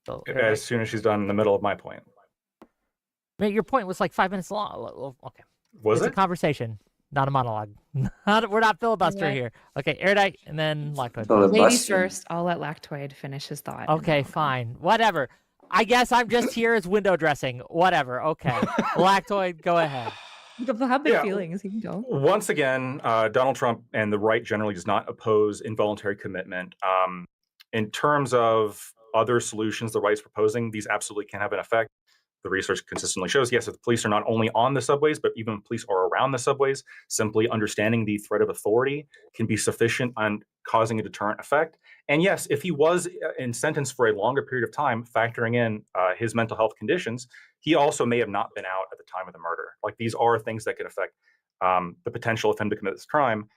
So, As soon as she's done in the middle of my point. Mate, your point was like 5 minutes long. Okay. Was It's it? a conversation, not a monologue. We're not filibustering Right. here. Okay, Erudite and then Lactoid. Filibuster. Ladies first. I'll let Lactoid finish his thought. and Okay, then I'll go. fine. Whatever. I guess I'm just here as window dressing. Whatever. Okay. Lactoid, go ahead. You don't have big Yeah. feelings. You can go. Once again, Donald Trump and the right generally does not oppose involuntary commitment. In terms of other solutions the right's proposing, these absolutely can have an effect. The research consistently shows, yes, if the police are not only on the subways, but even police are around the subways, simply understanding the threat of authority can be sufficient on causing a deterrent effect. And yes, if he was in sentence for a longer period of time, factoring in his mental health conditions, he also may have not been out at the time of the murder. Like, these are things that could affect the potential of him to commit this crime.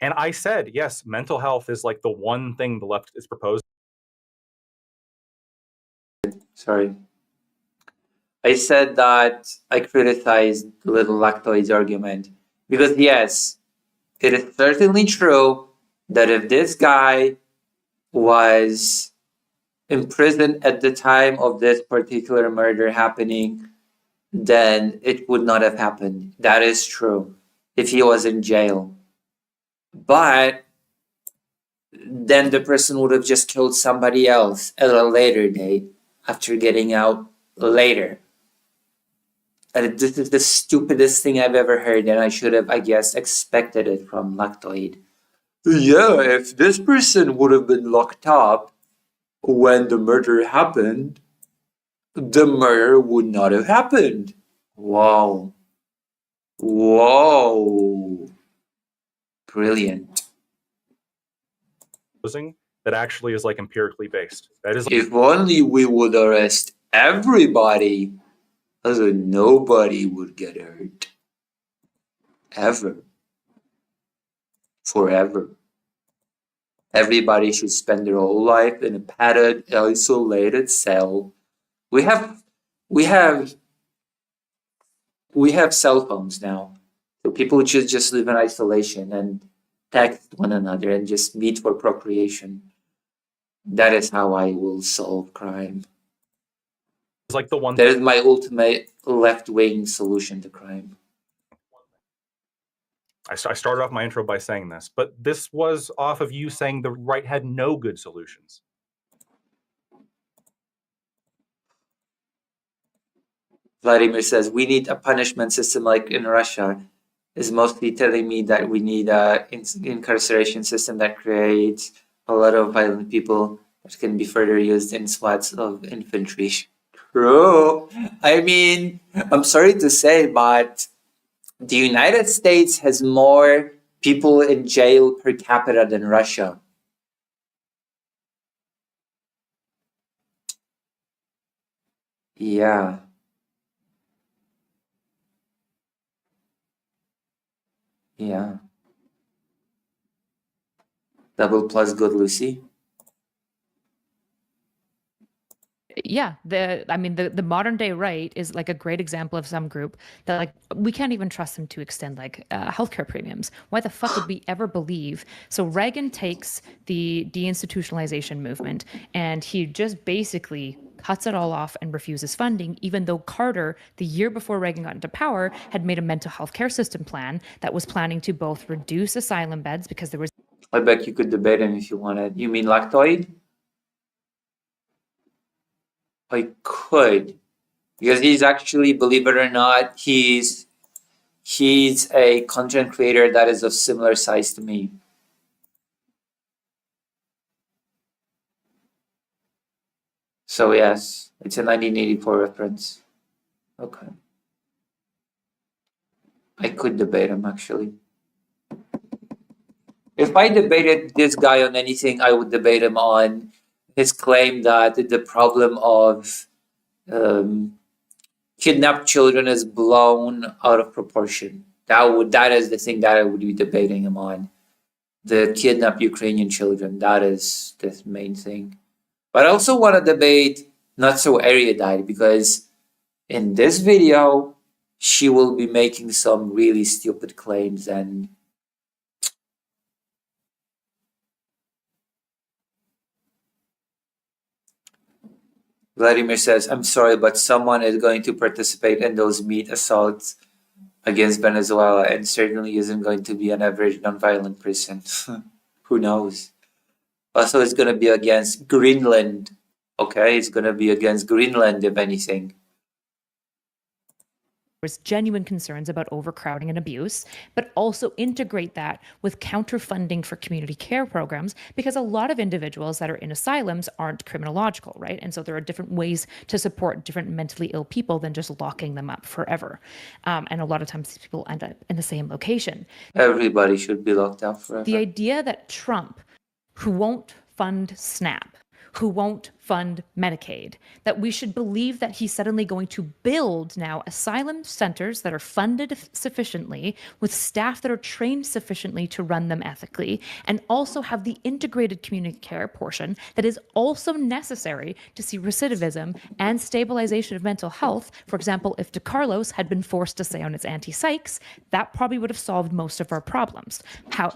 And I said, yes, mental health is like the one thing the left is proposing. Sorry. I said that I criticized Little Lactoid's argument because, yes, it is certainly true that if this guy was imprisoned at the time of this particular murder happening, then it would not have happened. That is true. If he was in jail. But then the person would have just killed somebody else at a later date after getting out later. And this is the stupidest thing I've ever heard, and I should have, I guess, expected it from Lactoid. Yeah, if this person would have been locked up when the murder happened, the murder would not have happened. Wow. Whoa. Brilliant. That actually is like empirically based. That is If only we would arrest everybody, so nobody would get hurt. Ever. Forever. Everybody should spend their whole life in a padded, isolated cell. We have cell phones now. So people should just live in isolation and text one another and just meet for procreation. That is how I will solve crime. like the one That is my ultimate left-wing solution to crime. I started off my intro by saying this, but this was off of you saying the right had no good solutions. Vladimir says, we need a punishment system like in Russia. Is mostly telling me that we need a incarceration system that creates a lot of violent people that can be further used in SWATs of infantry. True. I mean, I'm sorry to say, but the United States has more people in jail per capita than Russia. Yeah. Yeah. Double plus good Lucy. Yeah, the modern day right is like a great example of some group that like we can't even trust them to extend like healthcare premiums. Why the fuck would we ever believe? So Reagan takes the deinstitutionalization movement and he just basically cuts it all off and refuses funding, even though Carter, the year before Reagan got into power, had made a mental health care system plan that was planning to both reduce asylum beds because there was. I bet you could debate him if you wanted. You mean Lactoid? I could, because he's actually, believe it or not, he's a content creator that is of similar size to me. So yes, it's a 1984 reference. Okay. I could debate him actually. If I debated this guy on anything, I would debate him on his claim that the problem of kidnapped children is blown out of proportion. That is the thing that I would be debating him on. The kidnapped Ukrainian children. That is the main thing. But I also want to debate Not So Erudite, because in this video she will be making some really stupid claims and Vladimir says, I'm sorry, but someone is going to participate in those meat assaults against Venezuela and certainly isn't going to be an average nonviolent person. Who knows? Also, it's going to be against Greenland. Okay, it's going to be against Greenland, if anything. There's genuine concerns about overcrowding and abuse, but also integrate that with counterfunding for community care programs, because a lot of individuals that are in asylums aren't criminological, right? And so there are different ways to support different mentally ill people than just locking them up forever. And a lot of times people end up in the same location. Everybody should be locked up forever. The idea that Trump, who won't fund SNAP, who won't fund Medicaid, that we should believe that he's suddenly going to build now asylum centers that are funded sufficiently with staff that are trained sufficiently to run them ethically, and also have the integrated community care portion that is also necessary to see recidivism and stabilization of mental health. For example, if DeCarlos had been forced to stay on its anti-psychs, that probably would have solved most of our problems.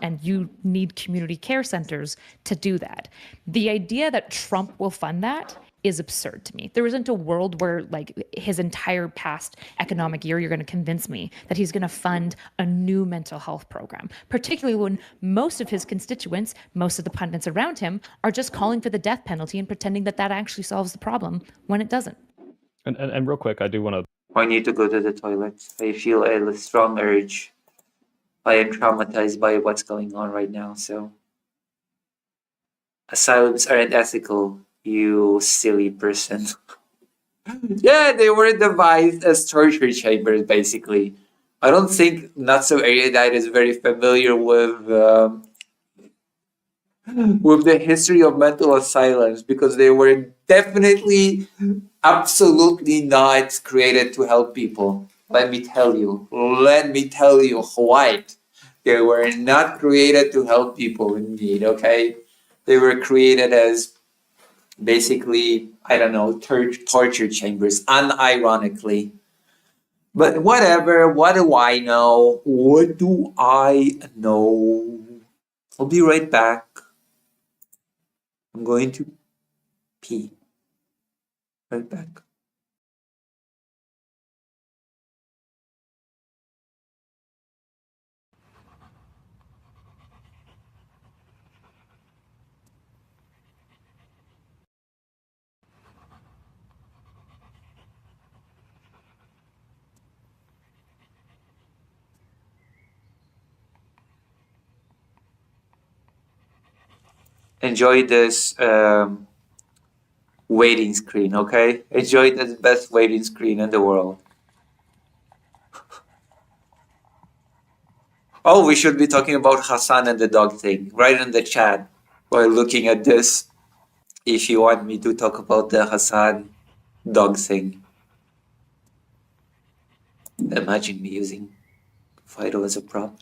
And you need community care centers to do that. The idea that Trump will fund fund that is absurd to me. There isn't a world where, like, his entire past economic year, you're going to convince me that he's going to fund a new mental health program, particularly when most of his constituents, most of the pundits around him, are just calling for the death penalty and pretending that that actually solves the problem when it doesn't. And real quick, I do want to. I need to go to the toilet. I feel a strong urge. I am traumatized by what's going on right now, so. Asylums aren't ethical, you silly person. Yeah, they were devised as torture chambers, basically. I don't think Not So Erudite is very familiar with the history of mental asylums, because they were definitely, absolutely not created to help people. Let me tell you, White. They were not created to help people in need, okay? They were created as basically, I don't know, torture chambers, unironically. But whatever, what do I know? What do I know? I'll be right back. I'm going to pee. Right back. Enjoy this waiting screen, okay? Enjoy this best waiting screen in the world. Oh, we should be talking about Hassan and the dog thing. Right in the chat while looking at this, if you want me to talk about the Hassan dog thing. Imagine me using Fido as a prop.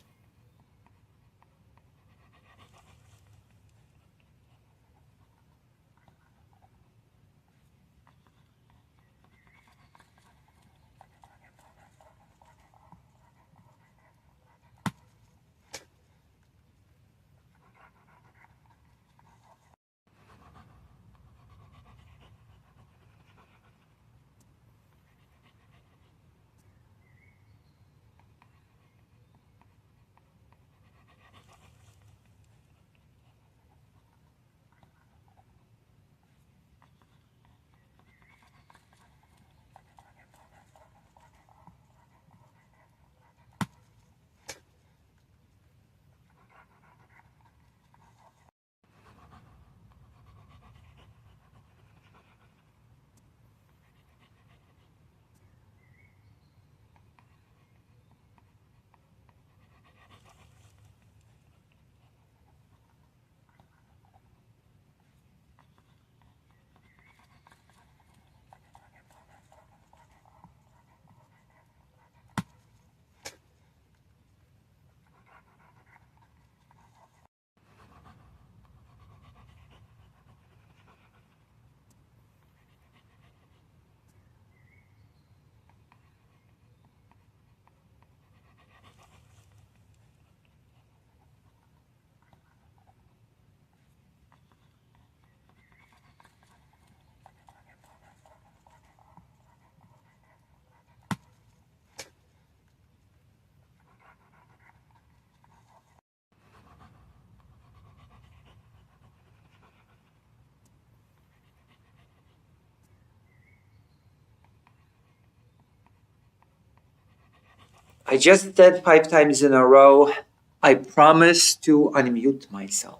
I just said 5 times in a row, I promised to unmute myself.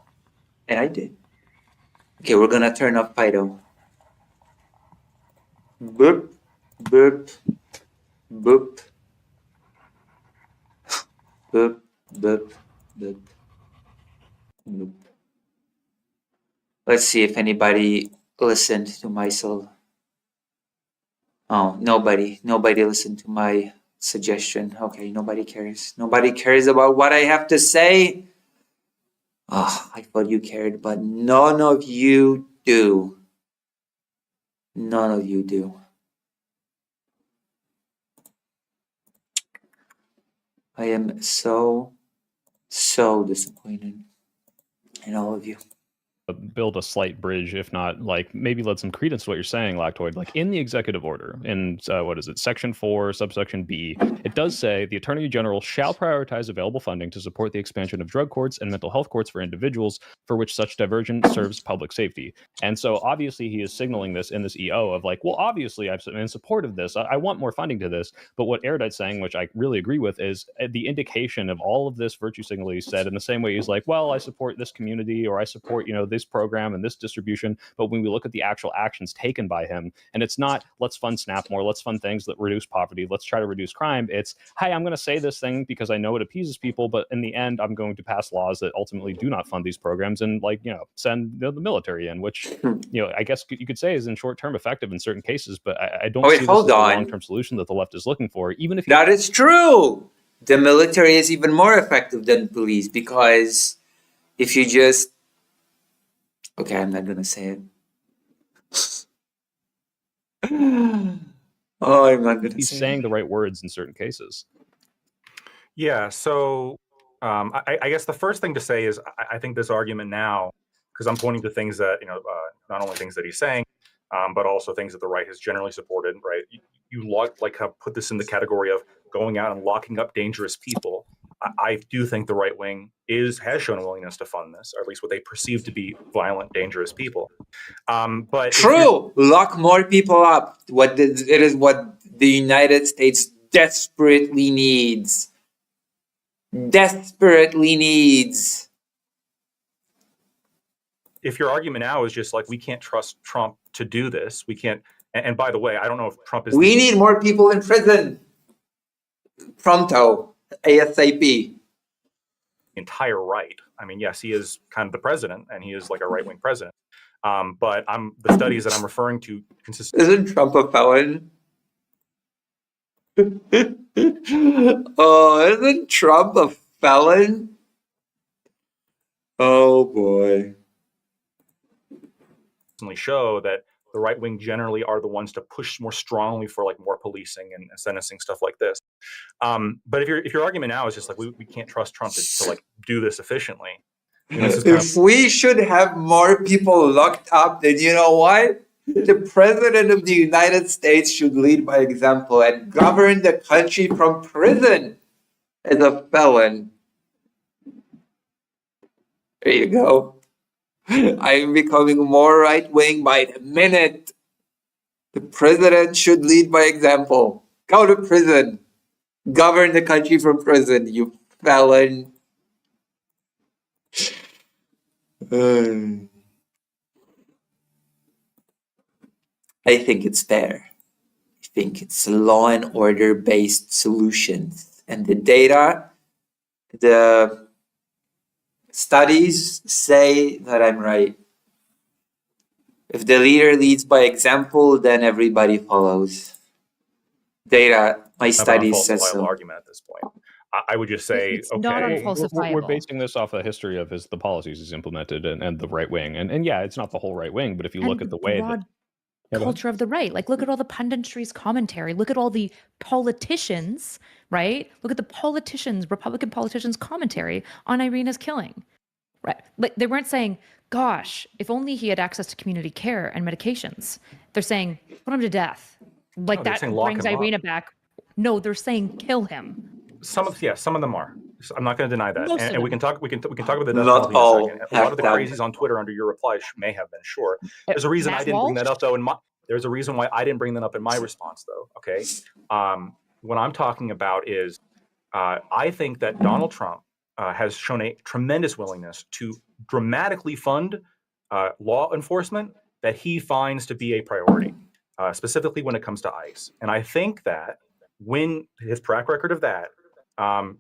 And I did. Okay, we're gonna turn off Fido. Boop, boop, boop, boop, boop, boop, boop. Let's see if anybody listened to my soul. Oh, nobody listened to my suggestion. Okay, nobody cares. Nobody cares about what I have to say. Oh, I thought you cared, but none of you do. None of you do. I am so disappointed in all of you. build a slight bridge, if not like maybe let some credence to what you're saying, Lactoid. Like in the executive order, in what is it, Section 4, subsection B, it does say the Attorney General shall prioritize available funding to support the expansion of drug courts and mental health courts for individuals for which such diversion serves public safety. And so obviously he is signaling this in this EO of like, well, obviously I'm in support of this. I want more funding to this. But what Erudite's saying, which I really agree with, is the indication of all of this virtue signaling said in the same way he's like, well, I support this community, or I support, this program and this distribution. But when we look at the actual actions taken by him, and it's not let's fund SNAP more, let's fund things that reduce poverty, let's try to reduce crime. It's, hey, I'm going to say this thing because I know it appeases people, but in the end, I'm going to pass laws that ultimately do not fund these programs and send the military in, which I guess you could say is in short term effective in certain cases, but I don't see this as the long term solution that the left is looking for. Even if that is true, the military is even more effective than police, because if you just I'm not gonna say it. I'm not gonna. He's saying the right words in certain cases. Yeah. So I guess the first thing to say is I think this argument now, because I'm pointing to things that not only things that he's saying, but also things that the right has generally supported. Right. You have put this in the category of going out and locking up dangerous people. I do think the right wing has shown a willingness to fund this, or at least what they perceive to be violent, dangerous people. But true, lock more people up. It is what the United States desperately needs. Desperately needs. If your argument now is just like we can't trust Trump to do this, we can't. And by the way, I don't know if Trump is. We need more people in prison. Pronto. ASAP. Entire right. I mean, yes, he is kind of the president, and he is like a right-wing president. But the studies that I'm referring to consist. Isn't Trump a felon? Oh, isn't Trump a felon? Oh boy. Show that the right wing generally are the ones to push more strongly for like more policing and sentencing, stuff like this. But if your argument now is just like we can't trust Trump to like do this efficiently. If we should have more people locked up, then you know what? The president of the United States should lead by example and govern the country from prison as a felon. There you go. I am becoming more right-wing by the minute. The president should lead by example. Go to prison. Govern the country from prison, you felon. I think it's fair. I think it's law and order based solutions. And the data, the studies say that I'm right. If the leader leads by example, then everybody follows. Data, my studies says so. Argument at this point. I would just say, it's not unfalsifiable. We're basing this off a history of the policies he's implemented and the right wing. And yeah, it's not the whole right wing, but if you look at the way that culture of the right, like look at all the punditry's commentary, look at all the politicians, right? Look at the politicians, Republican politicians' commentary on Irina's killing, right? Like they weren't saying, gosh, if only he had access to community care and medications. They're saying, put him to death. Like that brings Irina back. No, they're saying kill him. Some of them are. I'm not going to deny that, and we can talk. We can talk about the death not penalty all. In a second. A lot of the crazies on Twitter under your reply may have been sure. There's a reason I didn't bring that up though. There's a reason why I didn't bring that up in my response though. Okay, what I'm talking about is I think that Donald Trump has shown a tremendous willingness to dramatically fund law enforcement that he finds to be a priority, specifically when it comes to ICE. And I think that when his track record of that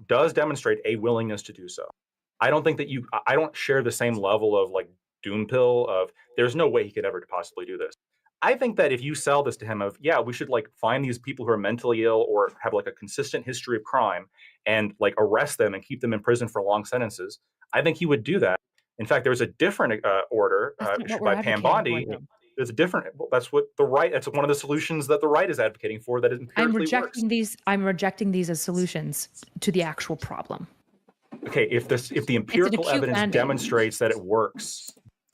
does demonstrate a willingness to do so. I don't think that I don't share the same level of like doom pill of there's no way he could ever possibly do this. I think that if you sell this to him of, yeah, we should like find these people who are mentally ill or have like a consistent history of crime and like arrest them and keep them in prison for long sentences, I think he would do that. In fact, there's a different order issued by Pam Bondi. There's a different. That's what the right. That's one of the solutions that the right is advocating for. That empirically works. I'm rejecting these as solutions to the actual problem. Okay, if the empirical evidence demonstrates that it works,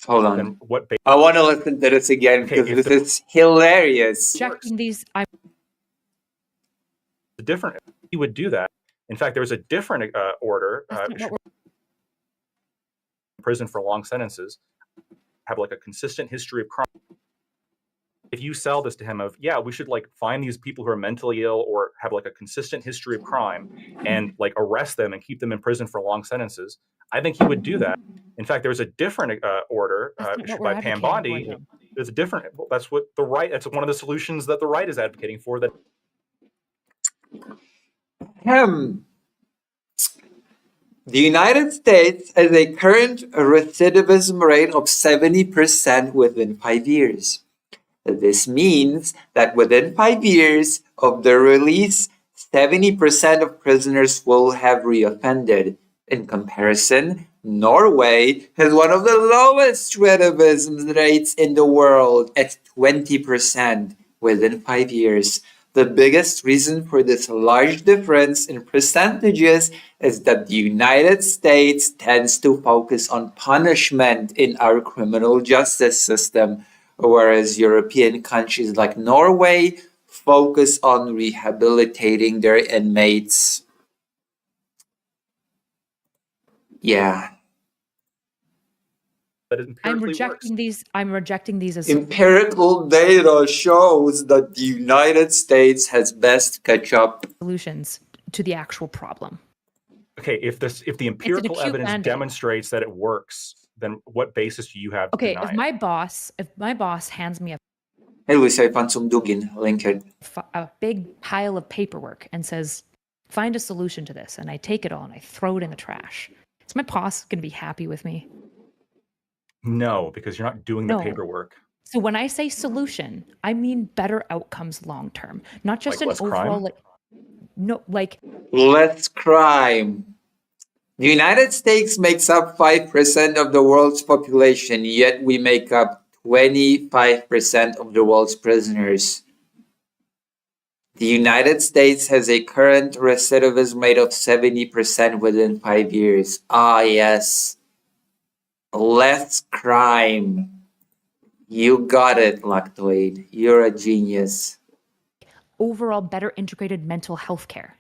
Hold on. then what I want to listen to this again Okay, because if this is hilarious. Rejecting these, I'm different he would do that. In fact, there was a different order that's not what we're- in prison for long sentences, have like a consistent history of crime. If you sell this to him of, yeah, we should like find these people who are mentally ill or have like a consistent history of crime and like arrest them and keep them in prison for long sentences, I think he would do that. In fact, there's a different order That's not what issued we're by Pam advocating Bondi. for, though. There's a different, that's what the right, that's one of the solutions that the right is advocating for. That The United States has a current recidivism rate of 70% within 5 years. This means that within 5 years of their release, 70% of prisoners will have reoffended. In comparison, Norway has one of the lowest recidivism rates in the world at 20% within 5 years. The biggest reason for this large difference in percentages is that the United States tends to focus on punishment in our criminal justice system, whereas European countries like Norway focus on rehabilitating their inmates. Yeah. it empirically works. I'm rejecting these as Empirical data shows that the United States has best catch up. solutions to the actual problem. Okay, if the empirical acute evidence mandate. demonstrates that it works, then what basis do you have to Okay, deny if it? my boss hands me Hey, Luis, I found some dugin. Link it. a big pile of paperwork and says, "Find a solution to this," and I take it all and I throw it in the trash, is my boss going to be happy with me? No, because you're not doing the No. paperwork. So when I say solution, I mean better outcomes long term, not just Like an less overall crime? like Less crime. The United States makes up 5% of the world's population, yet we make up 25% of the world's prisoners. The United States has a current recidivism rate of 70% within 5 years. Ah, yes. Less crime. You got it, Lactoid. You're a genius. overall better integrated mental health care,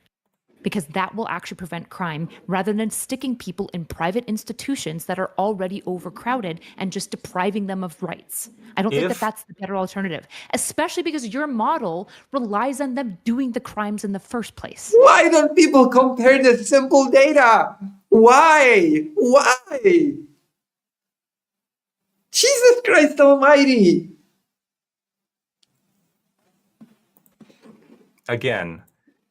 because that will actually prevent crime rather than sticking people in private institutions that are already overcrowded and just depriving them of rights. I don't think that If- that's the better alternative, especially because your model relies on them doing the crimes in the first place. Why don't people compare the simple data? Why? Why? Jesus Christ Almighty! Again,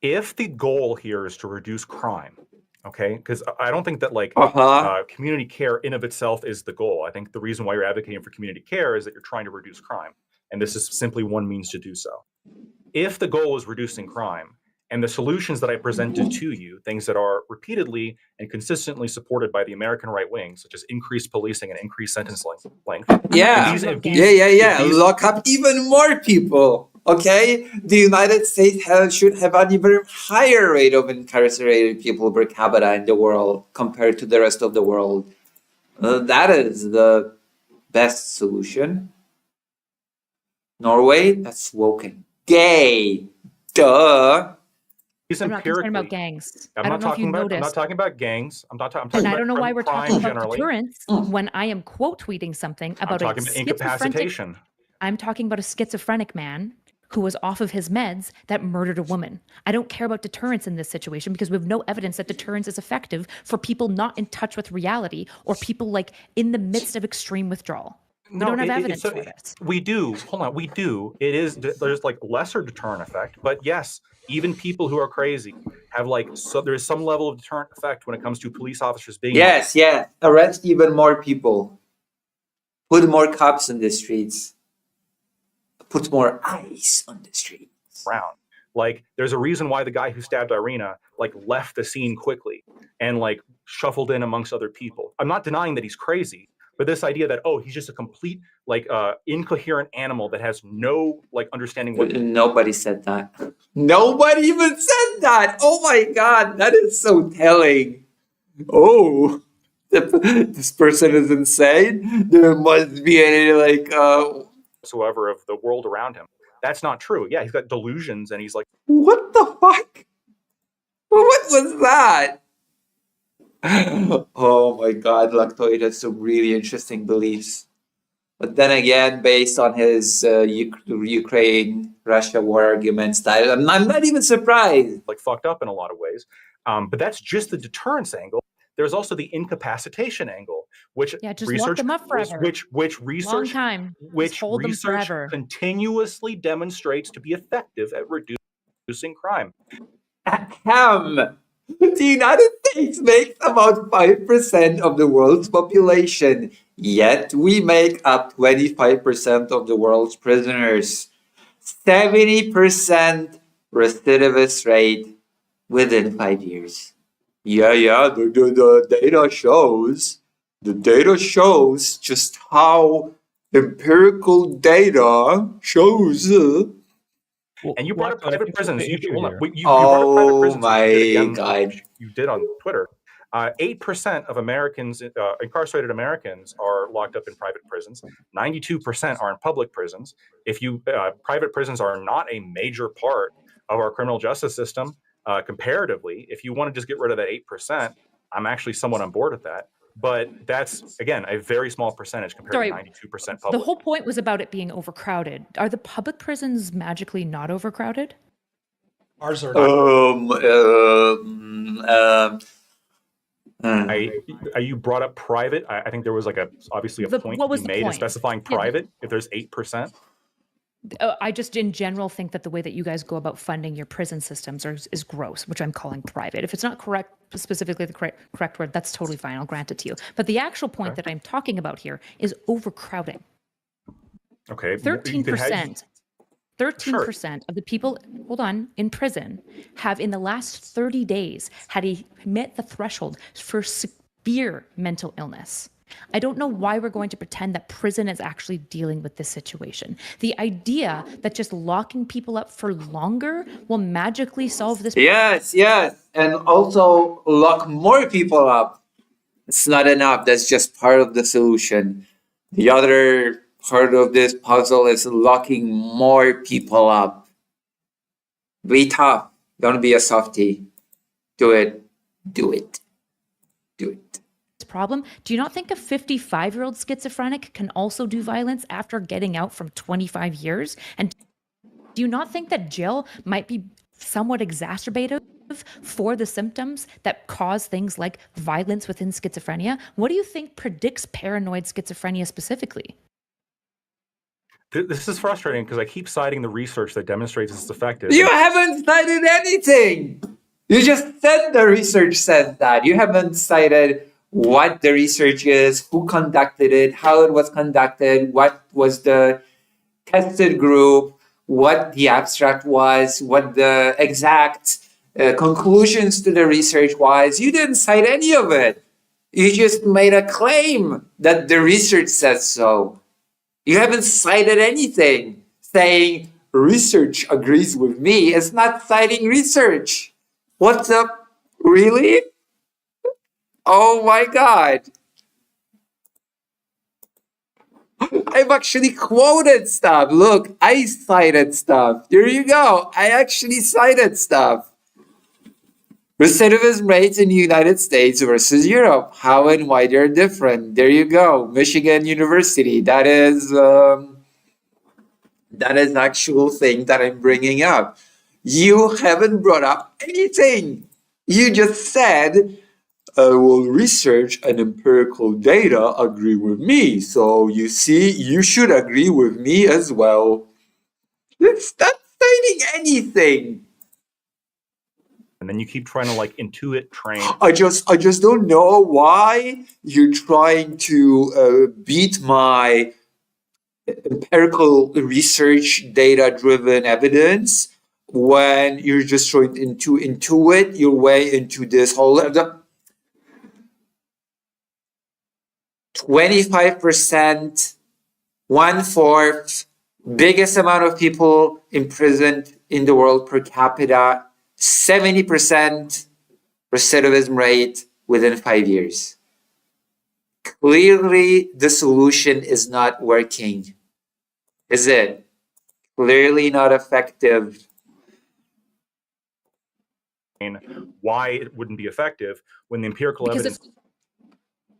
if the goal here is to reduce crime, okay, because I don't think that like community care in of itself is the goal. I think the reason why you're advocating for community care is that you're trying to reduce crime, and this is simply one means to do so. If the goal is reducing crime, and the solutions that I presented to you, things that are repeatedly and consistently supported by the American right wing, such as increased policing and increased sentence length. Yeah, lock up even more people. Okay, the United States should have an even higher rate of incarcerated people per capita in the world compared to the rest of the world. That is the best solution. Norway, that's woke and gay. Duh. These I'm not concerned about empirically- gangs. I'm I not don't know if you talking about. I'm noticed. not talking about gangs. I'm talking And I about don't know why we're crime talking about generally. deterrence when I am quote tweeting something I'm about a talking about schizophrenic. incapacitation. I'm talking about a schizophrenic man who was off of his meds that murdered a woman. I don't care about deterrence in this situation because we have no evidence that deterrence is effective for people not in touch with reality or people like in the midst of extreme withdrawal. We don't have evidence for this. We do. Hold on. We do. It is. There's like lesser deterrent effect, but yes, even people who are crazy have like so. There is some level of deterrent effect when it comes to police officers being. Yes, yeah. Arrest even more people. Put more cops in the streets. Put more ice on the streets. Around. Like, there's a reason why the guy who stabbed Irina like left the scene quickly and like shuffled in amongst other people. I'm not denying that he's crazy, but this idea that he's just a complete like incoherent animal that has no like understanding what. Nobody said that. Nobody even said that. Oh my God, that is so telling. Oh, This person is insane. There must be any whatsoever of the world around him. That's not true. Yeah, he's got delusions, and he's like, what the fuck? What was that? Oh my god, Lactoid has some really interesting beliefs. But then again, based on his Ukraine-Russia war arguments, I'm not even surprised. fucked up in a lot of ways. But that's just the deterrence angle. There's also the incapacitation angle, which Yeah, just lock research them up forever. which Long research time. which Just hold them research forever. continuously demonstrates to be effective at reducing crime. Ahem. The United States makes about 5% of the world's population, yet we make up 25% of the world's prisoners. 70% recidivist rate within 5 years. Yeah, the data shows just how empirical data shows. And you brought up private prisons. You brought up private Oh prisons. my You did again, god. You did on Twitter. 8% of Americans, incarcerated Americans, are locked up in private prisons. 92% are in public prisons. If you private prisons are not a major part of our criminal justice system comparatively. If you want to just get rid of that 8%, I'm actually somewhat on board with that. But that's, again, a very small percentage compared to 92% public. The whole point was about it being overcrowded. Are the public prisons magically not overcrowded? Ours are You brought up private. I think there was obviously a point what was you the made in point? specifying private. If there's 8%, I just, in general, think that the way that you guys go about funding your prison systems is gross, which I'm calling private. If it's not correct, specifically the correct word, that's totally fine. I'll grant it to you. But the actual point that I'm talking about here is overcrowding. okay, 13%. 13% of the people, in prison have in the last 30 days had met the threshold for severe mental illness. I don't know why we're going to pretend that prison is actually dealing with this situation. The idea that just locking people up for longer will magically solve this problem. Yes. And also lock more people up. It's not enough. That's just part of the solution. The other part of this puzzle is locking more people up. Be tough. Don't be a softie. Do it. Problem. Do you not think a 55-year-old schizophrenic can also do violence after getting out from 25 years? And do you not think that jail might be somewhat exacerbative for the symptoms that cause things like violence within schizophrenia? What do you think predicts paranoid schizophrenia specifically? This is frustrating because I keep citing the research that demonstrates it's effective. You haven't cited anything. You just said the research says that. You haven't cited what the research is, who conducted it, how it was conducted, what was the tested group, what the abstract was, what the exact conclusions to the research was. You didn't cite any of it. You just made a claim that the research says so. You haven't cited anything saying research agrees with me. It's not citing research. What's up? Really? Oh my god. I've actually quoted stuff. Look, I cited stuff. There you go. I actually cited stuff. Recidivism rates in the United States versus Europe. How and why they're different. There you go. Michigan University. That is actual thing that I'm bringing up. You haven't brought up anything. You just said, well, research and empirical data agree with me. So you see, you should agree with me as well. It's not citing anything. And then you keep trying to intuit train. I just don't know why you're trying to beat my empirical research data-driven evidence when you're just trying to intuit your way into this whole 25%, 1/4, biggest amount of people imprisoned in the world per capita, 70% recidivism rate within 5 years. Clearly, the solution is not working. Is it? Clearly not effective. Why it wouldn't be effective when the empirical Because evidence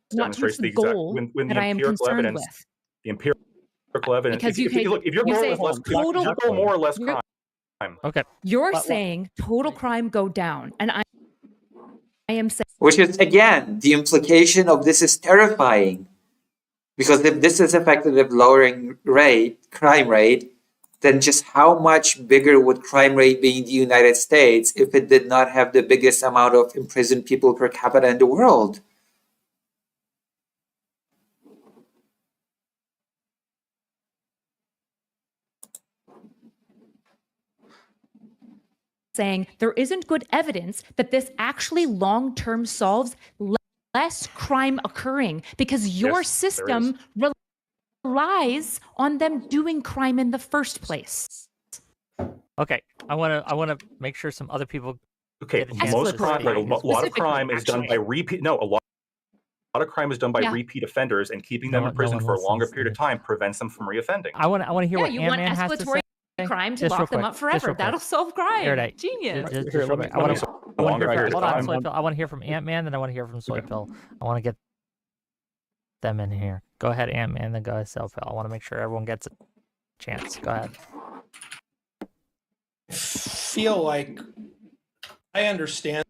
it's not towards demonstrates the the exact goal when that the I am empirical concerned evidence with. the empirical evidence Because if you look if your you goal say is less total- if your goal more or less you're- crime. Okay. You're What- saying total crime go down, and I am saying Which is, again, the implication of this is terrifying. Because if this is effective at lowering crime rate, then just how much bigger would crime rate be in the United States if it did not have the biggest amount of imprisoned people per capita in the world? saying there isn't good evidence that this actually long-term solves less crime occurring because your Yes, there system relies on them doing crime in the first place. Okay. I wanna make sure some other people Okay, get a chance most to crime, speak. like a lot of crime is done by Specifically, repeat. No, a lot of crime is done by Yeah. repeat offenders, and keeping No them one- in no prison one for a longer listens to period of this. time prevents them from reoffending. I want to hear Yeah, what you want Ant-Man has to escalatory say. crime to Just real lock them quick. up Just forever. real quick. That'll solve crime. Erudite. Genius. Just Here, real let quick. me- I want let to me- a longer hear. period Hold of on, time. Soypill. I want to hear from Ant-Man, then I want to hear from Soypill. I want to get them in here. Go ahead, Ant-Man, then go ahead, Soypill. I want to make sure everyone gets a chance. Go ahead. I feel like I understand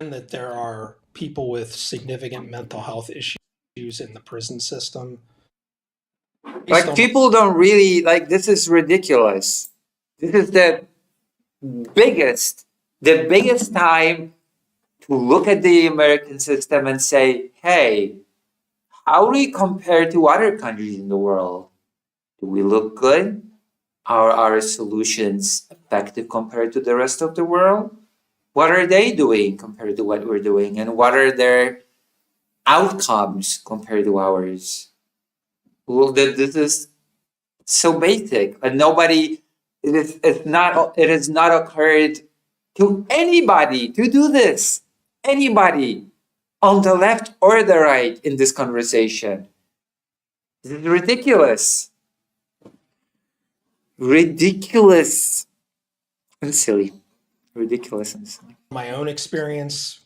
that there are people with significant mental health issues in the prison system. Based Like, on- people don't really, like, this is ridiculous. This is the biggest time to look at the American system and say, hey, how do we compare to other countries in the world? Do we look good? Are our solutions effective compared to the rest of the world? What are they doing compared to what we're doing? And what are their outcomes compared to ours? Well, this is so basic, and it has not occurred to anybody to do this. Anybody on the left or the right in this conversation. This is ridiculous. Ridiculous and silly. Ridiculous and silly. my own experience,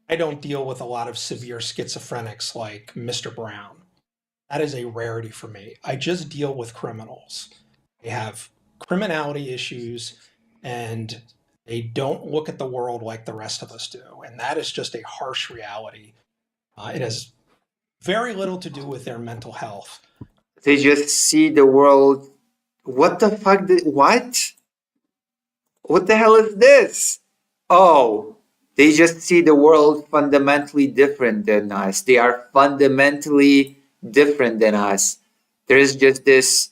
I don't deal with a lot of severe schizophrenics like Mr. Brown. That is a rarity for me. I just deal with criminals. They have criminality issues and they don't look at the world like the rest of us do. And that is just a harsh reality. It has very little to do with their mental health. They just see the world. What the fuck? What? What the hell is this? Oh, they just see the world fundamentally different than us. They are fundamentally different than us. There is just this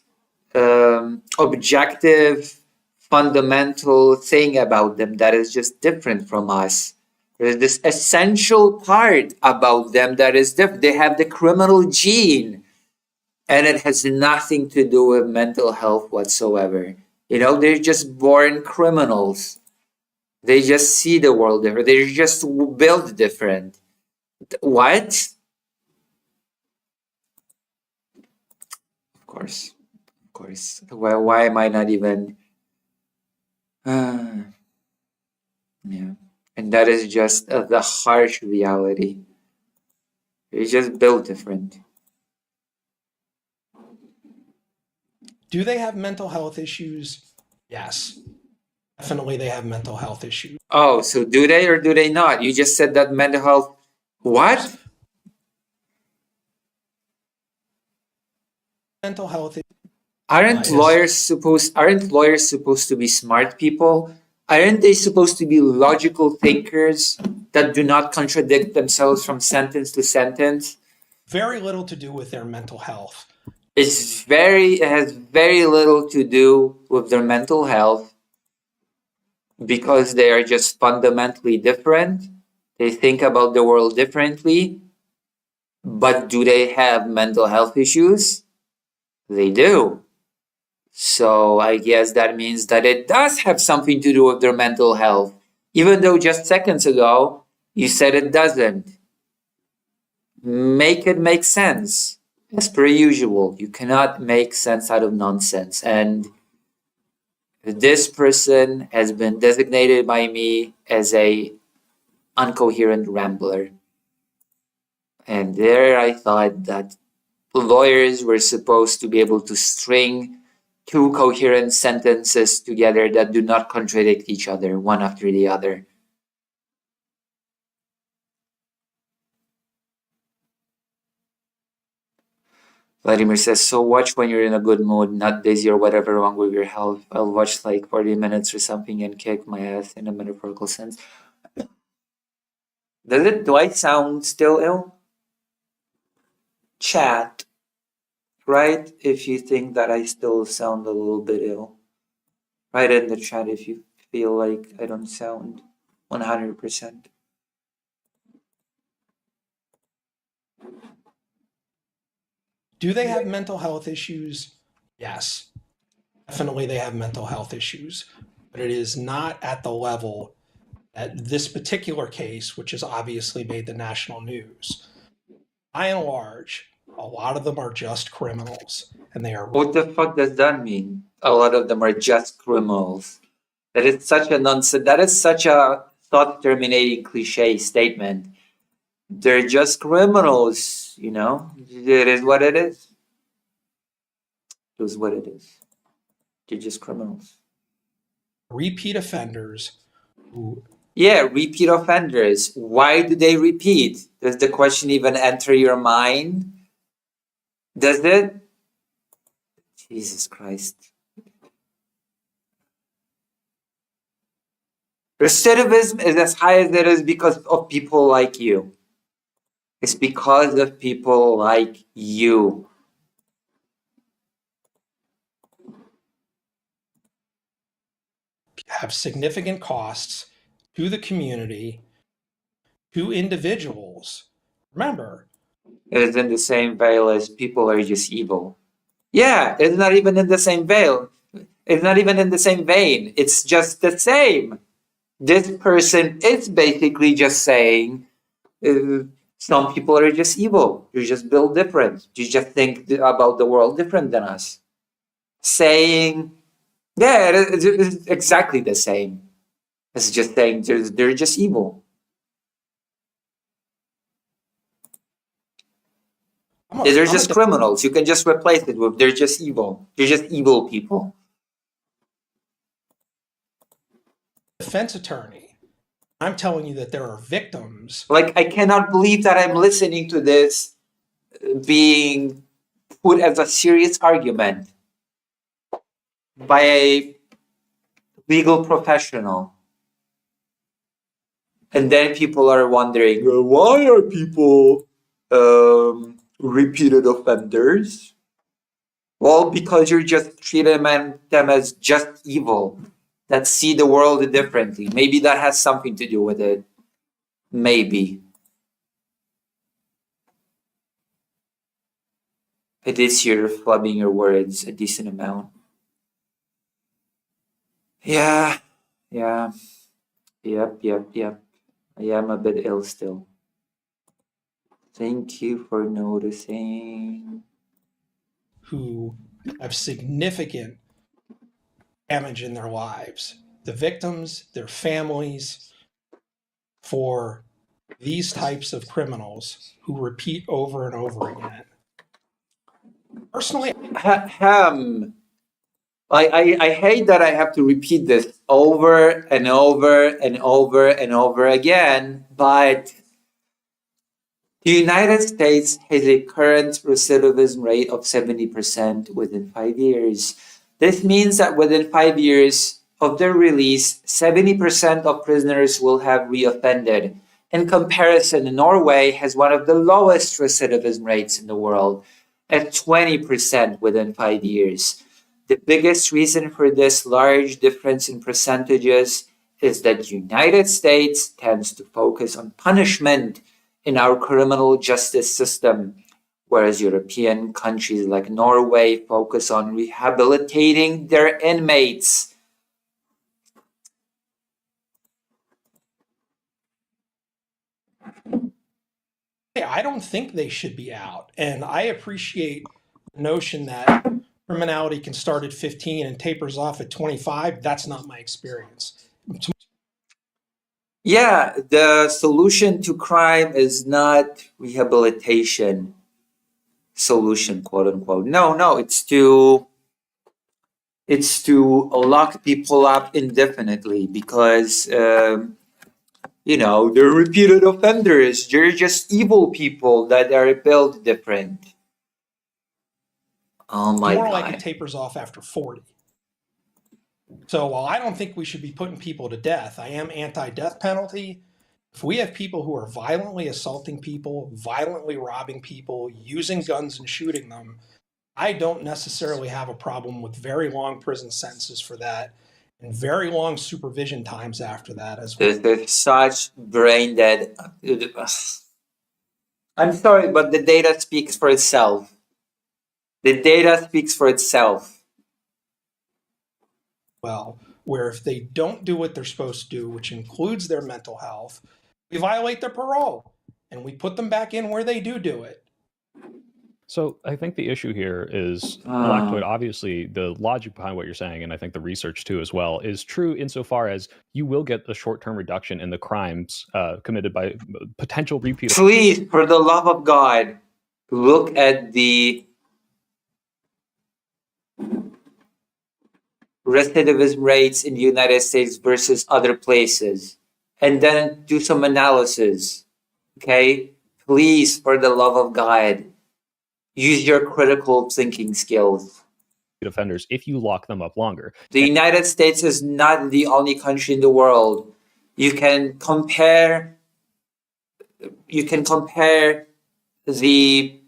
objective, fundamental thing about them that is just different from us. There's this essential part about them that is different. They have the criminal gene, and it has nothing to do with mental health whatsoever. You know, they're just born criminals. They just see the world different. They're just built different. What? Of course. Of course. Why am I not even... yeah. And that is just the harsh reality. They're just built different. Do they have mental health issues? Yes. Definitely they have mental health issues. Oh, so do they or do they not? You just said that mental health... What? Mental health Aren't Yes. lawyers supposed to be smart people? Aren't they supposed to be logical thinkers that do not contradict themselves from sentence to sentence? very little to do with their mental health. It has very little to do with their mental health because they are just fundamentally different. They think about the world differently. But do they have mental health issues? They do. So I guess that means that it does have something to do with their mental health, even though just seconds ago you said it doesn't. make it make sense. As per usual, you cannot make sense out of nonsense. And this person has been designated by me as a incoherent rambler. And there I thought that lawyers were supposed to be able to string two coherent sentences together that do not contradict each other, one after the other. Vladimir says, so watch when you're in a good mood, not dizzy or whatever wrong with your health. I'll watch like 40 minutes or something and kick my ass in a metaphorical sense. Do I sound still ill? Chat, right? If you think that I still sound a little bit ill. Write in the chat if you feel like I don't sound 100%. Do they have mental health issues? Yes. Definitely they have mental health issues, but it is not at the level that this particular case, which has obviously made the national news. By and large, a lot of them are just criminals, and they are. What the fuck does that mean? A lot of them are just criminals. That is such a nonsense. That is such a thought-terminating cliche statement. They're just criminals, you know? It is what it is. It is what it is. They're just criminals. Repeat offenders who. Yeah, repeat offenders. Why do they repeat? Does the question even enter your mind? Does it? Jesus Christ. Recidivism is as high as it is because of people like you. It's because of people like you. Have significant costs to the community, to individuals. Remember, It is in the same veil as people are just evil. Yeah, it's not even in the same veil. It's not even in the same vein. It's just the same. This person is basically just saying some people are just evil. You just build different. You just think about the world different than us. Saying, yeah, it's exactly the same. It's just saying they're just evil. They're just criminals. You can just replace it with they're just evil. They're just evil people. Defense attorney, I'm telling you that there are victims. Like, I cannot believe that I'm listening to this being put as a serious argument by a legal professional. And then people are wondering, why are people repeated offenders? Well, because you're just treating them as just evil, that see the world differently. Maybe that has something to do with it. Maybe. It is you're flubbing your words a decent amount. Yeah. Yep. I am a bit ill still. Thank you for noticing. Who have significant damage in their lives. The victims, their families, for these types of criminals who repeat over and over again. Personally, I hate that I have to repeat this over and over and over and over again, but the United States has a current recidivism rate of 70% within 5 years. This means that within 5 years of their release, 70% of prisoners will have reoffended. In comparison, Norway has one of the lowest recidivism rates in the world, at 20% within 5 years. The biggest reason for this large difference in percentages is that the United States tends to focus on punishment in our criminal justice system, whereas European countries like Norway focus on rehabilitating their inmates. I don't think they should be out. And I appreciate the notion that criminality can start at 15 and tapers off at 25. That's not my experience. Yeah, the solution to crime is not rehabilitation solution, quote unquote. No, it's to lock people up indefinitely because they're repeated offenders. They're just evil people that are built different. Oh my More god. like it tapers off after 40. So while I don't think we should be putting people to death, I am anti-death penalty. If we have people who are violently assaulting people, violently robbing people, using guns and shooting them, I don't necessarily have a problem with very long prison sentences for that and very long supervision times after that as well. There's such brain dead. I'm sorry, but the data speaks for itself. The data speaks for itself. Well, where if they don't do what they're supposed to do, which includes their mental health, we violate their parole and we put them back in where they do it. So I think the issue here is Lactoid. Obviously, the logic behind what you're saying, and I think the research too as well, is true insofar as you will get a short-term reduction in the crimes committed by potential repeat. Please, for the love of God, look at the recidivism rates in the United States versus other places, and then do some analysis. Okay? Please, for the love of God, use your critical thinking skills. Offenders if you lock them up longer. The United States is not the only country in the world. You can compare the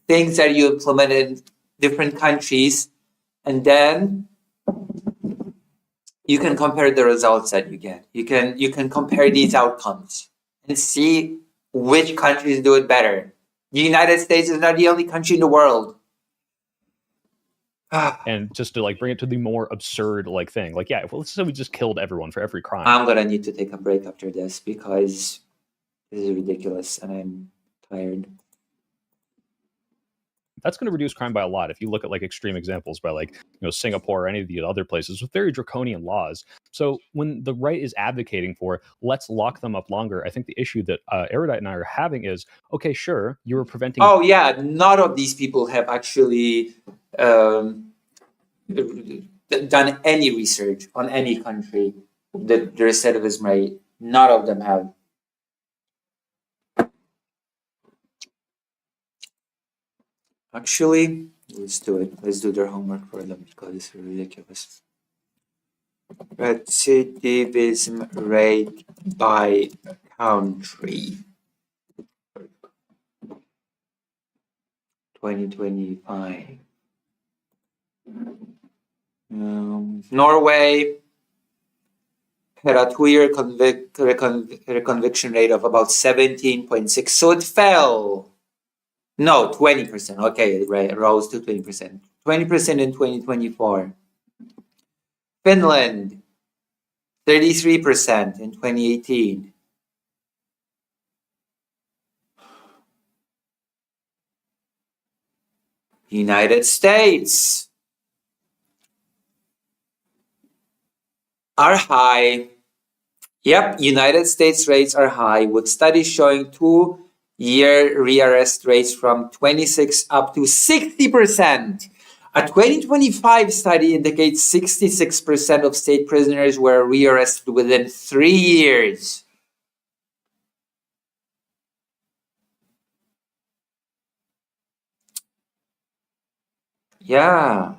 things that you implement in different countries, and then you can compare the results that you get. You can compare these outcomes and see which countries do it better. The United States is not the only country in the world. And just to bring it to the more absurd thing, let's say we just killed everyone for every crime. I'm gonna need to take a break after this because this is ridiculous and I'm tired. That's going to reduce crime by a lot. If you look at extreme examples by Singapore or any of the other places with very draconian laws. So when the right is advocating for let's lock them up longer, I think the issue that Erudite and I are having is, okay, sure, you were preventing. Oh yeah, none of these people have actually done any research on any country, the recidivism rate. None of them have. Actually, let's do it. Let's do their homework for them because it's ridiculous. Recidivism rate by country. 2025. Norway had a 2-year reconviction rate of about 17.6, so it fell. No, 20%. Okay, right, rose to 20%. 20% in 2024. Finland, 33% in 2018. United States are high. Yep, United States rates are high, with studies showing 2-year rearrest rates from 26 up to 60%. A 2025 study indicates 66% of state prisoners were rearrested within 3 years. Yeah.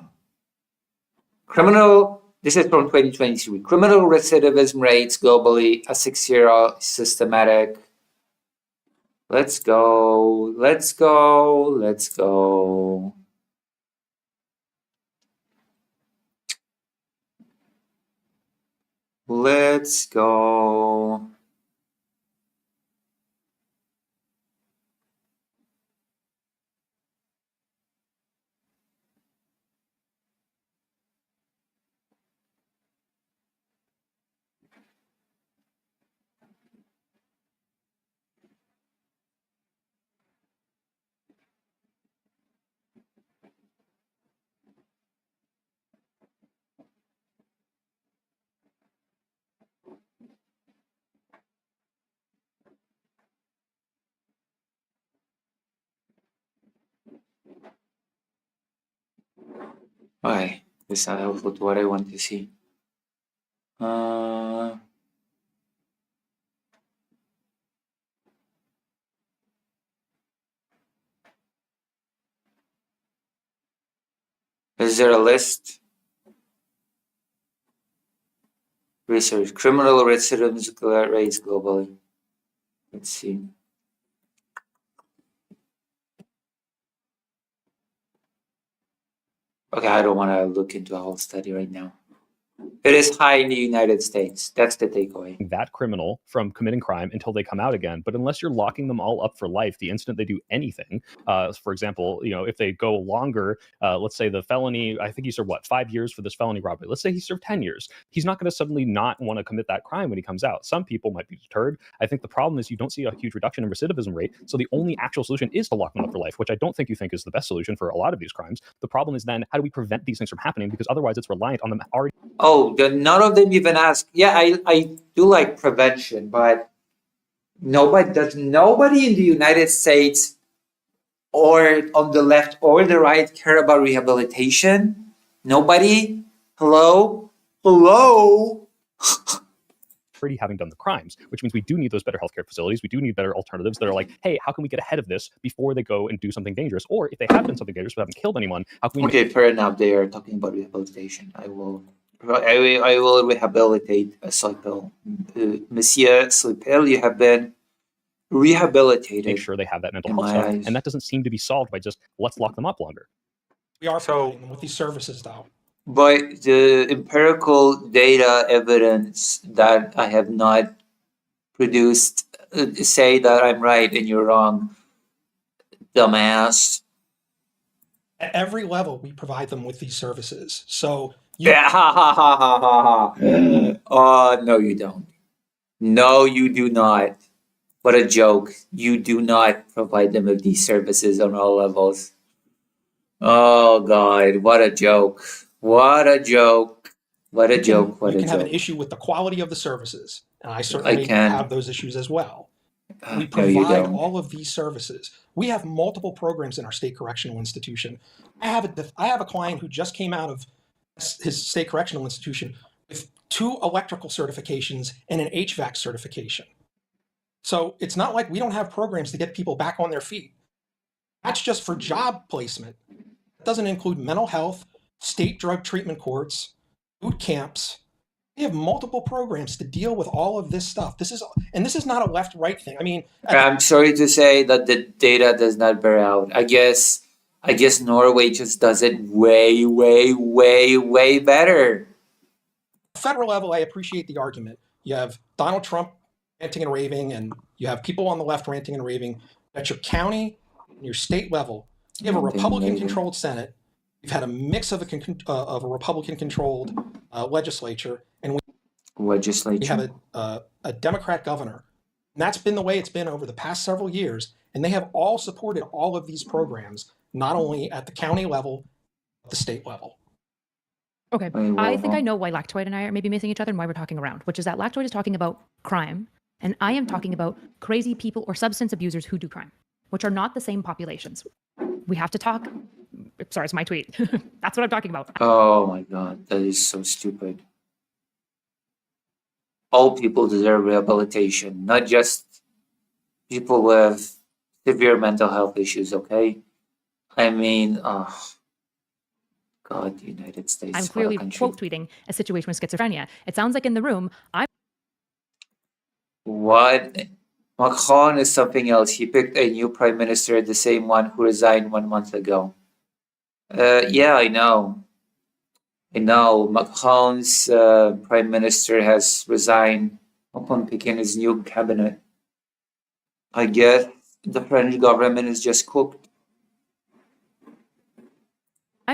This is from 2023. Criminal recidivism rates globally, a 6-year systematic. Let's go. Let's go. Let's go. Let's go. Okay, this is not helpful to what I want to see. Is there a list? Research criminal recidivism rates globally. Let's see. Okay, I don't want to look into a whole study right now. It is high in the United States. That's the takeaway. That criminal from committing crime until they come out again. But unless you're locking them all up for life, the instant they do anything, for example, if they go longer, let's say the felony, I think he served 5 years for this felony robbery. Let's say he served 10 years. He's not going to suddenly not want to commit that crime when he comes out. Some people might be deterred. I think the problem is you don't see a huge reduction in recidivism rate. So the only actual solution is to lock them up for life, which I don't think you think is the best solution for a lot of these crimes. The problem is then how do we prevent these things from happening? Because otherwise it's reliant on them already. Oh, none of them even ask. Yeah, I do like prevention, but nobody in the United States or on the left or the right care about rehabilitation? Nobody? Hello? Already having done the crimes, which means we do need those better healthcare facilities. We do need better alternatives that are like, hey, how can we get ahead of this before they go and do something dangerous? Or if they have done something dangerous but haven't killed anyone, how can we... Okay, fair enough. They are talking about rehabilitation. I will rehabilitate Soipel. Monsieur Soipel, you have been rehabilitated. make sure they have that mental In health my stuff. eyes. And that doesn't seem to be solved by just let's lock them up longer. We are So- providing them with these services, though. But the empirical data evidence that I have not produced say that I'm right and you're wrong, dumbass. At every level, we provide them with these services. So you Yeah, ha ha ha ha ha ha. Oh, no, you don't. No, you do not. What a joke. You do not provide them with these services on all levels. Oh, God, what a joke. What a joke. What a joke. What you a can have an joke. issue with the quality of the services. And I certainly can. have those issues as well. We No, you provide don't. all of these services. We have multiple programs in our state correctional institution. I have a client who just came out of his state correctional institution with 2 electrical certifications and an HVAC certification. So it's not like we don't have programs to get people back on their feet. That's just for job placement. It doesn't include mental health, state drug treatment courts, boot camps. We have multiple programs to deal with all of this stuff. This is not a left-right thing. I mean, I'm sorry to say that the data does not bear out. I guess Norway just does it way, way, way, way better. federal level, I appreciate the argument. You have Donald Trump ranting and raving, and you have people on the left ranting and raving. At your county and your state level, you have a Ranting and Republican-controlled Senate. You've had a mix of a Republican-controlled legislature, and we Legislature. have a Democrat governor. And that's been the way it's been over the past several years. And they have all supported all of these programs, not only at the county level, but the state level. Okay. Wait, I well, think I know why Lactoid and I are maybe missing each other and why we're talking around, which is that Lactoid is talking about crime, and I am talking about crazy people or substance abusers who do crime, which are not the same populations. We have to talk. Sorry, it's my tweet. That's what I'm talking about. Oh my God, that is so stupid. All people deserve rehabilitation, not just people with severe mental health issues, okay? I mean, oh, God, the United States. I'm what a clearly country. quote tweeting a situation with schizophrenia. It sounds like in the room, I'm What? Macron is something else. He picked a new prime minister, the same one who resigned 1 month ago. Yeah, I know. Macron's prime minister has resigned upon picking his new cabinet. I guess the French government is just cooked.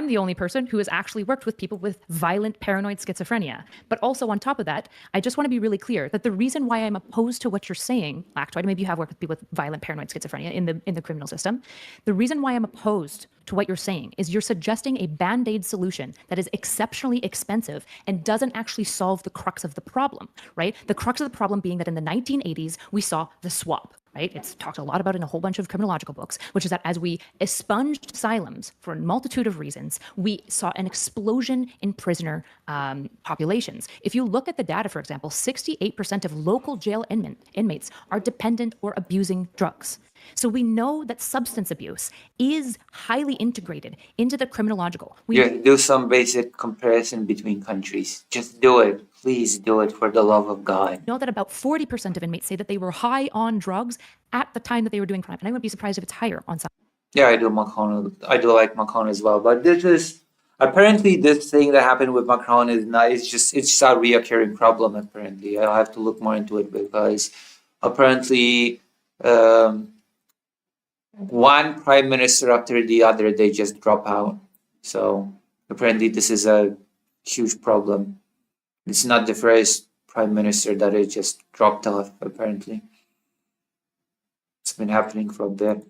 the only person who has actually worked with people with violent paranoid schizophrenia. But also on top of that, I just want to be really clear that the reason why I'm opposed to what you're saying, Lactoid, maybe you have worked with people with violent paranoid schizophrenia in the criminal system. The reason why I'm opposed to what you're saying is you're suggesting a band-aid solution that is exceptionally expensive and doesn't actually solve the crux of the problem, right? The crux of the problem being that in the 1980s, we saw the swap, right? It's talked a lot about in a whole bunch of criminological books, which is that as we expunged asylums for a multitude of reasons, we saw an explosion in prisoner populations. If you look at the data, for example, 68% of local jail inmates are dependent or abusing drugs. So we know that substance abuse is highly integrated into the criminological. Just do some basic comparison between countries. Just do it. Please do it for the love of God. Know that about 40% of inmates say that they were high on drugs at the time that they were doing crime. And I wouldn't be surprised if it's higher on some. Yeah, I do Macron. I do like Macron as well. But this is apparently this thing that happened with Macron is not. It's just a reoccurring problem. Apparently, I'll have to look more into it because apparently one prime minister after the other they just drop out. So apparently this is a huge problem. It's not the first prime minister that it just dropped off. Apparently, it's been happening for a bit.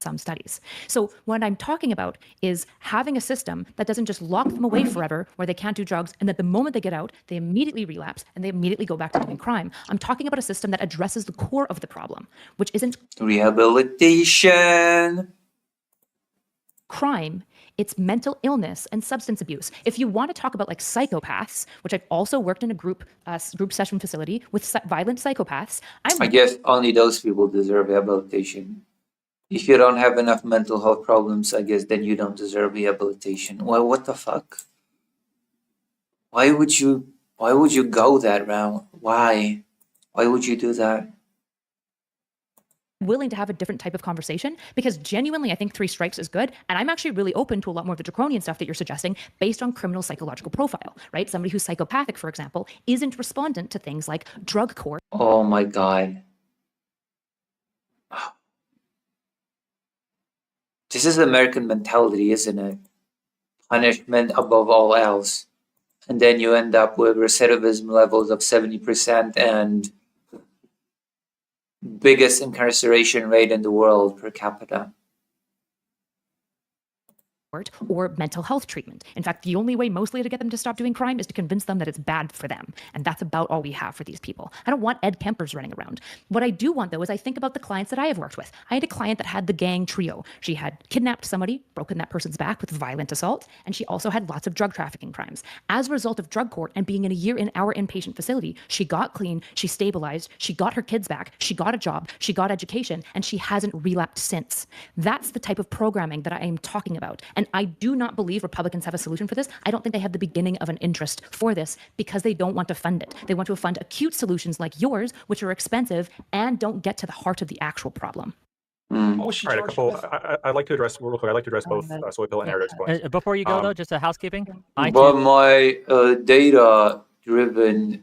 Some studies. So what I'm talking about is having a system that doesn't just lock them away forever where they can't do drugs and that the moment they get out, they immediately relapse and they immediately go back to doing crime. I'm talking about a system that addresses the core of the problem, which isn't Rehabilitation. crime, it's mental illness and substance abuse. If you want to talk about like psychopaths, which I've also worked in a group session facility with violent psychopaths, I guess only those people deserve rehabilitation. If you don't have enough mental health problems, I guess then you don't deserve rehabilitation. Well, what the fuck? Why would you go that route? Why would you do that? willing to have a different type of conversation because genuinely I think 3 strikes is good, and I'm actually really open to a lot more of the draconian stuff that you're suggesting based on criminal psychological profile, right? Somebody who's psychopathic, for example, isn't respondent to things like drug court. Oh my god. This is American mentality, isn't it? Punishment above all else. And then you end up with recidivism levels of 70% and biggest incarceration rate in the world per capita. Or mental health treatment. In fact, the only way mostly to get them to stop doing crime is to convince them that it's bad for them. And that's about all we have for these people. I don't want Ed Kempers running around. What I do want, though, is I think about the clients that I have worked with. I had a client that had the gang trio. She had kidnapped somebody, broken that person's back with violent assault, and she also had lots of drug trafficking crimes. As a result of drug court and being in a year in our inpatient facility, she got clean, she stabilized, she got her kids back, she got a job, she got education, and she hasn't relapsed since. That's the type of programming that I am talking about. And I do not believe Republicans have a solution for this. I don't think they have the beginning of an interest for this because they don't want to fund it. They want to fund acute solutions like yours, which are expensive and don't get to the heart of the actual problem. All right, a couple. I'd like to address real quick. I'd like to address both Soy Pill and Eric's points. Before you go, though, just a housekeeping. But my data-driven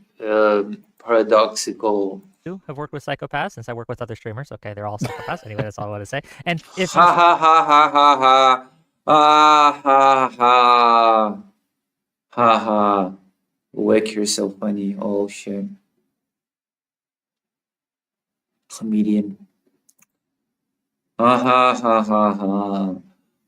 paradoxical. Have worked with psychopaths since I work with other streamers. Okay, they're all psychopaths. Anyway, that's all I want to say. And if Ha ha ha ha ha ha. Ha ha ha. Ha ha. Wick, you're so funny. Oh shit. Comedian. Ha ha ha ha ha.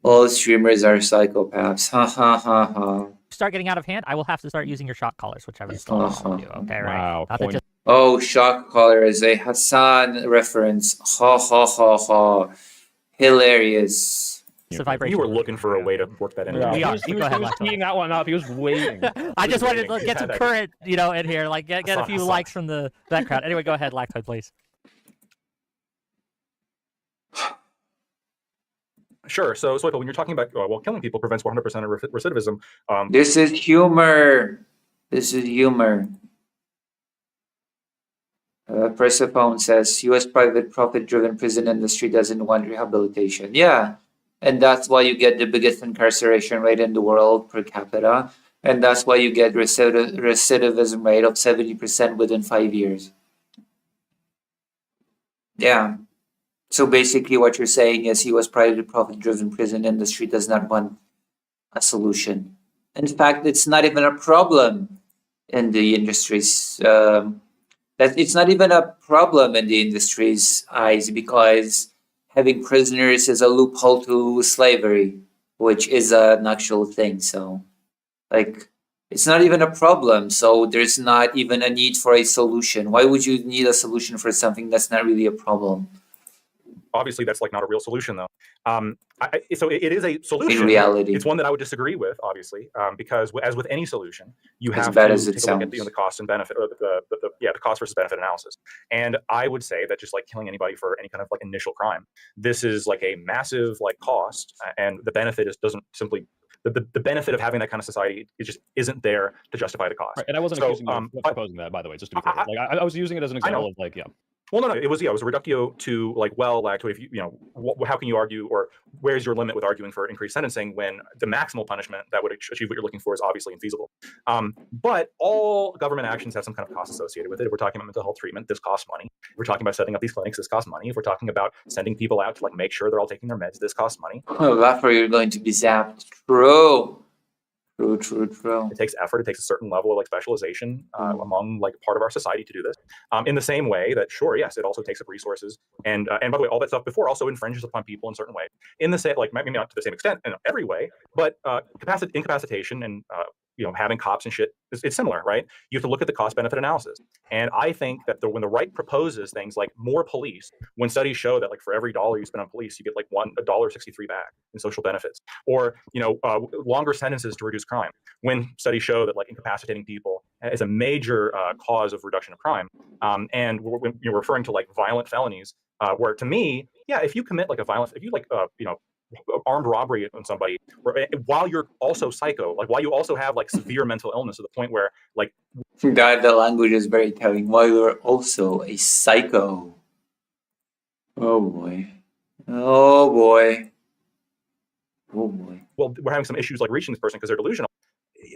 All streamers are psychopaths. Ha ha ha ha. start getting out of hand, I will have to start using your shock collars, which I've installed on you. Okay, right. Wow. Not that just Oh, shock collar is a Hassan reference. Ha ha ha ha. Hilarious. it's a vibration. You were looking for a way to work that in. Yeah, We he are. was, he Go was, ahead, he was Lachlan. teeing that one up. He was waiting. I just wanted to waiting. get some Had that. current, in here, like get a Hassan, few Hassan. likes from that crowd. Anyway, go ahead, Lactoid, please. Sure. So, when you're talking about killing people prevents 100% of recidivism. This is humor. This is humor. Persephone says, U.S. private profit-driven prison industry doesn't want rehabilitation. Yeah, and that's why you get the biggest incarceration rate in the world per capita, and that's why you get recidivism rate of 70% within 5 years. Yeah. So basically what you're saying is U.S. private profit-driven prison industry does not want a solution. In fact, it's not even a problem in the industry's it's not even a problem in the industry's eyes because having prisoners is a loophole to slavery, which is an actual thing. So, like, It's not even a problem, so there's not even a need for a solution. Why would you need a solution for something that's not really a problem? Obviously, that's like not a real solution, though. So it is a solution. In reality, it's one that I would disagree with, obviously, because as with any solution, you As have bad to as it take a look at sounds. the cost and benefit, or the cost versus benefit analysis. And I would say that just like killing anybody for any kind of like initial crime, this is like a massive like cost, and the benefit doesn't simply. The benefit of having that kind of society, it just isn't there to justify the cost. Right, and I wasn't So, accusing you of proposing that, by the way, just to be clear. Like I was using it as an example of like, yeah. Well, no, it was a reductio to like, well, actually, if how can you argue, or where's your limit with arguing for increased sentencing when the maximal punishment that would achieve what you're looking for is obviously infeasible. But all government actions have some kind of cost associated with it. If we're talking about mental health treatment, this costs money. If we're talking about setting up these clinics, this costs money. If we're talking about sending people out to like make sure they're all taking their meds, this costs money. oh, after you're going to be zapped. True. It takes effort. It takes a certain level of like specialization among like part of our society to do this. In the same way that, sure, yes, it also takes up resources, and by the way, all that stuff before also infringes upon people in certain ways. In the same, like maybe not to the same extent in every way, but incapacitation and having cops and shit, it's similar, right? You have to look at the cost-benefit analysis. And I think that when the right proposes things like more police, when studies show that like for every dollar you spend on police, you get like $1.63 back in social benefits, or longer sentences to reduce crime. When studies show that like incapacitating people is a major cause of reduction of crime, and when you're referring to like violent felonies, where to me, yeah, if you commit like if you like armed robbery on somebody, while you're also psycho, like while you also have like severe mental illness to the point where like God, the language is very telling. While you're also a psycho. Oh boy. Oh boy. Oh boy. well, we're having some issues like reaching this person because they're delusional.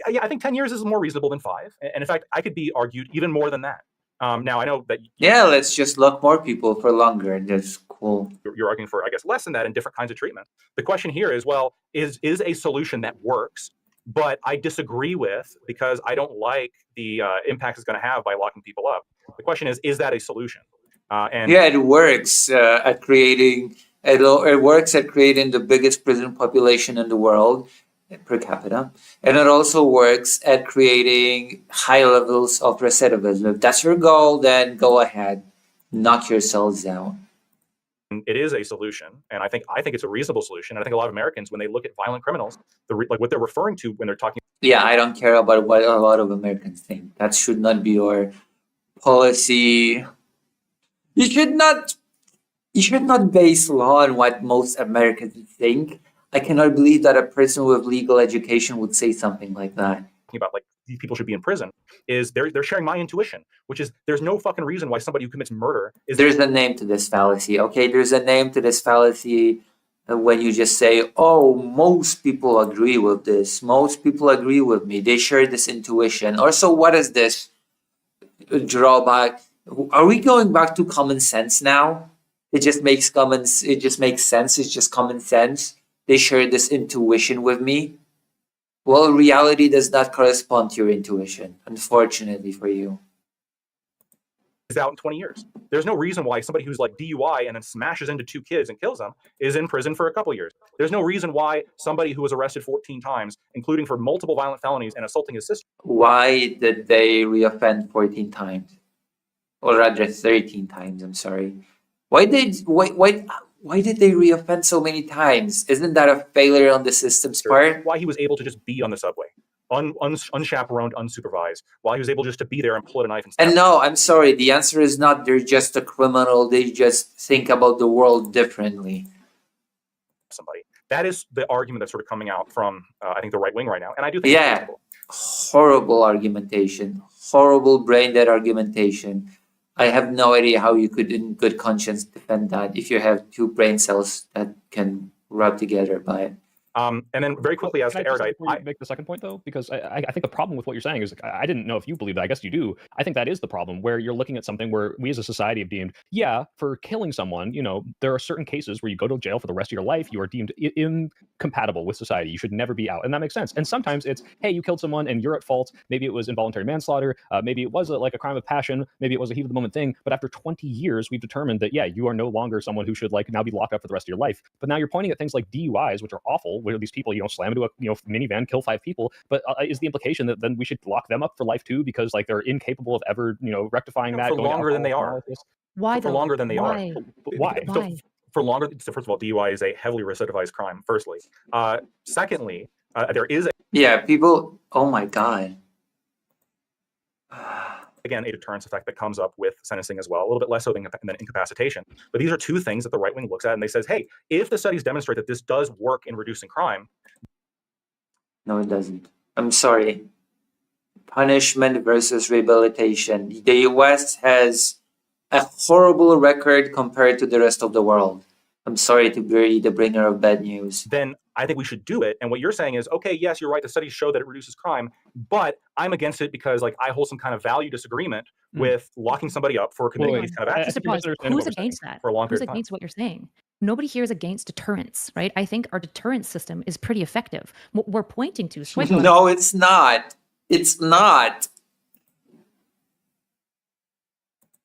Yeah, I think 10 years is more reasonable than 5, and in fact, I could be argued even more than that. Now I know that Yeah, let's just lock more people for longer. That's cool. you're arguing for, I guess, less than that in different kinds of treatment. The question here is, well, is a solution that works, but I disagree with because I don't like the impact it's going to have by locking people up. The question is that a solution? And Yeah, it works at creating. It works at creating the biggest prison population in the world per capita, and it also works at creating high levels of recidivism. If that's your goal, then go ahead, knock yourselves out. it is a solution, and I think it's a reasonable solution. And I think a lot of Americans, when they look at violent criminals, like what they're referring to when they're talking. Yeah, I don't care about what a lot of Americans think. That should not be your policy. You should not base law on what most Americans think. I cannot believe that a person with legal education would say something like that. About like these people should be in prison is they're sharing my intuition, which is there's no fucking reason why somebody who commits murder is There's a name to this fallacy, okay? There's a name to this fallacy when you just say, oh, most people agree with this. Most people agree with me. They share this intuition. Or so what is this drawback? Are we going back to common sense now? It just makes sense. It's just common sense. They share this intuition with me. Well, reality does not correspond to your intuition, unfortunately for you. out in 20 years. There's no reason why somebody who's like DUI and then smashes into 2 kids and kills them is in prison for a couple years. There's no reason why somebody who was arrested 14 times, including for multiple violent felonies and assaulting his sister. Why did they reoffend 14 times? Or rather 13 times, I'm sorry. Why did they reoffend so many times? Isn't that a failure on the system's part? Why he was able to just be on the subway, unchaperoned, unsupervised, while he was able just to be there and pull out a knife and stab. And no, I'm sorry, the answer is not they're just a criminal, they just think about the world differently. Somebody. That is the argument that's sort of coming out from, I think, the right wing right now. And I do think Yeah, it's reasonable. horrible argumentation, horrible brain dead argumentation. I have no idea how you could, in good conscience, defend that if you have 2 brain cells that can rub together by it. And then very quickly as to Can I just, erudite, before you make the second point though, because I think the problem with what you're saying is I didn't know if you believe that. I guess you do. I think that is the problem, where you're looking at something where we as a society have deemed, yeah, for killing someone, there are certain cases where you go to jail for the rest of your life. You are deemed incompatible with society. You should never be out, and that makes sense. And sometimes it's, hey, you killed someone and you're at fault. Maybe it was involuntary manslaughter. Maybe it was like a crime of passion. Maybe it was a heat of the moment thing. But after 20 years, we've determined that yeah, you are no longer someone who should like now be locked up for the rest of your life. But now you're pointing at things like DUIs, which are awful, where these people, slam into a minivan, kill 5 people, but is the implication that then we should lock them up for life too because like they're incapable of ever rectifying that for going to longer than they alcohol are. analysis? Why For though? longer than they Why? are. But why? Why? For longer. So first of all, DUI is a heavily recidivized crime. Firstly, secondly, there is Yeah, people. Oh my god. again a deterrence effect that comes up with sentencing as well, a little bit less so than incapacitation. But these are two things that the right wing looks at and they says, hey, if the studies demonstrate that this does work in reducing crime. No, it doesn't. I'm sorry. Punishment versus rehabilitation. The US has a horrible record compared to the rest of the world. I'm sorry to be the bringer of bad news. Then I think we should do it. And what you're saying is, okay, yes, you're right. The studies show that it reduces crime, but I'm against it because like I hold some kind of value disagreement with locking somebody up for committing these kind of acts. Just a pause. Who's against that? For a long Who's period of time. against what you're saying? Nobody here is against deterrence, right? I think our deterrence system is pretty effective. What we're pointing to, No, it's not. It's not.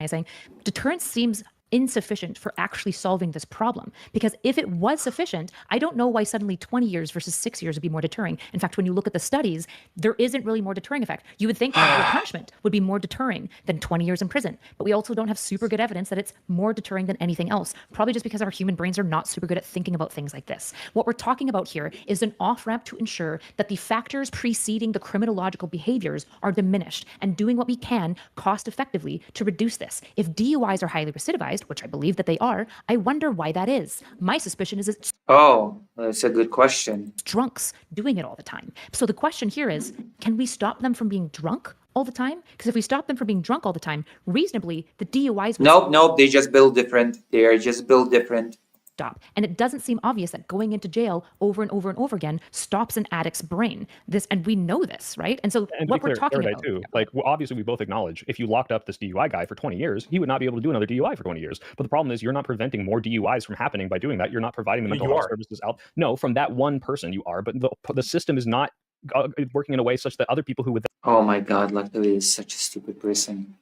saying deterrence seems insufficient for actually solving this problem. Because if it was sufficient, I don't know why suddenly 20 years versus 6 years would be more deterring. In fact, when you look at the studies, there isn't really more deterring effect. You would think that punishment would be more deterring than 20 years in prison. But we also don't have super good evidence that it's more deterring than anything else. Probably just because our human brains are not super good at thinking about things like this. What we're talking about here is an off-ramp to ensure that the factors preceding the criminological behaviors are diminished and doing what we can cost effectively to reduce this. If DUIs are highly recidivized, which I believe that they are, I wonder why that is. My suspicion is it's Oh, that's a good question. drunks doing it all the time. So the question here is, can we stop them from being drunk all the time? Because if we stop them from being drunk all the time, reasonably, the DUIs would Nope, they just build different. They are just built different. stop. And it doesn't seem obvious that going into jail over and over and over again stops an addict's brain. And we know this, right? And so And what we're talking Erudite about too. Like, well, obviously, we both acknowledge if you locked up this DUI guy for 20 years, he would not be able to do another DUI for 20 years. But the problem is, you're not preventing more DUIs from happening by doing that. You're not providing the mental You health are. services out. No, from that one person, you are. But the system is not working in a way such that other people who would. Oh my god, luckily he's such a stupid person.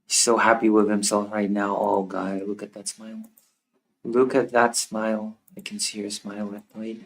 He's so happy with himself right now. Oh god, look at that smile. Look at that smile. I can see her smile at night.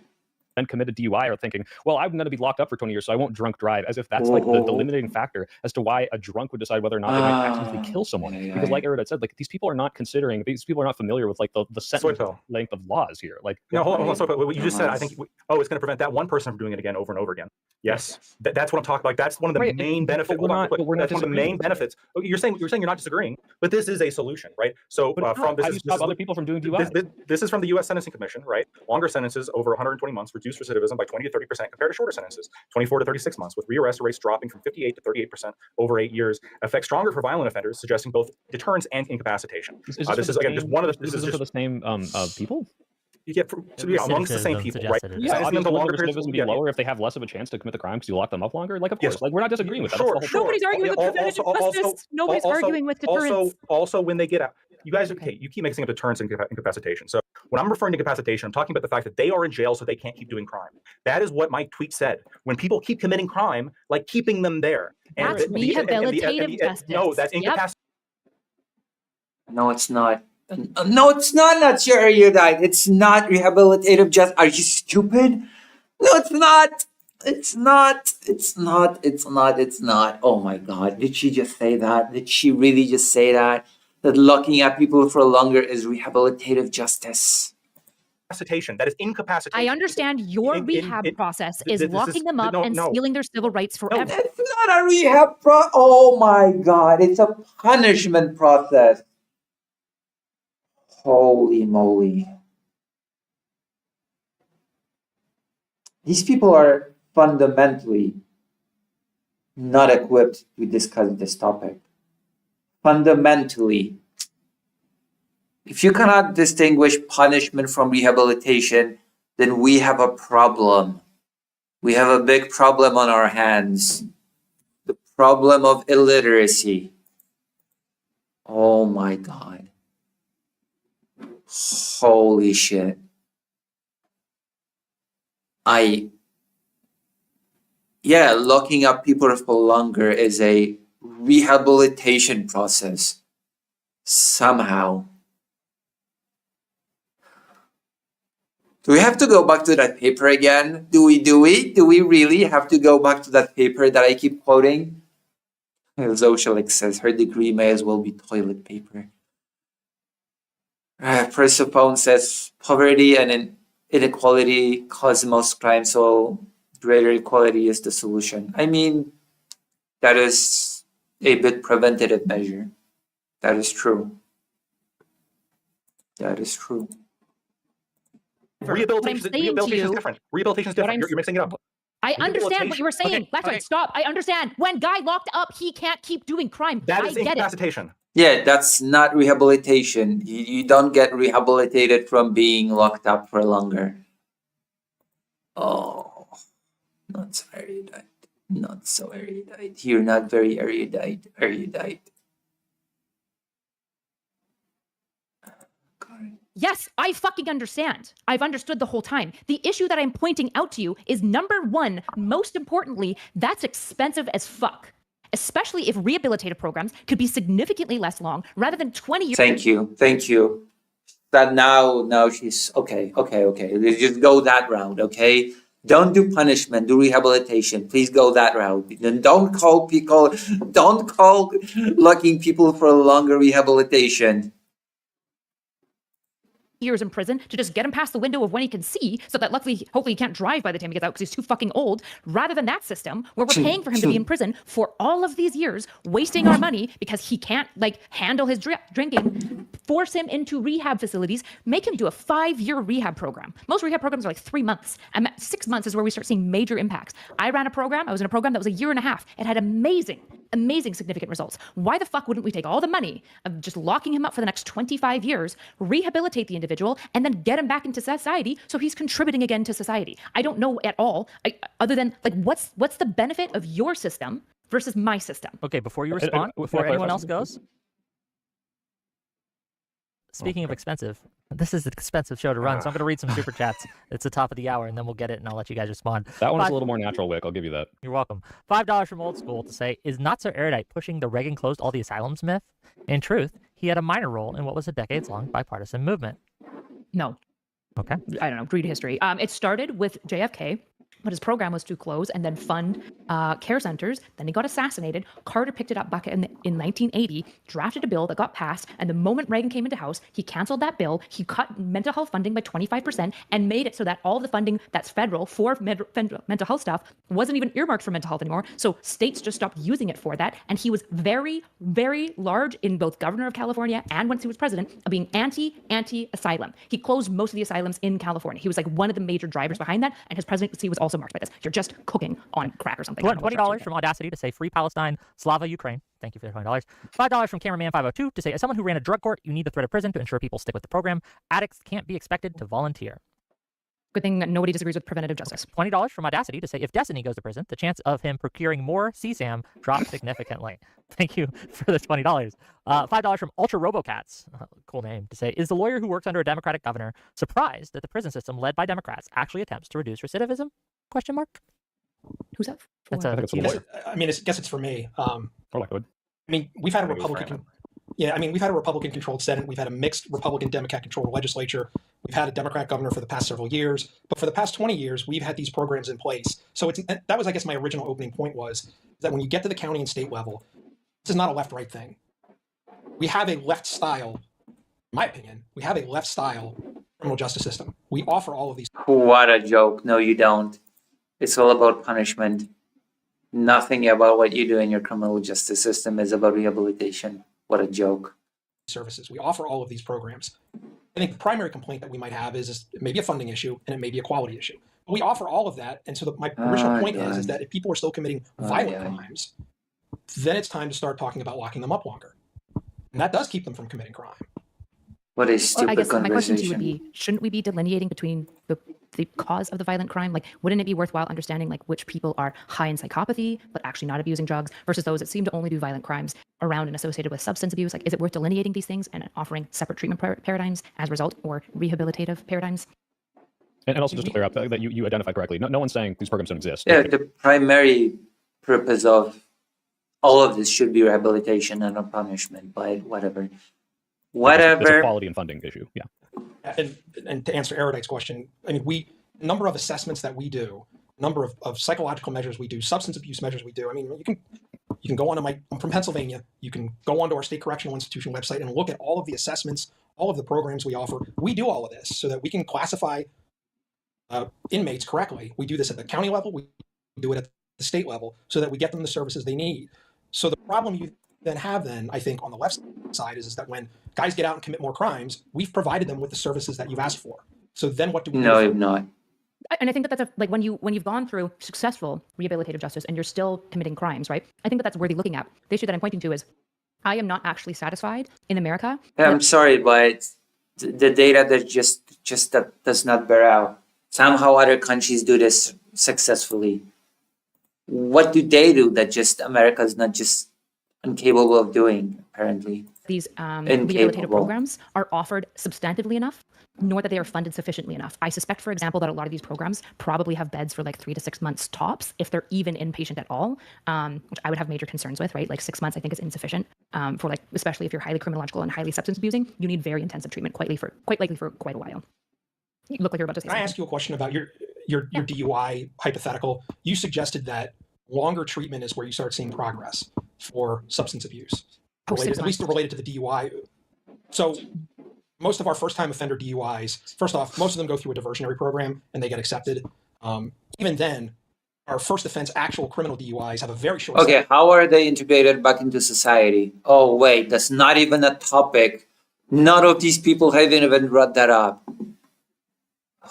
Then committed DUI are thinking, well, I'm going to be locked up for 20 years, so I won't drunk drive, as if that's like the limiting factor as to why a drunk would decide whether or not they might accidentally kill someone. Because like Erudite said, like these people are not considering, these people are not familiar with like the sentence length of laws here. Like, no, hold on. So what you just said, I think, it's going to prevent that one person from doing it again over and over again. Yes, that's what I'm talking about. Like, that's one of the main benefits. We're not that's one of the main benefits. Okay, you're saying you're not disagreeing, but this is a solution, right? So from this is other people from doing DUI. This is from the U.S. Sentencing Commission, right? Longer sentences over 120 months reduce recidivism by 20 to 30% compared to shorter sentences, 24 to 36 months, with rearrest rates dropping from 58 to 38% over 8 years. Effects stronger for violent offenders, suggesting both deterrence and incapacitation. This is again just one of the. This is for the same people. Yeah, amongst the same people, right? Yeah, Sentencing them to longer periods recidivism be lower if they have less of a chance to commit the crime because you lock them up longer. Like, of course, Yes. like we're not disagreeing with that. Sure, That's the whole Nobody's arguing with preventative justice. Nobody's arguing with deterrence. Also, when they get out, you guys, okay, you keep mixing up deterrence and incapacitation. So when I'm referring to incapacitation, I'm talking about the fact that they are in jail so they can't keep doing crime. That is what my tweet said. When people keep committing crime, like keeping them there. That's rehabilitative justice. No, that's incapacitation. No, it's not. No, it's not your erudite. It's not rehabilitative justice. Are you stupid? No, it's not. It's not. It's not. It's not. It's not. Oh my god. Did she just say that? Did she really just say that? That locking up people for longer is rehabilitative justice. That is incapacitation. I understand your rehab process is locking them up and stealing their civil rights forever. It's not a rehab Oh my god. It's a punishment process. Holy moly. These people are fundamentally not equipped to discuss this topic. Fundamentally. If you cannot distinguish punishment from rehabilitation, then we have a problem. We have a big problem on our hands. The problem of illiteracy. Oh my god. Holy shit. Locking up people for longer is a rehabilitation process. Somehow. Do we have to go back to that paper again? Do we really have to go back to that paper that I keep quoting? Zoshalek says her degree may as well be toilet paper. Persephone says poverty and inequality cause most crime, so greater equality is the solution. I mean, that is a bit preventative measure. That is true. That is true. Rehabilitation is different. Rehabilitation is different. You're mixing it up. I understand what you were saying. Okay, Lactoid, okay. stop. I understand. When guy locked up, he can't keep doing crime. That I is get it. incapacitation. Yeah, that's not rehabilitation. You don't get rehabilitated from being locked up for longer. Oh, not so erudite. Not so erudite. You're not very erudite. Yes, I fucking understand. I've understood the whole time. The issue that I'm pointing out to you is number one, most importantly, that's expensive as fuck. Especially if rehabilitative programs could be significantly less long rather than 20 years. Thank you. That now she's okay. Let's just go that route, okay? Don't do punishment, do rehabilitation. Please go that route. And don't call locking people for longer rehabilitation. Years in prison to just get him past the window of when he can see, so that hopefully he can't drive by the time he gets out because he's too fucking old, rather than that system where we're paying for him to be in prison for all of these years, wasting our money because he can't handle his drinking, force him into rehab facilities, make him do a 5-year rehab program. Most rehab programs are 3 months, and 6 months is where we start seeing major impacts. I was in a program that was 1.5 years. It had amazing significant results. Why the fuck wouldn't we take all the money of just locking him up for the next 25 years, rehabilitate the individual, and then get him back into society so he's contributing again to society? I don't know at all, other than what's the benefit of your system versus my system? Okay, before you respond, before anyone else goes. Speaking of expensive, this is an expensive show to run, so I'm going to read some super chats. It's the top of the hour, and then we'll get it, and I'll let you guys respond. That one is a little more natural, Wick. I'll give you that. You're welcome. $5 from Old School to say, is Not So Erudite pushing the Reagan closed all the asylums myth? In truth, he had a minor role in what was a decades-long bipartisan movement. No. Okay. I don't know, read history. It started with JFK, but his program was to close and then fund care centers. Then he got assassinated. Carter picked it up back in 1980, drafted a bill that got passed, and the moment Reagan came into House, he canceled that bill. He cut mental health funding by 25% and made it so that all the funding that's federal for mental health stuff wasn't even earmarked for mental health anymore. So states just stopped using it for that. And he was very, very large in both governor of California and once he was president of being anti-asylum. He closed most of the asylums in California. He was one of the major drivers behind that, and his presidency was also marked by this. You're just cooking on crack or something. $20 from Audacity to say Free Palestine, Slava Ukraine. Thank you for the $20. $5 from Cameraman 502 to say, as someone who ran a drug court, you need the threat of prison to ensure people stick with the program. Addicts can't be expected to volunteer. Good thing that nobody disagrees with preventative justice. $20 from Audacity to say, if Destiny goes to prison, the chance of him procuring more CSAM drops significantly. Thank you for the $20. $5 from Ultra Robocats, cool name, to say, is the lawyer who works under a Democratic governor surprised that the prison system led by Democrats actually attempts to reduce recidivism? Question mark. Who's that? That's I think it's a lawyer. I mean, I guess it's for me. Or Lackwood. I mean, we've had a I think it was Republican. Yeah, I mean, we've had a Republican-controlled Senate. We've had a mixed Republican-Democrat-controlled legislature. We've had a Democrat governor for the past several years. But for the past 20 years, we've had these programs in place. So that was, I guess, my original opening point was that when you get to the county and state level, this is not a left-right thing. We have a left-style, in my opinion, we have a left-style criminal justice system. We offer all of these. What a joke. No, you don't. It's all about punishment. Nothing about what you do in your criminal justice system is about rehabilitation. What a joke. Services. We offer all of these programs. I think the primary complaint that we might have is it may be a funding issue and it may be a quality issue. But we offer all of that. And so my original point is that if people are still committing violent crimes, then it's time to start talking about locking them up longer. And that does keep them from committing crime. What a stupid I guess my question to you conversation. would be, shouldn't we be delineating between the cause of the violent crime? Wouldn't it be worthwhile understanding which people are high in psychopathy but actually not abusing drugs versus those that seem to only do violent crimes around and associated with substance abuse? Is it worth delineating these things and offering separate treatment paradigms as a result, or rehabilitative paradigms? And also just to clear up that you identified correctly, no one's saying these programs don't exist. Yeah, the primary purpose of all of this should be rehabilitation and not punishment, but whatever. It's a quality and funding issue, yeah. and to answer Erudite's question, I mean, number of assessments that we do, number of psychological measures we do, substance abuse measures we do. I mean, you can go onto I'm from Pennsylvania. You can go onto our state correctional institution website and look at all of the assessments, all of the programs we offer. We do all of this so that we can classify inmates correctly. We do this at the county level. We do it at the state level so that we get them the services they need. So the problem you then have I think, on the left side is that when guys get out and commit more crimes, we've provided them with the services that you've asked for. So then what do we do? No, you've not. And I think that that's like when you've gone through successful rehabilitative justice and you're still committing crimes, right? I think that that's worthy looking at. The issue that I'm pointing to is I am not actually satisfied in America. I'm sorry, but the data that just that does not bear out. Somehow other countries do this successfully. What do they do that just America is not just incapable of doing, apparently? These rehabilitative programs are offered substantively enough, nor that they are funded sufficiently enough. I suspect, for example, that a lot of these programs probably have beds for like 3 to 6 months tops, if they're even inpatient at all, which I would have major concerns with, right? Like 6 months, I think, is insufficient for like, especially if you're highly criminological and highly substance abusing. You need very intensive treatment, quite likely for quite a while. You look like you're about to say something. Can I ask you a question about your DUI hypothetical? You suggested that longer treatment is where you start seeing progress for substance abuse, at least related to the DUI. So most of our first-time offender DUIs, first off, most of them go through a diversionary program and they get accepted. Even then, our first offense actual criminal DUIs have a very short. Okay, how are they integrated back into society? Oh, wait, that's not even a topic. None of these people have even brought that up.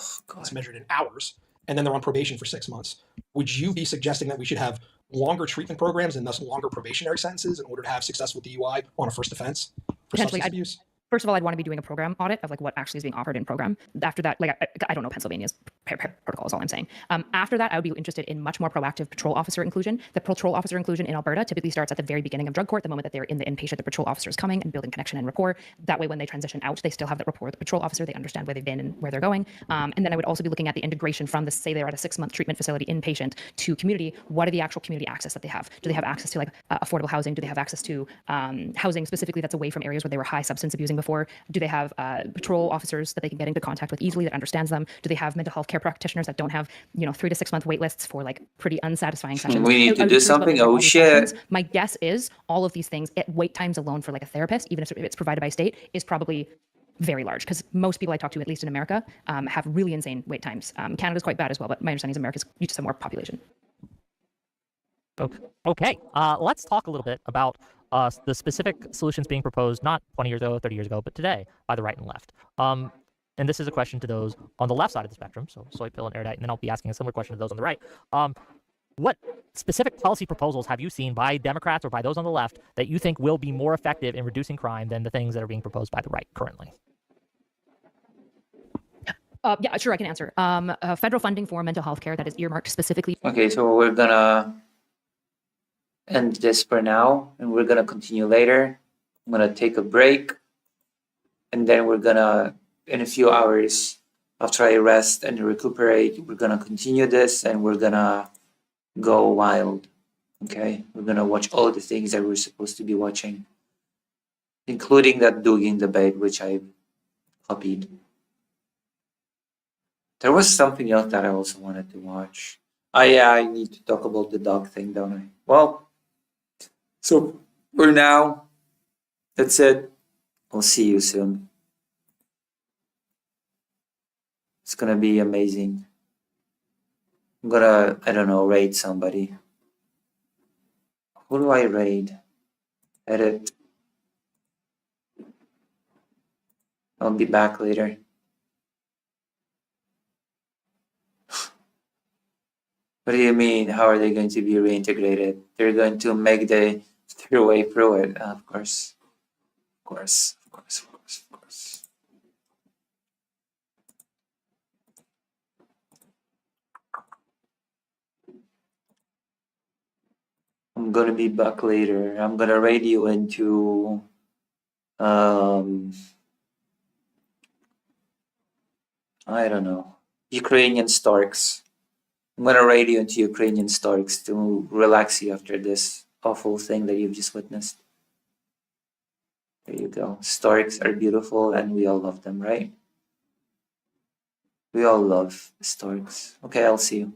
Oh, God. It's measured in hours, and then they're on probation for 6 months. Would you be suggesting that we should have longer treatment programs and thus longer probationary sentences in order to have successful DUI on a first offense for substance abuse? First of all, I'd want to be doing a program audit of like what actually is being offered in program. After that, like I don't know Pennsylvania's protocol is all I'm saying. After that, I would be interested in much more proactive patrol officer inclusion. The patrol officer inclusion in Alberta typically starts at the very beginning of drug court. The moment that they're in the inpatient, the patrol officer is coming and building connection and rapport. That way, when they transition out, they still have that rapport with the patrol officer. They understand where they've been and where they're going. And then I would also be looking at the integration from the, say they're at a 6-month treatment facility inpatient to community. What are the actual community access that they have? Do they have access to like affordable housing? Do they have access to housing specifically that's away from areas where they were high substance abusing before? Do they have patrol officers that they can get into contact with easily that understands them? Do they have mental health care practitioners that don't have 3 to 6 month wait lists for like pretty unsatisfying sessions? We need to do something. Oh shit! My guess is all of these things, wait times alone for like a therapist, even if it's provided by state, is probably very large, because most people I talk to, at least in America, have really insane wait times. Canada's quite bad as well, but my understanding is America's you just have more population. Okay, let's talk a little bit about the specific solutions being proposed not 20 years ago, 30 years ago, but today by the right and left. And this is a question to those on the left side of the spectrum, so Soy Pill and Erudite, and then I'll be asking a similar question to those on the right. What specific policy proposals have you seen by Democrats or by those on the left that you think will be more effective in reducing crime than the things that are being proposed by the right currently? Yeah, sure, I can answer. Federal funding for mental health care that is earmarked specifically. Okay, so we're gonna end this for now, and we're gonna continue later. I'm gonna take a break, and then we're gonna, in a few hours, after I rest and recuperate, we're gonna continue this, and we're gonna go wild. Okay, we're gonna watch all the things that we're supposed to be watching, including that Dugin debate, which I copied. There was something else that I also wanted to watch. Oh yeah, I need to talk about the dog thing, don't I? Well, so for now, that's it. I'll see you soon. It's gonna be amazing. I'm gonna, I don't know, raid somebody. Who do I raid? Edit. I'll be back later. What do you mean? How are they going to be reintegrated? They're going to make their way through it. Of course. Of course. Of course. Of course. Of course. I'm gonna be back later. I'm gonna raid you into I don't know, Ukrainian Starks. I'm gonna raid you into Ukrainian Starks to relax you after this awful thing that you've just witnessed. There you go. Starks are beautiful and we all love them, right? We all love storks. Okay, I'll see you.